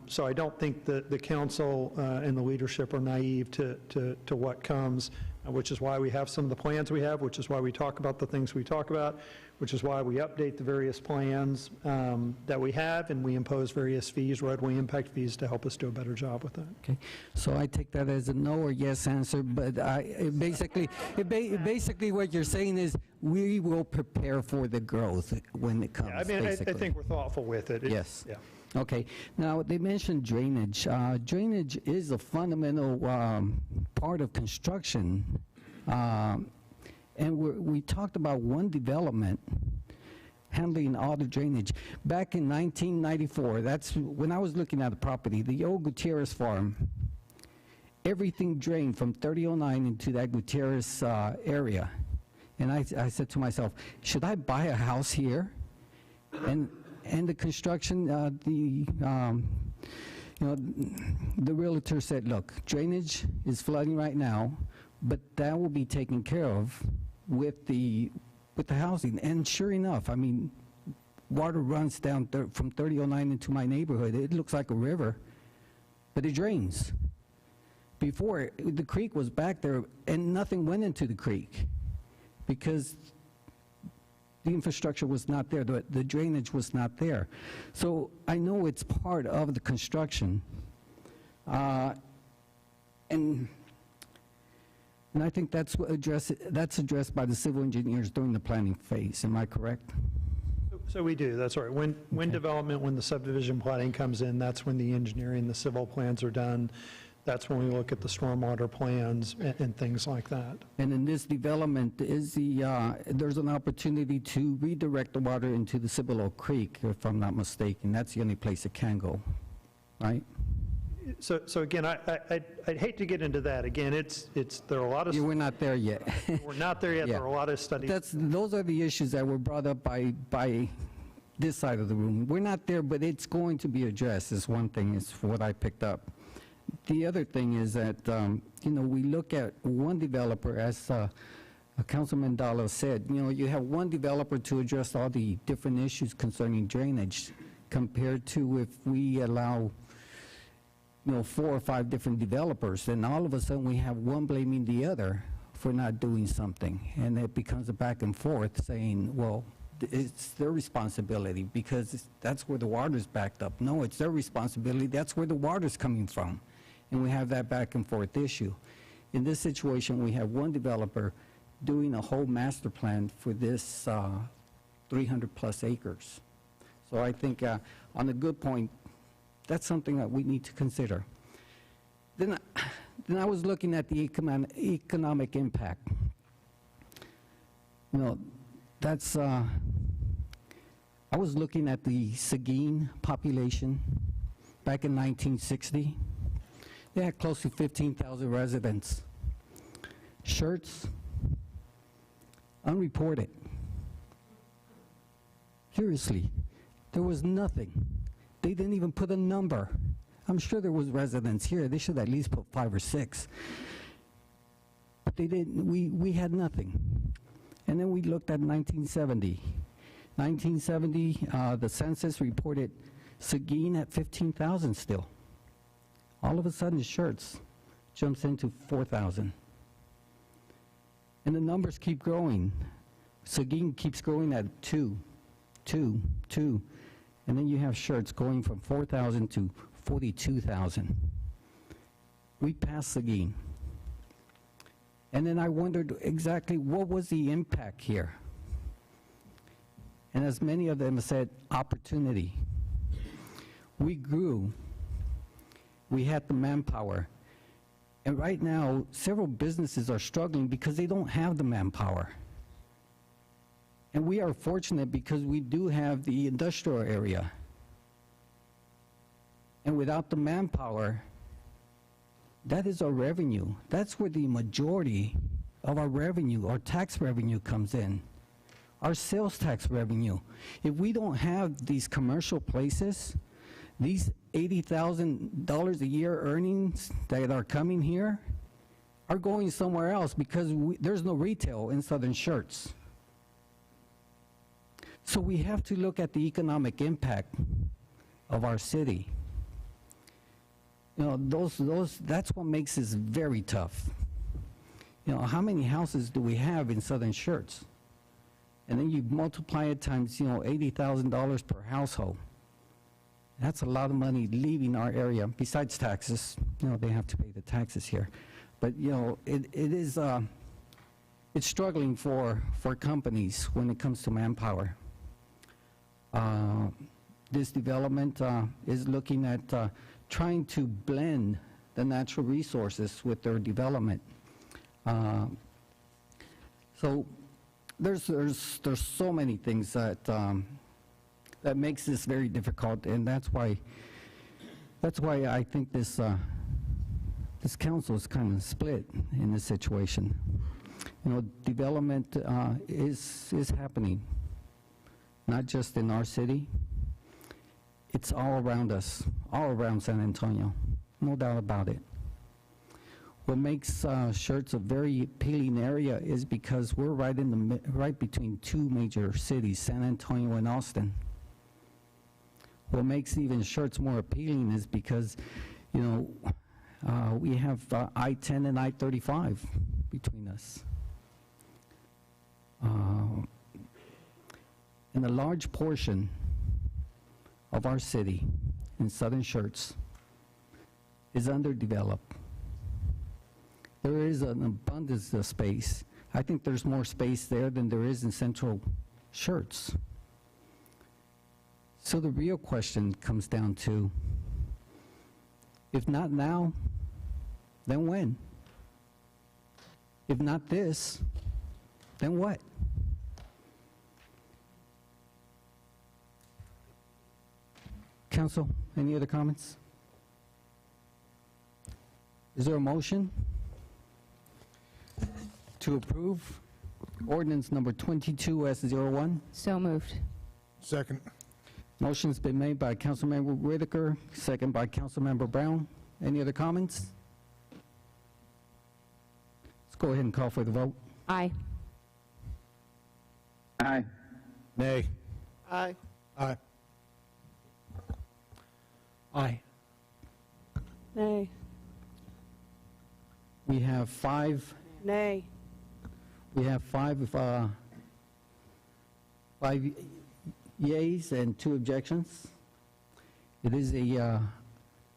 So I don't think that the council and the leadership are naive to what comes, which is why we have some of the plans we have, which is why we talk about the things we talk about, which is why we update the various plans that we have, and we impose various fees, roadway impact fees, to help us do a better job with that. Okay, so I take that as a no or yes answer, but basically what you're saying is we will prepare for the growth when it comes. Yeah, I mean, I think we're thoughtful with it. Yes. Yeah. Okay. Now, they mentioned drainage. Drainage is a fundamental part of construction. And we talked about one development handling all the drainage. Back in 1994, that's when I was looking at the property, the old Gutierrez farm, everything drained from 3009 into that Gutierrez area. And I said to myself, should I buy a house here? And the construction, the realtor said, look, drainage is flooding right now, but that will be taken care of with the housing. And sure enough, I mean, water runs down from 3009 into my neighborhood. It looks like a river, but it drains. Before, the creek was back there, and nothing went into the creek because the infrastructure was not there, the drainage was not there. So I know it's part of the construction. And I think that's addressed by the civil engineers during the planning phase. Am I correct? So we do, that's right. When development, when the subdivision planning comes in, that's when the engineering, the civil plans are done. That's when we look at the stormwater plans and things like that. And in this development, there's an opportunity to redirect the water into the Cibolo Creek, if I'm not mistaken. That's the only place it can go, right? So again, I'd hate to get into that. Again, there are a lot of... We're not there yet. We're not there yet. Yeah. There are a lot of studies. Those are the issues that were brought up by this side of the room. We're not there, but it's going to be addressed, is one thing, is what I picked up. The other thing is that, we look at one developer, as Councilman Dalo said, you have one developer to address all the different issues concerning drainage, compared to if we allow 4 or 5 different developers, then all of a sudden we have one blaming the other for not doing something. And it becomes a back and forth saying, well, it's their responsibility because that's where the water's backed up. No, it's their responsibility. That's where the water's coming from. And we have that back and forth issue. In this situation, we have one developer doing a whole master plan for this 300-plus acres. So I think on a good point, that's something that we need to consider. Then I was looking at the economic impact. That's, I was looking at the Seguin population back in 1960. They had close to 15,000 residents. Schertz, unreported. Curiously, there was nothing. They didn't even put a number. I'm sure there was residents here. They should at least put 5 or 6. But they didn't. We had nothing. And then we looked at 1970. 1970, the census reported Seguin at 15,000 still. All of a sudden, Schertz jumps into 4,000. And the numbers keep growing. Seguin keeps growing at 2. And then you have Schertz going from 4,000 to 42,000. We passed Seguin. And then I wondered exactly what was the impact here. And as many of them said, opportunity. We grew. We had the manpower. And right now, several businesses are struggling because they don't have the manpower. And we are fortunate because we do have the industrial area. And without the manpower, that is our revenue. That's where the majority of our revenue, our tax revenue comes in. Our sales tax revenue. If we don't have these commercial places, these $80,000 a year earnings that are coming here are going somewhere else because there's no retail in Southern Schertz. So we have to look at the economic impact of our city. You know, that's what makes this very tough. You know, how many houses do we have in Southern Schertz? And then you multiply it times, you know, $80,000 per household. That's a lot of money leaving our area, besides taxes. You know, they have to pay the taxes here. But, you know, it's struggling for companies when it comes to manpower. This development is looking at trying to blend the natural resources with their development. So there's so many things that that makes this very difficult, and that's why I think this council is kind of split in this situation. You know, development is happening, not just in our city. It's all around us, all around San Antonio, no doubt about it. What makes Schertz a very appealing area is because we're right between two major cities, San Antonio and Austin. What makes even Schertz more appealing is because, you know, we have I-10 and I-35 between us. And a large portion of our city in Southern Schertz is underdeveloped. There is an abundance of space. I think there's more space there than there is in Central Schertz. So the real question comes down to, if not now, then when? If not this, then what? Council, any other comments? Is there a motion to approve ordinance number 22S01? So moved. Second. Motion's been made by Councilmember Whitaker, second by Councilmember Brown. Any other comments? Let's go ahead and call for the vote. Aye. Aye. Nay. Aye. Aye. Aye. Nay. We have five Nay. five yeas and 2 objections. It is an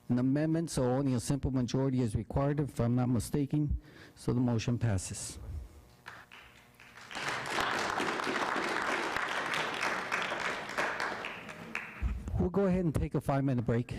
amendment, so only a simple majority is required, if I'm not mistaken, so the motion passes. We'll go ahead and take a 5-minute break.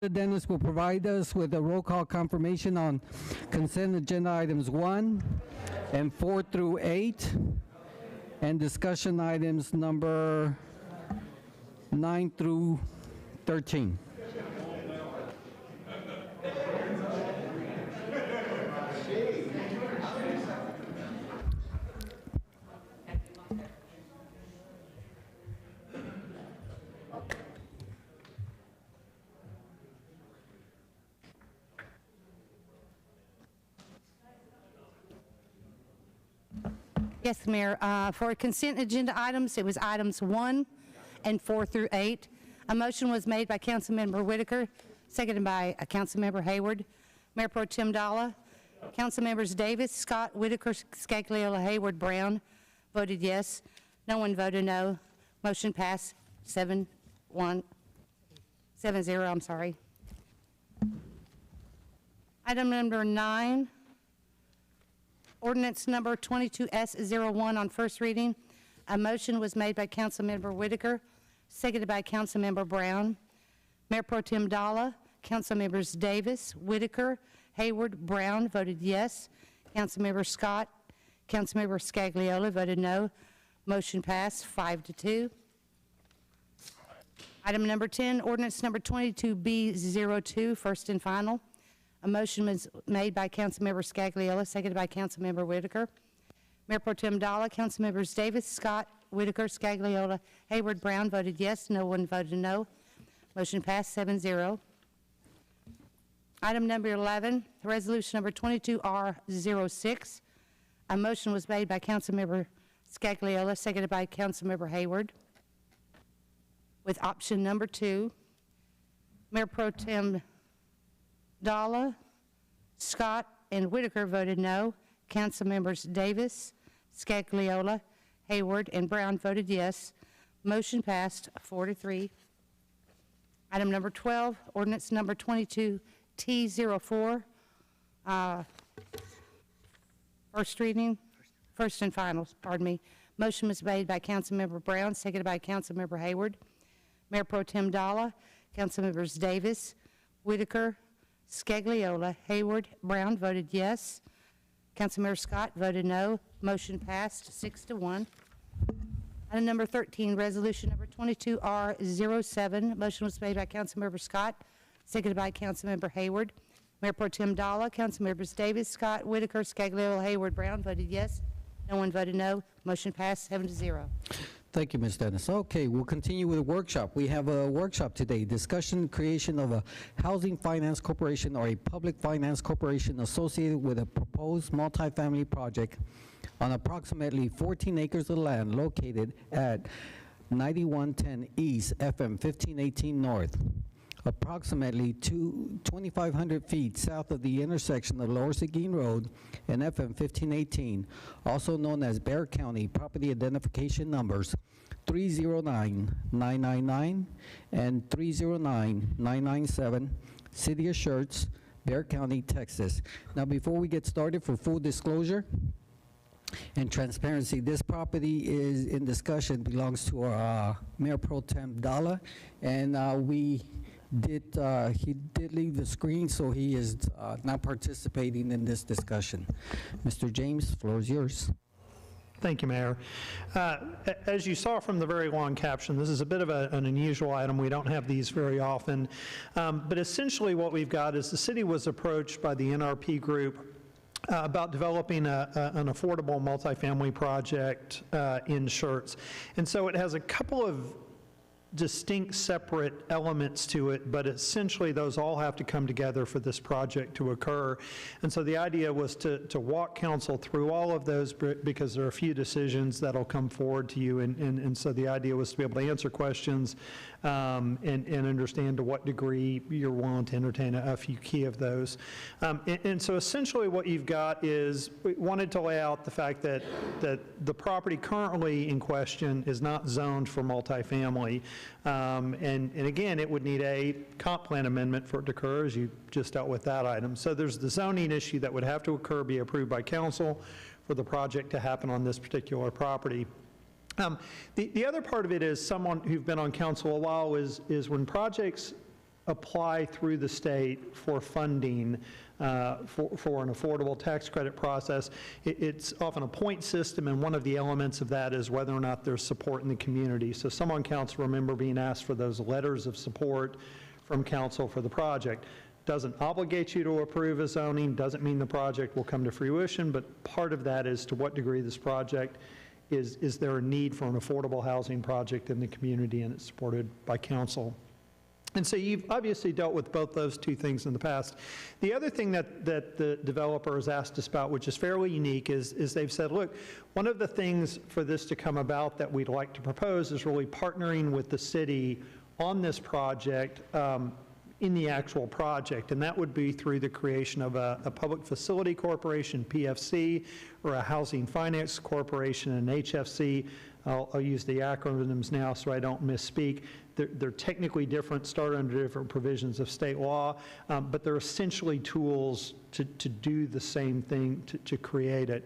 Dennis will provide us with a roll call confirmation on consent agenda items 1 and 4 through 8, and discussion items number 9 through 13. Yes, Mayor. For consent agenda items, it was items 1 and 4 through 8. A motion was made by Councilmember Whitaker, seconded by Councilmember Hayward. Mayor Pro Tem Dalla, Councilmembers Davis, Scott, Whitaker, Scagliola, Hayward, Brown voted yes. No one voted no. Motion passed 7-0. I'm sorry. Item number 9. Ordinance number 22S01 on first reading. A motion was made by Councilmember Whitaker, seconded by Councilmember Brown. Mayor Pro Tem Dalla, Councilmembers Davis, Whitaker, Hayward, Brown voted yes. Councilmember Scott, Councilmember Scagliola voted no. Motion passed 5-2. Item number 10, ordinance number 22B02, first and final. A motion was made by Councilmember Scagliola, seconded by Councilmember Whitaker. Mayor Pro Tem Dalla, Councilmembers Davis, Scott, Whitaker, Scagliola, Hayward, Brown voted yes. No one voted no. Motion passed 7-0. Item number 11, resolution number 22R06. A motion was made by Councilmember Scagliola, seconded by Councilmember Hayward. With option number 2, Mayor Pro Tem Dalla, Scott, and Whitaker voted no. Councilmembers Davis, Scagliola, Hayward, and Brown voted yes. Motion passed 4-3. Item number 12, ordinance number 22T04, first reading, first and final, pardon me. Motion was made by Councilmember Brown, seconded by Councilmember Hayward. Mayor Pro Tem Dalla, Councilmembers Davis, Whitaker, Scagliola, Hayward, Brown voted yes. Councilmember Scott voted no. Motion passed 6-1. Item number 13, resolution number 22R07. Motion was made by Councilmember Scott, seconded by Councilmember Hayward. Mayor Pro Tem Dalla, Councilmembers Davis, Scott, Whitaker, Scagliola, Hayward, Brown voted yes. No one voted no. Motion passed 7-0. Thank you, Ms. Dennis. Okay, we'll continue with a workshop. We have a workshop today, discussion creation of a housing finance corporation or a public finance corporation associated with a proposed multifamily project on approximately 14 acres of land located at 9110 East, FM 1518 North, approximately 2,500 feet south of the intersection of Lower Seguin Road and FM 1518, also known as Bexar County, property identification numbers 309-999 and 309-997, City of Schertz, Bexar County, Texas. Now, before we get started, for full disclosure and transparency, this property is in discussion, belongs to our Mayor Pro Tem Dalla, and he did leave the screen, so he is not participating in this discussion. Mr. James, floor is yours. Thank you, Mayor. As you saw from the very long caption, this is a bit of an unusual item. We don't have these very often. But essentially what we've got is the city was approached by the NRP group about developing an affordable multifamily project in Schertz. And so it has a couple of distinct separate elements to it, but essentially those all have to come together for this project to occur. And so the idea was to walk council through all of those, because there are a few decisions that'll come forward to you, and so the idea was to be able to answer questions and understand to what degree you're willing to entertain a few key of those. And so essentially what you've got is, we wanted to lay out the fact that the property currently in question is not zoned for multifamily. And again, it would need a comp plan amendment for it to occur, as you just dealt with that item. So there's the zoning issue that would have to occur, be approved by council for the project to happen on this particular property. The other part of it is, someone who's been on council a while, is when projects apply through the state for funding for an affordable tax credit process. It's often a point system, and one of the elements of that is whether or not there's support in the community. So some on council remember being asked for those letters of support from council for the project. Doesn't obligate you to approve a zoning, doesn't mean the project will come to fruition, but part of that is to what degree this project is there a need for an affordable housing project in the community, and it's supported by council. And so you've obviously dealt with both those two things in the past. The other thing that the developer has asked us about, which is fairly unique, is they've said, look, one of the things for this to come about that we'd like to propose is really partnering with the city on this project in the actual project, and that would be through the creation of a public facility corporation, PFC, or a housing finance corporation, an HFC. I'll use the acronyms now so I don't misspeak. They're technically different, start under different provisions of state law, but they're essentially tools to do the same thing, to create it.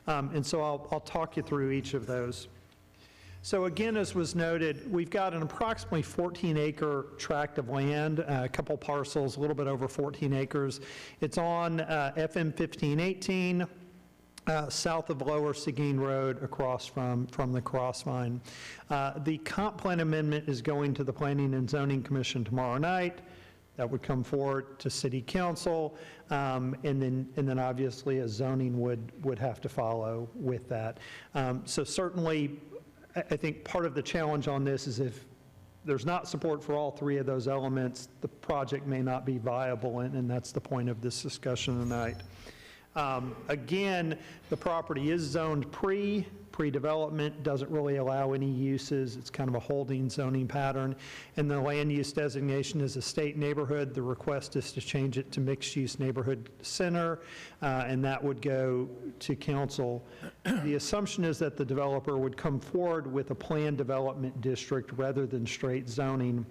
And so I'll talk you through each of those. So again, as was noted, we've got an approximately 14-acre tract of land, a couple parcels, a little bit over 14 acres. It's on FM 1518, south of Lower Seguin Road, across from the Crossvine. The comp plan amendment is going to the Planning and Zoning Commission tomorrow night. That would come forward to City Council, and then obviously a zoning would have to follow with that. So certainly, I think part of the challenge on this is if there's not support for all three of those elements, the project may not be viable, and that's the point of this discussion tonight. Again, the property is zoned pre-development, doesn't really allow any uses. It's kind of a holding zoning pattern. And the land use designation is a state neighborhood. The request is to change it to mixed-use neighborhood center, and that would go to council. The assumption is that the developer would come forward with a planned development district rather than straight zoning.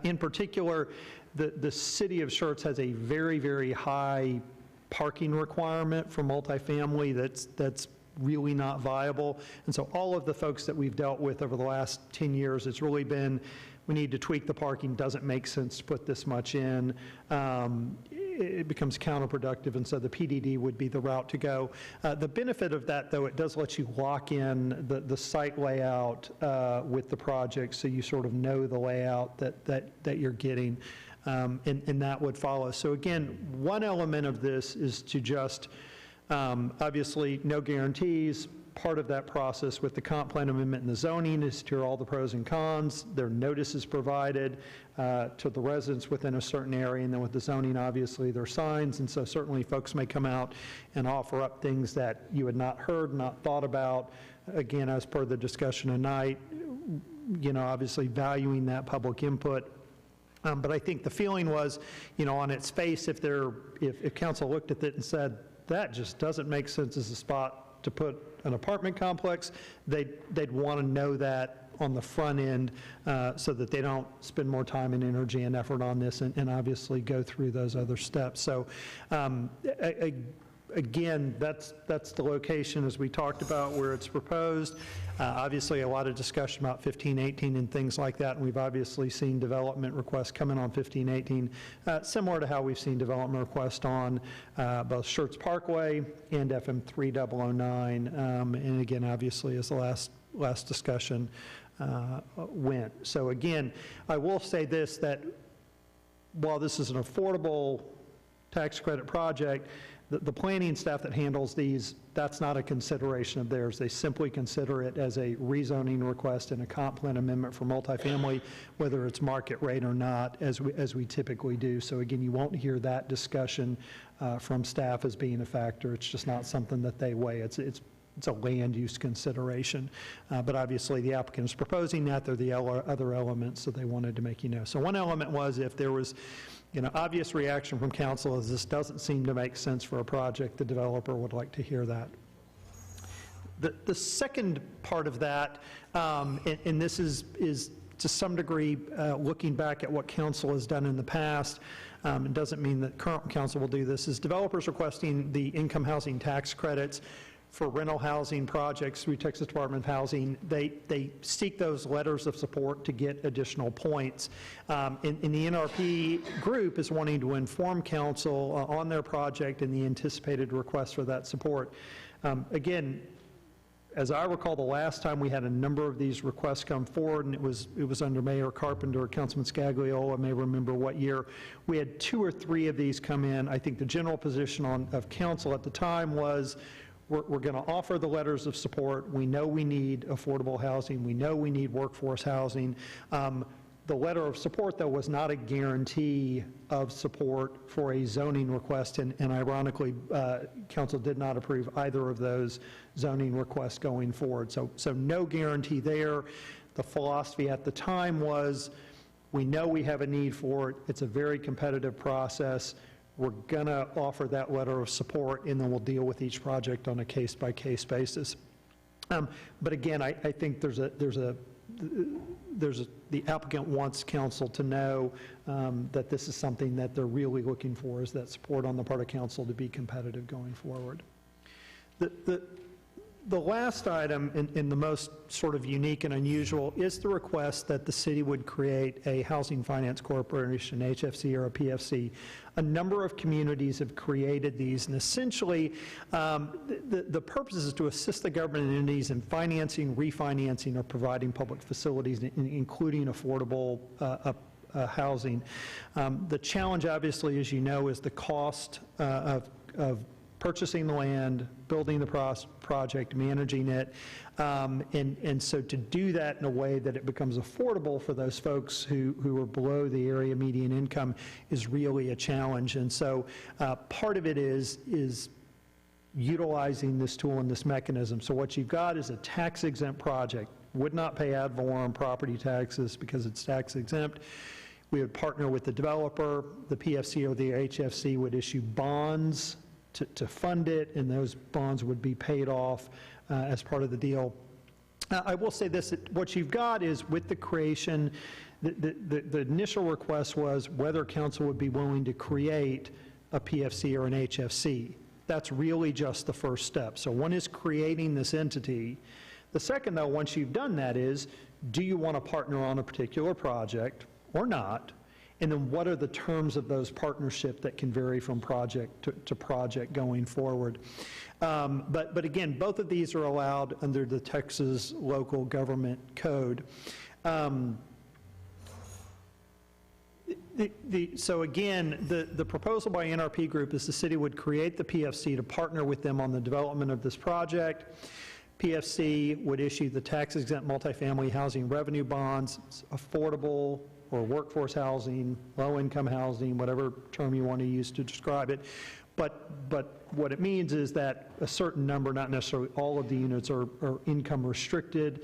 In particular, the city of Schertz has a very, very high parking requirement for multifamily that's really not viable. And so all of the folks that we've dealt with over the last 10 years, it's really been, we need to tweak the parking, doesn't make sense to put this much in. It becomes counterproductive, and so the PDD would be the route to go. The benefit of that, though, it does let you lock in the site layout with the project, so you sort of know the layout that you're getting. And that would follow. So again, one element of this is to just, obviously, no guarantees. Part of that process with the comp plan amendment and the zoning is to hear all the pros and cons. There are notices provided to the residents within a certain area, and then with the zoning, obviously, there are signs, and so certainly folks may come out and offer up things that you had not heard, not thought about. Again, as per the discussion tonight, you know, obviously valuing that public input. But I think the feeling was, you know, on its face, if council looked at it and said, that just doesn't make sense as a spot to put an apartment complex, they'd want to know that on the front end so that they don't spend more time and energy and effort on this and obviously go through those other steps. So again, that's the location as we talked about where it's proposed. Obviously, a lot of discussion about 1518 and things like that, and we've obviously seen development requests come in on 1518, similar to how we've seen development requests on both Schertz Parkway and FM 3009, and again, obviously, as the last discussion went. So again, I will say this, that while this is an affordable tax credit project, the planning staff that handles these, that's not a consideration of theirs. They simply consider it as a rezoning request and a comp plan amendment for multifamily, whether it's market rate or not, as we typically do. So again, you won't hear that discussion from staff as being a factor. It's just not something that they weigh. It's a land use consideration. But obviously the applicant is proposing that. There are the other elements that they wanted to make you know. So one element was if there was, you know, obvious reaction from council as this doesn't seem to make sense for a project, the developer would like to hear that. The second part of that, and this is to some degree looking back at what council has done in the past, it doesn't mean that current council will do this, is developers requesting the income housing tax credits for rental housing projects through Texas Department of Housing, they seek those letters of support to get additional points. And the NRP group is wanting to inform council on their project and the anticipated request for that support. Again, as I recall, the last time we had a number of these requests come forward, and it was under Mayor Carpenter, Councilman Scagliola, I may remember what year, we had 2 or 3 of these come in. I think the general position of council at the time was, we're going to offer the letters of support. We know we need affordable housing. We know we need workforce housing. The letter of support, though, was not a guarantee of support for a zoning request, and ironically, council did not approve either of those zoning requests going forward. So no guarantee there. The philosophy at the time was, we know we have a need for it. It's a very competitive process. We're going to offer that letter of support, and then we'll deal with each project on a case-by-case basis. But again, I think the applicant wants council to know that this is something that they're really looking for, is that support on the part of council to be competitive going forward. The last item, and the most sort of unique and unusual, is the request that the city would create a Housing Finance Corporation, HFC or a PFC. A number of communities have created these, and essentially the purpose is to assist the government entities in financing, refinancing, or providing public facilities, including affordable housing. The challenge, obviously, as you know, is the cost of purchasing the land, building the project, managing it, and so to do that in a way that it becomes affordable for those folks who are below the area median income is really a challenge. And so part of it is utilizing this tool and this mechanism. So what you've got is a tax-exempt project, would not pay ad valorem property taxes because it's tax-exempt. We would partner with the developer. The PFC or the HFC would issue bonds to fund it, and those bonds would be paid off as part of the deal. I will say this, what you've got is, with the creation, the initial request was whether council would be willing to create a PFC or an HFC. That's really just the first step. So one is creating this entity. The second, though, once you've done that, is, do you want to partner on a particular project or not? And then what are the terms of those partnership that can vary from project to project going forward? But again, both of these are allowed under the Texas Local Government Code. So again, the proposal by NRP Group is the city would create the PFC to partner with them on the development of this project. PFC would issue the tax-exempt multifamily housing revenue bonds. It's affordable, or workforce housing, low-income housing, whatever term you want to use to describe it. But what it means is that a certain number, not necessarily all of the units, are income restricted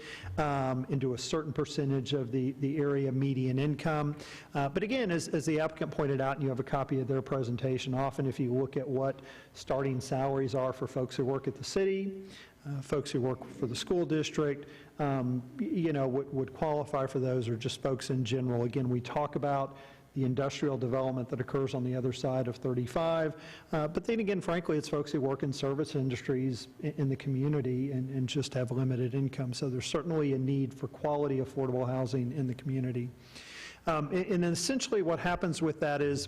into a certain percentage of the area median income. But again, as the applicant pointed out, and you have a copy of their presentation, often if you look at what starting salaries are for folks who work at the city, folks who work for the school district, you know, would qualify for those, or just folks in general. Again, we talk about the industrial development that occurs on the other side of 35, but then again, frankly, it's folks who work in service industries in the community and just have limited income. So there's certainly a need for quality, affordable housing in the community. And then essentially what happens with that is,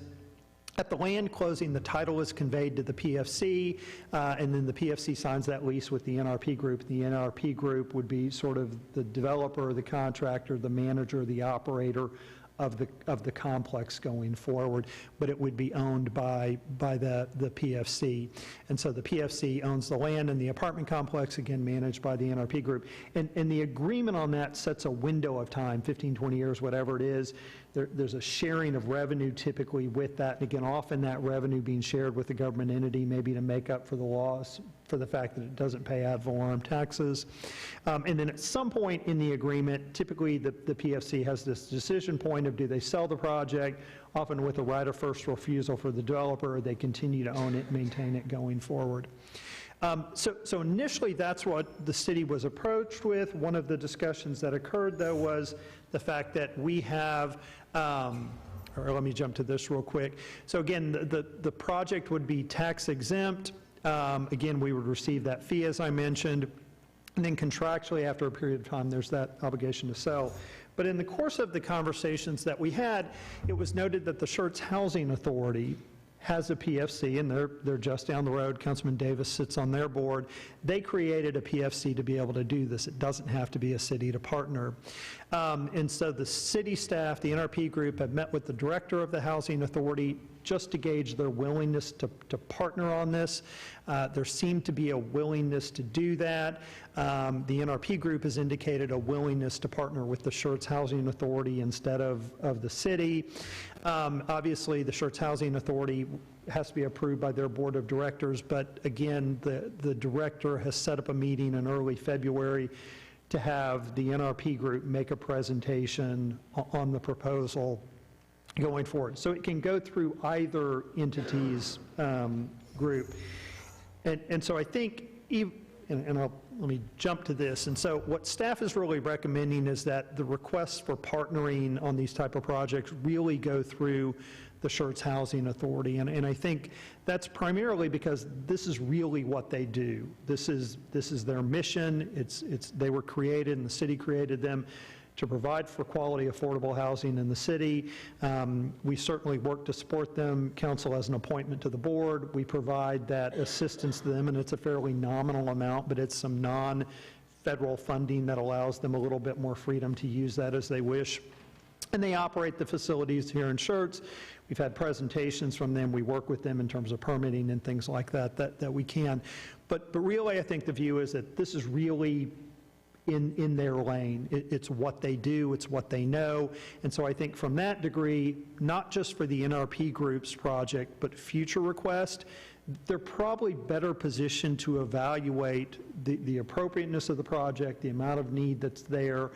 at the land closing, the title is conveyed to the PFC, and then the PFC signs that lease with the NRP Group. The NRP Group would be sort of the developer, the contractor, the manager, the operator of the complex going forward, but it would be owned by the PFC. And so the PFC owns the land and the apartment complex, again managed by the NRP Group. And the agreement on that sets a window of time, 15, 20 years, whatever it is. There's a sharing of revenue typically with that, and again, often that revenue being shared with the government entity, maybe to make up for the loss, for the fact that it doesn't pay ad valorem taxes. And then at some point in the agreement, typically the PFC has this decision point of, do they sell the project, often with a right of first refusal for the developer, or they continue to own it, maintain it going forward. So initially, that's what the city was approached with. One of the discussions that occurred, though, was the fact that we have, or let me jump to this real quick. So again, the project would be tax exempt. again, we would receive that fee, as I mentioned. And then contractually, after a period of time, there's that obligation to sell. But in the course of the conversations that we had, it was noted that the Schertz Housing Authority has a PFC, and they're just down the road. Councilman Davis sits on their board. They created a PFC to be able to do this. It doesn't have to be a city to partner. And so the city staff, the NRP group, have met with the director of the Housing Authority just to gauge their willingness to partner on this. There seemed to be a willingness to do that. The NRP group has indicated a willingness to partner with the Schertz Housing Authority instead of the city. Obviously, the Schertz Housing Authority has to be approved by their board of directors, but again, the director has set up a meeting in early February to have the NRP group make a presentation on the proposal going forward. So it can go through either entity's group. And so I think, let me jump to this. And so what staff is really recommending is that the requests for partnering on these type of projects really go through the Schertz Housing Authority. And I think that's primarily because this is really what they do. This is their mission. They were created, and the city created them to provide for quality, affordable housing in the city. We certainly work to support them. Council has an appointment to the board. We provide that assistance to them, and it's a fairly nominal amount, but it's some non-federal funding that allows them a little bit more freedom to use that as they wish. And they operate the facilities here in Schertz. We've had presentations from them. We work with them in terms of permitting and things like that we can. But really, I think the view is that this is really in their lane. It's what they do, it's what they know. And so I think from that degree, not just for the NRP group's project, but future requests, they're probably better positioned to evaluate the appropriateness of the project, the amount of need that's there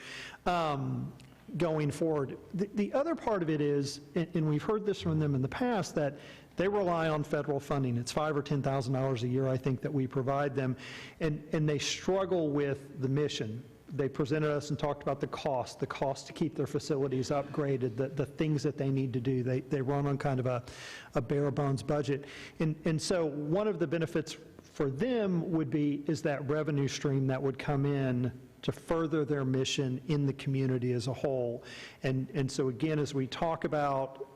going forward. The other part of it is, and we've heard this from them in the past, that they rely on federal funding. It's $5,000 or $10,000 a year, I think, that we provide them, and they struggle with the mission. They presented us and talked about the cost to keep their facilities upgraded, the things that they need to do. They run on kind of a bare bones budget. And so one of the benefits for them is that revenue stream that would come in to further their mission in the community as a whole. And so again, as we talk about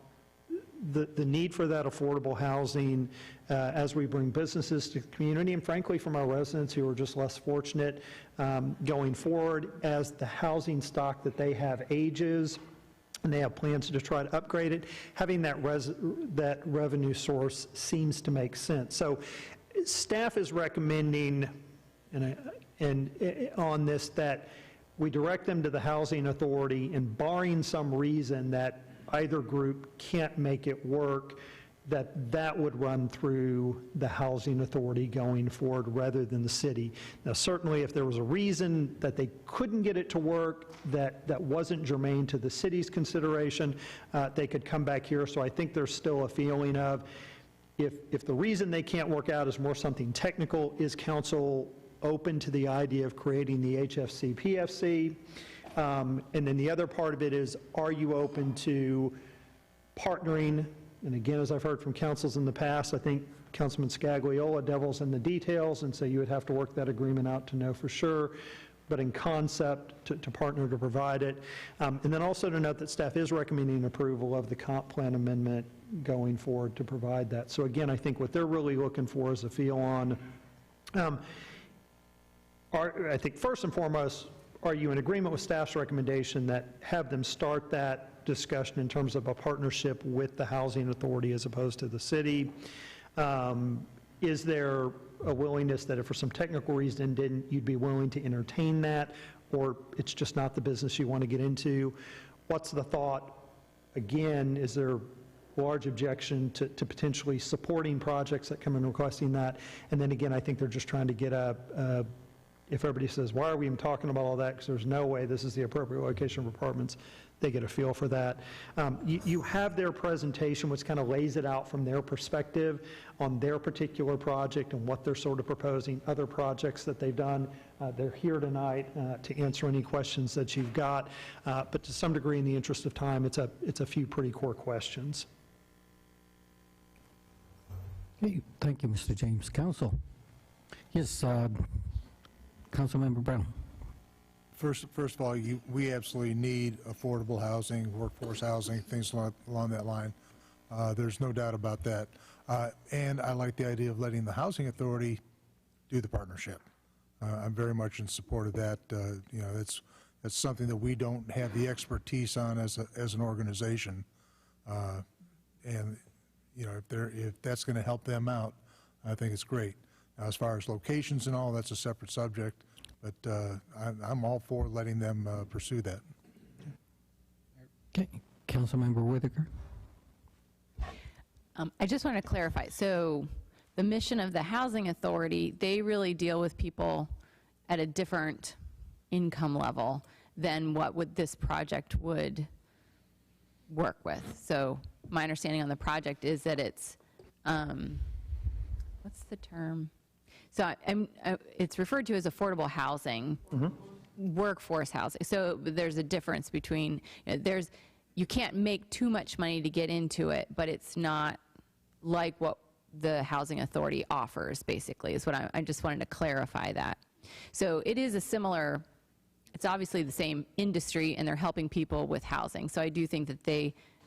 the need for that affordable housing as we bring businesses to the community, and frankly from our residents who are just less fortunate going forward, as the housing stock that they have ages and they have plans to try to upgrade it, having that revenue source seems to make sense. So staff is recommending on this that we direct them to the Housing Authority, and barring some reason that either group can't make it work, that would run through the Housing Authority going forward rather than the city. Now, certainly if there was a reason that they couldn't get it to work that wasn't germane to the city's consideration, they could come back here. So I think there's still a feeling of, if the reason they can't work out is more something technical, is council open to the idea of creating the HFC PFC? And then the other part of it is, are you open to partnering? And again, as I've heard from councils in the past, I think Councilman Scagliola, devil's in the details, and so you would have to work that agreement out to know for sure, but in concept, to partner to provide it. And then also to note that staff is recommending approval of the comp plan amendment going forward to provide that. So again, I think what they're really looking for is a feel on, I think first and foremost, are you in agreement with staff's recommendation that have them start that discussion in terms of a partnership with the Housing Authority as opposed to the city? Is there a willingness that if for some technical reason you'd be willing to entertain that, or it's just not the business you want to get into? What's the thought? Again, is there large objection to potentially supporting projects that come in requesting that? And then again, I think they're just trying to get if everybody says, why are we even talking about all that, because there's no way this is the appropriate location of apartments, they get a feel for that. You have their presentation, which kind of lays it out from their perspective on their particular project and what they're sort of proposing, other projects that they've done. They're here tonight to answer any questions that you've got, but to some degree, in the interest of time, it's a few pretty core questions. Okay, thank you, Mr. James. Council. Yes, Councilmember Brown. First of all, we absolutely need affordable housing, workforce housing, things along that line. There's no doubt about that. And I like the idea of letting the Housing Authority do the partnership. I'm very much in support of that. You know, that's something that we don't have the expertise on as an organization. And you know, if that's going to help them out, I think it's great. Now, as far as locations and all, that's a separate subject. But I'm all for letting them pursue that. Okay, Councilmember Whitaker. I just want to clarify. So the mission of the Housing Authority, they really deal with people at a different income level than what this project would work with. So my understanding on the project is that it's, what's the term? So it's referred to as affordable housing, workforce housing. So there's a difference between, you know, you can't make too much money to get into it, but it's not like what the Housing Authority offers, basically, is what I just wanted to clarify that. So it is a similar, it's obviously the same industry, and they're helping people with housing. So I do think that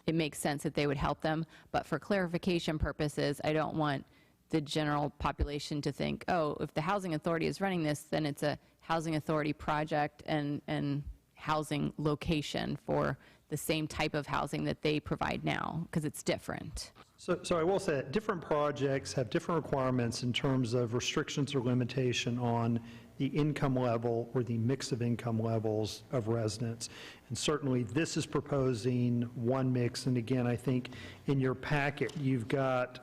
it makes sense that they would help them. But for clarification purposes, I don't want the general population to think, oh, if the Housing Authority is running this, then it's a Housing Authority project and housing location for the same type of housing that they provide now, because it's different. So I will say that different projects have different requirements in terms of restrictions or limitation on the income level or the mix of income levels of residents. And certainly this is proposing one mix. And again, I think in your packet, you've got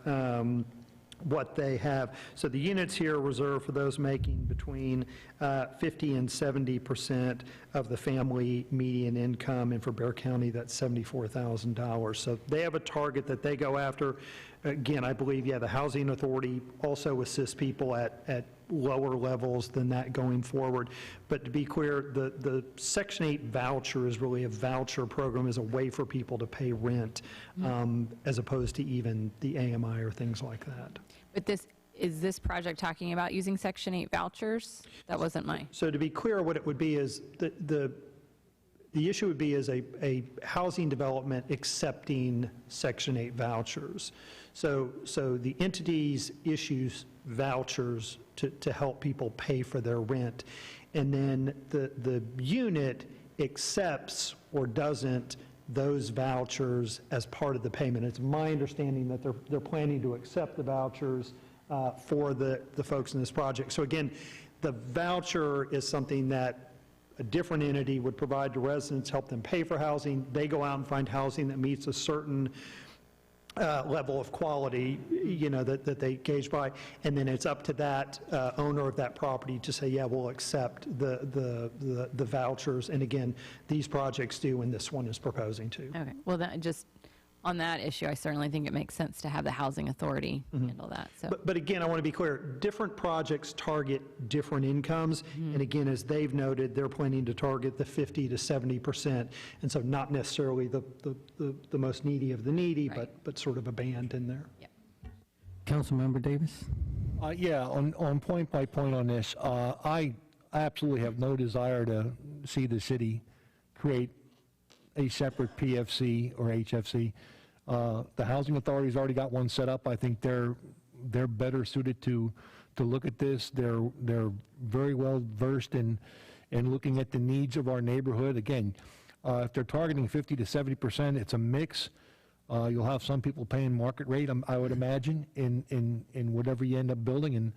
what they have. So the units here are reserved for those making between 50 and 70% of the family median income, and for Bexar County, that's $74,000. So they have a target that they go after. Again, I believe, yeah, the Housing Authority also assists people at lower levels than that going forward. But to be clear, the Section 8 voucher is really a voucher program, as a way for people to pay rent, as opposed to even the AMI or things like that. But is this project talking about using Section 8 vouchers? That wasn't mine. So to be clear, what it would be is the issue would be is a housing development accepting Section 8 vouchers. So the entities issues vouchers to help people pay for their rent, and then the unit accepts or doesn't those vouchers as part of the payment. It's my understanding that they're planning to accept the vouchers for the folks in this project. So again, the voucher is something that a different entity would provide to residents, help them pay for housing. They go out and find housing that meets a certain level of quality, you know, that they gauge by, and then it's up to that owner of that property to say, yeah, we'll accept the vouchers. And again, these projects do, and this one is proposing to. Okay. Well, that just on that issue, I certainly think it makes sense to have the Housing Authority handle that. So. But again, I want to be clear, different projects target different incomes, and again, as they've noted, they're planning to target the 50 to 70%, and so not necessarily the most needy of the needy, right, but sort of a band in there. Yep. Councilmember Davis? Yeah, on point by point on this, I absolutely have no desire to see the city create a separate PFC or HFC. The Housing Authority's already got one set up. I think they're better suited to look at this. They're very well versed in looking at the needs of our neighborhood. Again, if they're targeting 50 to 70%, it's a mix. You'll have some people paying market rate, I would imagine, in whatever you end up building.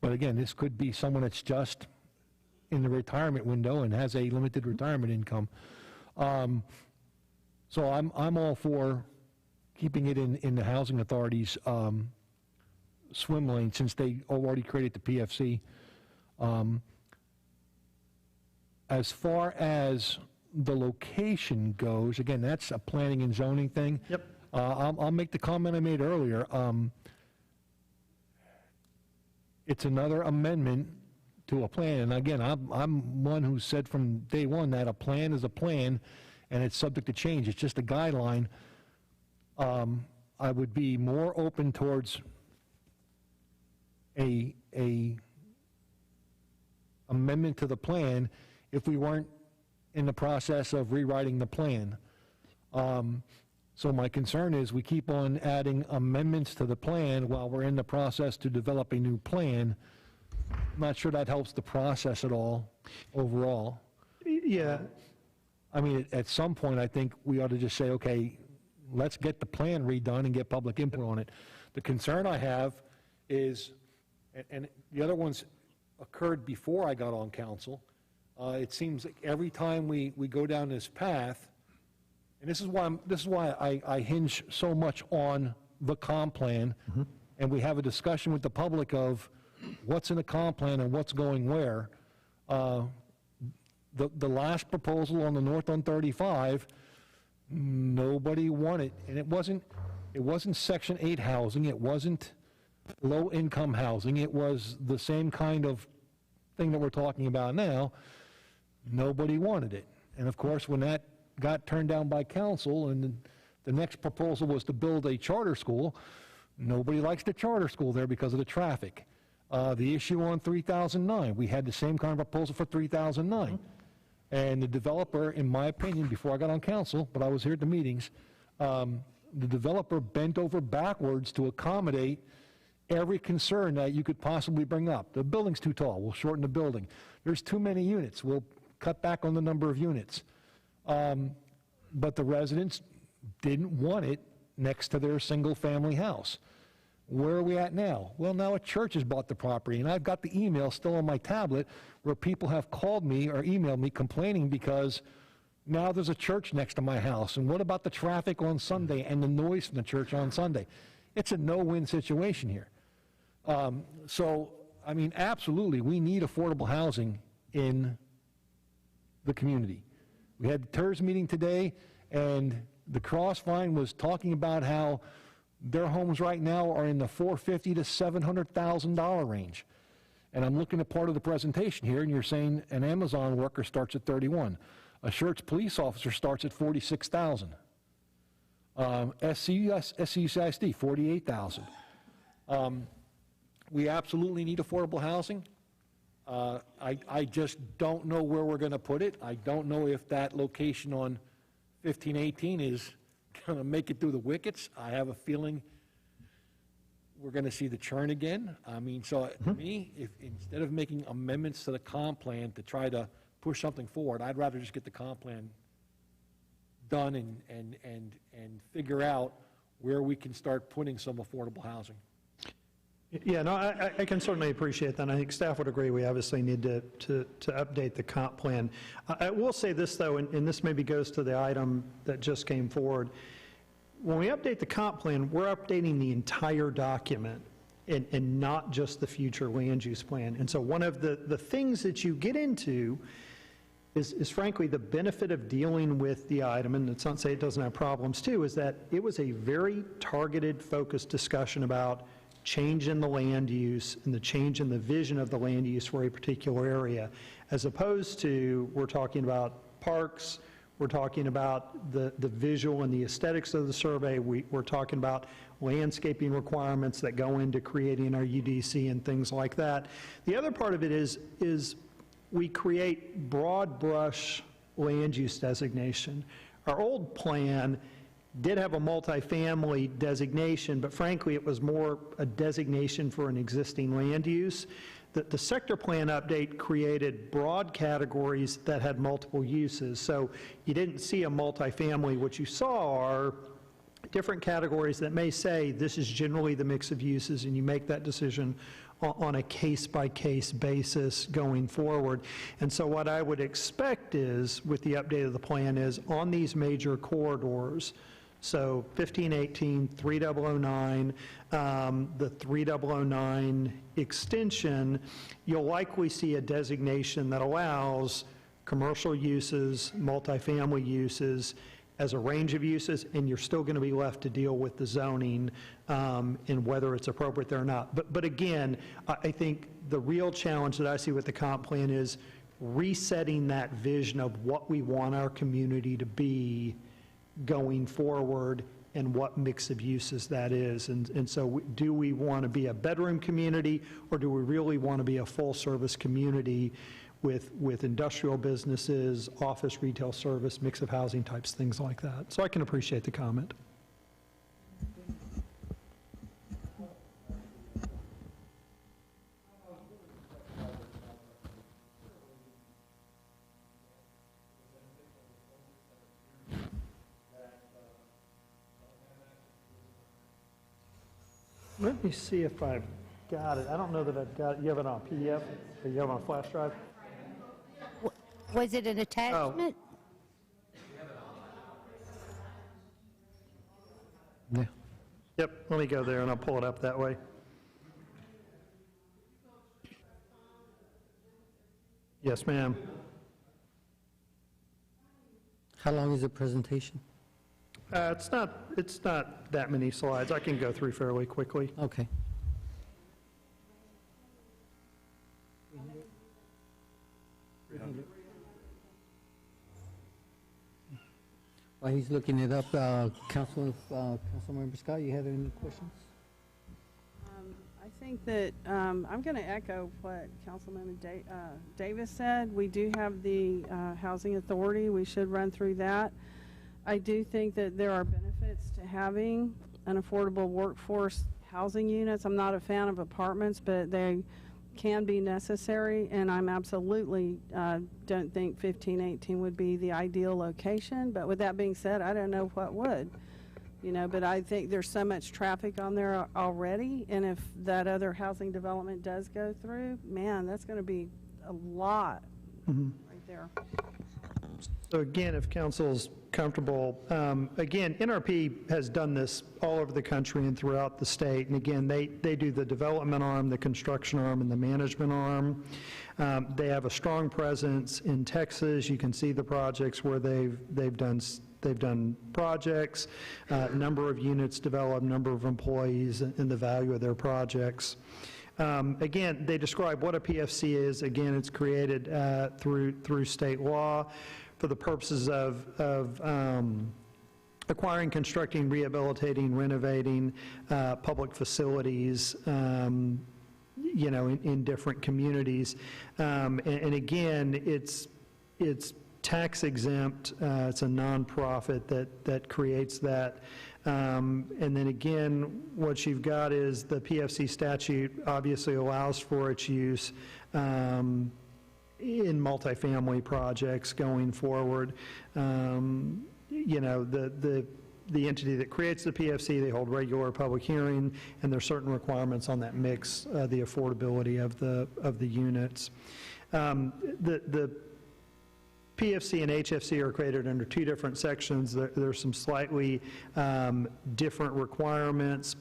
But again, this could be someone that's just in the retirement window and has a limited retirement income. So I'm all for keeping it in the Housing Authority's swim lane, since they already created the PFC. As far as the location goes, again, that's a planning and zoning thing. Yep. I'll make the comment I made earlier. It's another amendment to a plan. And again, I'm one who said from day one that a plan is a plan, and it's subject to change. It's just a guideline. I would be more open towards a amendment to the plan if we weren't in the process of rewriting the plan. So my concern is we keep on adding amendments to the plan while we're in the process to develop a new plan. I'm not sure that helps the process at all overall. Yeah. I mean, at some point, I think we ought to just say, okay, let's get the plan redone and get public input on it. The concern I have is, and the other ones occurred before I got on council, it seems like every time we go down this path, and this is why I hinge so much on the comp plan, and we have a discussion with the public of what's in the comp plan and what's going where. The last proposal on the North on 35, nobody wanted, and it wasn't Section 8 housing, it wasn't low-income housing, it was the same kind of thing that we're talking about now. Nobody wanted it. And of course, when that got turned down by council and the next proposal was to build a charter school, nobody likes the charter school there because of the traffic. The issue on 3009, we had the same kind of proposal for 3009. And the developer, in my opinion, before I got on council, but I was here at the meetings, the developer bent over backwards to accommodate every concern that you could possibly bring up. The building's too tall, we'll shorten the building. There's too many units, we'll cut back on the number of units. But the residents didn't want it next to their single-family house. Where are we at now? Well, now a church has bought the property, and I've got the email still on my tablet where people have called me or emailed me complaining because now there's a church next to my house, and what about the traffic on Sunday and the noise from the church on Sunday? It's a no-win situation here. So, I mean, absolutely, we need affordable housing in the community. We had the TERS meeting today, and the Crossvine was talking about how their homes right now are in the $450,000 to $700,000 range. And I'm looking at part of the presentation here, and you're saying an Amazon worker starts at 31. A Schertz police officer starts at 46,000. SCCISD, 48,000. We absolutely need affordable housing. I just don't know where we're going to put it. I don't know if that location on 1518 is going to make it through the wickets. I have a feeling we're going to see the churn again. I mean, so to me, if instead of making amendments to the comp plan to try to push something forward, I'd rather just get the comp plan done and figure out where we can start putting some affordable housing. Yeah, no, I can certainly appreciate that. I think staff would agree we obviously need to update the comp plan. I will say this, though, and this maybe goes to the item that just came forward. When we update the comp plan, we're updating the entire document and not just the future land use plan. And so one of the things that you get into is frankly the benefit of dealing with the item, and it's not to say it doesn't have problems too, is that it was a very targeted, focused discussion about change in the land use and the change in the vision of the land use for a particular area, as opposed to we're talking about parks, we're talking about the visual and the aesthetics of the survey, we're talking about landscaping requirements that go into creating our UDC and things like that. The other part of it is we create broad brush land use designation. Our old plan did have a multifamily designation, but frankly, it was more a designation for an existing land use. The sector plan update created broad categories that had multiple uses. So you didn't see a multifamily. What you saw are different categories that may say this is generally the mix of uses, and you make that decision on a case-by-case basis going forward. And so what I would expect is, with the update of the plan, is on these major corridors, so 1518, 3009, the 3009 extension, you'll likely see a designation that allows commercial uses, multifamily uses, as a range of uses, and you're still going to be left to deal with the zoning and whether it's appropriate there or not. But again, I think the real challenge that I see with the comp plan is resetting that vision of what we want our community to be going forward and what mix of uses that is. And so do we want to be a bedroom community, or do we really want to be a full-service community with industrial businesses, office, retail service, mix of housing types, things like that? So I can appreciate the comment. Let me see if I've got it. I don't know that I've got it. You have it on PDF, or you have it on flash drive? Was it an attachment? Yeah. Yep, let me go there and I'll pull it up that way. Yes, ma'am. How long is the presentation? It's not that many slides. I can go through fairly quickly. Okay. While he's looking it up, Councilmember Scott, you had any questions? I think that I'm going to echo what Councilmember Davis said. We do have the Housing Authority. We should run through that. I do think that there are benefits to having an affordable workforce housing units. I'm not a fan of apartments, but they can be necessary, and I'm absolutely don't think 1518 would be the ideal location. But with that being said, I don't know what would. You know, but I think there's so much traffic on there already, and if that other housing development does go through, man, that's going to be a lot right there. So again, if council's comfortable, again, NRP has done this all over the country and throughout the state, and again, they do the development arm, the construction arm, and the management arm. They have a strong presence in Texas. You can see the projects where they've done projects, number of units developed, number of employees, and the value of their projects. Again, they describe what a PFC is. Again, it's created through state law for the purposes of acquiring, constructing, rehabilitating, renovating public facilities, you know, in different communities. And again, it's tax exempt. It's a nonprofit that creates that. And then again, what you've got is the PFC statute obviously allows for its use in multifamily projects going forward. You know, the entity that creates the PFC, they hold regular public hearing, and there are certain requirements on that mix, the affordability of the units. The PFC and HFC are created under two different sections. There's some slightly different requirements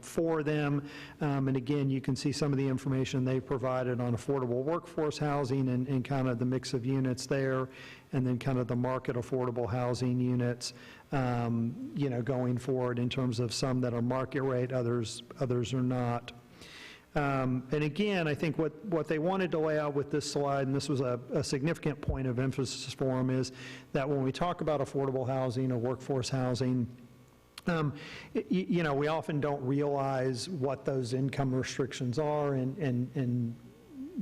for them. And again, you can see some of the information they provided on affordable workforce housing and kind of the mix of units there, and then kind of the market affordable housing units, you know, going forward in terms of some that are market rate, others are not. And again, I think what they wanted to lay out with this slide, and this was a significant point of emphasis for them, is that when we talk about affordable housing or workforce housing, you know, we often don't realize what those income restrictions are, and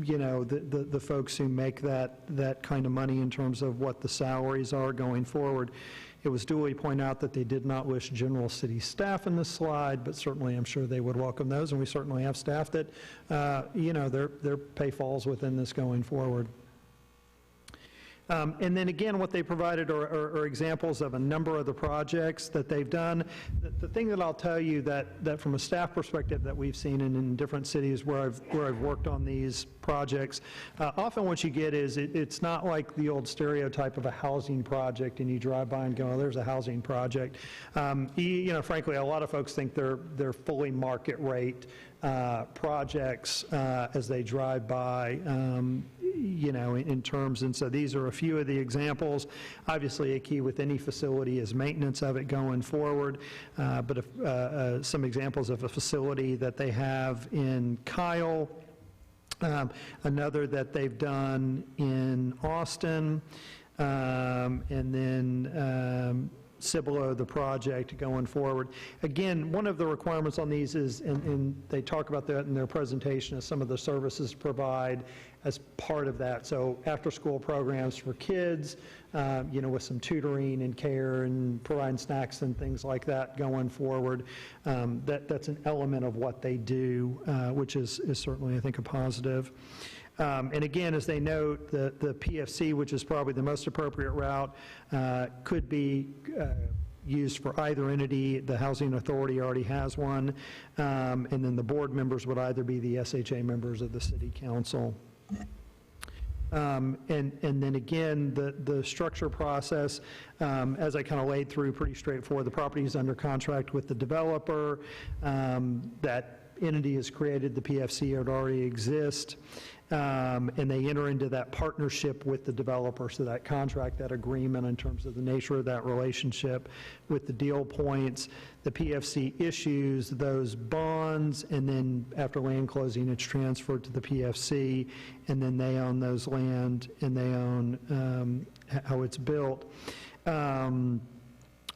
you know, the folks who make that kind of money in terms of what the salaries are going forward. It was duly pointed out that they did not list general city staff in this slide, but certainly I'm sure they would welcome those, and we certainly have staff that, you know, their pay falls within this going forward. And then again, what they provided are examples of a number of the projects that they've done. The thing that I'll tell you that from a staff perspective that we've seen in different cities where I've worked on these projects, often what you get is it's not like the old stereotype of a housing project and you drive by and go, oh, there's a housing project. You know, frankly, a lot of folks think they're fully market rate projects as they drive by, you know, in terms, and so these are a few of the examples. Obviously, a key with any facility is maintenance of it going forward, but if, some examples of a facility that they have in Kyle, another that they've done in Austin, and then Cibolo, the project going forward. Again, one of the requirements on these is, and they talk about that in their presentation, is some of the services provide as part of that. So after-school programs for kids, with some tutoring and care and providing snacks and things like that going forward. That's an element of what they do, which is certainly, I think, a positive. And again, as they note, the PFC, which is probably the most appropriate route, could be used for either entity. The Housing Authority already has one, and then the board members would either be the SHA members of the City Council. And then again, the structure process, as I kind of laid through, pretty straightforward. The property is under contract with the developer. That entity is created, the PFC would already exist, and they enter into that partnership with the developer, so that contract, that agreement in terms of the nature of that relationship with the deal points. The PFC issues those bonds, and then after land closing, it's transferred to the PFC, and then they own those land, and they own how it's built.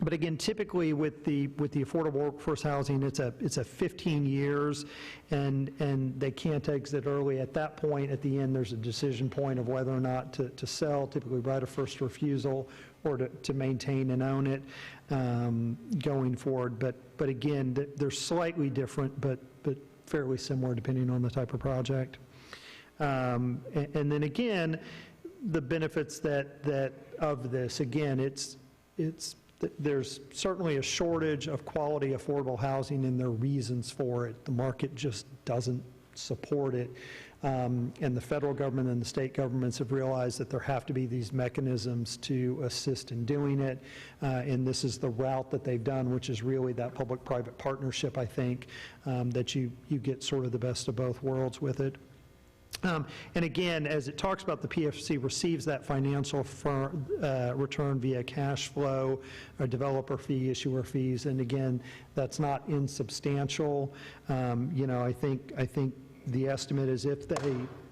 But again, typically with the affordable workforce housing, it's a 15 years, and they can't exit early. At that point, at the end, there's a decision point of whether or not to sell, typically right of first refusal, or to maintain and own it going forward. But again, they're slightly different, but fairly similar depending on the type of project. And then again, the benefits that of this, again, there's certainly a shortage of quality affordable housing, and there are reasons for it. The market just doesn't support it. And the federal government and the state governments have realized that there have to be these mechanisms to assist in doing it. And this is the route that they've done, which is really that public-private partnership, I think, that you get sort of the best of both worlds with it. And again, as it talks about, the PFC receives that financial return via cash flow, or developer fee, issuer fees, and again, that's not insubstantial. I think the estimate is if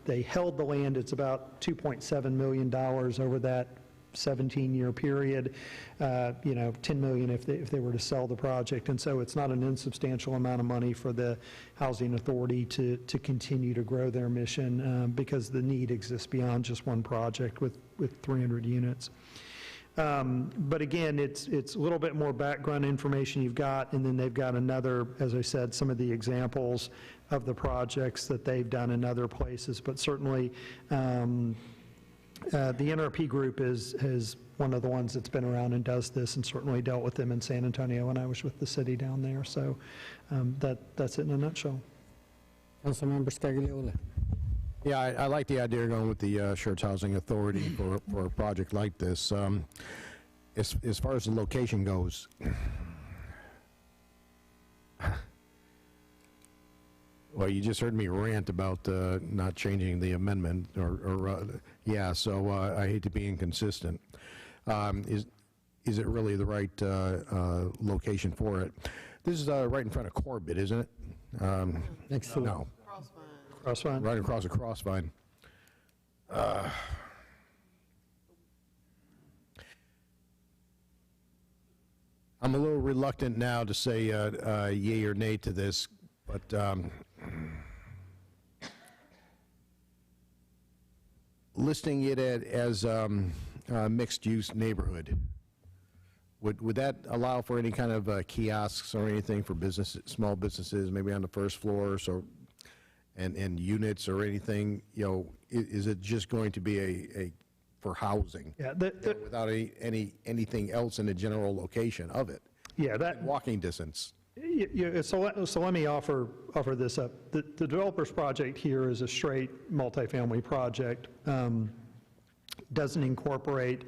they held the land, it's about $2.7 million over that 17-year period, $10 million if they were to sell the project. And so it's not an insubstantial amount of money for the Housing Authority to continue to grow their mission, because the need exists beyond just one project with 300 units. But again, it's a little bit more background information you've got, and then they've got another, as I said, some of the examples of the projects that they've done in other places, but certainly the NRP group is one of the ones that's been around and does this, and certainly dealt with them in San Antonio when I was with the city down there. So that's it in a nutshell. Councilmember Scagliola. Yeah, I like the idea of going with the Schertz Housing Authority for a project like this. As far as the location goes, well, you just heard me rant about not changing the amendment, so I hate to be inconsistent. Is it really the right location for it? This is right in front of Corbett, isn't it? Next to no. Crossvine. Right across the Crossvine. I'm a little reluctant now to say yay or nay to this, but listing it as a mixed-use neighborhood, would that allow for any kind of kiosks or anything for small businesses, maybe on the first floor, and units or anything? Is it just going to be a for housing? Yeah, without anything else in the general location of it. Yeah, that walking distance. So let me offer this up. The developer's project here is a straight multifamily project. Doesn't incorporate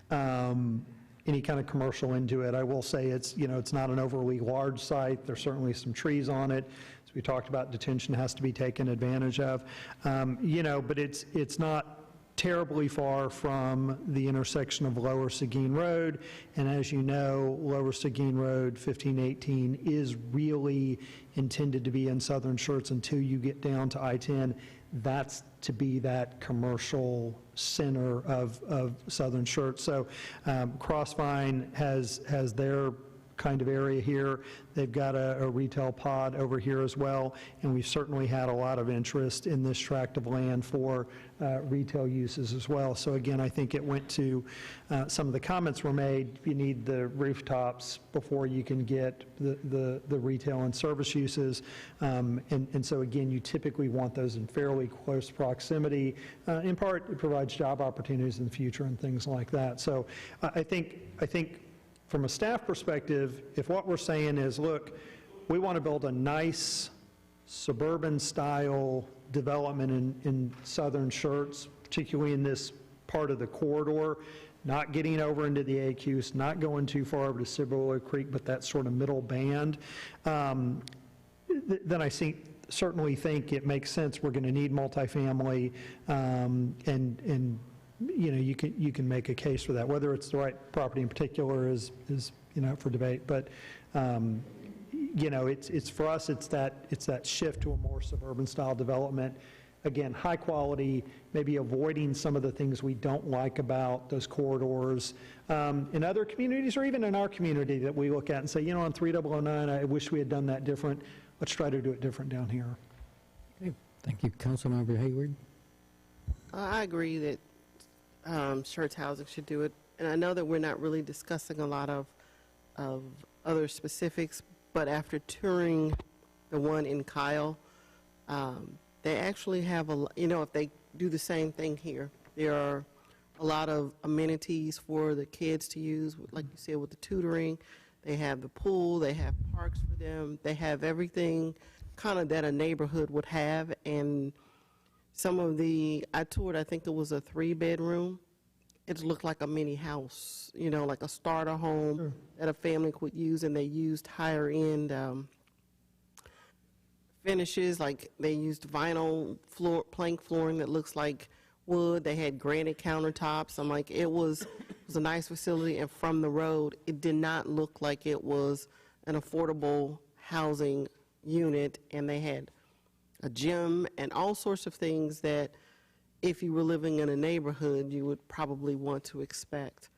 any kind of commercial into it. I will say it's not an overly large site. There's certainly some trees on it. As we talked about, detention has to be taken advantage of. But it's not terribly far from the intersection of Lower Seguin Road, and as you know, Lower Seguin Road 1518 is really intended to be in southern Schertz until you get down to I-10. that's to be that commercial center of Southern Schertz. So Crossvine has their kind of area here. They've got a retail pod over here as well, and we've certainly had a lot of interest in this tract of land for retail uses as well. So again, I think it went to, some of the comments were made, you need the rooftops before you can get the retail and service uses. And so again, you typically want those in fairly close proximity. In part, it provides job opportunities in the future and things like that. So I think from a staff perspective, if what we're saying is, look, we want to build a nice suburban-style development in Southern Schertz, particularly in this part of the corridor, not getting over into the AQs, not going too far over to Cibolo Creek, but that sort of middle band, then I certainly think it makes sense. We're going to need multifamily, and you know, you can make a case for that. Whether it's the right property in particular is you know, for debate. But you know, it's for us, it's that shift to a more suburban style development. Again, high quality, maybe avoiding some of the things we don't like about those corridors in other communities, or even in our community that we look at and say, you know, on 3009, I wish we had done that different. Let's try to do it different down here. Okay, thank you. Councilmember Hayward. I agree that Schertz Housing should do it. And I know that we're not really discussing a lot of other specifics, but after touring the one in Kyle, they actually have you know, if they do the same thing here, there are a lot of amenities for the kids to use, like you said, with the tutoring. They have the pool, they have parks for them, they have everything kind of that a neighborhood would have. And some of I toured, I think it was a 3-bedroom. It looked like a mini house, you know, like a starter home that a family could use, and they used higher end finishes, like they used vinyl plank flooring that looks like wood. They had granite countertops. I'm like, it was a nice facility, and from the road, it did not look like it was an affordable housing unit, and they had a gym and all sorts of things that if you were living in a neighborhood, you would probably want to expect.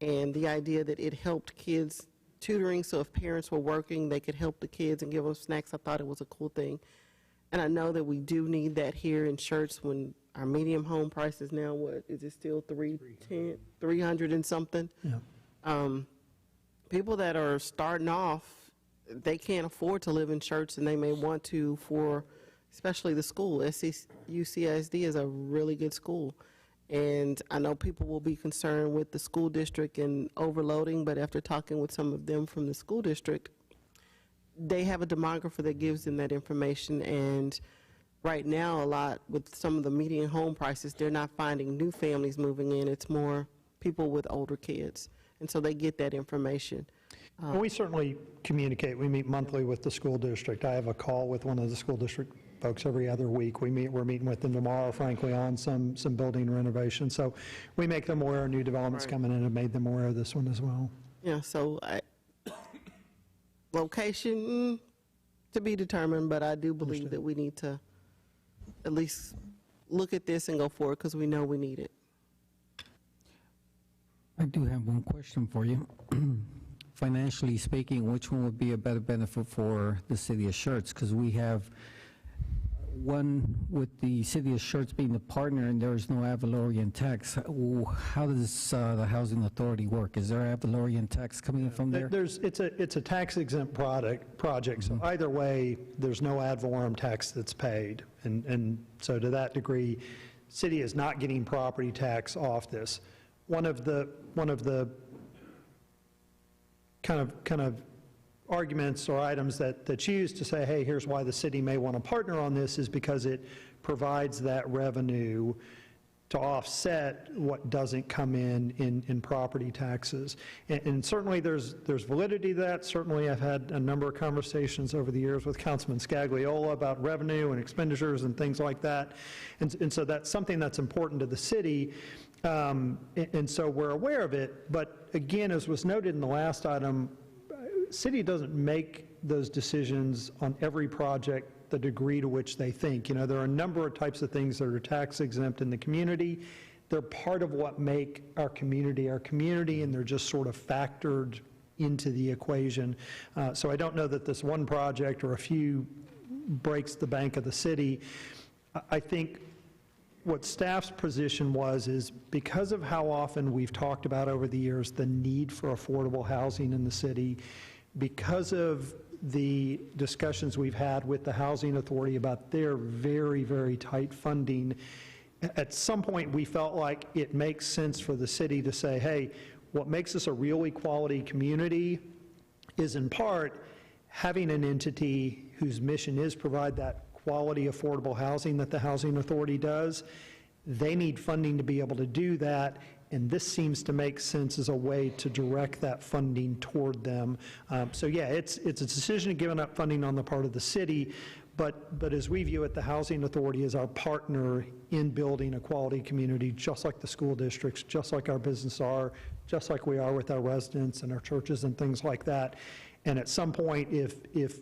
And the idea that it helped kids tutoring, so if parents were working, they could help the kids and give them snacks, I thought it was a cool thing. And I know that we do need that here in Schertz when our medium home price is now, what, is it still 300 and something? Yeah. People that are starting off, they can't afford to live in Schertz, and they may want to for especially the school. UCSD is a really good school. And I know people will be concerned with the school district and overloading, but after talking with some of them from the school district, they have a demographer that gives them that information. And right now, a lot with some of the median home prices, they're not finding new families moving in. It's more people with older kids. And so they get that information. Well, we certainly communicate. We meet monthly with the school district. I have a call with one of the school district folks every other week. We're meeting with them tomorrow, frankly, on some building renovation. So we make them aware of new developments coming in, and made them aware of this one as well. Yeah, so location to be determined, but I do believe that we need to at least look at this and go forward because we know we need it. I do have one question for you. Financially speaking, which one would be a better benefit for the city of Schertz? Because we have one with the city of Schertz being the partner, and there is no ad valorem tax. How does the housing authority work? Is there ad valorem tax coming in from there? It's a tax exempt project. So either way, there's no ad valorem tax that's paid, and so to that degree, city is not getting property tax off this. One of the kind of arguments or items that's used to say, hey, here's why the city may want to partner on this, is because it provides that revenue to offset what doesn't come in property taxes. And certainly there's validity to that. Certainly I've had a number of conversations over the years with Councilman Scagliola about revenue and expenditures and things like that. And so that's something that's important to the city. And so we're aware of it. But again, as was noted in the last item, city doesn't make those decisions on every project the degree to which they think. You know, there are a number of types of things that are tax exempt in the community. They're part of what make our community, and they're just sort of factored into the equation. So I don't know that this one project or a few breaks the bank of the city. I think what staff's position is because of how often we've talked about over the years the need for affordable housing in the city, because of the discussions we've had with the Housing Authority about their very, very tight funding, at some point we felt like it makes sense for the city to say, hey, what makes us a real equality community is in part having an entity whose mission is provide that quality, affordable housing that the Housing Authority does. They need funding to be able to do that, and this seems to make sense as a way to direct that funding toward them. So yeah, it's a decision of giving up funding on the part of the city, but as we view it, the Housing Authority is our partner in building a quality community, just like the school districts, just like our business are, just like we are with our residents and our churches and things like that. And at some point, if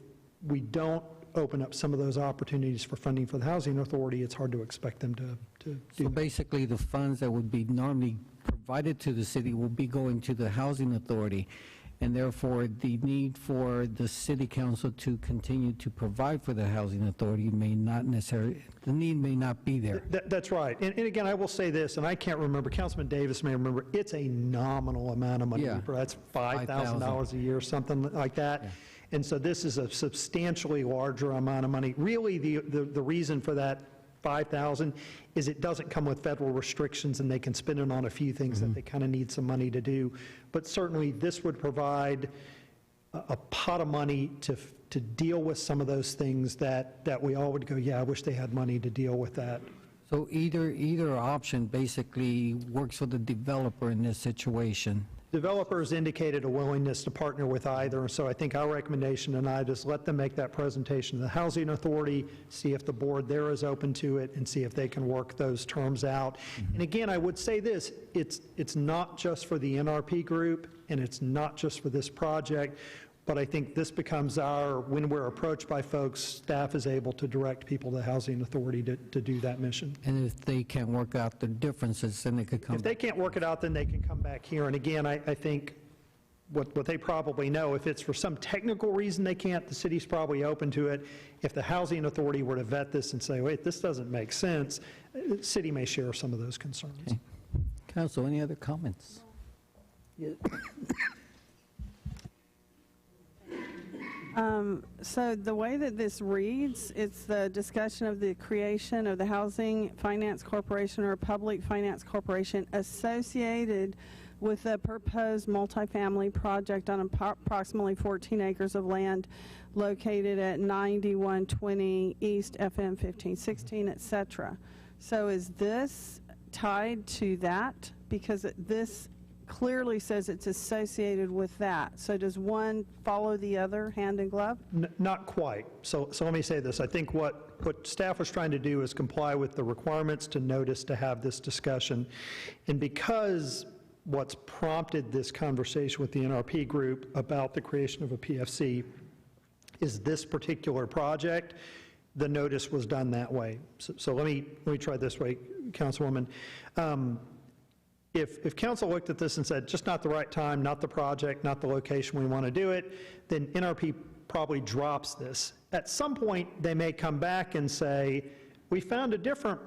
we don't open up some of those opportunities for funding for the Housing Authority, it's hard to expect them to do So that. basically, the funds that would be normally provided to the city will be going to the Housing Authority, and therefore the need for the city council to continue to provide for the Housing Authority may not necessarily, the need may not be there. That's right. And again, I will say this, and I can't remember, Councilman Davis may remember, it's a nominal amount of money. Yeah. That's $5,000 a year, something like that. Yeah. And so this is a substantially larger amount of money. Really, the reason for that $5,000 is it doesn't come with federal restrictions, and they can spend it on a few things that they kind of need some money to do. But certainly, this would provide a pot of money to deal with some of those things that we all would go, yeah, I wish they had money to deal with that. So either option basically works for the developer in this situation. Developers indicated a willingness to partner with either, so I think our recommendation tonight is let them make that presentation to the Housing Authority, see if the board there is open to it, and see if they can work those terms out. And again, I would say this, it's not just for the NRP group, and it's not just for this project, but I think this becomes when we're approached by folks, staff is able to direct people to the Housing Authority to do that mission. And if they can't work out the differences, then they could come If they can't work it out, then they can come back here. And again, I think what they probably know, if it's for some technical reason they can't, the city's probably open to it. If the Housing Authority were to vet this and say, wait, this doesn't make sense, the city may share some of those concerns. Okay. Council, any other comments? So the way that this reads, it's the discussion of the creation of the Housing Finance Corporation or Public Finance Corporation associated with a proposed multifamily project on approximately 14 acres of land located at 9120 East FM 1516, et cetera. So is this tied to that? Because this clearly says it's associated with that. So does one follow the other hand in glove? Not quite. So let me say this. I think what staff was trying to do is comply with the requirements to notice to have this discussion. And because what's prompted this conversation with the NRP group about the creation of a PFC is this particular project, the notice was done that way. So let me try this way, Councilwoman. If council looked at this and said, just not the right time, not the project, not the location we want to do it, then NRP probably drops this. At some point, they may come back and say, we found a different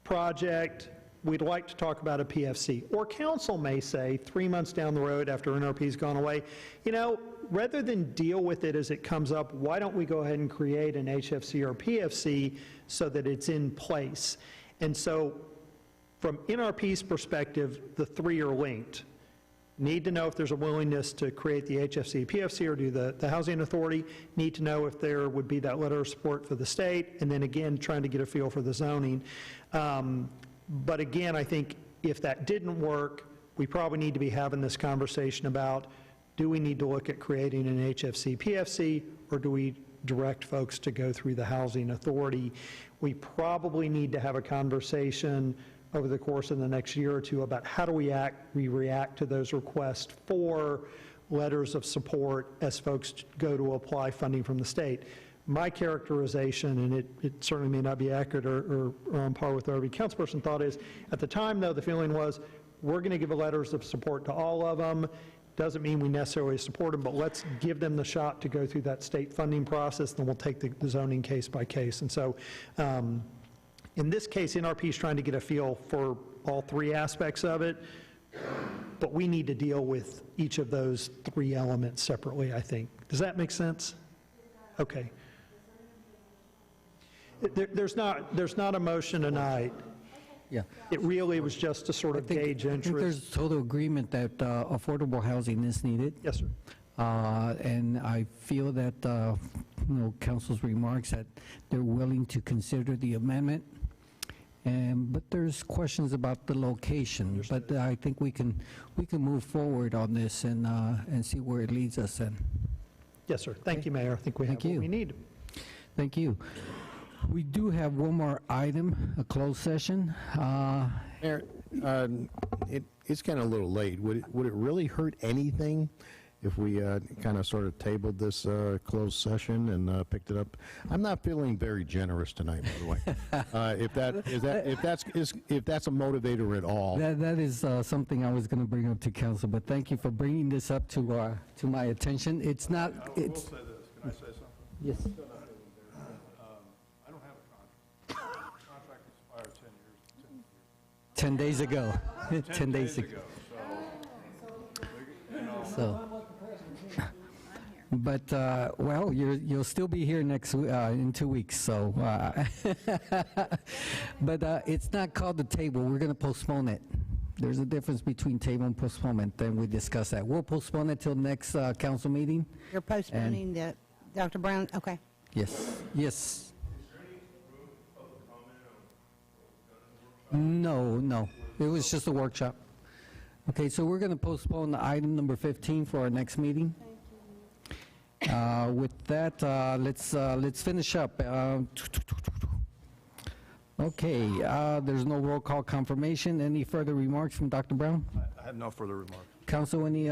project, we'd like to talk about a PFC. Or council may say, 3 months down the road after NRP's gone away, you know, rather than deal with it as it comes up, why don't we go ahead and create an HFC or PFC so that it's in place? And so from NRP's perspective, the three are linked. Need to know if there's a willingness to create the HFC, PFC, or do the Housing Authority. Need to know if there would be that letter of support for the state, and then again, trying to get a feel for the zoning. But again, I think if that didn't work, we probably need to be having this conversation about, do we need to look at creating an HFC, PFC, or do we direct folks to go through the Housing Authority? We probably need to have a conversation over the course of the next year or two about how do we react to those requests for letters of support as folks go to apply funding from the state. My characterization, and it certainly may not be accurate or on par with what every councilperson thought, is at the time, though, the feeling was, we're going to give letters of support to all of them. Doesn't mean we necessarily support them, but let's give them the shot to go through that state funding process, then we'll take the zoning case by case. And so in this case, NRP is trying to get a feel for all three aspects of it, but we need to deal with each of those three elements separately, I think. Does that make sense? Okay. There's not a motion tonight. Yeah. It really was just to sort of gauge interest. I think there's total agreement that affordable housing is needed. Yes, sir. And I feel that, council's remarks that they're willing to consider the amendment. But there's questions about the location. But I think we can move forward on this and see where it leads us in. Yes, sir. Thank you, Mayor. I think we have what we need. Thank you. We do have one more item, a closed session. Mayor, it's kind of a little late. Would it really hurt anything if we kind of sort of tabled this closed session and picked it up? I'm not feeling very generous tonight, by the way. If that's a motivator at all. That is something I was going to bring up to council, but thank you for bringing this up to my attention. It's not. I will say this. Can I say something? Yes. I don't have a contract. The contract expired 10 days ago. 10 days ago. But, well, you'll still be here in 2 weeks, so. But it's not called the table. We're going to postpone it. There's a difference between table and postponement, then we discuss that. We'll postpone it till next council meeting. You're postponing the, Dr. Brown, okay. Yes, yes. No. It was just a workshop. Okay, so we're going to postpone the item number 15 for our next meeting. With that, let's finish up. Okay, there's no roll call confirmation. Any further remarks from Dr. Brown? I have no further remarks. Council, any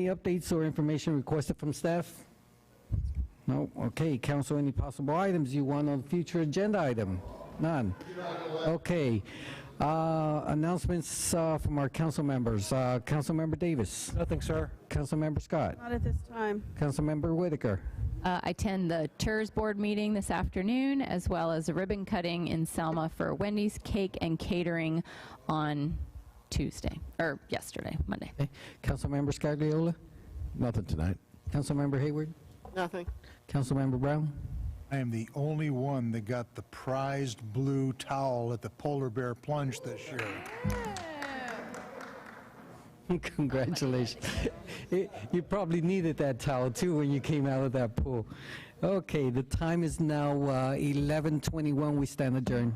updates or information requested from staff? No? Okay, Council, any possible items you want on future agenda item? None? Okay. Announcements from our council members. Council Member Davis. Nothing, sir. Council Member Scott. Not at this time. Council Member Whitaker. I attend the TERS board meeting this afternoon, as well as a ribbon cutting in Selma for Wendy's Cake and Catering on yesterday, Monday. Okay. Council Member Scagliola. Nothing tonight. Council Member Hayward. Nothing. Council Member Brown. I am the only one that got the prized blue towel at the Polar Bear Plunge this year. Congratulations. You probably needed that towel too when you came out of that pool. Okay, the time is now 11:21. We stand adjourned.